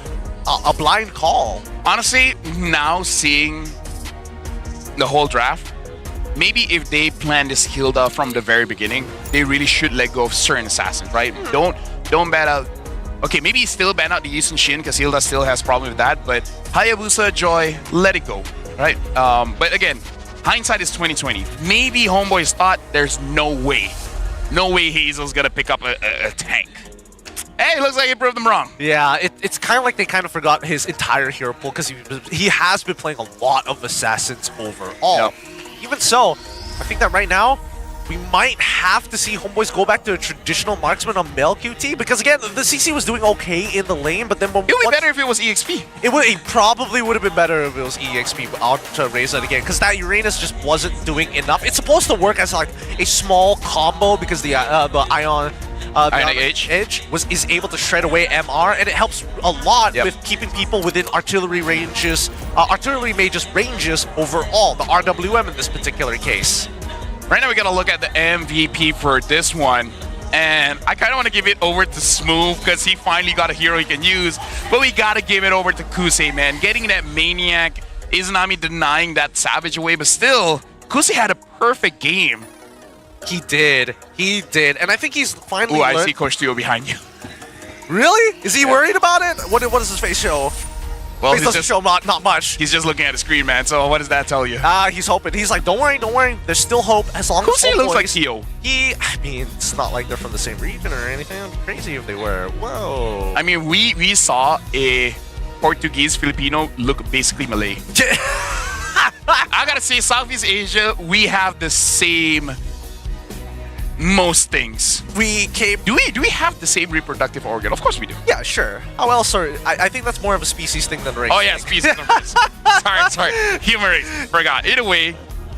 [SPEAKER 10] blind call.
[SPEAKER 11] Honestly, now seeing the whole draft, maybe if they plan this Hilda from the very beginning, they really should let go of certain assassins, right? Don't ban out. Okay, maybe still ban out the Yushin Shin because Hilda still has problem with that. But Hayabusa, Joy, let it go, right? But again, hindsight is 2020. Maybe homeboys thought there's no way Hazel's gonna pick up a tank. Hey, looks like he proved them wrong.
[SPEAKER 10] Yeah, it's kind of like they kind of forgot his entire hero pool because he has been playing a lot of assassins overall. Yep. Even so, I think that right now, we might have to see homeboys go back to a traditional marksman on male QT because again, the CC was doing okay in the lane, but then it would be
[SPEAKER 11] better if it was EXP.
[SPEAKER 10] It probably would have been better if it was EXP out to raise that again because that Uranus just wasn't doing enough. It's supposed to work as like a small combo because the Ion Edge is able to shred away MR, and it helps a lot with keeping people within artillery ranges, artillery mages ranges overall. The RWM in this particular case.
[SPEAKER 11] Right now, we gotta look at the MVP for this one. And I kind of want to give it over to Smooth because he finally got a hero he can use. But we gotta give it over to Kusei, man. Getting that Maniac, Izanami denying that Savage away, but still, Kusei had a perfect game.
[SPEAKER 10] He did. And I think he's finally
[SPEAKER 11] I see Coach Tio behind you.
[SPEAKER 10] Really? Is he worried about it? What does his face show?
[SPEAKER 11] Well,
[SPEAKER 10] he doesn't show not much.
[SPEAKER 11] He's just looking at the screen, man. So what does that tell you?
[SPEAKER 10] He's hoping. He's like, don't worry. There's still hope as long as
[SPEAKER 11] Kusei looks like Tio.
[SPEAKER 10] I mean, it's not like they're from the same region or anything. It'd be crazy if they were. Whoa.
[SPEAKER 11] I mean, we saw a Portuguese Filipino look basically Malay. I gotta say, Southeast Asia, we have the same most things. Do we have the same reproductive organ? Of course we do.
[SPEAKER 10] Yeah, sure. How else? I think that's more of a species thing than race.
[SPEAKER 11] Oh yeah, species than race. Sorry. Human race. Forgot. Either way,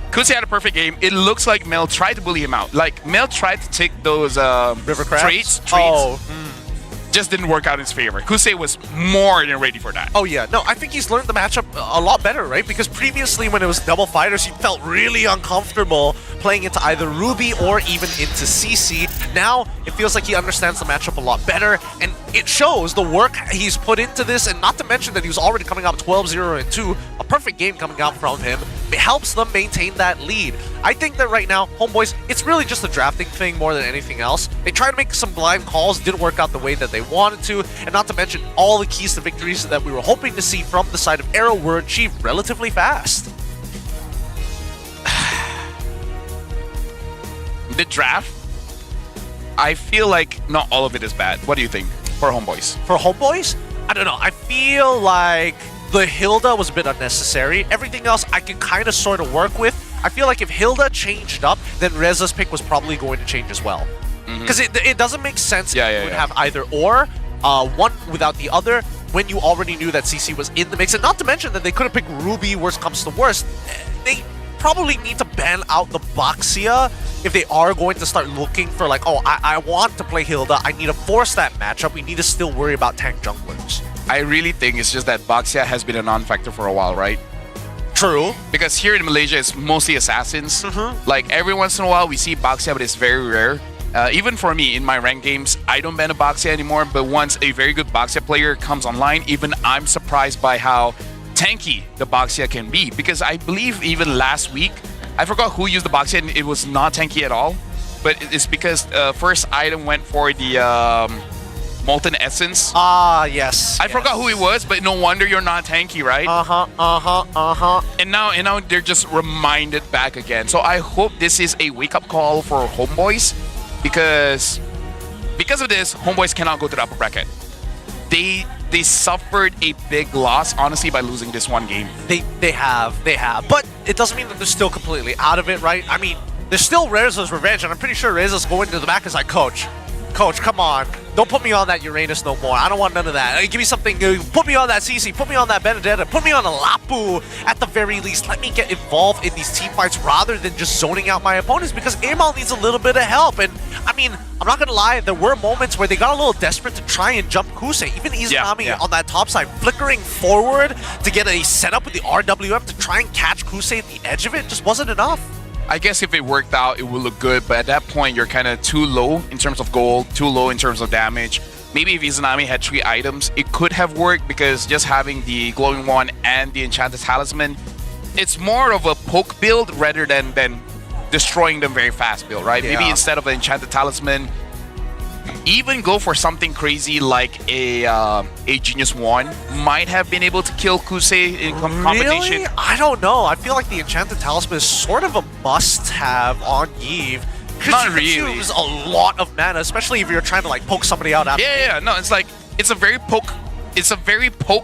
[SPEAKER 11] Kusei had a perfect game. It looks like Mel tried to bully him out. Like Mel tried to take those
[SPEAKER 10] river crabs
[SPEAKER 11] traits. Just didn't work out in his favor. Kusei was more than ready for that.
[SPEAKER 10] Oh yeah, no, I think he's learned the matchup a lot better, right? Because previously when it was double fighters, he felt really uncomfortable playing into either Ruby or even into CC. Now, it feels like he understands the matchup a lot better, and it shows the work he's put into this, and not to mention that he was already coming out 12-0 and 2, a perfect game coming out from him. It helps them maintain that lead. I think that right now, homeboys, it's really just a drafting thing more than anything else. They tried to make some blind calls, didn't work out the way that they wanted to, and not to mention all the keys to victories that we were hoping to see from the side of AERO were achieved relatively fast.
[SPEAKER 11] The draft, I feel like not all of it is bad. What do you think for homeboys?
[SPEAKER 10] For homeboys? I don't know. I feel like the Hilda was a bit unnecessary. Everything else I can kind of sort of work with. I feel like if Hilda changed up, then Reza's pick was probably going to change as well. Because it doesn't make sense if you would have either or, one without the other, when you already knew that CC was in the mix. And not to mention that they could have picked Ruby, worst comes to worst. They probably need to ban out the Baxia if they are going to start looking for like, oh, I want to play Hilda, I need to force that matchup, we need to still worry about tank junglers.
[SPEAKER 11] I really think it's just that Baxia has been a non-factor for a while, right?
[SPEAKER 10] True.
[SPEAKER 11] Because here in Malaysia, it's mostly assassins. Like every once in a while, we see Baxia, but it's very rare. Even for me, in my ranked games, I don't ban a Baxia anymore, but once a very good Baxia player comes online, even I'm surprised by how tanky the Baxia can be. Because I believe even last week, I forgot who used the Baxia and it was not tanky at all. But it's because first item went for the Molten Essence.
[SPEAKER 10] Yes.
[SPEAKER 11] I forgot who it was, but no wonder you're not tanky, right? And now they're just reminded back again. So I hope this is a wake-up call for homeboys, because of this, homeboys cannot go to the upper bracket. They suffered a big loss, honestly, by losing this one game.
[SPEAKER 10] They have. But it doesn't mean that they're still completely out of it, right? I mean, there's still Reza's revenge, and I'm pretty sure Reza's going to the back as like, Coach, come on. Don't put me on that Uranus no more. I don't want none of that. Give me something new. Put me on that CC. Put me on that Benedetta. Put me on a Lapu. At the very least, let me get involved in these team fights rather than just zoning out my opponents, because Amal needs a little bit of help. And, I mean, I'm not going to lie. There were moments where they got a little desperate to try and jump Kusei. Even Izanami on that top side, flickering forward to get a setup with the RWM to try and catch Kusei at the edge of it just wasn't enough.
[SPEAKER 11] I guess if it worked out, it would look good, but at that point, you're kind of too low in terms of gold, too low in terms of damage. Maybe if Izanami had 3 items, it could have worked, because just having the Glowing Wand and the Enchanted Talisman, it's more of a poke build rather than destroying them very fast, Bill, right?
[SPEAKER 10] Yeah.
[SPEAKER 11] Maybe instead of an Enchanted Talisman, even go for something crazy like a Genius Wand. Might have been able to kill Kusei in combination.
[SPEAKER 10] Really? I don't know. I feel like the Enchanted Talisman is sort of a must-have on Eve.
[SPEAKER 11] Not
[SPEAKER 10] Because
[SPEAKER 11] really.
[SPEAKER 10] you consumes a lot of mana, especially if you're trying to like poke somebody out after.
[SPEAKER 11] Yeah, no, it's like it's a very poke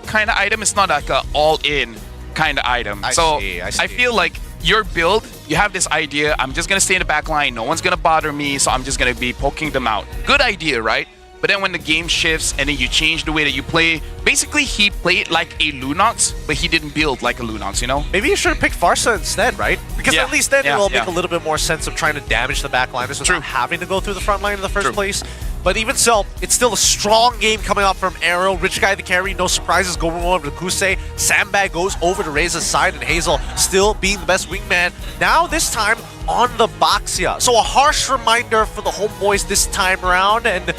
[SPEAKER 11] kind of item. It's not like a all-in kind of item.
[SPEAKER 10] I
[SPEAKER 11] So
[SPEAKER 10] see.
[SPEAKER 11] I feel like your build, you have this idea, I'm just gonna stay in the back line, no one's gonna bother me, so I'm just gonna be poking them out. Good idea, right? But then when the game shifts and then you change the way that you play, basically he played like a Lunox, but he didn't build like a Lunox, you know?
[SPEAKER 10] Maybe you should have picked Farsa instead, right? Because
[SPEAKER 11] Yeah,
[SPEAKER 10] at least then
[SPEAKER 11] yeah,
[SPEAKER 10] it will
[SPEAKER 11] yeah.
[SPEAKER 10] make a little bit more sense of trying to damage the backliners without having to go through the front line in the first
[SPEAKER 11] True.
[SPEAKER 10] place. But even so, it's still a strong game coming out from AERO. Rich Guy the carry, no surprises going over to Kusei. Sandbag goes over to Reza's side, and Hazel still being the best wingman. Now this time on the Baxia. So a harsh reminder for the homeboys this time around, and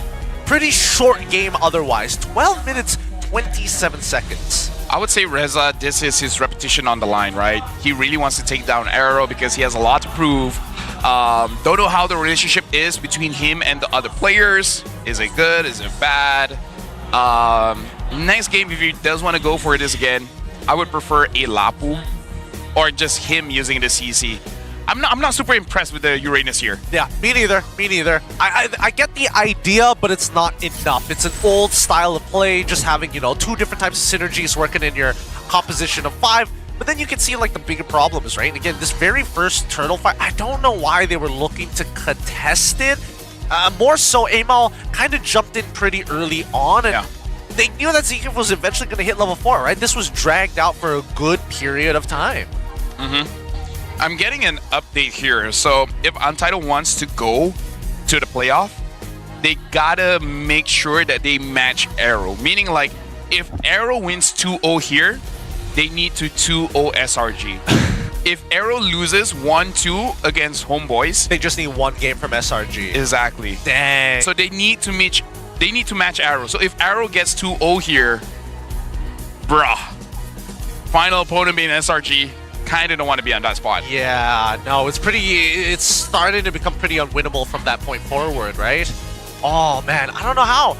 [SPEAKER 10] pretty short game otherwise. 12 minutes, 27 seconds.
[SPEAKER 11] I would say Reza, this is his repetition on the line, right? He really wants to take down AERO because he has a lot to prove. Don't know how the relationship is between him and the other players. Is it good? Is it bad? Next game, if he does want to go for this again, I would prefer a Lapu or just him using the CC. I'm not super impressed with the Uranus here.
[SPEAKER 10] Yeah, me neither. Me neither. I get the idea, but it's not enough. It's an old style of play, just having, you know, two different types of synergies working in your composition of 5. But then you can see like the bigger problems, right? And again, this very first turtle fight, I don't know why they were looking to contest it. More so, Amal kind of jumped in pretty early on, and they knew that Zekif was eventually going to hit level 4, right? This was dragged out for a good period of time.
[SPEAKER 11] I'm getting an update here. So if Untitled wants to go to the playoff, they gotta make sure that they match AERO. Meaning like, if AERO wins 2-0 here, they need to 2-0 SRG. If AERO loses 1-2 against Homeboys,
[SPEAKER 10] they just need one game from SRG.
[SPEAKER 11] Exactly.
[SPEAKER 10] Dang.
[SPEAKER 11] So they need to match AERO. So if AERO gets 2-0 here, bruh, final opponent being SRG, kind of don't want to be on that spot.
[SPEAKER 10] Yeah, no, it's starting to become pretty unwinnable from that point forward, right? Oh man, I don't know how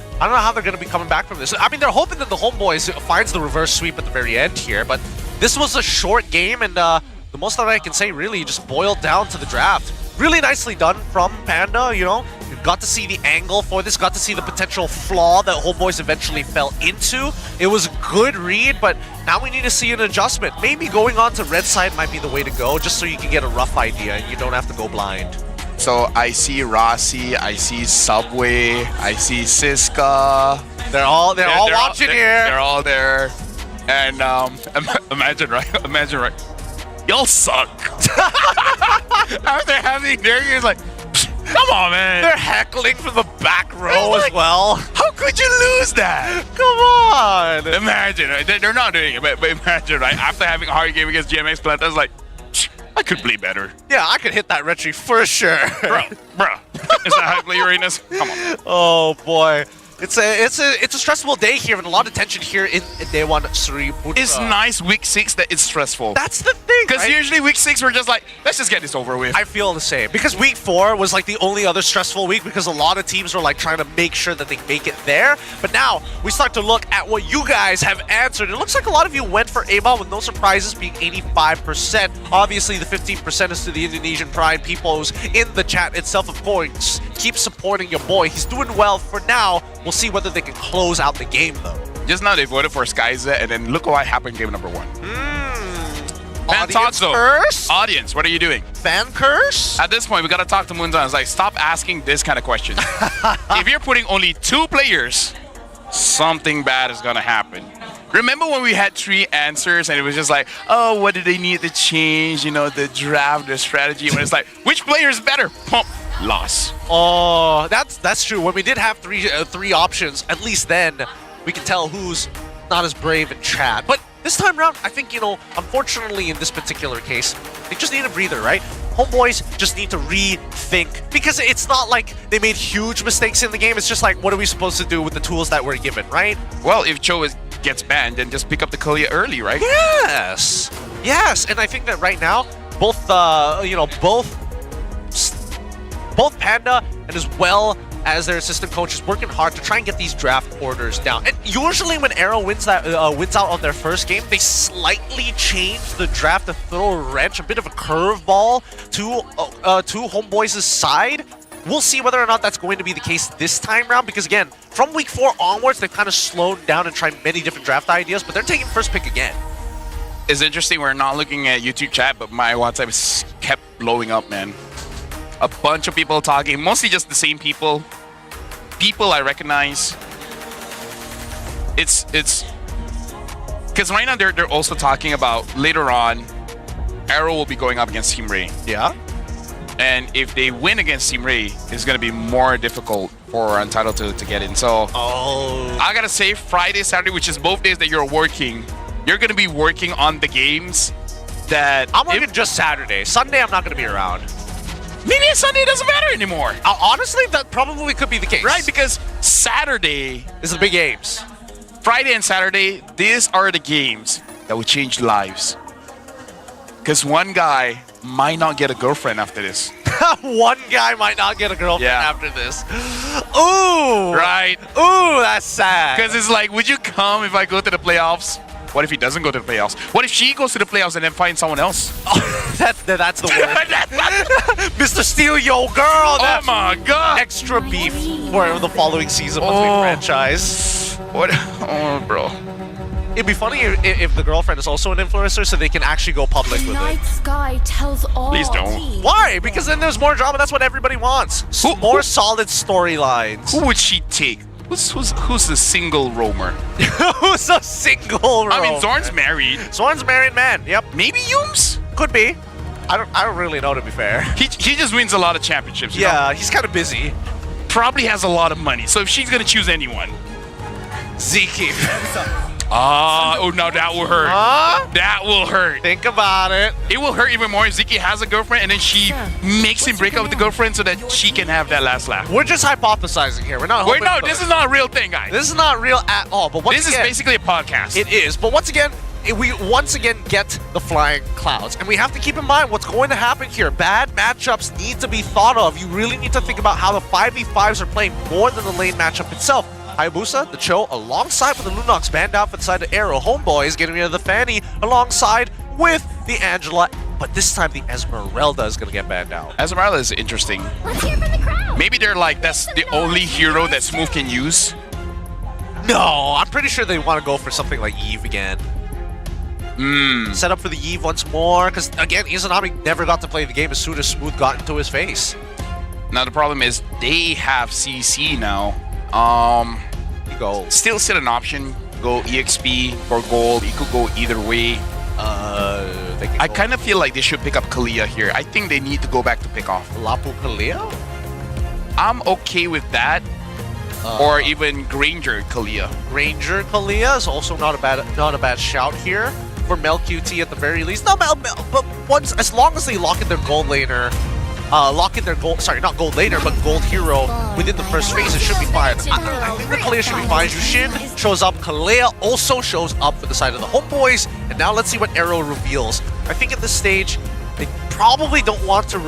[SPEAKER 10] they're going to be coming back from this. I mean, they're hoping that the Homeboys finds the reverse sweep at the very end here, but this was a short game, and the most that I can say really just boiled down to the draft. Really nicely done from Panda, you know. You got to see the angle for this, got to see the potential flaw that Homeboys eventually fell into. It was a good read, but now we need to see an adjustment. Maybe going on to red side might be the way to go, just so you can get a rough idea and you don't have to go blind.
[SPEAKER 11] So I see Rossi, I see Subway, I see Siska.
[SPEAKER 10] They're all watching here.
[SPEAKER 11] They're all there. And imagine right. Y'all suck. After having their ears like, come on, man.
[SPEAKER 10] They're heckling from the back row as well.
[SPEAKER 11] How could you lose that?
[SPEAKER 10] Come on.
[SPEAKER 11] Imagine, right? They're not doing it, but imagine, right? After having a hard game against GMXK, I was like, I could play better.
[SPEAKER 10] Yeah, I could hit that retry for sure.
[SPEAKER 11] Bruh. Is that how I play Uranus? Come on.
[SPEAKER 10] Oh boy. It's a stressful day here and a lot of tension here in Dewan Sri Putra.
[SPEAKER 11] It's nice week 6 that it's stressful.
[SPEAKER 10] That's the thing,
[SPEAKER 11] because
[SPEAKER 10] right?
[SPEAKER 11] usually week 6 we're just like, let's just get this over with.
[SPEAKER 10] I feel the same because week 4 was like the only other stressful week because a lot of teams were like trying to make sure that they make it there. But now we start to look at what you guys have answered. It looks like a lot of you went for A-Ball with no surprises being 85%. Obviously the 15% is to the Indonesian Pride peoples in the chat itself, of course. Keep supporting your boy. He's doing well for now. We'll see whether they can close out the game, though.
[SPEAKER 11] Just now they voted for Skyza, and then look what happened in game number 1.
[SPEAKER 10] Audience curse?
[SPEAKER 11] Audience, what are you doing?
[SPEAKER 10] Fan curse?
[SPEAKER 11] At this point, we gotta talk to Moonzan. It's like, stop asking this kind of questions. If you're putting only 2 players, something bad is gonna happen. Remember when we had 3 answers and it was just like, oh, what do they need to change? You know, the draft, the strategy. When it's like, which player is better? Pump. Loss.
[SPEAKER 10] Oh, that's true. When we did have three options, at least then we can tell who's not as brave in chat. But this time around, I think, you know, unfortunately in this particular case, they just need a breather, right? Homeboys just need to rethink because it's not like they made huge mistakes in the game. It's just like, what are we supposed to do with the tools that we're given, right?
[SPEAKER 11] Well, if Cho gets banned, then just pick up the Kalia early, right?
[SPEAKER 10] Yes, and I think that right now, both both Panda and as well as their assistant coaches working hard to try and get these draft orders down. And usually when AERO wins out on their first game, they slightly change the draft to throw a wrench, a bit of a curveball to Homeboys' side. We'll see whether or not that's going to be the case this time around, because again, from week 4 onwards, they've kind of slowed down and tried many different draft ideas, but they're taking first pick again.
[SPEAKER 11] It's interesting, we're not looking at YouTube chat, but my WhatsApp is kept blowing up, man. A bunch of people talking, mostly just the same people. People I recognize. It's because right now they're also talking about later on, AERO will be going up against Team Ray.
[SPEAKER 10] Yeah.
[SPEAKER 11] And if they win against Team Ray, it's going to be more difficult for Untitled to get in. So I got to say Friday, Saturday, which is both days that you're working, you're going to be working on the games that...
[SPEAKER 10] I'm working just Saturday. Sunday, I'm not going to be around.
[SPEAKER 11] Maybe Sunday doesn't matter anymore.
[SPEAKER 10] Honestly, that probably could be the case.
[SPEAKER 11] Right, because Saturday
[SPEAKER 10] is the big games.
[SPEAKER 11] Friday and Saturday, these are the games that will change lives. Because one guy might not get a girlfriend after this.
[SPEAKER 10] One guy might not get a girlfriend after this. Ooh!
[SPEAKER 11] Right.
[SPEAKER 10] Ooh, that's sad.
[SPEAKER 11] Because it's like, would you come if I go to the playoffs? What if he doesn't go to the playoffs? What if she goes to the playoffs and then finds someone else?
[SPEAKER 10] Oh, that's the worst. Mr. Steal Yo Girl!
[SPEAKER 11] Oh my god!
[SPEAKER 10] Extra beef for the following season once we franchise.
[SPEAKER 11] What? Oh, bro.
[SPEAKER 10] It'd be funny if the girlfriend is also an influencer so they can actually go public with
[SPEAKER 6] Night
[SPEAKER 10] it.
[SPEAKER 6] sky tells all.
[SPEAKER 11] Please don't.
[SPEAKER 10] Why? Because then there's more drama. That's what everybody wants. More solid storylines.
[SPEAKER 11] Who would she take? Who's the single roamer?
[SPEAKER 10] Who's a single roamer?
[SPEAKER 11] I mean, Zorn's married.
[SPEAKER 10] Zorn's married man. Yep.
[SPEAKER 11] Maybe Yums?
[SPEAKER 10] Could be. I don't really know, to be fair.
[SPEAKER 11] He just wins a lot of championships. You know?
[SPEAKER 10] He's kind of busy.
[SPEAKER 11] Probably has a lot of money. So if she's gonna choose anyone,
[SPEAKER 10] Zeke.
[SPEAKER 11] oh, now that will hurt. That will hurt.
[SPEAKER 10] Think about it.
[SPEAKER 11] It will hurt even more if Ziki has a girlfriend and then she makes him break up with the girlfriend so that she can have that last laugh.
[SPEAKER 10] We're just hypothesizing here. We're not.
[SPEAKER 11] Wait, no, this is not a real thing, guys.
[SPEAKER 10] This is not real at all. But
[SPEAKER 11] this is basically a podcast.
[SPEAKER 10] It is. But once again, we once again get the flying clouds, and we have to keep in mind what's going to happen here. Bad matchups need to be thought of. You really need to think about how the 5v5s are playing more than the lane matchup itself. Hayabusa, the Cho, alongside with the Lunox banned out for the side of AERO. Homeboys getting rid of the Fanny alongside with the Angela. But this time the Esmeralda is going to get banned out.
[SPEAKER 11] Esmeralda is interesting.
[SPEAKER 6] Let's hear from the crowd.
[SPEAKER 11] Maybe they're like, that's the only hero that Smooth can use.
[SPEAKER 10] No, I'm pretty sure they want to go for something like Eve again. Set up for the Eve once more, because again, Izanami never got to play the game as soon as Smooth got into his face.
[SPEAKER 11] Now the problem is they have CC now. Still an option. Go EXP or gold. You could go either way. I kind of feel like they should pick up Kalia here. I think they need to go back to pick off
[SPEAKER 10] Lapu Kalia.
[SPEAKER 11] I'm okay with that. Or even Granger Kalia.
[SPEAKER 10] Granger Kalia is also not a bad shout here for Mel QT at the very least. No, but as long as they lock in their gold laner. Not gold laner, but gold hero within the first phase, it should be fine. I think the Kalia should be fine. Jushin shows up. Kalia also shows up for the side of the Homeboys. And now let's see what AERO reveals. I think at this stage, they probably don't want to...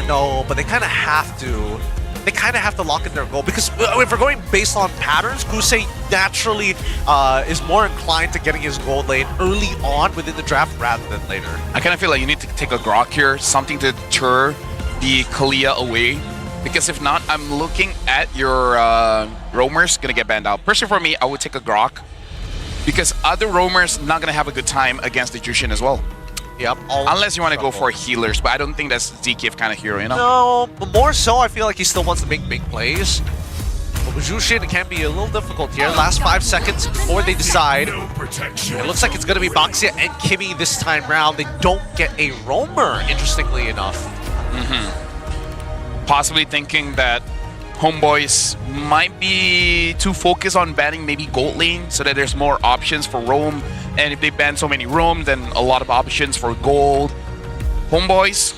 [SPEAKER 10] no, but they kind of have to. They kind of have to lock in their goal. Because if we're going based on patterns, Kusei naturally is more inclined to getting his gold lane early on within the draft rather than later.
[SPEAKER 11] I kind of feel like you need to take a Grok here. Something to deter the Kalia away, because if not, I'm looking at your roamers gonna get banned out. Personally, for me, I would take a Grok because other roamers not gonna have a good time against the Jushin as well.
[SPEAKER 10] Yep.
[SPEAKER 11] Unless you want to go for healers, but I don't think that's ZKF kind of hero, you know?
[SPEAKER 10] No, but more so, I feel like he still wants to make big plays. But with Jushin, it can be a little difficult here. Last 5 seconds before they decide. It looks like it's gonna be Baxia and Kimmy this time round. They don't get a roamer, interestingly enough.
[SPEAKER 11] Possibly thinking that Homeboys might be too focused on banning maybe gold lane so that there's more options for roam. And if they ban so many roam, then a lot of options for gold. Homeboys,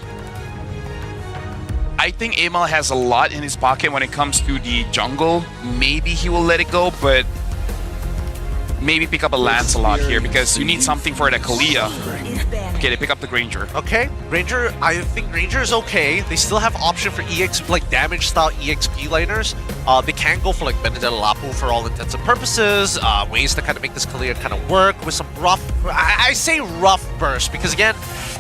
[SPEAKER 11] I think Amal has a lot in his pocket when it comes to the jungle. Maybe he will let it go, but maybe pick up a Lancelot here because you need something for the Kalia. Okay, they pick up the Granger.
[SPEAKER 10] Okay, Granger, I think Granger is okay. They still have option for EX, like damage style EXP laners. They can go for like Benedetta Lapu for all intents and purposes. Ways to kind of make this Kalia kind of work with some rough, I say rough burst, because again,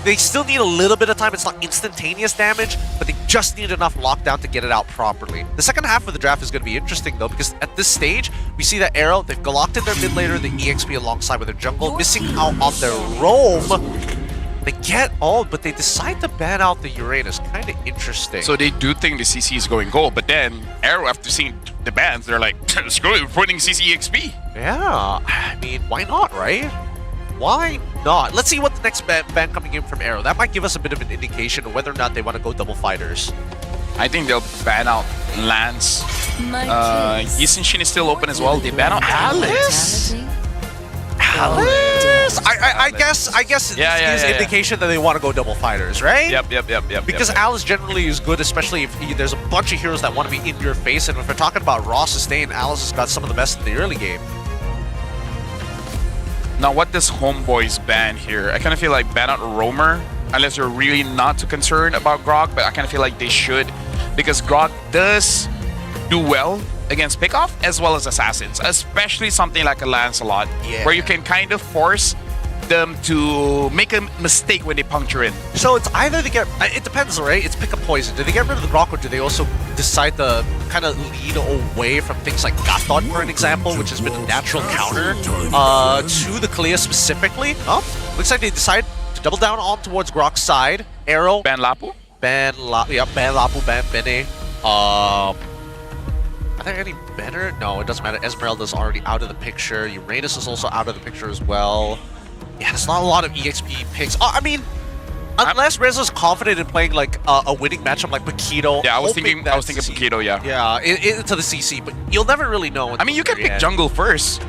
[SPEAKER 10] they still need a little bit of time. It's not instantaneous damage, but they just need enough lockdown to get it out properly. The second half of the draft is going to be interesting though, because at this stage, we see that AERO, they've locked in their mid laner, the EXP alongside with their jungle, missing out on their roam. They get ult, but they decide to ban out the Uranus. Kind of interesting.
[SPEAKER 11] So they do think the CC is going gold, but then AERO, after seeing the bans, they're like, screw it, we're putting CC EXP.
[SPEAKER 10] Yeah, I mean, why not, right? Why not? Let's see what the next ban coming in from AERO. That might give us a bit of an indication of whether or not they want to go double fighters.
[SPEAKER 11] I think they'll ban out Lance. Yisenshin is still open as well. They ban out Alice.
[SPEAKER 10] Alice? I guess this is indication that they want to go double fighters, right?
[SPEAKER 11] Yep.
[SPEAKER 10] Because Alice generally is good, especially if there's a bunch of heroes that want to be in your face. And if we're talking about raw sustain, Alice has got some of the best in the early game.
[SPEAKER 11] Now, what does Homeboys ban here? I kind of feel like ban out Roamer, unless you're really not too concerned about Grog, but I kind of feel like they should, because Grog does do well against pickoff as well as assassins, especially something like a Lancelot, where you can kind of force them to make a mistake when they puncture in.
[SPEAKER 10] So it's either they get, it depends, right? It's pick a poison. Do they get rid of the Grog, or do they also decide to kind of lead away from things like Gathon, for an example, which has been a natural counter to the Kalia specifically? Oh, looks like they decide to double down on towards Grog's side. AERO.
[SPEAKER 11] Ban Lapu?
[SPEAKER 10] Ban Lapu, ban Bene. Are there any better? No, it doesn't matter. Esmeralda's already out of the picture. Uranus is also out of the picture as well. Yeah, there's not a lot of EXP picks. I mean, unless Rezo's confident in playing like a winning matchup like Paquito.
[SPEAKER 11] Yeah, I was thinking Paquito, yeah.
[SPEAKER 10] Yeah, into the CC, but you'll never really know.
[SPEAKER 11] I mean, you can pick jungle first.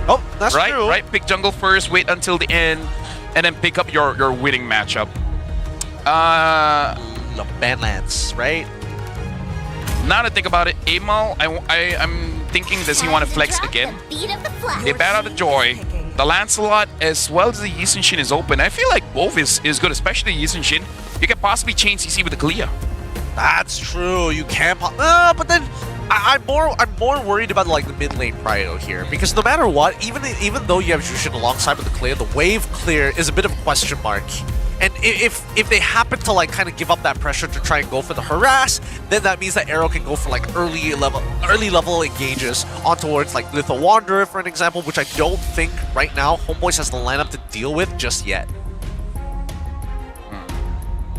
[SPEAKER 10] Oh, that's true.
[SPEAKER 11] Right? Pick jungle first, wait until the end, and then pick up your winning matchup.
[SPEAKER 10] Ban Lance, right?
[SPEAKER 11] Now to think about it, Amal, I'm thinking, does he want to flex again? They ban out the Joy. The Lancelot as well as the Yisenshin is open. I feel like both is good, especially Yisenshin. You can possibly chain CC with the Kalia.
[SPEAKER 10] That's true. You can, but then I'm more worried about like the mid lane prio here, because no matter what, even though you have Jushin alongside with the Kalia, the wave clear is a bit of a question mark. And if they happen to like kind of give up that pressure to try and go for the harass, then that means that AERO can go for like early level engages on towards like Litho Wanderer, for an example, which I don't think right now Homeboys has the lineup to deal with just yet.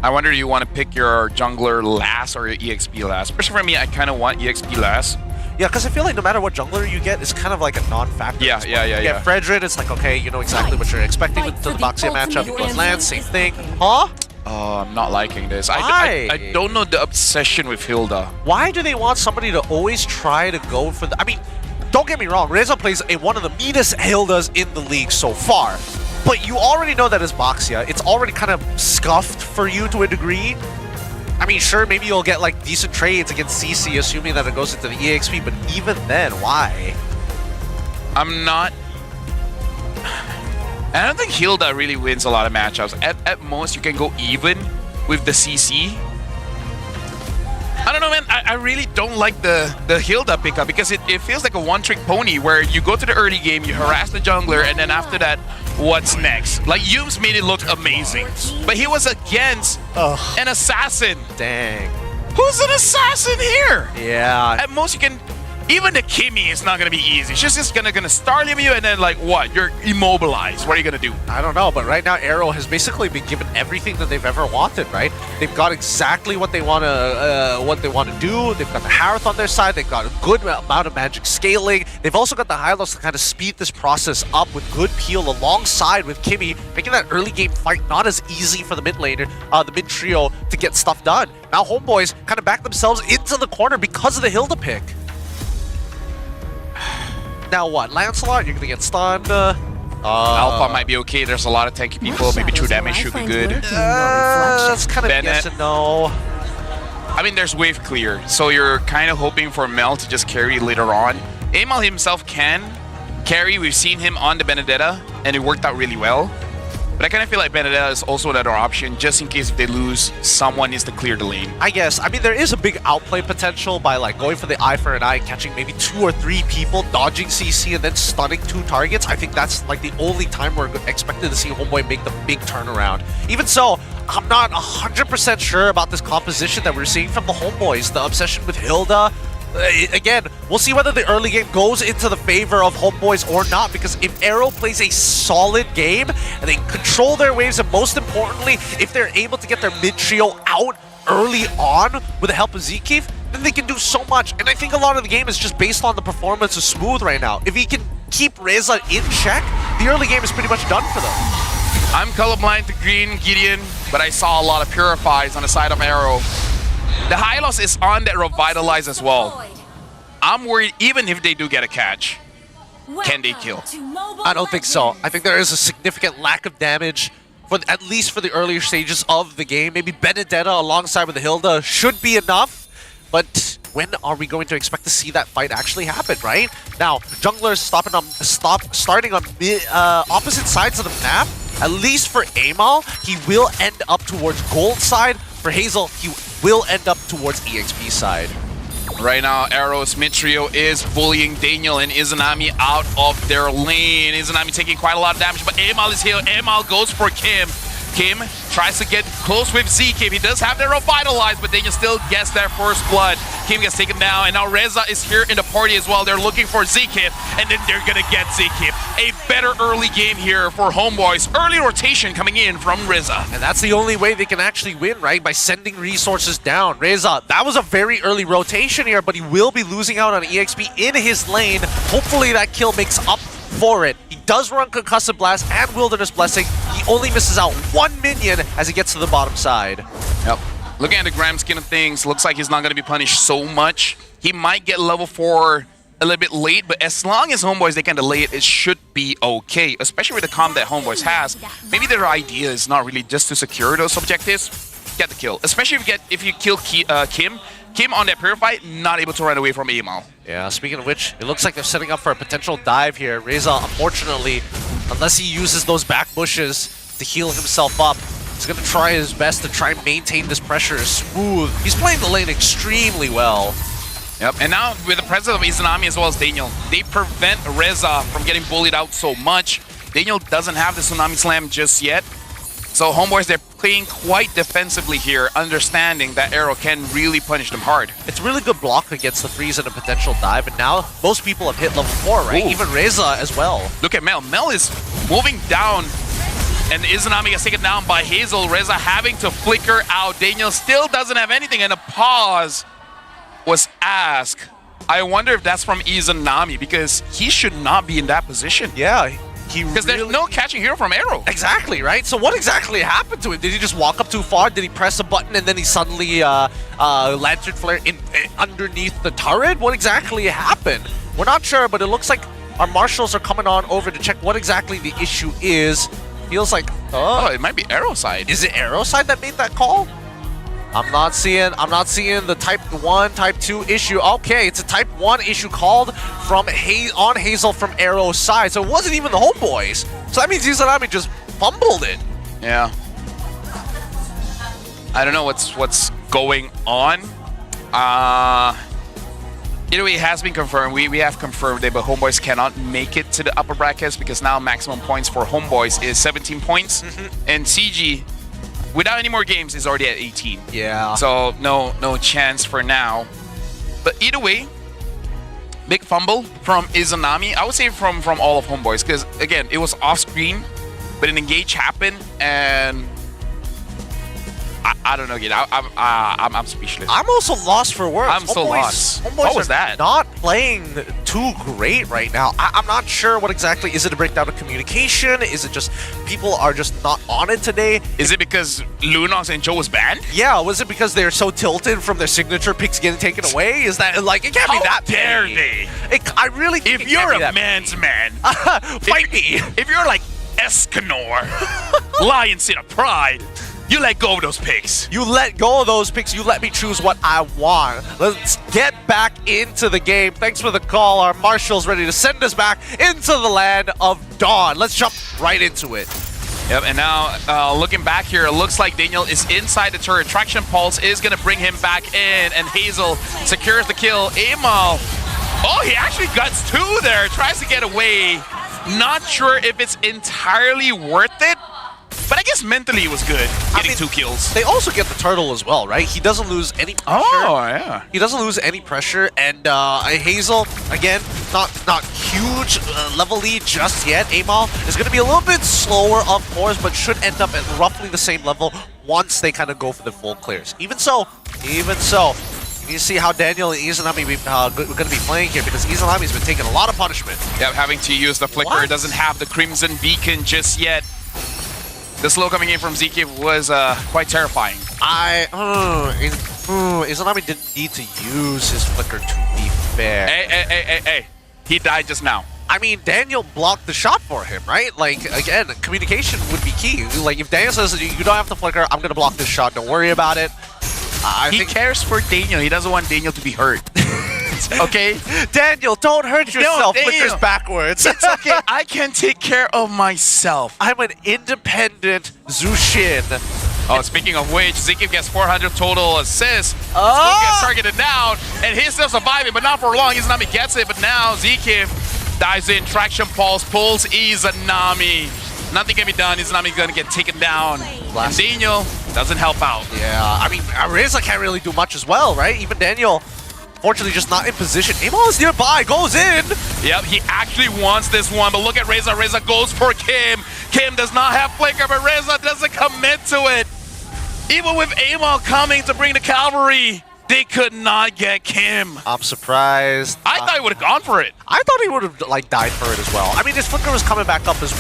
[SPEAKER 11] I wonder, do you want to pick your jungler last or your EXP last? Personally, for me, I kind of want EXP last.
[SPEAKER 10] Yeah, because I feel like no matter what jungler you get, it's kind of like a non-factor.
[SPEAKER 11] Yeah.
[SPEAKER 10] Fredrin, it's like, okay, you know exactly what you're expecting with the Baxia matchup. You go Lance, same thing. Huh?
[SPEAKER 11] Oh, I'm not liking this.
[SPEAKER 10] Why?
[SPEAKER 11] I don't know the obsession with Hilda.
[SPEAKER 10] Why do they want somebody to always try to go for the... I mean, don't get me wrong, Reza plays one of the meanest Hildas in the league so far. But you already know that as Baxia, it's already kind of scuffed for you to a degree. I mean, sure, maybe you'll get like decent trades against CC, assuming that it goes into the EXP, but even then, why?
[SPEAKER 11] I don't think Hilda really wins a lot of matchups. At most, you can go even with the CC. I don't know, man. I really don't like the Hilda pickup, because it feels like a one-trick pony where you go to the early game, you harass the jungler, and then after that, what's next? Like, Yume's made it look amazing, but he was against an assassin.
[SPEAKER 10] Dang.
[SPEAKER 11] Who's an assassin here?
[SPEAKER 10] Yeah.
[SPEAKER 11] At most, you can... Even the Kimmy is not going to be easy. She's just gonna Starlim you, and then like what? You're immobilized. What are you going to do?
[SPEAKER 10] I don't know, but right now AERO has basically been given everything that they've ever wanted, right? They've got exactly what they want to do. They've got the Harith on their side. They've got a good amount of magic scaling. They've also got the Hylos to kind of speed this process up with good peel alongside with Kimmy, making that early game fight not as easy for the mid laner, the mid trio to get stuff done. Now Homeboys kind of back themselves into the corner because of the Hilda pick. Now what? Lancelot, you're gonna get stunned.
[SPEAKER 11] Alpha might be okay. There's a lot of tanky people. Maybe true damage should be good.
[SPEAKER 10] That's kind of yes and no.
[SPEAKER 11] I mean, there's wave clear, so you're kind of hoping for Mel to just carry later on. Amal himself can carry. We've seen him on the Benedetta, and it worked out really well. But I kind of feel like Benedetta is also another option, just in case if they lose, someone needs to clear the lane.
[SPEAKER 10] I guess. I mean, there is a big outplay potential by like going for the eye for an eye, catching maybe 2 or 3 people, dodging CC, and then stunning 2 targets. I think that's like the only time we're expected to see Homeboy make the big turnaround. Even so, I'm not 100% sure about this composition that we're seeing from the Homeboys. The obsession with Hilda. Again, we'll see whether the early game goes into the favor of Homeboys or not, because if AERO plays a solid game and they control their waves, and most importantly, if they're able to get their mid-trio out early on with the help of Zkeef, then they can do so much. And I think a lot of the game is just based on the performance of Smooth right now. If he can keep Reza in check, the early game is pretty much done for them.
[SPEAKER 11] I'm colorblind to green, Gideon, but I saw a lot of Purifies on the side of AERO. The Hylos is on that Revitalize as well. I'm worried even if they do get a catch, can they kill?
[SPEAKER 10] I don't think so. I think there is a significant lack of damage, for at least for the earlier stages of the game. Maybe Benedetta alongside with the Hilda should be enough, but when are we going to expect to see that fight actually happen, right? Now, Jungler's starting on opposite sides of the map. At least for Amal, he will end up towards gold side. For Hazel, he will end up towards EXP side.
[SPEAKER 11] Right now, AERO's mid trio is bullying Daniel and Izanami out of their lane. Izanami taking quite a lot of damage, but Amal is here. Amal goes for Kim. Kim tries to get close with Zkeef. He does have their Revitalize, but Daniel still gets their first blood. Kim gets taken down, and now Reza is here in the party as well. They're looking for Zkeef, and then they're gonna get Zkeef. A better early game here for Homeboys. Early rotation coming in from Reza.
[SPEAKER 10] And that's the only way they can actually win, right? By sending resources down. Reza, that was a very early rotation here, but he will be losing out on EXP in his lane. Hopefully that kill makes up for it. He does run Concussive Blast and Wilderness Blessing. He only misses out 1 minion as he gets to the bottom side.
[SPEAKER 11] Yep. Looking at the gram skin of things, looks like he's not going to be punished so much. He might get level 4 a little bit late, but as long as Homeboys they can delay it, it should be okay. Especially with the comp that Homeboys has. Maybe their idea is not really just to secure those objectives, get the kill. Especially if you kill Kim. Kim on that Purify, not able to run away from Amal.
[SPEAKER 10] Yeah, speaking of which, it looks like they're setting up for a potential dive here. Reza, unfortunately, unless he uses those back bushes to heal himself up, he's going to try his best to try and maintain this pressure smooth. He's playing the lane extremely well.
[SPEAKER 11] Yep, and now with the presence of Izanami as well as Daniel, they prevent Reza from getting bullied out so much. Daniel doesn't have the Tsunami Slam just yet. So Homeboys, they're playing quite defensively here, understanding that AERO can really punish them hard.
[SPEAKER 10] It's really good block against the freeze and a potential dive, and now most people have hit level 4, right? Ooh. Even Reza as well.
[SPEAKER 11] Look at Mel. Mel is moving down, and Izanami gets taken down by Hazel. Reza having to flicker out. Daniel still doesn't have anything, and a pause was asked. I wonder if that's from Izanami, because he should not be in that position.
[SPEAKER 10] Yeah.
[SPEAKER 11] Because there's no catching hero from AERO.
[SPEAKER 10] Exactly, right? So what exactly happened to him? Did he just walk up too far? Did he press a button and then he suddenly Lantern Flare underneath the turret? What exactly happened? We're not sure, but it looks like our marshals are coming on over to check what exactly the issue is. Feels like...
[SPEAKER 11] Oh, it might be AERO side.
[SPEAKER 10] Is it AERO side that made that call? I'm not seeing the Type 1, Type 2 issue. Okay, it's a Type 1 issue called from on Hazel from AERO's side. So it wasn't even the Homeboys. So that means Izanami just fumbled it.
[SPEAKER 11] Yeah. I don't know what's going on. Either way, it has been confirmed. We have confirmed it, but Homeboys cannot make it to the upper brackets because now maximum points for Homeboys is 17 points. And CG, without any more games, is already at 18.
[SPEAKER 10] Yeah.
[SPEAKER 11] So no chance for now. But either way, big fumble from Izanami. I would say from all of Homeboys, because again, it was off screen, but an engage happened, and I don't know, I'm speechless.
[SPEAKER 10] I'm also lost for words.
[SPEAKER 11] I'm so lost.
[SPEAKER 10] Homeboys
[SPEAKER 11] What was that?
[SPEAKER 10] Not playing too great right now. I'm not sure what exactly. Is it a breakdown of communication? Is it just people are just not on it today?
[SPEAKER 11] Is it because Lunox and Joe was banned?
[SPEAKER 10] Yeah, was it because they're so tilted from their signature picks getting taken away? Is that like, it can't be that
[SPEAKER 11] dare
[SPEAKER 10] petty. I really think
[SPEAKER 11] if you're a man's man,
[SPEAKER 10] fight me.
[SPEAKER 11] If you're like Escanor, Lion Sin of Pride, you let go of those picks.
[SPEAKER 10] You let go of those picks. You let me choose what I want. Let's get back into the game. Thanks for the call. Our marshal's ready to send us back into the land of Dawn. Let's jump right into it.
[SPEAKER 11] Yep, and now looking back here, it looks like Daniel is inside the turret. Traction Pulse is going to bring him back in, and Hazel secures the kill. Amal, oh, he actually guts two there, tries to get away. Not sure if it's entirely worth it, but I guess mentally it was good, getting 2 kills.
[SPEAKER 10] They also get the turtle as well, right? He doesn't lose any pressure.
[SPEAKER 11] Oh, yeah.
[SPEAKER 10] He doesn't lose any pressure, and Hazel, again, not huge level lead just yet. Amal is going to be a little bit slower, of course, but should end up at roughly the same level once they kind of go for the full clears. Even so, you need to see how Daniel and Izanami going to be playing here, because Izanami's been taking a lot of punishment.
[SPEAKER 11] Yeah, having to use the flicker. Doesn't have the Crimson Beacon just yet. The slow coming in from Zkiv was quite terrifying.
[SPEAKER 10] Izanami didn't need to use his flicker, to be fair.
[SPEAKER 11] Hey. He died just now.
[SPEAKER 10] I mean, Daniel blocked the shot for him, right? Like, again, communication would be key. Like, if Daniel says, you don't have to flicker, I'm going to block this shot, don't worry about it.
[SPEAKER 11] He cares for Daniel. He doesn't want Daniel to be hurt. Okay?
[SPEAKER 10] Daniel, don't hurt yourself. Flickers backwards.
[SPEAKER 11] It's okay. I can take care of myself.
[SPEAKER 10] I'm an independent Zushin.
[SPEAKER 11] Oh, speaking of which, Zkiv gets 400 total assists. Smooth gets targeted down, and he's still surviving, but not for long. Izanami gets it, but now Zkiv dives in. Traction Pulse pulls Izanami. Nothing can be done. Izanami's gonna get taken down. And Daniel doesn't help out.
[SPEAKER 10] Yeah, I mean, Reza can't really do much as well, right? Even Daniel, fortunately, just not in position. Amal is nearby, goes in.
[SPEAKER 11] Yep, he actually wants this one, but look at Reza. Reza goes for Kim. Kim does not have flicker, but Reza doesn't commit to it. Even with Amal coming to bring the cavalry, they could not get Kim.
[SPEAKER 10] I'm surprised.
[SPEAKER 11] I thought he would have gone for it.
[SPEAKER 10] I thought he would have died for it as well. I mean, his flicker was coming back up as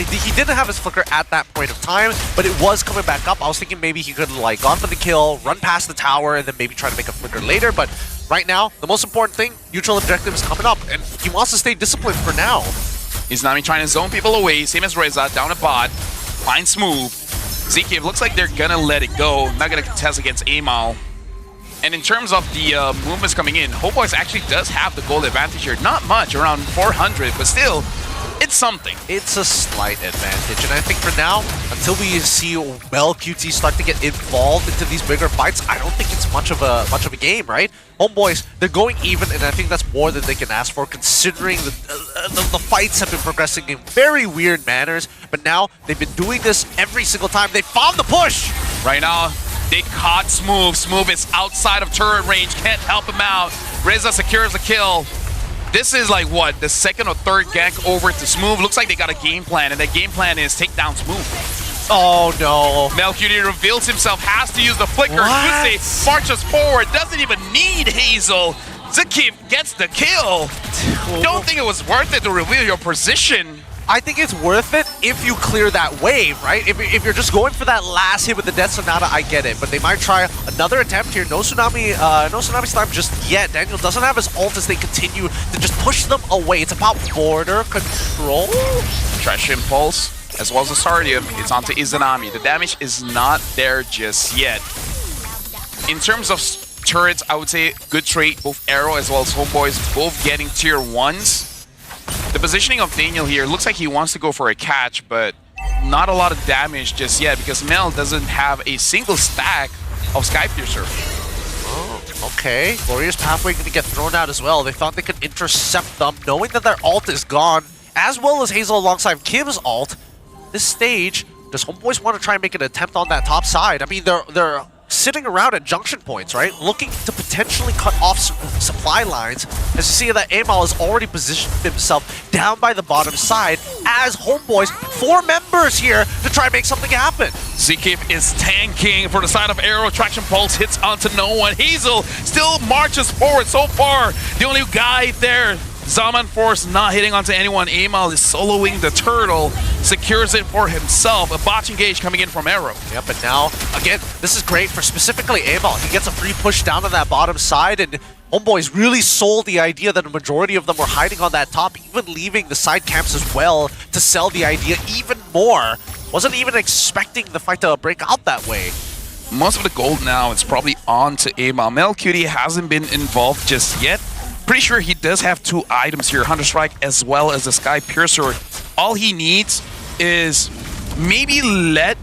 [SPEAKER 10] he didn't have his flicker at that point of time, but it was coming back up. I was thinking maybe he could have gone for the kill, run past the tower, and then maybe try to make a flicker later. But right now, the most important thing, neutral objective is coming up, and he wants to stay disciplined for now.
[SPEAKER 11] Izanami trying to zone people away, same as Reza, down a bot, find Smooth. Zkiv looks like they're gonna let it go, not gonna contest against Amal. And in terms of the movements coming in, Homeboys actually does have the gold advantage here. Not much, around 400, but still, it's something.
[SPEAKER 10] It's a slight advantage, and I think for now, until we see QT start to get involved into these bigger fights, I don't think it's much of a game, right? Homeboys, they're going even, and I think that's more than they can ask for, considering the fights have been progressing in very weird manners. But now they've been doing this every single time. They found the push.
[SPEAKER 11] Right now, they caught Smooth. Smooth is outside of turret range, can't help him out. Reza secures the kill. This is like, what, the second or third gank over to Smooth? Looks like they got a game plan, and that game plan is take down Smooth.
[SPEAKER 10] Oh, no.
[SPEAKER 11] QT reveals himself, has to use the flicker. Kuze marches forward, doesn't even need Hazel. Zkiv gets the kill. Don't think it was worth it to reveal your position.
[SPEAKER 10] I think it's worth it if you clear that wave, right? If you're just going for that last hit with the Death Sonata, I get it. But they might try another attempt here. No Tsunami Slime just yet. Daniel doesn't have his ult as they continue to just push them away. It's about border control.
[SPEAKER 11] Trash Impulse, as well as the Sardium. It's onto Izanami. The damage is not there just yet. In terms of turrets, I would say good trade. Both AERO as well as Homeboys both getting tier 1s. The positioning of Daniel here looks like he wants to go for a catch, but not a lot of damage just yet because Mel doesn't have a single stack of Skypiercer.
[SPEAKER 10] Oh, okay. Warrior's Pathway going to get thrown out as well. They thought they could intercept them, knowing that their ult is gone, as well as Hazel alongside Kim's ult. This stage, does Homeboys want to try and make an attempt on that top side? I mean, they're sitting around at junction points, right? Looking to potentially cut off supply lines. As you see that Amal has already positioned himself down by the bottom side as Homeboys, 4 members here to try and make something happen.
[SPEAKER 11] Zkiv is tanking for the side of AERO. Traction Pulse hits onto no one. Hazel still marches forward so far. The only guy there, Zaman Force, not hitting onto anyone. Amal is soloing the turtle, secures it for himself. A botch engage coming in from AERO.
[SPEAKER 10] Yep, and now, again, this is great for specifically Amal. He gets a free push down on that bottom side, and Homeboys really sold the idea that a majority of them were hiding on that top, even leaving the side camps as well to sell the idea even more. Wasn't even expecting the fight to break out that way.
[SPEAKER 11] Most of the gold now is probably on to Amal. QT hasn't been involved just yet. Pretty sure he does have 2 items here, Hunter Strike as well as the Sky Piercer. All he needs is maybe let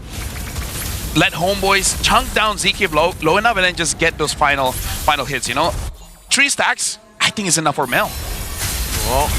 [SPEAKER 11] Homeboys chunk down ZK low enough and then just get those final hits, you know? 3 stacks, I think is enough for Mel.
[SPEAKER 10] Well,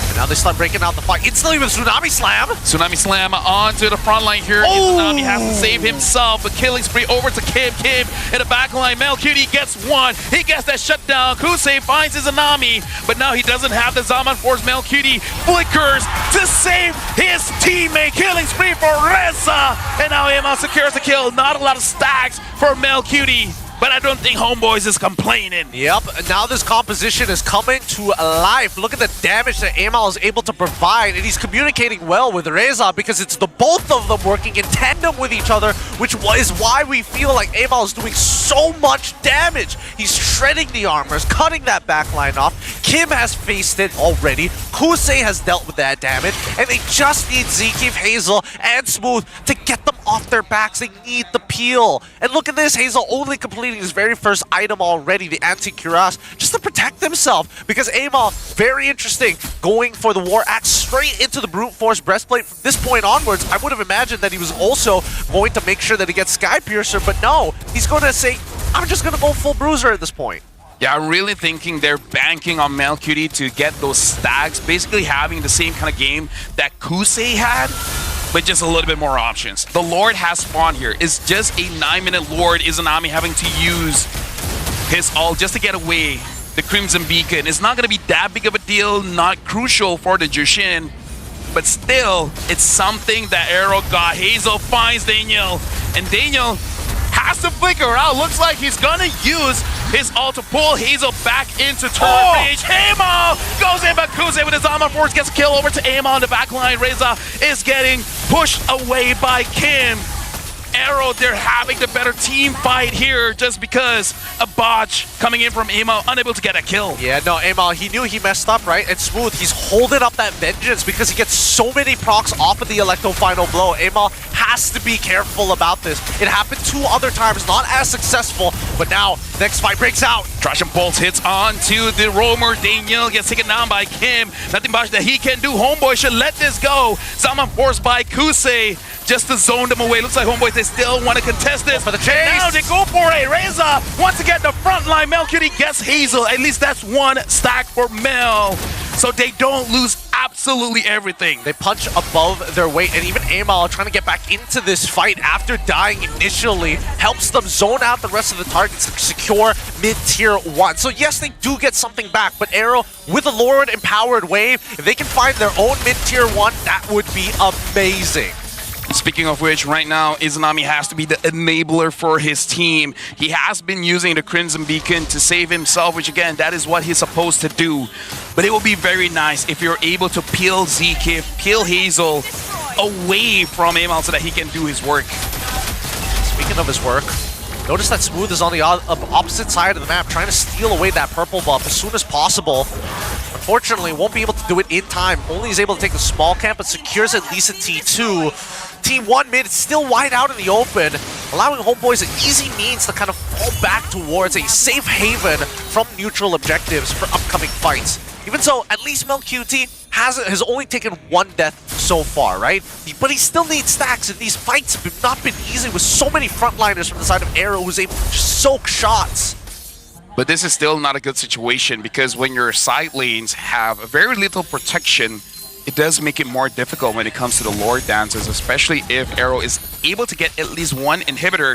[SPEAKER 10] and now they start breaking out the fight. Instantly with Tsunami Slam.
[SPEAKER 11] Tsunami Slam onto the front line here.
[SPEAKER 10] Oh!
[SPEAKER 11] Tsunami has to save himself. A killing spree over to Kim. Kim in the back line. Melcutie gets one. He gets that shutdown. Kusei finds his Tsunami, but now he doesn't have the Zaman Force. Melcutie flickers to save his teammate. Killing spree for Reza. And now Emma secures the kill. Not a lot of stacks for Melcutie, but I don't think Homeboys is complaining.
[SPEAKER 10] Yep, and now this composition is coming to life. Look at the damage that Amal is able to provide, and he's communicating well with Reza because it's the both of them working in tandem with each other, which is why we feel like Amal is doing so much damage. He's shredding the armors, cutting that backline off. Kim has faced it already. Kusei has dealt with that damage, and they just need Zeke, Hazel, and Smooth to get them off their backs. They need the peel. And look at this, Hazel only completing his very first item already, the anti-cuirass, just to protect himself, because Amal, very interesting, going for the War Axe straight into the Brute Force breastplate. From this point onwards, I would have imagined that he was also going to make sure that he gets Sky Piercer, but no, he's going to say, I'm just going to go full Bruiser at this point.
[SPEAKER 11] Yeah, I'm really thinking they're banking on Melcutie to get those stacks, basically having the same kind of game that Kusei had, but just a little bit more options. The Lord has spawned here. It's just a 9-minute Lord. Izanami having to use his ult just to get away the Crimson Beacon. It's not going to be that big of a deal, not crucial for the Jushin, but still, it's something that AERO got. Hazel finds Daniel, and Daniel has to flicker out. Looks like he's gonna use his ult to pull Hazel back into turret range. Amal goes in, but Kusei with his Armor Force gets a kill over to Amal on the back line. Reza is getting pushed away by Kim. AERO, they're having the better team fight here just because a botch coming in from Amal, unable to get a kill.
[SPEAKER 10] Yeah, no, Amal, he knew he messed up, right? And Smooth, he's holding up that vengeance because he gets so many procs off of the Electro Final Blow. Amal has to be careful about this. It happened 2 other times, not as successful, but now, next fight breaks out.
[SPEAKER 11] Trash and Pulse hits onto the roamer. Daniel gets taken down by Kim. Nothing much that he can do. Homeboy should let this go. Zaman Force by Kusei just to zone them away. Looks like Homeboys, they still want to contest this.
[SPEAKER 10] For the chase.
[SPEAKER 11] Now they go for it. Reza wants to get the front line. Melcutie gets Hazel. At least that's 1 stack for Mel. So they don't lose absolutely everything.
[SPEAKER 10] They punch above their weight, and even Amal trying to get back into this fight after dying initially helps them zone out the rest of the targets to secure mid-tier 1. So yes, they do get something back, but AERO, with a Lord empowered wave, if they can find their own mid-tier 1, that would be amazing.
[SPEAKER 11] Speaking of which, right now, Izanami has to be the enabler for his team. He has been using the Crimson Beacon to save himself, which again, that is what he's supposed to do. But it will be very nice if you're able to peel ZK, peel Hazel away from Amal so that he can do his work.
[SPEAKER 10] Speaking of his work, notice that Smooth is on the opposite side of the map, trying to steal away that purple buff as soon as possible. Unfortunately, won't be able to do it in time. Only is able to take the small camp, but secures at least a T2. T1 mid, it's still wide out in the open, allowing Homeboys an easy means to kind of fall back towards a safe haven from neutral objectives for upcoming fights. Even so, at least Melcutie has only taken 1 death so far, right? But he still needs stacks, and these fights have not been easy with so many frontliners from the side of AERO who's able to just soak shots.
[SPEAKER 11] But this is still not a good situation because when your side lanes have very little protection, it does make it more difficult when it comes to the Lord Dancers, especially if AERO is able to get at least 1 inhibitor.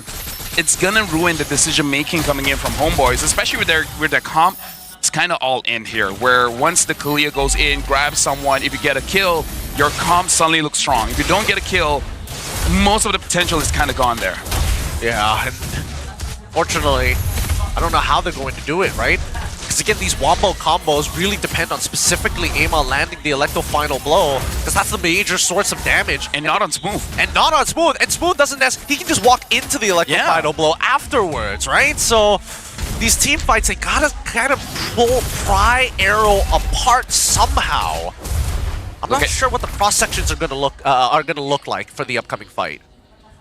[SPEAKER 11] It's gonna ruin the decision-making coming in from Homeboys, especially with their comp. It's kind of all in here, where once the Kalia goes in, grabs someone, if you get a kill, your comp suddenly looks strong. If you don't get a kill, most of the potential is kind of gone there.
[SPEAKER 10] Yeah, and fortunately, I don't know how they're going to do it, right? Because again, these wombo combos really depend on specifically Amal landing the Electro Final Blow, because that's the major source of damage.
[SPEAKER 11] And not on Smooth.
[SPEAKER 10] And not on Smooth. And Smooth doesn't necessarily, he can just walk into the Electro Final Blow afterwards, right? So these team fights, they gotta kind of pry AERO apart somehow. I'm not sure what the cross sections are gonna look like for the upcoming fight.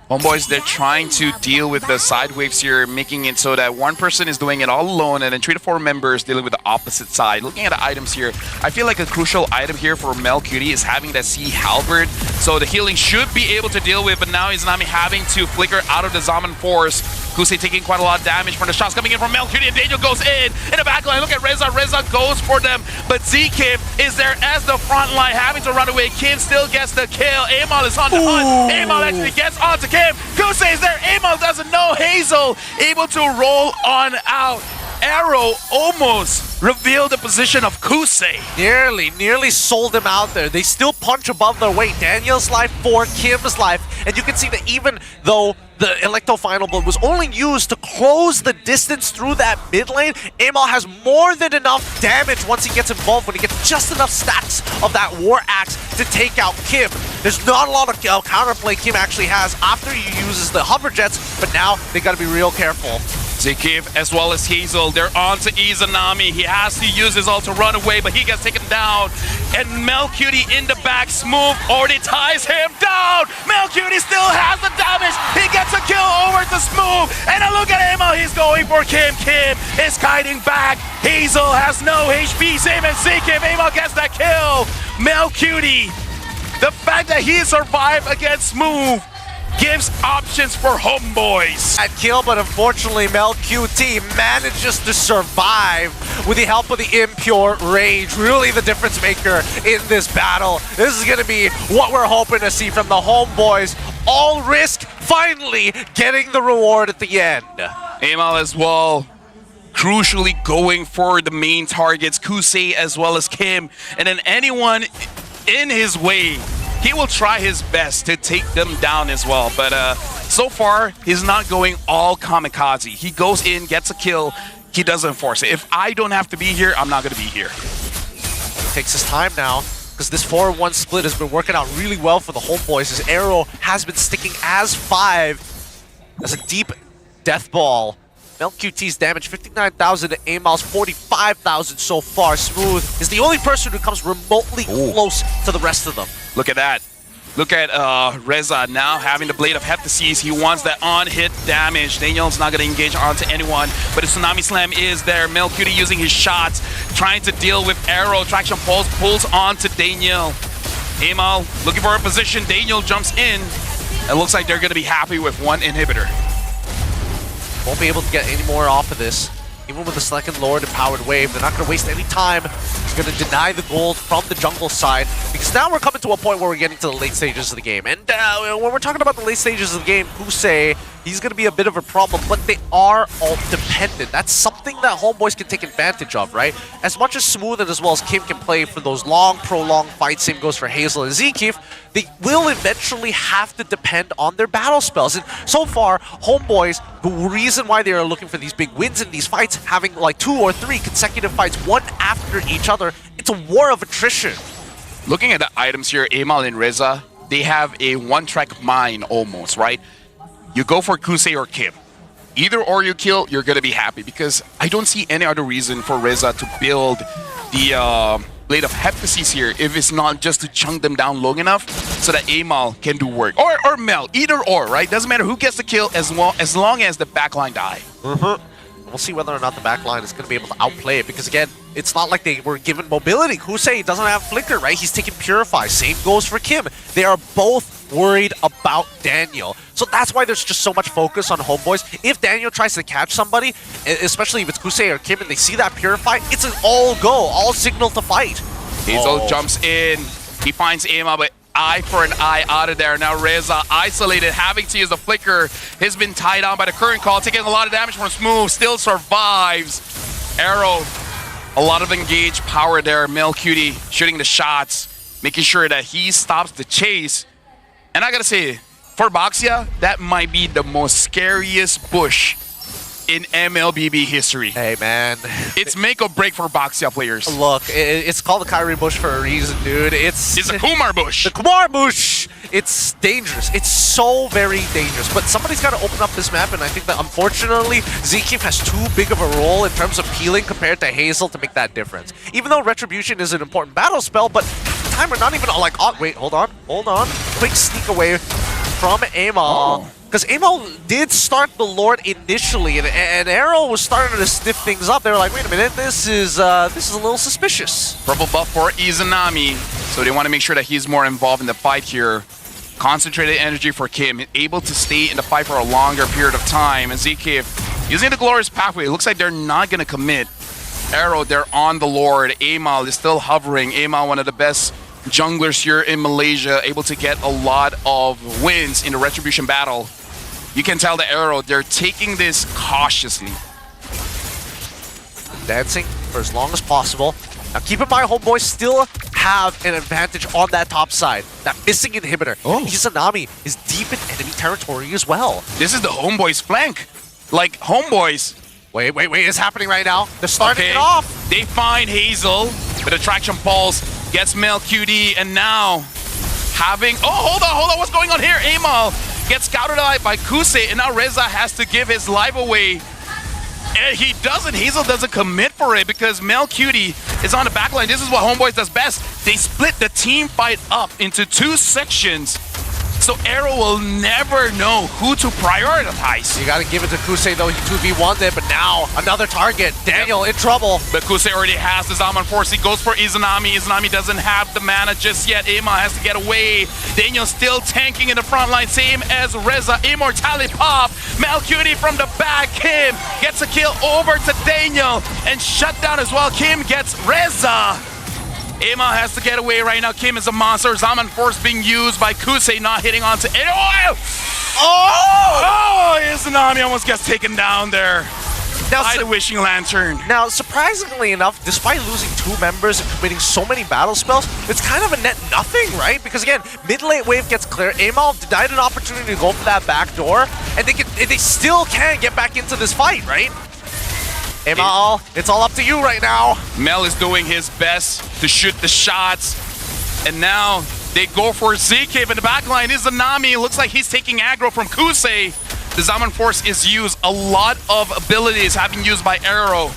[SPEAKER 11] Homeboys, they're trying to deal with the side waves here, making it so that one person is doing it all alone and then 3 to 4 members dealing with the opposite side. Looking at the items here, I feel like a crucial item here for Melcutie is having that C halberd. So the healing should be able to deal with, but now Izanami having to flicker out of the Zaman Force. Kusei taking quite a lot of damage from the shots coming in from Melcutie, and Daniel goes in the backline. Look at Reza. Reza goes for them, but ZKIM is there as the front line, having to run away. Kim still gets the kill. Amal is on the hunt. Amal actually gets onto Kim. Kusei is there. Amal doesn't know. Hazel able to roll on out. AERO almost revealed the position of Kusei.
[SPEAKER 10] Nearly sold him out there. They still punch above their weight. Daniel's life for Kim's life. And you can see that even though the Electro Final Blood was only used to close the distance through that mid lane, Amal has more than enough damage once he gets involved, when he gets just enough stacks of that War Axe to take out Kim. There's not a lot of counterplay Kim actually has after he uses the hover jets, but now they gotta be real careful.
[SPEAKER 11] ZKIM as well as Hazel, they're on to Izanami. He has to use his ult to run away, but he gets taken down. And Melcutie in the back, Smooth already ties him down. Melcutie still has the damage. He gets a kill over to Smooth. And a look at Amal, he's going for Kim. Kim is guiding back. Hazel has no HP, same as ZKIM. Amal gets that kill. Melcutie, the fact that he survived against Smooth gives options for homeboys.
[SPEAKER 10] That kill, but unfortunately Melcutie manages to survive with the help of the Impure Rage. Really the difference maker in this battle. This is going to be what we're hoping to see from the homeboys. All risk, finally getting the reward at the end.
[SPEAKER 11] Amal as well, crucially going for the main targets, Kusei as well as Kim, and then anyone in his way, he will try his best to take them down as well, but so far, he's not going all kamikaze. He goes in, gets a kill, he doesn't force it. If I don't have to be here, I'm not going to be here.
[SPEAKER 10] He takes his time now, because this 4-1 split has been working out really well for the homeboys, as AERO has been sticking as 5 as a deep death ball. Melcutie's damage, 59,000 to Amal's 45,000 so far. Smooth is the only person who comes remotely close to the rest of them.
[SPEAKER 11] Look at that. Look at Reza now having the Blade of Heptases. He wants that on-hit damage. Daniel's not going to engage onto anyone, but the Tsunami Slam is there. Melcutie using his shots, trying to deal with AERO. Traction Pulse pulls onto Daniel. Amal looking for a position. Daniel jumps in. It looks like they're going to be happy with one inhibitor.
[SPEAKER 10] Won't be able to get any more off of this. Even with the second Lord Empowered Wave, they're not going to waste any time. He's going to deny the gold from the jungle side, because now we're coming to a point where we're getting to the late stages of the game. And when we're talking about the late stages of the game, Kusei, he's going to be a bit of a problem, but they are ult dependent. That's something that homeboys can take advantage of, right? As much as Smooth and as well as Kim can play for those long, prolonged fights, same goes for Hazel and ZKIM, they will eventually have to depend on their battle spells. And so far, homeboys, the reason why they are looking for these big wins in these fights, having like 2 or 3 consecutive fights, one after each other, it's a war of attrition.
[SPEAKER 11] Looking at the items here, Amal and Reza, they have a one-track mind almost, right? You go for Kusei or Kim. Either or you kill, you're gonna be happy, because I don't see any other reason for Reza to build the Blade of Heptases here if it's not just to chunk them down long enough so that Amal can do work. Or Mel, either or, right? Doesn't matter who gets the kill as long as the backline die.
[SPEAKER 10] We'll see whether or not the backline is going to be able to outplay it, because again, it's not like they were given mobility. Kusei doesn't have Flicker, right? He's taking Purify. Same goes for Kim. They are both worried about Daniel. So that's why there's just so much focus on homeboys. If Daniel tries to catch somebody, especially if it's Kusei or Kim, and they see that Purify, it's an all go, all signal to fight.
[SPEAKER 11] Hazel jumps in. He finds Amal, but eye for an eye out of there. Now Reza isolated, having to use the Flicker. He's been tied down by the current call, taking a lot of damage from Smooth, still survives. AERO, a lot of engaged power there. Melcutie shooting the shots, making sure that he stops the chase. And I gotta say, for Baxia, that might be the most scariest bush in MLBB history.
[SPEAKER 10] Hey man,
[SPEAKER 11] it's make or break for Baxia players.
[SPEAKER 10] Look, it's called the Kyrie bush for a reason, dude. It's
[SPEAKER 11] a Kumar bush.
[SPEAKER 10] The Kumar bush. It's dangerous. It's so very dangerous. But somebody's got to open up this map, and I think that unfortunately ZKIM has too big of a role in terms of peeling compared to Hazel to make that difference. Even though Retribution is an important battle spell, but half the time we're not even like, oh wait, hold on. Quick sneak away from Amal. Because Amal did start the Lord initially, and AERO was starting to sniff things up. They were like, wait a minute, this is a little suspicious.
[SPEAKER 11] Purple buff for Izanami, so they want to make sure that he's more involved in the fight here. Concentrated energy for Kim, able to stay in the fight for a longer period of time. And ZK using the Glorious Pathway, it looks like they're not going to commit. AERO, they're on the Lord. Amal is still hovering. Amal, one of the best junglers here in Malaysia, able to get a lot of wins in the Retribution battle. You can tell the AERO, they're taking this cautiously.
[SPEAKER 10] Dancing for as long as possible. Now keep in mind, Homeboys still have an advantage on that top side. That missing inhibitor. Izanami is deep in enemy territory as well.
[SPEAKER 11] This is the Homeboys flank. Like, Homeboys.
[SPEAKER 10] Wait, it's happening right now. They're starting it off.
[SPEAKER 11] They find Hazel with Attraction Pulse, gets Mel QD, and now having... Oh, hold on, what's going on here? Amal gets scouted out by Kusei, and now Reza has to give his life away. And he doesn't. Hazel doesn't commit for it because Mel Cutie is on the back line. This is what Homeboys does best. They split the team fight up into 2 sections. So AERO will never know who to prioritize.
[SPEAKER 10] You gotta give it to Kusei though, he 2v1'd it, but now another target. Daniel in trouble.
[SPEAKER 11] But Kusei already has the Zaman Force. He goes for Izanami. Izanami doesn't have the mana just yet. Amal has to get away. Daniel still tanking in the front line, same as Reza. Immortality pop. Malcutie from the back. Kim gets a kill over to Daniel and shut down as well. Kim gets Reza. Amal has to get away right now. Kim is a monster. Zaman Force being used by Kusei, not hitting onto it. Oh! Izanami almost gets taken down there by the Wishing Lantern.
[SPEAKER 10] Now, surprisingly enough, despite losing 2 members and committing so many battle spells, it's kind of a net nothing, right? Because again, mid-late wave gets clear. Amal denied an opportunity to go for that back door, and they still can get back into this fight, right? Amal, it's all up to you right now.
[SPEAKER 11] Mel is doing his best to shoot the shots. And now they go for ZK in the backline. Izanami looks like he's taking aggro from Kusei. The Zaman Force is used. A lot of abilities have been used by AERO.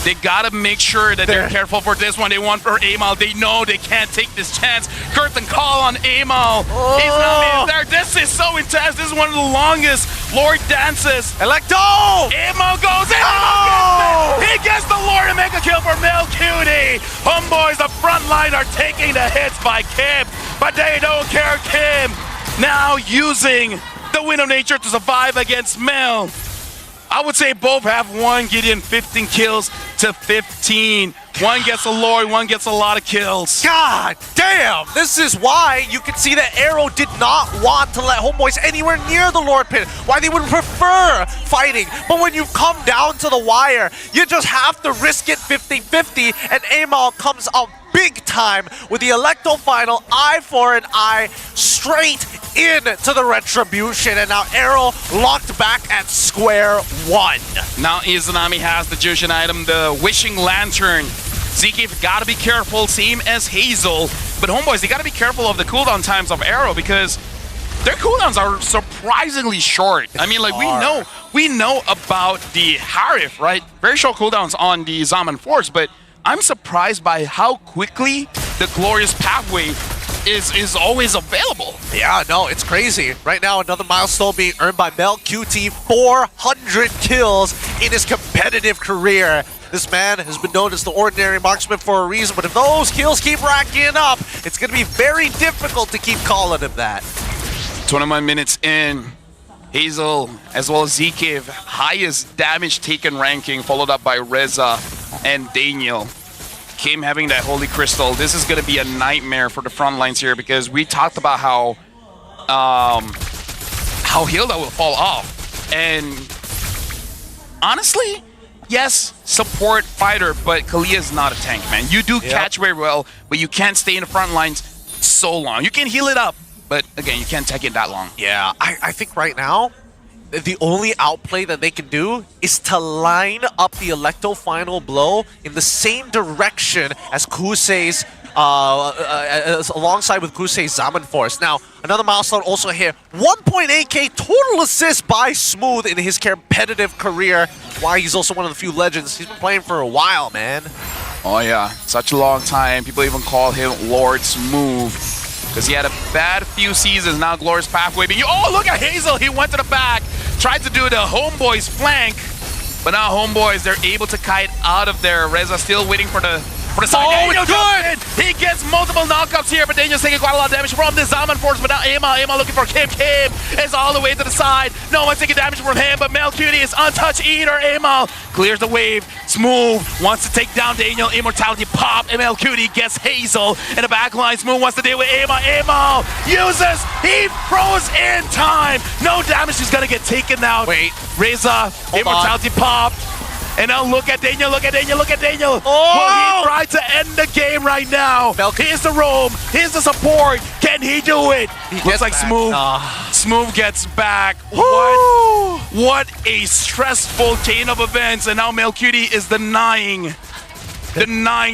[SPEAKER 11] They gotta make sure that they're careful for this one. They want for Amal. They know they can't take this chance. Curtain call on Amal. Izanami is there. This is so intense. This is one of the longest Lord dances.
[SPEAKER 10] Electo!
[SPEAKER 11] Amal goes in. Oh! He gets the Lord to make a kill for Mel Cutie. Homeboys, the front line are taking the hits by Kim, but they don't care. Kim now using the Wind of Nature to survive against Mel. I would say both have one. Gideon 15 kills to 15. One gets a Lord, one gets a lot of kills.
[SPEAKER 10] God damn! This is why you can see that AERO did not want to let Homeboys anywhere near the Lord Pit. Why they would prefer fighting. But when you come down to the wire, you just have to risk it 50-50, and Amal comes up big time with the Electo final, eye for an eye, straight into the Retribution, and now AERO locked back at square one.
[SPEAKER 11] Now Izanami has the Jushin item, the Wishing Lantern. ZK gotta be careful, same as Hazel. But Homeboys, they gotta be careful of the cooldown times of AERO because their cooldowns are surprisingly short. I mean, like, we know about the Harif, right? Very short cooldowns on the Zaman Force, but I'm surprised by how quickly the Glorious Pathway is always available.
[SPEAKER 10] Yeah, no, it's crazy. Right now, another milestone being earned by Mel QT, 400 kills in his competitive career. This man has been known as the ordinary marksman for a reason, but if those kills keep racking up, it's going to be very difficult to keep calling him that.
[SPEAKER 11] 21 minutes in, Hazel as well as ZK, highest damage taken ranking, followed up by Reza and Daniel. Kim having that Holy Crystal. This is going to be a nightmare for the front lines here because we talked about how Hilda will fall off. And honestly, yes, support fighter, but Kalia is not a tank, man. You do catch very well, but you can't stay in the front lines so long. You can heal it up, but again, you can't take it that long.
[SPEAKER 10] Yeah, I think right now, the only outplay that they can do is to line up the Electo final blow in the same direction as Kusei's, alongside with Kusei's Zaman Force. Now, another milestone also here, 1.8k total assists by Smooth in his competitive career. Why he's also one of the few legends. He's been playing for a while, man.
[SPEAKER 11] Oh yeah, such a long time. People even call him Lord Smooth because he had a bad few seasons. Now Glorious Pathway being... Oh, look at Hazel! He went to the back, tried to do the Homeboys flank, but now Homeboys, they're able to kite out of there. Reza still waiting for the side.
[SPEAKER 10] Oh,
[SPEAKER 11] Daniel
[SPEAKER 10] it's good!
[SPEAKER 11] jumps in. He gets multiple knockouts here, but Daniel's taking quite a lot of damage from the Zaman Force. But now Emma looking for Kim. Kim is all the way to the side. No one's taking damage from him, but Mel Cutie is untouched either. Emma clears the wave. Smooth wants to take down Daniel. Immortality pop. ML Cutie gets Hazel in the back line. Smooth wants to deal with Emma. Emma uses. He froze in time. No damage is gonna get taken out.
[SPEAKER 10] Wait.
[SPEAKER 11] Reza. Immortality pop. And now look at Daniel, look at Daniel, look at Daniel.
[SPEAKER 10] Oh!
[SPEAKER 11] Will he try to end the game right now? Here's the roam, here's the support. Can he do it? Looks like Smooth. Smooth gets back. What a stressful chain of events. And now Melcutie is denying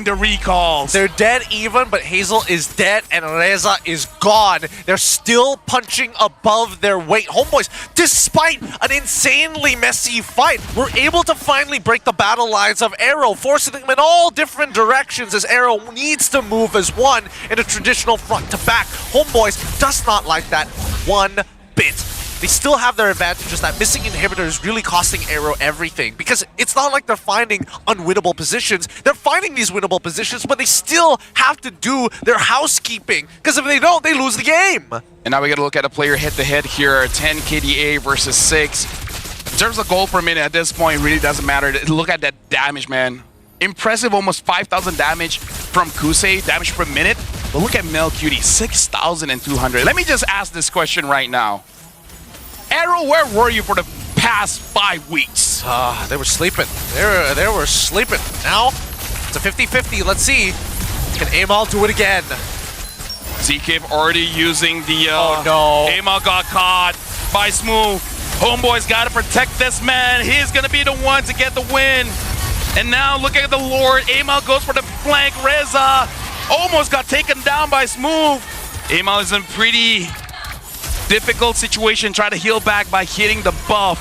[SPEAKER 11] the recalls.
[SPEAKER 10] They're dead even, but Hazel is dead and Reza is gone. They're still punching above their weight. Homeboys, despite an insanely messy fight, were able to finally break the battle lines of AERO, forcing them in all different directions as AERO needs to move as one in a traditional front to back. Homeboys does not like that one bit. They still have their advantages. That missing inhibitor is really costing AERO everything, because it's not like they're finding unwinnable positions. They're finding these winnable positions, but they still have to do their housekeeping, because if they don't, they lose the game.
[SPEAKER 11] And now we got to look at a player head-to-head here. 10 KDA versus 6. In terms of gold per minute, at this point, it really doesn't matter. Look at that damage, man. Impressive, almost 5,000 damage from Kusei, damage per minute. But look at Melcutie, 6,200. Let me just ask this question right now. AERO, where were you for the past 5 weeks?
[SPEAKER 10] They were sleeping. They were sleeping. Now, it's a 50-50. Let's see. Can Amal do it again?
[SPEAKER 11] ZKIV already using the...
[SPEAKER 10] oh, no.
[SPEAKER 11] Amal got caught by Smooth. Homeboy's got to protect this man. He's going to be the one to get the win. And now, look at the Lord. Amal goes for the flank. Reza almost got taken down by Smooth. Amal is in pretty... difficult situation, try to heal back by hitting the buff.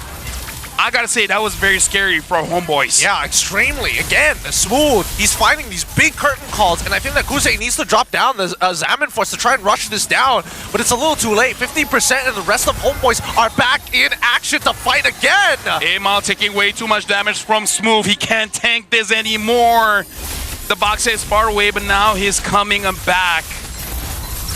[SPEAKER 11] I gotta say, that was very scary for Homeboys.
[SPEAKER 10] Yeah, extremely. Again, Smooth, he's finding these big curtain calls, and I think that Kusei needs to drop down the Zaman Force to try and rush this down, but it's a little too late. 50% and the rest of Homeboys are back in action to fight again.
[SPEAKER 11] Amal taking way too much damage from Smooth. He can't tank this anymore. The box is far away, but now he's coming back.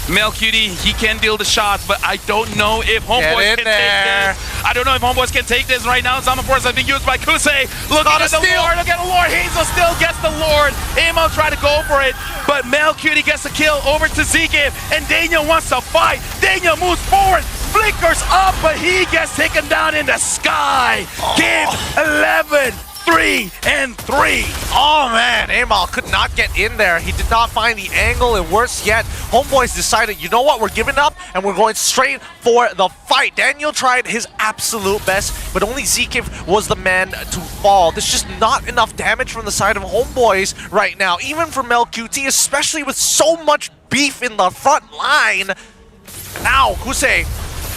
[SPEAKER 11] Melcutie, he can deal the shots, but I don't know if Homeboys can take this. I don't know if Homeboys can take this right now. Zaman Force has been used by Kusei. Look at the Lord, look at the Lord. Hazel still gets the Lord. Amal tried to go for it, but Melcutie gets the kill over to ZKIV, and Daniel wants to fight. Daniel moves forward, flickers up, but he gets taken down in the sky. Give 11. 3 and 3.
[SPEAKER 10] Oh man, Amal could not get in there. He did not find the angle, and worse yet, Homeboys decided, you know what, we're giving up and we're going straight for the fight. Daniel tried his absolute best, but only ZKIV was the man to fall. There's just not enough damage from the side of Homeboys right now, even for Melcutie, especially with so much beef in the front line. Now, Kusei,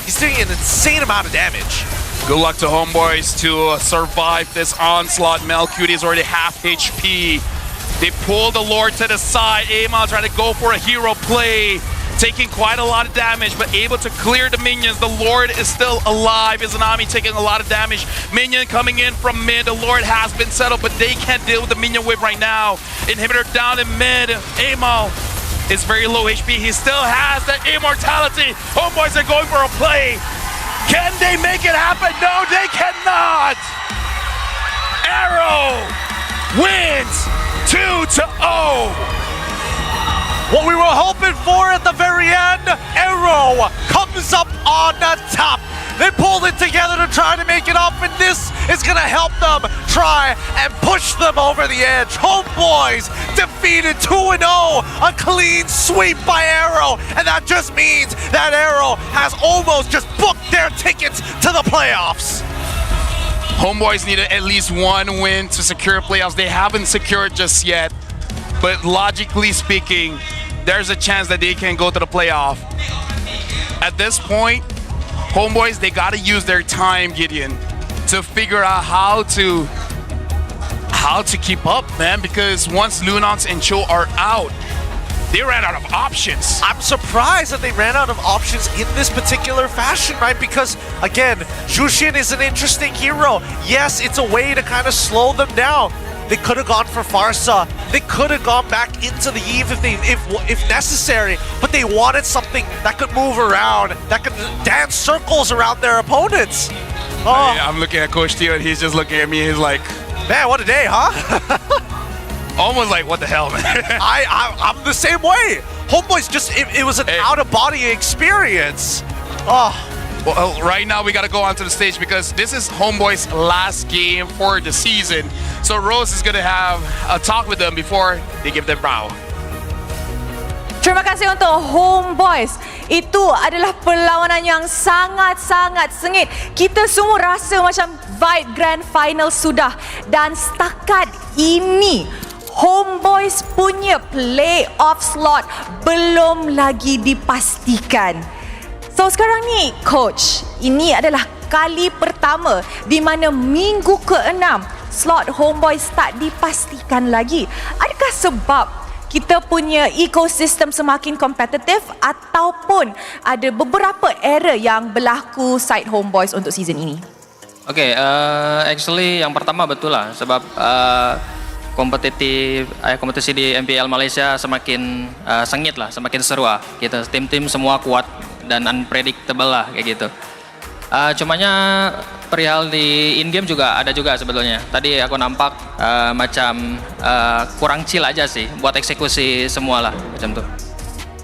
[SPEAKER 10] he's doing an insane amount of damage.
[SPEAKER 11] Good luck to Homeboys to survive this onslaught. Melcutie is already half HP. They pull the Lord to the side. Amal trying to go for a hero play. Taking quite a lot of damage, but able to clear the minions. The Lord is still alive. Izanami taking a lot of damage. Minion coming in from mid. The Lord has been settled, but they can't deal with the minion wave right now. Inhibitor down in mid. Amal is very low HP. He still has that immortality. Homeboys are going for a play. Can they make it happen? No, they cannot! AERO wins 2-0.
[SPEAKER 10] What we were hoping for at the very end, AERO comes up on the top. They pulled it together to try to make it up, and this is gonna help them try and push them over the edge. Homeboys defeated 2-0, a clean sweep by AERO, and that just means that AERO has almost just booked their tickets to the playoffs.
[SPEAKER 11] Homeboys needed at least one win to secure playoffs. They haven't secured just yet, but logically speaking, there's a chance that they can go to the playoff. At this point, Homeboys, they gotta use their time, Gideon, to figure out how to keep up, man, because once Lunox and Cho are out, They ran out of options.
[SPEAKER 10] I'm surprised that they ran out of options in this particular fashion, right? Because, again, Jushin is an interesting hero. Yes, it's a way to kind of slow them down. They could have gone for Farsa. They could have gone back into the Eve if necessary. But they wanted something that could move around, that could dance circles around their opponents. Oh.
[SPEAKER 11] I'm looking at Coach Theo and he's just looking at me. He's like,
[SPEAKER 10] man, what a day, huh?
[SPEAKER 11] Almost like, what the hell, man?
[SPEAKER 10] I'm the same way. Homeboy's just, it was an out-of-body experience. Oh.
[SPEAKER 11] Well, right now we got to go onto the stage because this is Homeboy's last game for the season. So Rose is going to have a talk with them before they give them bow.
[SPEAKER 9] Terima kasih untuk Homeboys. Itu adalah perlawanan yang sangat-sangat sengit. Kita semua rasa macam vibe Grand Final sudah. Dan setakat ini, Homeboys punya playoff slot belum lagi dipastikan. So sekarang ni, Coach, ini adalah kali pertama di mana minggu ke-6 slot Homeboys tak dipastikan lagi. Adakah sebab kita punya ekosistem semakin kompetitif ataupun ada beberapa error yang berlaku side Homeboys untuk season ini?
[SPEAKER 19] Okay, actually yang pertama betul lah sebab kompetisi di MPL Malaysia semakin sengit lah, semakin seru lah. Kita tim-tim semua kuat dan unpredictable lah kayak gitu. Cumanya perihal di in-game juga ada juga sebetulnya. Tadi aku nampak macam kurang chill aja sih buat eksekusi semua lah macam tu.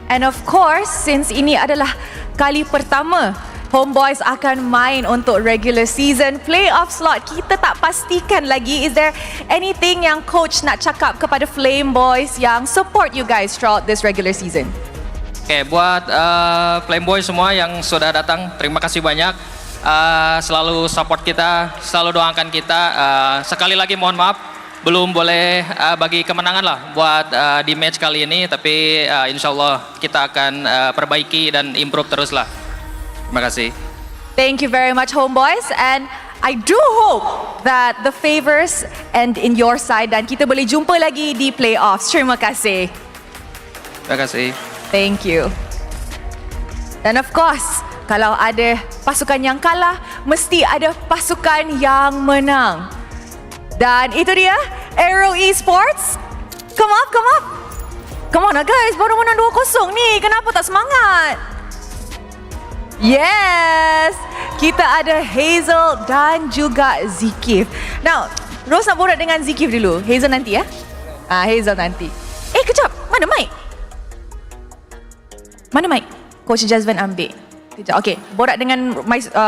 [SPEAKER 9] And of course, since ini adalah kali pertama Homeboys akan main untuk regular season playoff slot, kita tak pastikan lagi. Is there anything yang coach nak cakap kepada Flame Boys yang support you guys throughout this regular season?
[SPEAKER 19] Okay, buat Flame Boys semua yang sudah datang, terima kasih banyak. Selalu support kita, selalu doakan kita. Sekali lagi mohon maaf, belum boleh bagi kemenangan lah buat di match kali ini, tapi insyaAllah kita akan perbaiki dan improve terus lah. Terima kasih.
[SPEAKER 9] Thank you very much, Homeboys, and I do hope that the favors end in your side dan kita boleh jumpa lagi di playoffs. Terima kasih.
[SPEAKER 19] Terima kasih.
[SPEAKER 9] Thank you. Dan of course, kalau ada pasukan yang kalah, mesti ada pasukan yang menang. Dan itu dia, AERO Esports. Come up, come up. Come on lah guys, baru menang 2-0 ni. Kenapa tak semangat? Yes, kita ada Hazel dan juga Zikif. Now, Rose nak borak dengan Zikif dulu. Hazel nanti ya? Hazel nanti. Kejap, mana mic? Mana mic? Coach Jazvan ambil. Kejap, okay. Borak dengan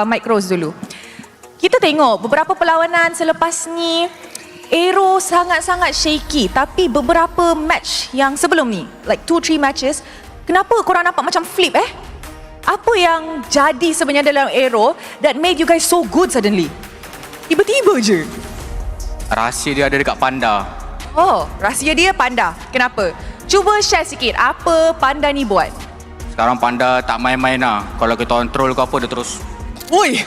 [SPEAKER 9] mic Rose dulu. Kita tengok beberapa perlawanan selepas ni, AERO sangat-sangat shaky. Tapi beberapa match yang sebelum ni, like 2-3 matches, kenapa korang nampak macam flip Apa yang jadi sebenarnya dalam AERO that made you guys so good suddenly? Tiba-tiba je.
[SPEAKER 20] Rahsia dia ada dekat Panda.
[SPEAKER 9] Oh, rahsia dia Panda. Kenapa? Cuba share sikit apa Panda ni buat.
[SPEAKER 20] Sekarang Panda tak main-main lah. Kalau kita control ke apa, dia terus.
[SPEAKER 9] Oi!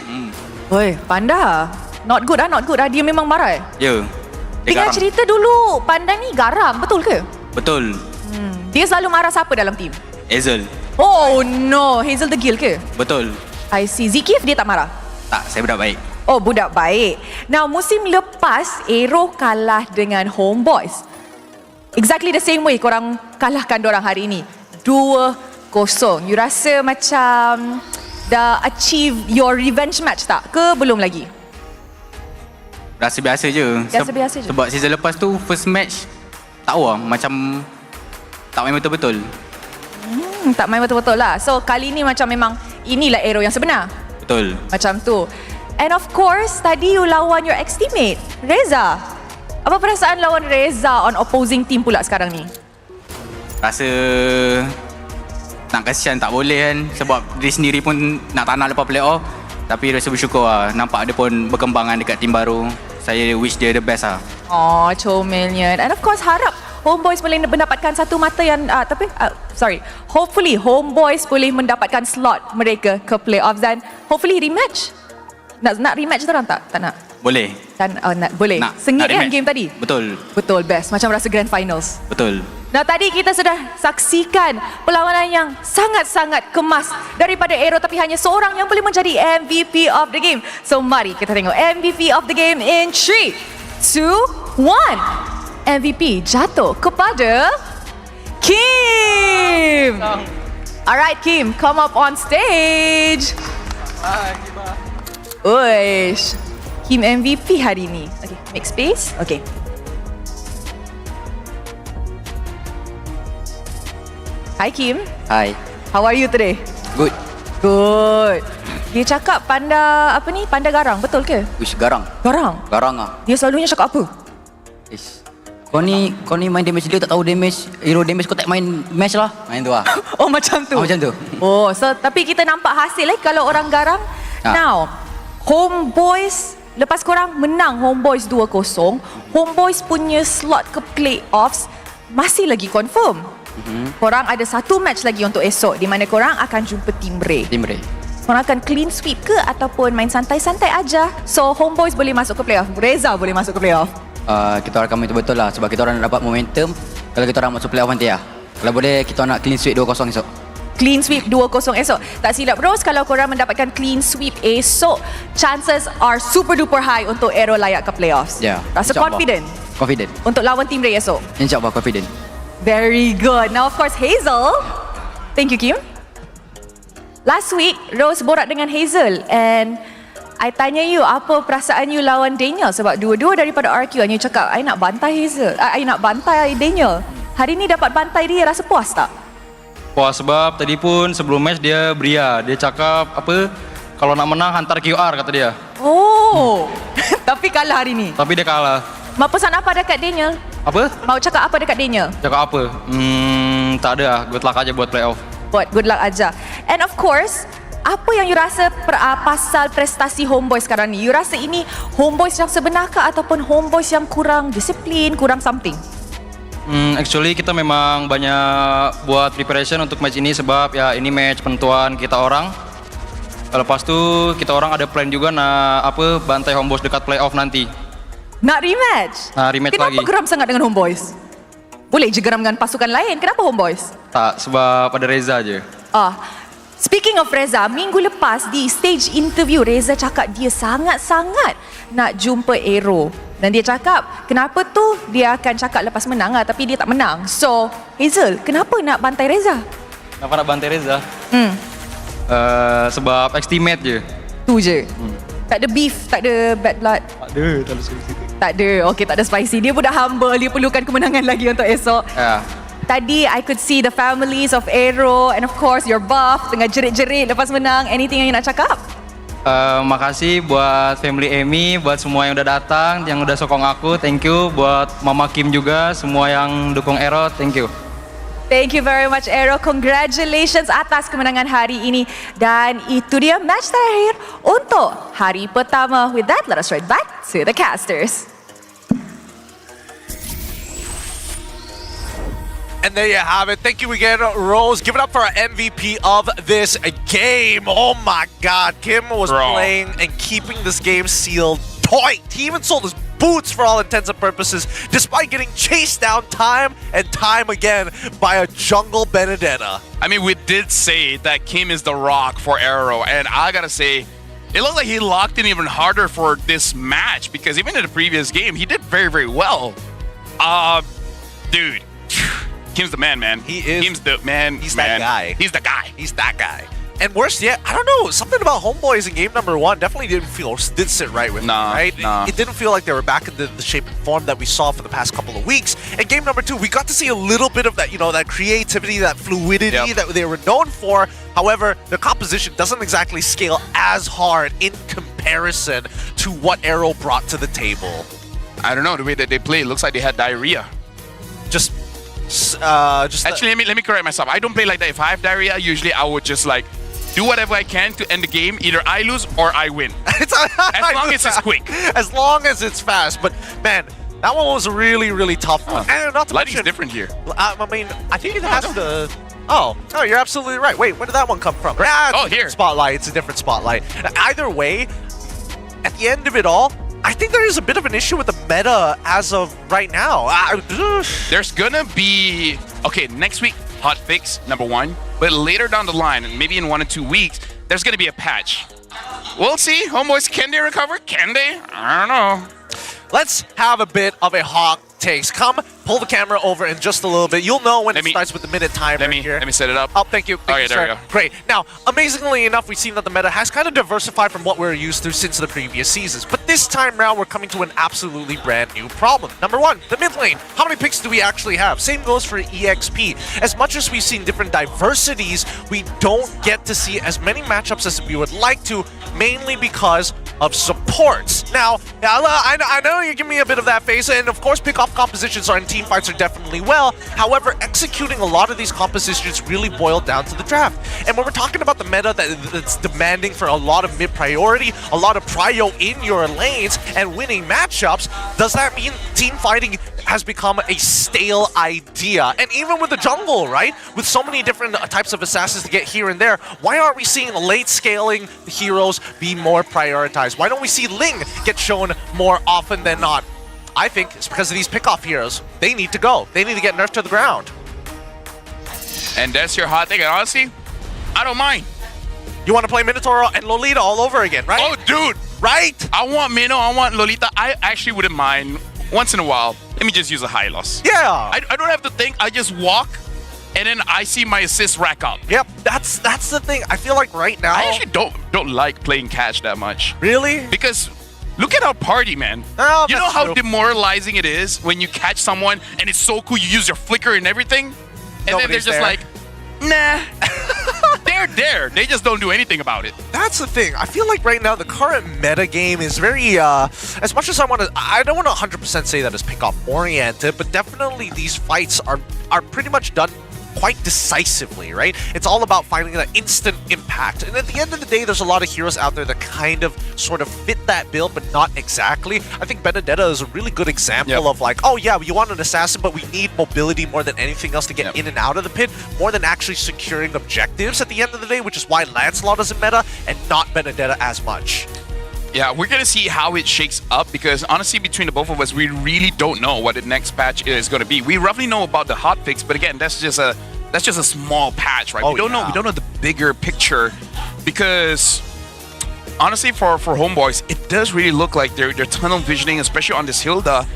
[SPEAKER 9] Oi, Panda. Not good not good Dia memang marah
[SPEAKER 20] Ya.
[SPEAKER 9] Dengar cerita dulu, Panda ni garang, betul ke?
[SPEAKER 20] Betul.
[SPEAKER 9] Dia selalu marah siapa dalam tim?
[SPEAKER 20] Hazel.
[SPEAKER 9] Oh no, Hazel degil ke?
[SPEAKER 20] Betul.
[SPEAKER 9] I see. Zikif dia tak marah?
[SPEAKER 20] Tak, saya budak baik.
[SPEAKER 9] Oh, budak baik. Now, musim lepas AERO kalah dengan Homeboys. Exactly the same way korang kalahkan dorang hari ini. 2-0. You rasa macam dah achieve your revenge match tak? Ke belum lagi?
[SPEAKER 20] Rasa biasa je.
[SPEAKER 9] Biasa-biasa je.
[SPEAKER 20] Sebab season lepas tu first match tak tahu lah, macam tak main betul-betul.
[SPEAKER 9] Tak main betul-betul lah. So kali ni macam memang inilah AERO yang sebenar.
[SPEAKER 20] Betul.
[SPEAKER 9] Macam tu. And of course, tadi you lawan your ex-teammate, Reza. Apa perasaan lawan Reza on opposing team pula sekarang ni?
[SPEAKER 20] Rasa nak kasihan tak boleh kan. Sebab dia sendiri pun nak tanah lepas playoff. Tapi rasa bersyukur lah. Nampak dia pun berkembangan dekat tim baru. Saya wish dia the best lah.
[SPEAKER 9] Oh, comelnya. And of course, harap Homeboys boleh mendapatkan satu mata yang hopefully Homeboys boleh mendapatkan slot mereka ke playoffs dan hopefully rematch. Nak rematch orang tak? Tak nak?
[SPEAKER 20] Boleh.
[SPEAKER 9] Boleh.
[SPEAKER 20] Nak,
[SPEAKER 9] sengit
[SPEAKER 20] nak
[SPEAKER 9] kan game tadi?
[SPEAKER 20] Betul.
[SPEAKER 9] Betul, best. Macam rasa grand finals.
[SPEAKER 20] Betul.
[SPEAKER 9] Nah, tadi kita sudah saksikan perlawanan yang sangat-sangat kemas daripada AERO, tapi hanya seorang yang boleh menjadi MVP of the game. So mari kita tengok MVP of the game in 3, 2, 1. MVP jatuh kepada Kim. Alright Kim, come up on stage. Uish. Kim MVP hari ini. Okay, make space. Okay. Hi Kim.
[SPEAKER 20] Hi.
[SPEAKER 9] How are you today?
[SPEAKER 20] Good.
[SPEAKER 9] Good. Dia cakap panda apa ni? Panda garang, betul ke?
[SPEAKER 20] Wish garang.
[SPEAKER 9] Garang?
[SPEAKER 20] Garang ah.
[SPEAKER 9] Dia selalunya cakap apa?
[SPEAKER 20] Ish. Kau ni main damage dia tak tahu damage. Hero damage kau tak main match lah. Main tu lah.
[SPEAKER 9] Oh macam tu?
[SPEAKER 20] Macam tu.
[SPEAKER 9] Oh, so tapi kita nampak hasil kalau orang garang. Now, Homeboys, lepas korang menang Homeboys 2-0, Homeboys punya slot ke playoffs masih lagi confirm. Korang ada satu match lagi untuk esok di mana korang akan jumpa Team Ray.
[SPEAKER 20] Team Ray.
[SPEAKER 9] Korang akan clean sweep ke ataupun main santai-santai aja? So Homeboys boleh masuk ke playoff, Reza boleh masuk ke playoff.
[SPEAKER 20] Kita orang akan betul-betul lah sebab kita orang nak dapat momentum. Kalau kita orang masuk playoff nanti lah. Kalau boleh kita nak clean sweep 2-0 esok.
[SPEAKER 9] Clean sweep 2-0 esok. Tak silap Rose, kalau korang mendapatkan clean sweep esok, chances are super duper high untuk AERO layak ke playoffs.
[SPEAKER 20] Yeah.
[SPEAKER 9] Rasa confident?
[SPEAKER 20] Confident.
[SPEAKER 9] Untuk lawan Team Ray esok?
[SPEAKER 20] InsyaAllah confident.
[SPEAKER 9] Very good. Now of course Hazel. Thank you Kim. Last week Rose borak dengan Hazel and I tanya you apa perasaan you lawan Daniel sebab dua-dua daripada RQ and you cakap I nak bantai Hazel. I nak bantai Daniel. Hari ni dapat bantai dia, rasa puas tak?
[SPEAKER 21] Puas sebab tadi pun sebelum match dia beria. Dia cakap apa kalau nak menang hantar QR kata dia.
[SPEAKER 9] Oh. Tapi kalah hari ni.
[SPEAKER 21] Tapi dia kalah.
[SPEAKER 9] Mau pesan apa dekat Daniel?
[SPEAKER 21] Apa?
[SPEAKER 9] Mau cakap apa dekat Daniel?
[SPEAKER 21] Cakap apa? Tak ada lah. Good luck aja buat playoff.
[SPEAKER 9] Good luck aja. And of course, apa yang you rasa pasal prestasi Homeboys sekarang ni? You rasa ini Homeboys yang sebenarkah ataupun Homeboys yang kurang disiplin, kurang something?
[SPEAKER 21] Actually kita memang banyak buat preparation untuk match ini sebab ya ini match penentuan kita orang. Lepas tu kita orang ada plan juga nak bantai Homeboys dekat playoff nanti.
[SPEAKER 9] Nak rematch?
[SPEAKER 21] Rematch
[SPEAKER 9] Kenapa
[SPEAKER 21] lagi.
[SPEAKER 9] Kenapa geram sangat dengan Homeboys? Boleh je geram dengan pasukan lain. Kenapa Homeboys?
[SPEAKER 21] Tak, sebab ada Reza je.
[SPEAKER 9] Speaking of Reza, minggu lepas di stage interview Reza cakap dia sangat-sangat nak jumpa AERO. Dan dia cakap kenapa tu dia akan cakap lepas menang lah, tapi dia tak menang. So Hazel, kenapa nak bantai Reza?
[SPEAKER 21] Kenapa nak bantai Reza? Sebab ex-teammate je.
[SPEAKER 9] Tu je? Tak ada beef, tak ada bad blood?
[SPEAKER 21] Tak ada, tak ada spicy.
[SPEAKER 9] Tak ada, okay, tak ada spicy. Dia budak humble, dia perlukan kemenangan lagi untuk esok. Tadi I could see the families of AERO and of course your buff tengah jerit-jerit lepas menang. Anything yang you nak cakap?
[SPEAKER 21] Makasih buat family Amy, buat semua yang udah datang, yang udah sokong aku, thank you. Buat Mama Kim juga, semua yang dukung AERO, thank you.
[SPEAKER 9] Thank you very much AERO. Congratulations atas kemenangan hari ini. Dan itu dia match terakhir untuk hari pertama. With that, let us right back to the casters.
[SPEAKER 10] And there you have it. Thank you again, Rose. Give it up for our MVP of this game. Oh my God. Kim was playing and keeping this game sealed tight. He even sold his boots for all intents and purposes, despite getting chased down time and time again by a jungle Benedetta.
[SPEAKER 11] I mean, we did say that Kim is the rock for AERO, and I gotta say, it looked like he locked in even harder for this match because even in the previous game, he did very, very well. Dude, Kim's the man, man.
[SPEAKER 10] He is.
[SPEAKER 11] Kim's the man.
[SPEAKER 10] He's that guy.
[SPEAKER 11] He's the guy.
[SPEAKER 10] He's that guy. And worse yet, I don't know, something about Homeboys in game number 1 definitely didn't sit right with me, right? It didn't feel like they were back in the shape and form that we saw for the past couple of weeks. In game number 2, we got to see a little bit of that, that creativity, that fluidity that they were known for. However, the composition doesn't exactly scale as hard in comparison to what AERO brought to the table.
[SPEAKER 11] I don't know, the way that they play, it looks like they had diarrhea. Actually, let me correct myself. I don't play like that. If I have diarrhea, usually I would just do whatever I can to end the game. Either I lose or I win. As long as it's quick.
[SPEAKER 10] As long as it's fast. But man, that one was a really, really tough one. And not to
[SPEAKER 11] Lighting's
[SPEAKER 10] mention,
[SPEAKER 11] different here.
[SPEAKER 10] I mean, I think it has to... Oh, no, you're absolutely right. Wait, where did that one come from?
[SPEAKER 11] Here.
[SPEAKER 10] Spotlight. It's a different spotlight. Either way, at the end of it all, I think there is a bit of an issue with the meta as of right now.
[SPEAKER 11] There's gonna be, okay, next week, hot fix, number one. But later down the line, maybe in 1 or 2 weeks, there's gonna be a patch. We'll see. Homeboys, can they recover? Can they? I don't know.
[SPEAKER 10] Let's have a bit of a hot takes. Come, pull the camera over in just a little bit. You'll know when it starts with the minute timer here.
[SPEAKER 11] Let me set it up.
[SPEAKER 10] Oh, thank you.
[SPEAKER 11] Okay, there we go.
[SPEAKER 10] Great. Now, amazingly enough, we've seen that the meta has kind of diversified from what we're used to since the previous seasons. But this time round, we're coming to an absolutely brand new problem. Number one, the mid lane. How many picks do we actually have? Same goes for EXP. As much as we've seen different diversities, we don't get to see as many matchups as we would like to, mainly because of supports. Now, I know you give me a bit of that face, and of course pick-off compositions and team fights are definitely well. However, executing a lot of these compositions really boil down to the draft. And when we're talking about the meta that's demanding for a lot of mid-priority, a lot of prio in your lanes, and winning matchups, does that mean team fighting has become a stale idea? And even with the jungle, right? With so many different types of assassins to get here and there, why aren't we seeing late scaling heroes be more prioritized? Why don't we see Ling get shown more often than not? I think it's because of these pick-off heroes. They need to go. They need to get nerfed to the ground.
[SPEAKER 11] And that's your hot take. And honestly, I don't mind.
[SPEAKER 10] You want to play Minotaur and Lolita all over again, right?
[SPEAKER 11] Oh, dude.
[SPEAKER 10] Right?
[SPEAKER 11] I want Mino, I want Lolita. I actually wouldn't mind once in a while. Let me just use a Hylos.
[SPEAKER 10] Yeah.
[SPEAKER 11] I don't have to think. I just walk, and then I see my assists rack up.
[SPEAKER 10] Yep, that's the thing. I feel like right now...
[SPEAKER 11] I actually don't like playing catch that much.
[SPEAKER 10] Really?
[SPEAKER 11] Because look at our party, man.
[SPEAKER 10] Oh,
[SPEAKER 11] you know how demoralizing it is when you catch someone, and it's so cool, you use your flicker and everything, and then they're just like, nah. They're there. They just don't do anything about it.
[SPEAKER 10] That's the thing. I feel like right now the current meta game is very, as much as I don't want to 100% say that it's pick-off oriented, but definitely these fights are pretty much done quite decisively, right? It's all about finding that instant impact. And at the end of the day, there's a lot of heroes out there that kind of sort of fit that bill, but not exactly. I think Benedetta is a really good example of like, oh yeah, you want an assassin, but we need mobility more than anything else to get in and out of the pit, more than actually securing objectives at the end of the day, which is why Lancelot is a meta and not Benedetta as much.
[SPEAKER 11] Yeah, we're going to see how it shakes up because honestly, between the both of us, we really don't know what the next patch is going to be. We roughly know about the hotfix, but again, that's just a small patch, right? We don't know the bigger picture because honestly, for homeboys, it does really look like they're tunnel visioning, especially on this Hilda.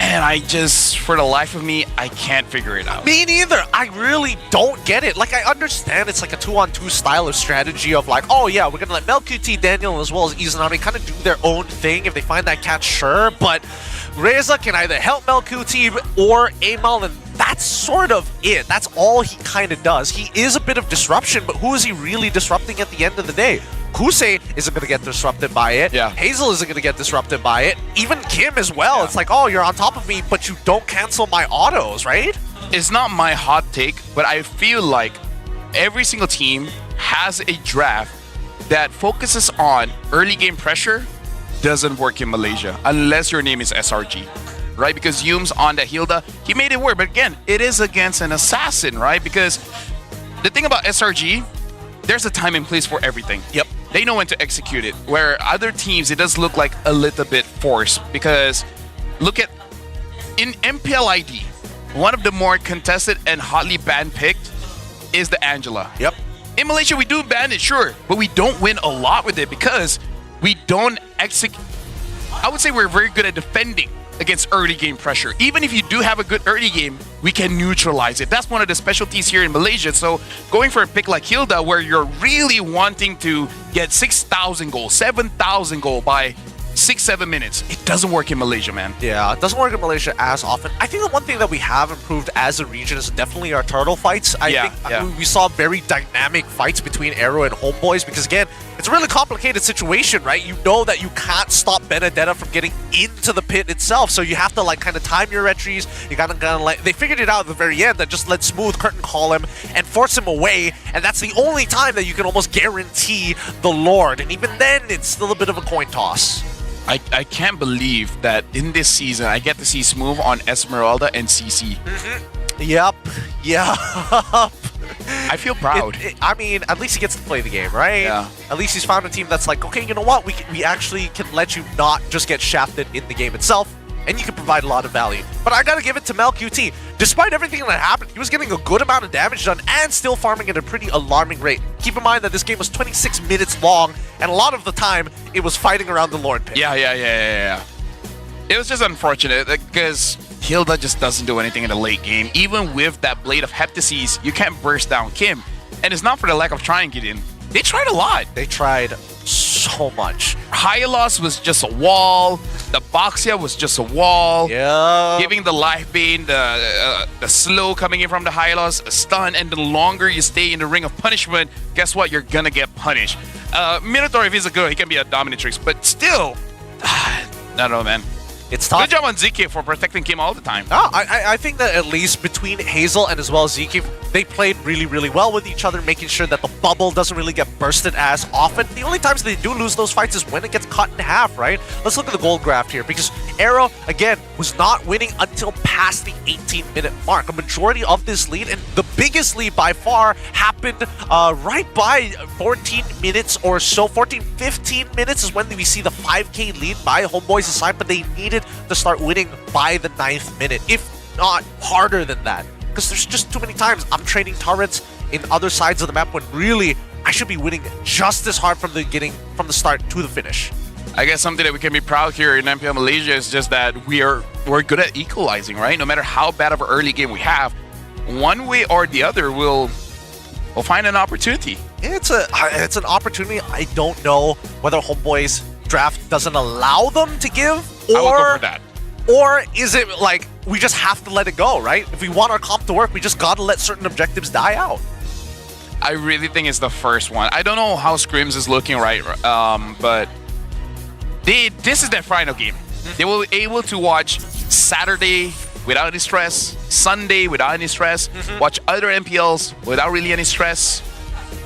[SPEAKER 11] And I just, for the life of me, I can't figure it out.
[SPEAKER 10] Me neither. I really don't get it. Like, I understand it's like a 2-on-2 style of strategy of like, oh yeah, we're gonna let MelQT, Daniel, as well as Izanami kind of do their own thing. If they find that catch, sure. But Reza can either help MelQT or Amal, and that's sort of it. That's all he kind of does. He is a bit of disruption, but who is he really disrupting at the end of the day? Kusei isn't going to get disrupted by it.
[SPEAKER 11] Yeah.
[SPEAKER 10] Hazel isn't going to get disrupted by it. Even Kim as well. Yeah. It's like, oh, you're on top of me, but you don't cancel my autos, right?
[SPEAKER 11] It's not my hot take, but I feel like every single team has a draft that focuses on early game pressure. Doesn't work in Malaysia unless your name is SRG, right? Because Yume's on that Hilda, he made it work. But again, it is against an assassin, right? Because the thing about SRG, there's a time and place for everything.
[SPEAKER 10] Yep.
[SPEAKER 11] They know when to execute it. Where other teams, it does look like a little bit forced. Because look at, in MPL ID, one of the more contested and hotly banned picked is the Angela.
[SPEAKER 10] Yep.
[SPEAKER 11] In Malaysia, we do ban it, sure, but we don't win a lot with it because we don't execute. I would say we're very good at defending against early game pressure. Even if you do have a good early game, we can neutralize it. That's one of the specialties here in Malaysia. So going for a pick like Hilda, where you're really wanting to get 6,000 goals, 7,000 goals by 6-7 minutes, it doesn't work in Malaysia, man.
[SPEAKER 10] Yeah, it doesn't work in Malaysia as often. I think the one thing that we have improved as a region is definitely our turtle fights. I think we saw very dynamic fights between AERO and Homeboys because, again, it's a really complicated situation, right? You know that you can't stop Benedetta from getting into the pit itself, so you have to like kind of time your retries. You gotta like, they figured it out at the very end that just let Smooth curtain call him and force him away, and that's the only time that you can almost guarantee the Lord. And even then, it's still a bit of a coin toss.
[SPEAKER 11] I can't believe that in this season I get to see Smooth on Esmeralda and CC.
[SPEAKER 10] Yep.
[SPEAKER 11] I feel proud.
[SPEAKER 10] I mean, at least he gets to play the game, right?
[SPEAKER 11] Yeah.
[SPEAKER 10] At least he's found a team that's like, okay, you know what? We actually can let you not just get shafted in the game itself, and you can provide a lot of value. But I gotta give it to MelQT. Despite everything that happened, he was getting a good amount of damage done and still farming at a pretty alarming rate. Keep in mind that this game was 26 minutes long, and a lot of the time, it was fighting around the Lord Pit.
[SPEAKER 11] Yeah. It was just unfortunate because Hilda just doesn't do anything in the late game. Even with that Blade of Heptases, you can't burst down Kim. And it's not for the lack of trying, Gideon. They tried a lot.
[SPEAKER 10] They tried so much.
[SPEAKER 11] Hylos was just a wall. The Boxia was just a wall.
[SPEAKER 10] Yeah.
[SPEAKER 11] Giving the Life Bane, the slow coming in from the Hylos, a stun, and the longer you stay in the Ring of Punishment, guess what? You're gonna get punished. Minotaur, if he's a good, he can be a dominatrix, but still, I don't know, man.
[SPEAKER 10] It's tough.
[SPEAKER 11] Good job on ZK for protecting Kim all the time.
[SPEAKER 10] No, I think that at least between Hazel and as well as ZK, they played really, really well with each other, making sure that the bubble doesn't really get bursted as often. The only times they do lose those fights is when it gets cut in half, right? Let's look at the gold graph here, because AERO, again, was not winning until past the 18-minute mark. A majority of this lead, and the biggest lead by far, happened right by 14 minutes or so. 14, 15 minutes is when we see the 5k lead by Homeboys' side, but they needed to start winning by the 9th minute, if not harder than that. Because there's just too many times I'm trading turrets in other sides of the map when really I should be winning just as hard from the beginning, from the start to the finish.
[SPEAKER 11] I guess something that we can be proud here in MPL Malaysia is just that we're good at equalizing, right? No matter how bad of an early game we have, one way or the other, we'll find an opportunity.
[SPEAKER 10] It's an opportunity. I don't know whether Homeboys draft doesn't allow them to give,
[SPEAKER 11] I would go for that.
[SPEAKER 10] Or is it like we just have to let it go, right? If we want our comp to work, we just gotta let certain objectives die out.
[SPEAKER 11] I really think it's the first one. I don't know how Scrims is looking right, but this is their final game. They will be able to watch Saturday without any stress, Sunday without any stress, watch other MPLs without really any stress,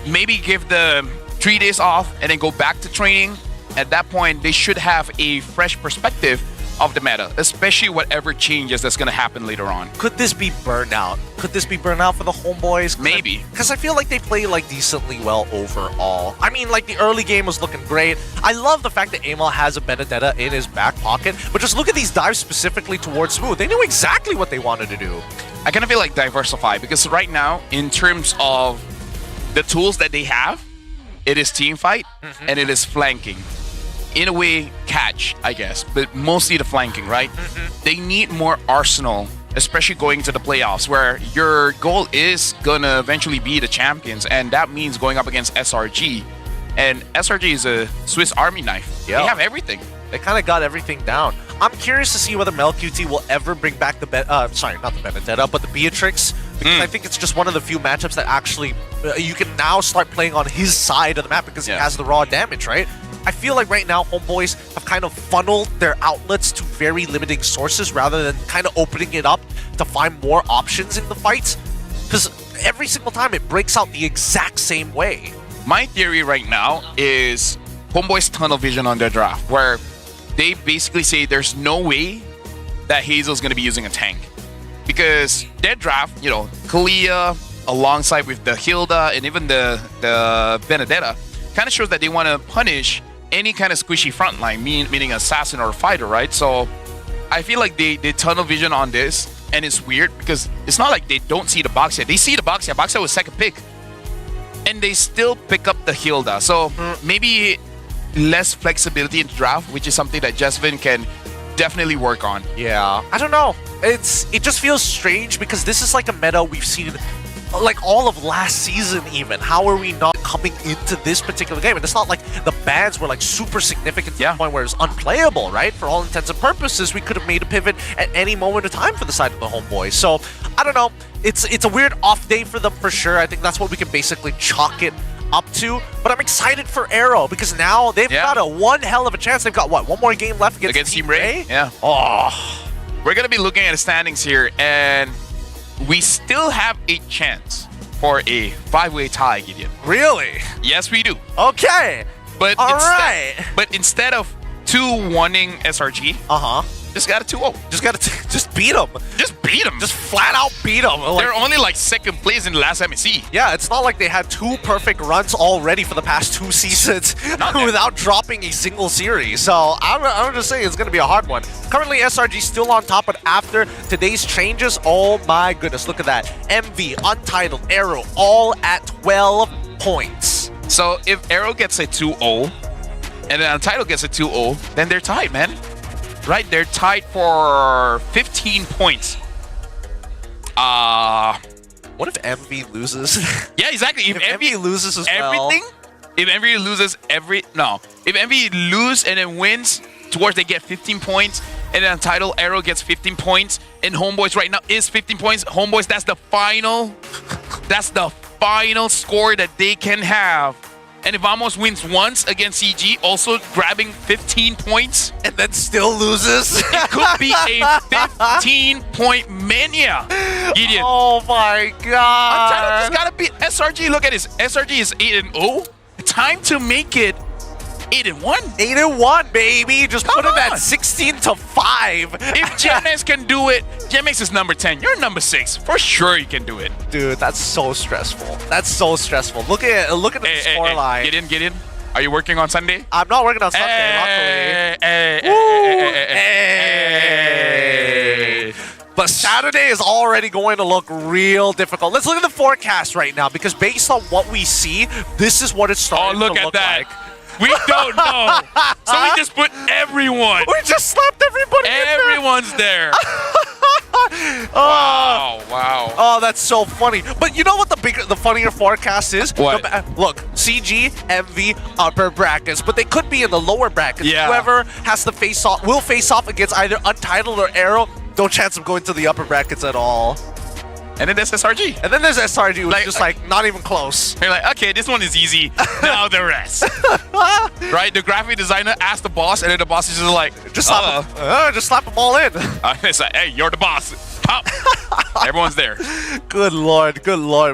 [SPEAKER 11] maybe give the 3 days off and then go back to training. At that point, they should have a fresh perspective of the meta, especially whatever changes that's going to happen later on.
[SPEAKER 10] Could this be burnout? Could this be burnout for the Homeboys?
[SPEAKER 11] Maybe.
[SPEAKER 10] Because I feel like they play like decently well overall. I mean, like the early game was looking great. I love the fact that Amal has a Benedetta in his back pocket, but just look at these dives specifically towards Smooth. They knew exactly what they wanted to do.
[SPEAKER 11] I kind of feel like diversify, because right now, in terms of the tools that they have, it is team fight and it is flanking. In a way, catch, I guess, but mostly the flanking, right? They need more arsenal, especially going to the playoffs, where your goal is gonna eventually be the champions, and that means going up against SRG. And SRG is a Swiss Army knife.
[SPEAKER 10] Yeah.
[SPEAKER 11] They have everything.
[SPEAKER 10] They kind of got everything down. I'm curious to see whether MelQT will ever bring back the sorry, not the Benedetta, but the Beatrix, because I think it's just one of the few matchups that actually you can now start playing on his side of the map because he has the raw damage, right? I feel like right now Homeboys have kind of funneled their outlets to very limiting sources rather than kind of opening it up to find more options in the fights, because every single time it breaks out the exact same way.
[SPEAKER 11] My theory right now is Homeboys tunnel vision on their draft, where they basically say there's no way that Hazel's going to be using a tank. Because their draft, you know, Kalia alongside with the Hilda and even the Benedetta kind of shows that they want to punish any kind of squishy frontline, meaning assassin or fighter, right? So I feel like they tunnel vision on this, and it's weird because it's not like they don't see the Boxia. They see the Boxia. Boxia was second pick, and they still pick up the Hilda. So maybe less flexibility in the draft, which is something that Jesvin can definitely work on.
[SPEAKER 10] Yeah, I don't know. It just feels strange because this is like a meta we've seen like all of last season even. How are we not coming into this particular game? And it's not like the bans were like super significant to the point where it's unplayable, right? For all intents and purposes, we could have made a pivot at any moment of time for the side of the Homeboys. So, I don't know. It's a weird off day for them for sure. I think that's what we can basically chalk it up to. But I'm excited for AERO because now they've got a one hell of a chance. They've got, what, one more game left against Team Ray?
[SPEAKER 11] Yeah.
[SPEAKER 10] Oh.
[SPEAKER 11] We're going to be looking at the standings here, and we still have a chance for a 5-way tie, Gideon.
[SPEAKER 10] Really?
[SPEAKER 11] Yes, we do.
[SPEAKER 10] Okay.
[SPEAKER 11] But
[SPEAKER 10] All right.
[SPEAKER 11] But instead of 2-1-ing SRG, Just got a 2-0.
[SPEAKER 10] Just beat them.
[SPEAKER 11] Just beat them.
[SPEAKER 10] Just flat out beat them.
[SPEAKER 11] They're only like second place in the last MSC.
[SPEAKER 10] Yeah, it's not like they had 2 perfect runs already for the past 2 seasons without dropping a single series. So I'm just saying it's going to be a hard one. Currently, SRG still on top, but after today's changes, oh my goodness, look at that. MV, Untitled, AERO, all at 12 points.
[SPEAKER 11] So if AERO gets a 2-0 and then Untitled gets a 2-0, then they're tied, man. Right, they're tied for 15 points.
[SPEAKER 10] What if MV loses?
[SPEAKER 11] Yeah, exactly. If
[SPEAKER 10] MV loses as
[SPEAKER 11] everything, if MV loses if MV lose and then wins, towards they get 15 points, and then Untitled AERO gets 15 points, and Homeboys right now is 15 points. Homeboys, that's the final score that they can have. And if Vamos wins once against CG, also grabbing 15 points,
[SPEAKER 10] and then still loses,
[SPEAKER 11] it could be a 15-point mania. Gideon.
[SPEAKER 10] Oh my god.
[SPEAKER 11] Untitled just gotta beat SRG. Look at this. SRG is 8-0. Time to make it 8-1.
[SPEAKER 10] 8-1, baby. Just put him at 16-5.
[SPEAKER 11] If GMX can do it, GMX is number 10. You're number 6. For sure you can do it.
[SPEAKER 10] Dude, that's so stressful. That's so stressful. Look at the scoreline.
[SPEAKER 11] Get in. Are you working on Sunday?
[SPEAKER 10] I'm not working on Sunday, luckily. But Saturday is already going to look real difficult. Let's look at the forecast right now, because based on what we see, this is what it's starting to look like.
[SPEAKER 11] We don't know. So we just put everyone.
[SPEAKER 10] We just slapped everybody.
[SPEAKER 11] Everyone's there. Wow.
[SPEAKER 10] Oh, that's so funny. But you know what the funnier forecast is?
[SPEAKER 11] What?
[SPEAKER 10] Look, CG, MV, upper brackets, but they could be in the lower brackets.
[SPEAKER 11] Yeah.
[SPEAKER 10] Whoever has to will face off against either Untitled or AERO. No chance of going to the upper brackets at all.
[SPEAKER 11] And then there's SRG.
[SPEAKER 10] And then there's SRG, who's just not even close.
[SPEAKER 11] You're like, okay, this one is easy. Now the rest. Right? The graphic designer asked the boss, and then the boss is just like,
[SPEAKER 10] just slap them all in.
[SPEAKER 11] It's like, hey, you're the boss. Pop. Everyone's there.
[SPEAKER 10] Good lord.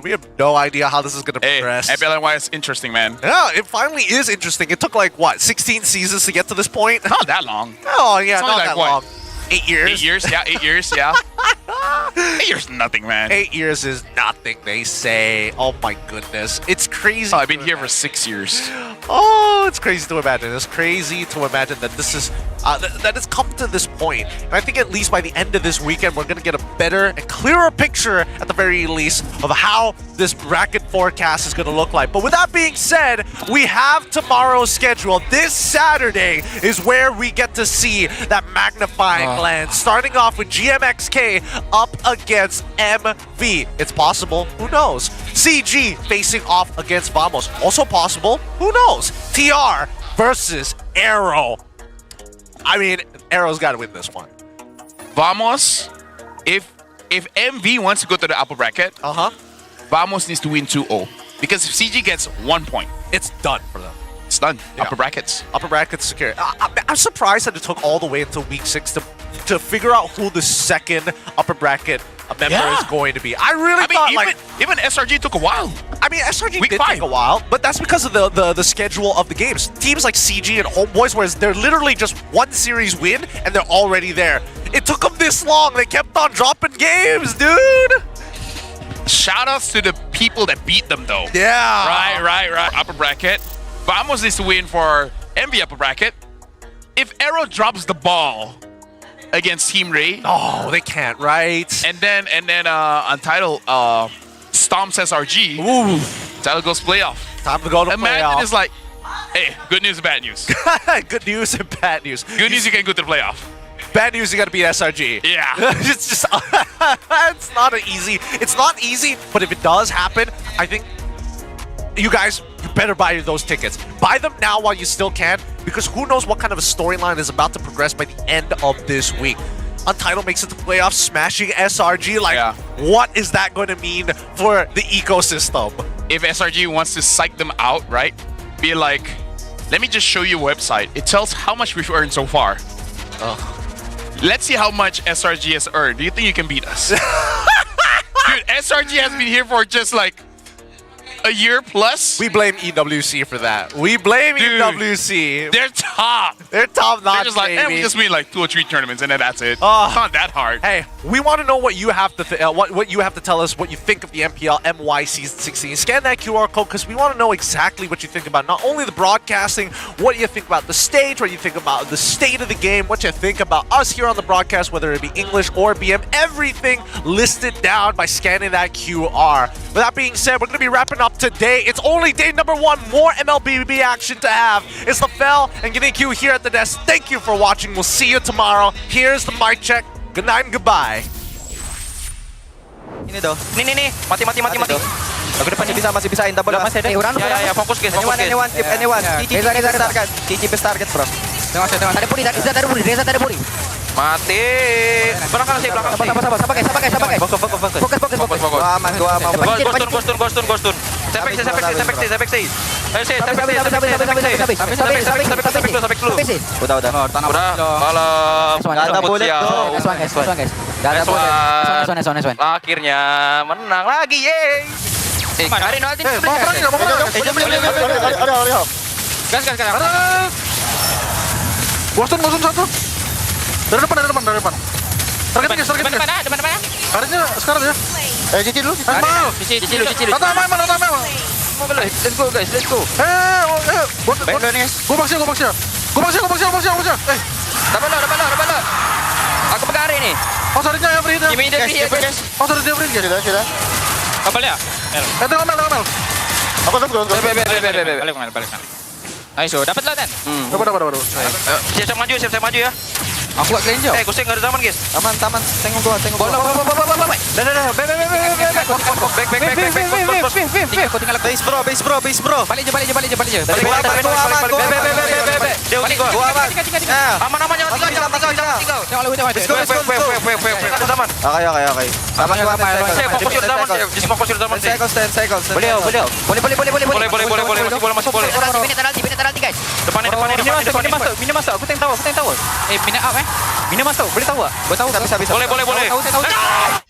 [SPEAKER 10] We have no idea how this is going to progress.
[SPEAKER 11] MPL MY is interesting, man.
[SPEAKER 10] Yeah, it finally is interesting. It took 16 seasons to get to this point?
[SPEAKER 11] Not that long.
[SPEAKER 10] Oh, yeah, not that long. 8 years?
[SPEAKER 11] 8 years, yeah, 8 years, yeah. 8 years, nothing, man.
[SPEAKER 10] 8 years is nothing, they say. Oh my goodness. It's crazy.
[SPEAKER 11] I've been here for 6 years.
[SPEAKER 10] Oh, it's crazy to imagine. It's crazy to imagine that this is that it's come to this point. And I think at least by the end of this weekend, we're going to get a better and clearer picture, at the very least, of how this bracket forecast is going to look like. But with that being said, we have tomorrow's schedule. This Saturday is where we get to see that magnifying lens. Starting off with GMXK up against MV. It's possible. Who knows? CG facing off against Vamos. Also possible. Who knows? TR versus AERO. I mean, AERO's got to win this one.
[SPEAKER 11] Vamos, if MV wants to go to the upper bracket, Vamos needs to win 2-0. Because if CG gets 1 point,
[SPEAKER 10] it's done for them.
[SPEAKER 11] It's done.
[SPEAKER 10] Yeah.
[SPEAKER 11] Upper brackets.
[SPEAKER 10] Upper brackets secure. I'm surprised that it took all the way until week 6 to figure out who the second upper bracket member is going to be. I thought
[SPEAKER 11] even SRG took a while.
[SPEAKER 10] I mean, SRG did take a while, but that's because of the schedule of the games. Teams like CG and Homeboys, whereas they're literally just one series win and they're already there. It took them this long. They kept on dropping games, dude.
[SPEAKER 11] Shoutouts to the people that beat them, though.
[SPEAKER 10] Yeah.
[SPEAKER 11] Right. Upper bracket. Vamos needs to win for MV upper bracket. If AERO drops the ball against Team Ray,
[SPEAKER 10] they can't, right?
[SPEAKER 11] And then Untitled stomps SRG. Ooh. Untitled goes playoff.
[SPEAKER 10] Time to go to playoff.
[SPEAKER 11] Imagine it's like, hey, good news and bad news.
[SPEAKER 10] Good news and bad news.
[SPEAKER 11] Good news, you can go to the playoff.
[SPEAKER 10] Bad news, you gotta beat SRG.
[SPEAKER 11] Yeah.
[SPEAKER 10] It's just, it's not easy. It's not easy, but if it does happen, I think you guys, you better buy those tickets. Buy them now while you still can, because who knows what kind of a storyline is about to progress by the end of this week. Untitled makes it to playoffs, smashing SRG. What is that going to mean for the ecosystem?
[SPEAKER 11] If SRG wants to psych them out, right? Be like, let me just show you a website. It tells how much we've earned so far. Let's see how much SRG has earned. Do you think you can beat us? Dude, SRG has been here for just a year plus.
[SPEAKER 10] We blame EWC for that. We blame EWC.
[SPEAKER 11] They're top.
[SPEAKER 10] They're top notch.
[SPEAKER 11] They're just like,
[SPEAKER 10] baby.
[SPEAKER 11] we just mean like 2 or 3 tournaments, and then that's it.
[SPEAKER 10] Oh.
[SPEAKER 11] It's not that hard.
[SPEAKER 10] Hey, we want to know what you have to what you have to tell us. What you think of the MPL MY Season 16? Scan that QR code because we want to know exactly what you think about not only the broadcasting, what you think about the stage, what you think about the state of the game, what you think about us here on the broadcast, whether it be English or BM. Everything listed down by scanning that QR. With that being said, we're going to be wrapping up today. It's only day number 1. More MLBB action to have. It's LaFell and Getting Q here at the desk. Thank you for watching. We'll see you tomorrow. Here's the mic check. Good night and goodbye.
[SPEAKER 13] Ini tuh. Nih. Mati. Aku depan masih bisa double. Ya, fokus guys. Anyone. Keep target, bro. Tengok. Ada puri. Mati. Belakang sih. Sabar guys. Fokus. Gua aman. Ghost turn. Sepek sih. Sampai dulu. Udah. Malam. Enggak ada boleh tuh. S1. Akhirnya menang lagi, yeay. Karin ulti. Gas.
[SPEAKER 3] Boston satu. Dari depan. Target.
[SPEAKER 13] Depan.
[SPEAKER 3] Karinnya sekarang ya. Cici dulu.
[SPEAKER 13] Cici dulu.
[SPEAKER 3] Tata main.
[SPEAKER 13] Let's go guys, let's go.
[SPEAKER 3] Gua paksa.
[SPEAKER 13] Dapat lo. Aku pegang hari nih.
[SPEAKER 3] Oh, sorry-nya ya, free hit.
[SPEAKER 13] Guys.
[SPEAKER 3] Oh, sorry-nya free hit. Sudah.
[SPEAKER 13] Kapalnya?
[SPEAKER 3] Tengok Mel. Aku tunggu.
[SPEAKER 13] Balik. Ayo, dapat lo Dan.
[SPEAKER 3] Dapat.
[SPEAKER 13] Siap maju ya. Aku gak kalian jauh. Kusing gak ada zaman guys. Aman. Tengok gua. Bola. Dah. Back. Kau tinggal base bro. Balik je. Balik je. Gua aman. Aman jangan tinggal. Jangan lu. Ada zaman. Oke. Sama gua aman. Fokus zaman. Fokus zaman. Cycle. Boleh. Boleh masuk. Penalti guys. Depan. Mina masuk. Aku tengok tahu. Mina up Mina masuk. Boleh tahu tak? Boleh tahu. Bisa. Boleh.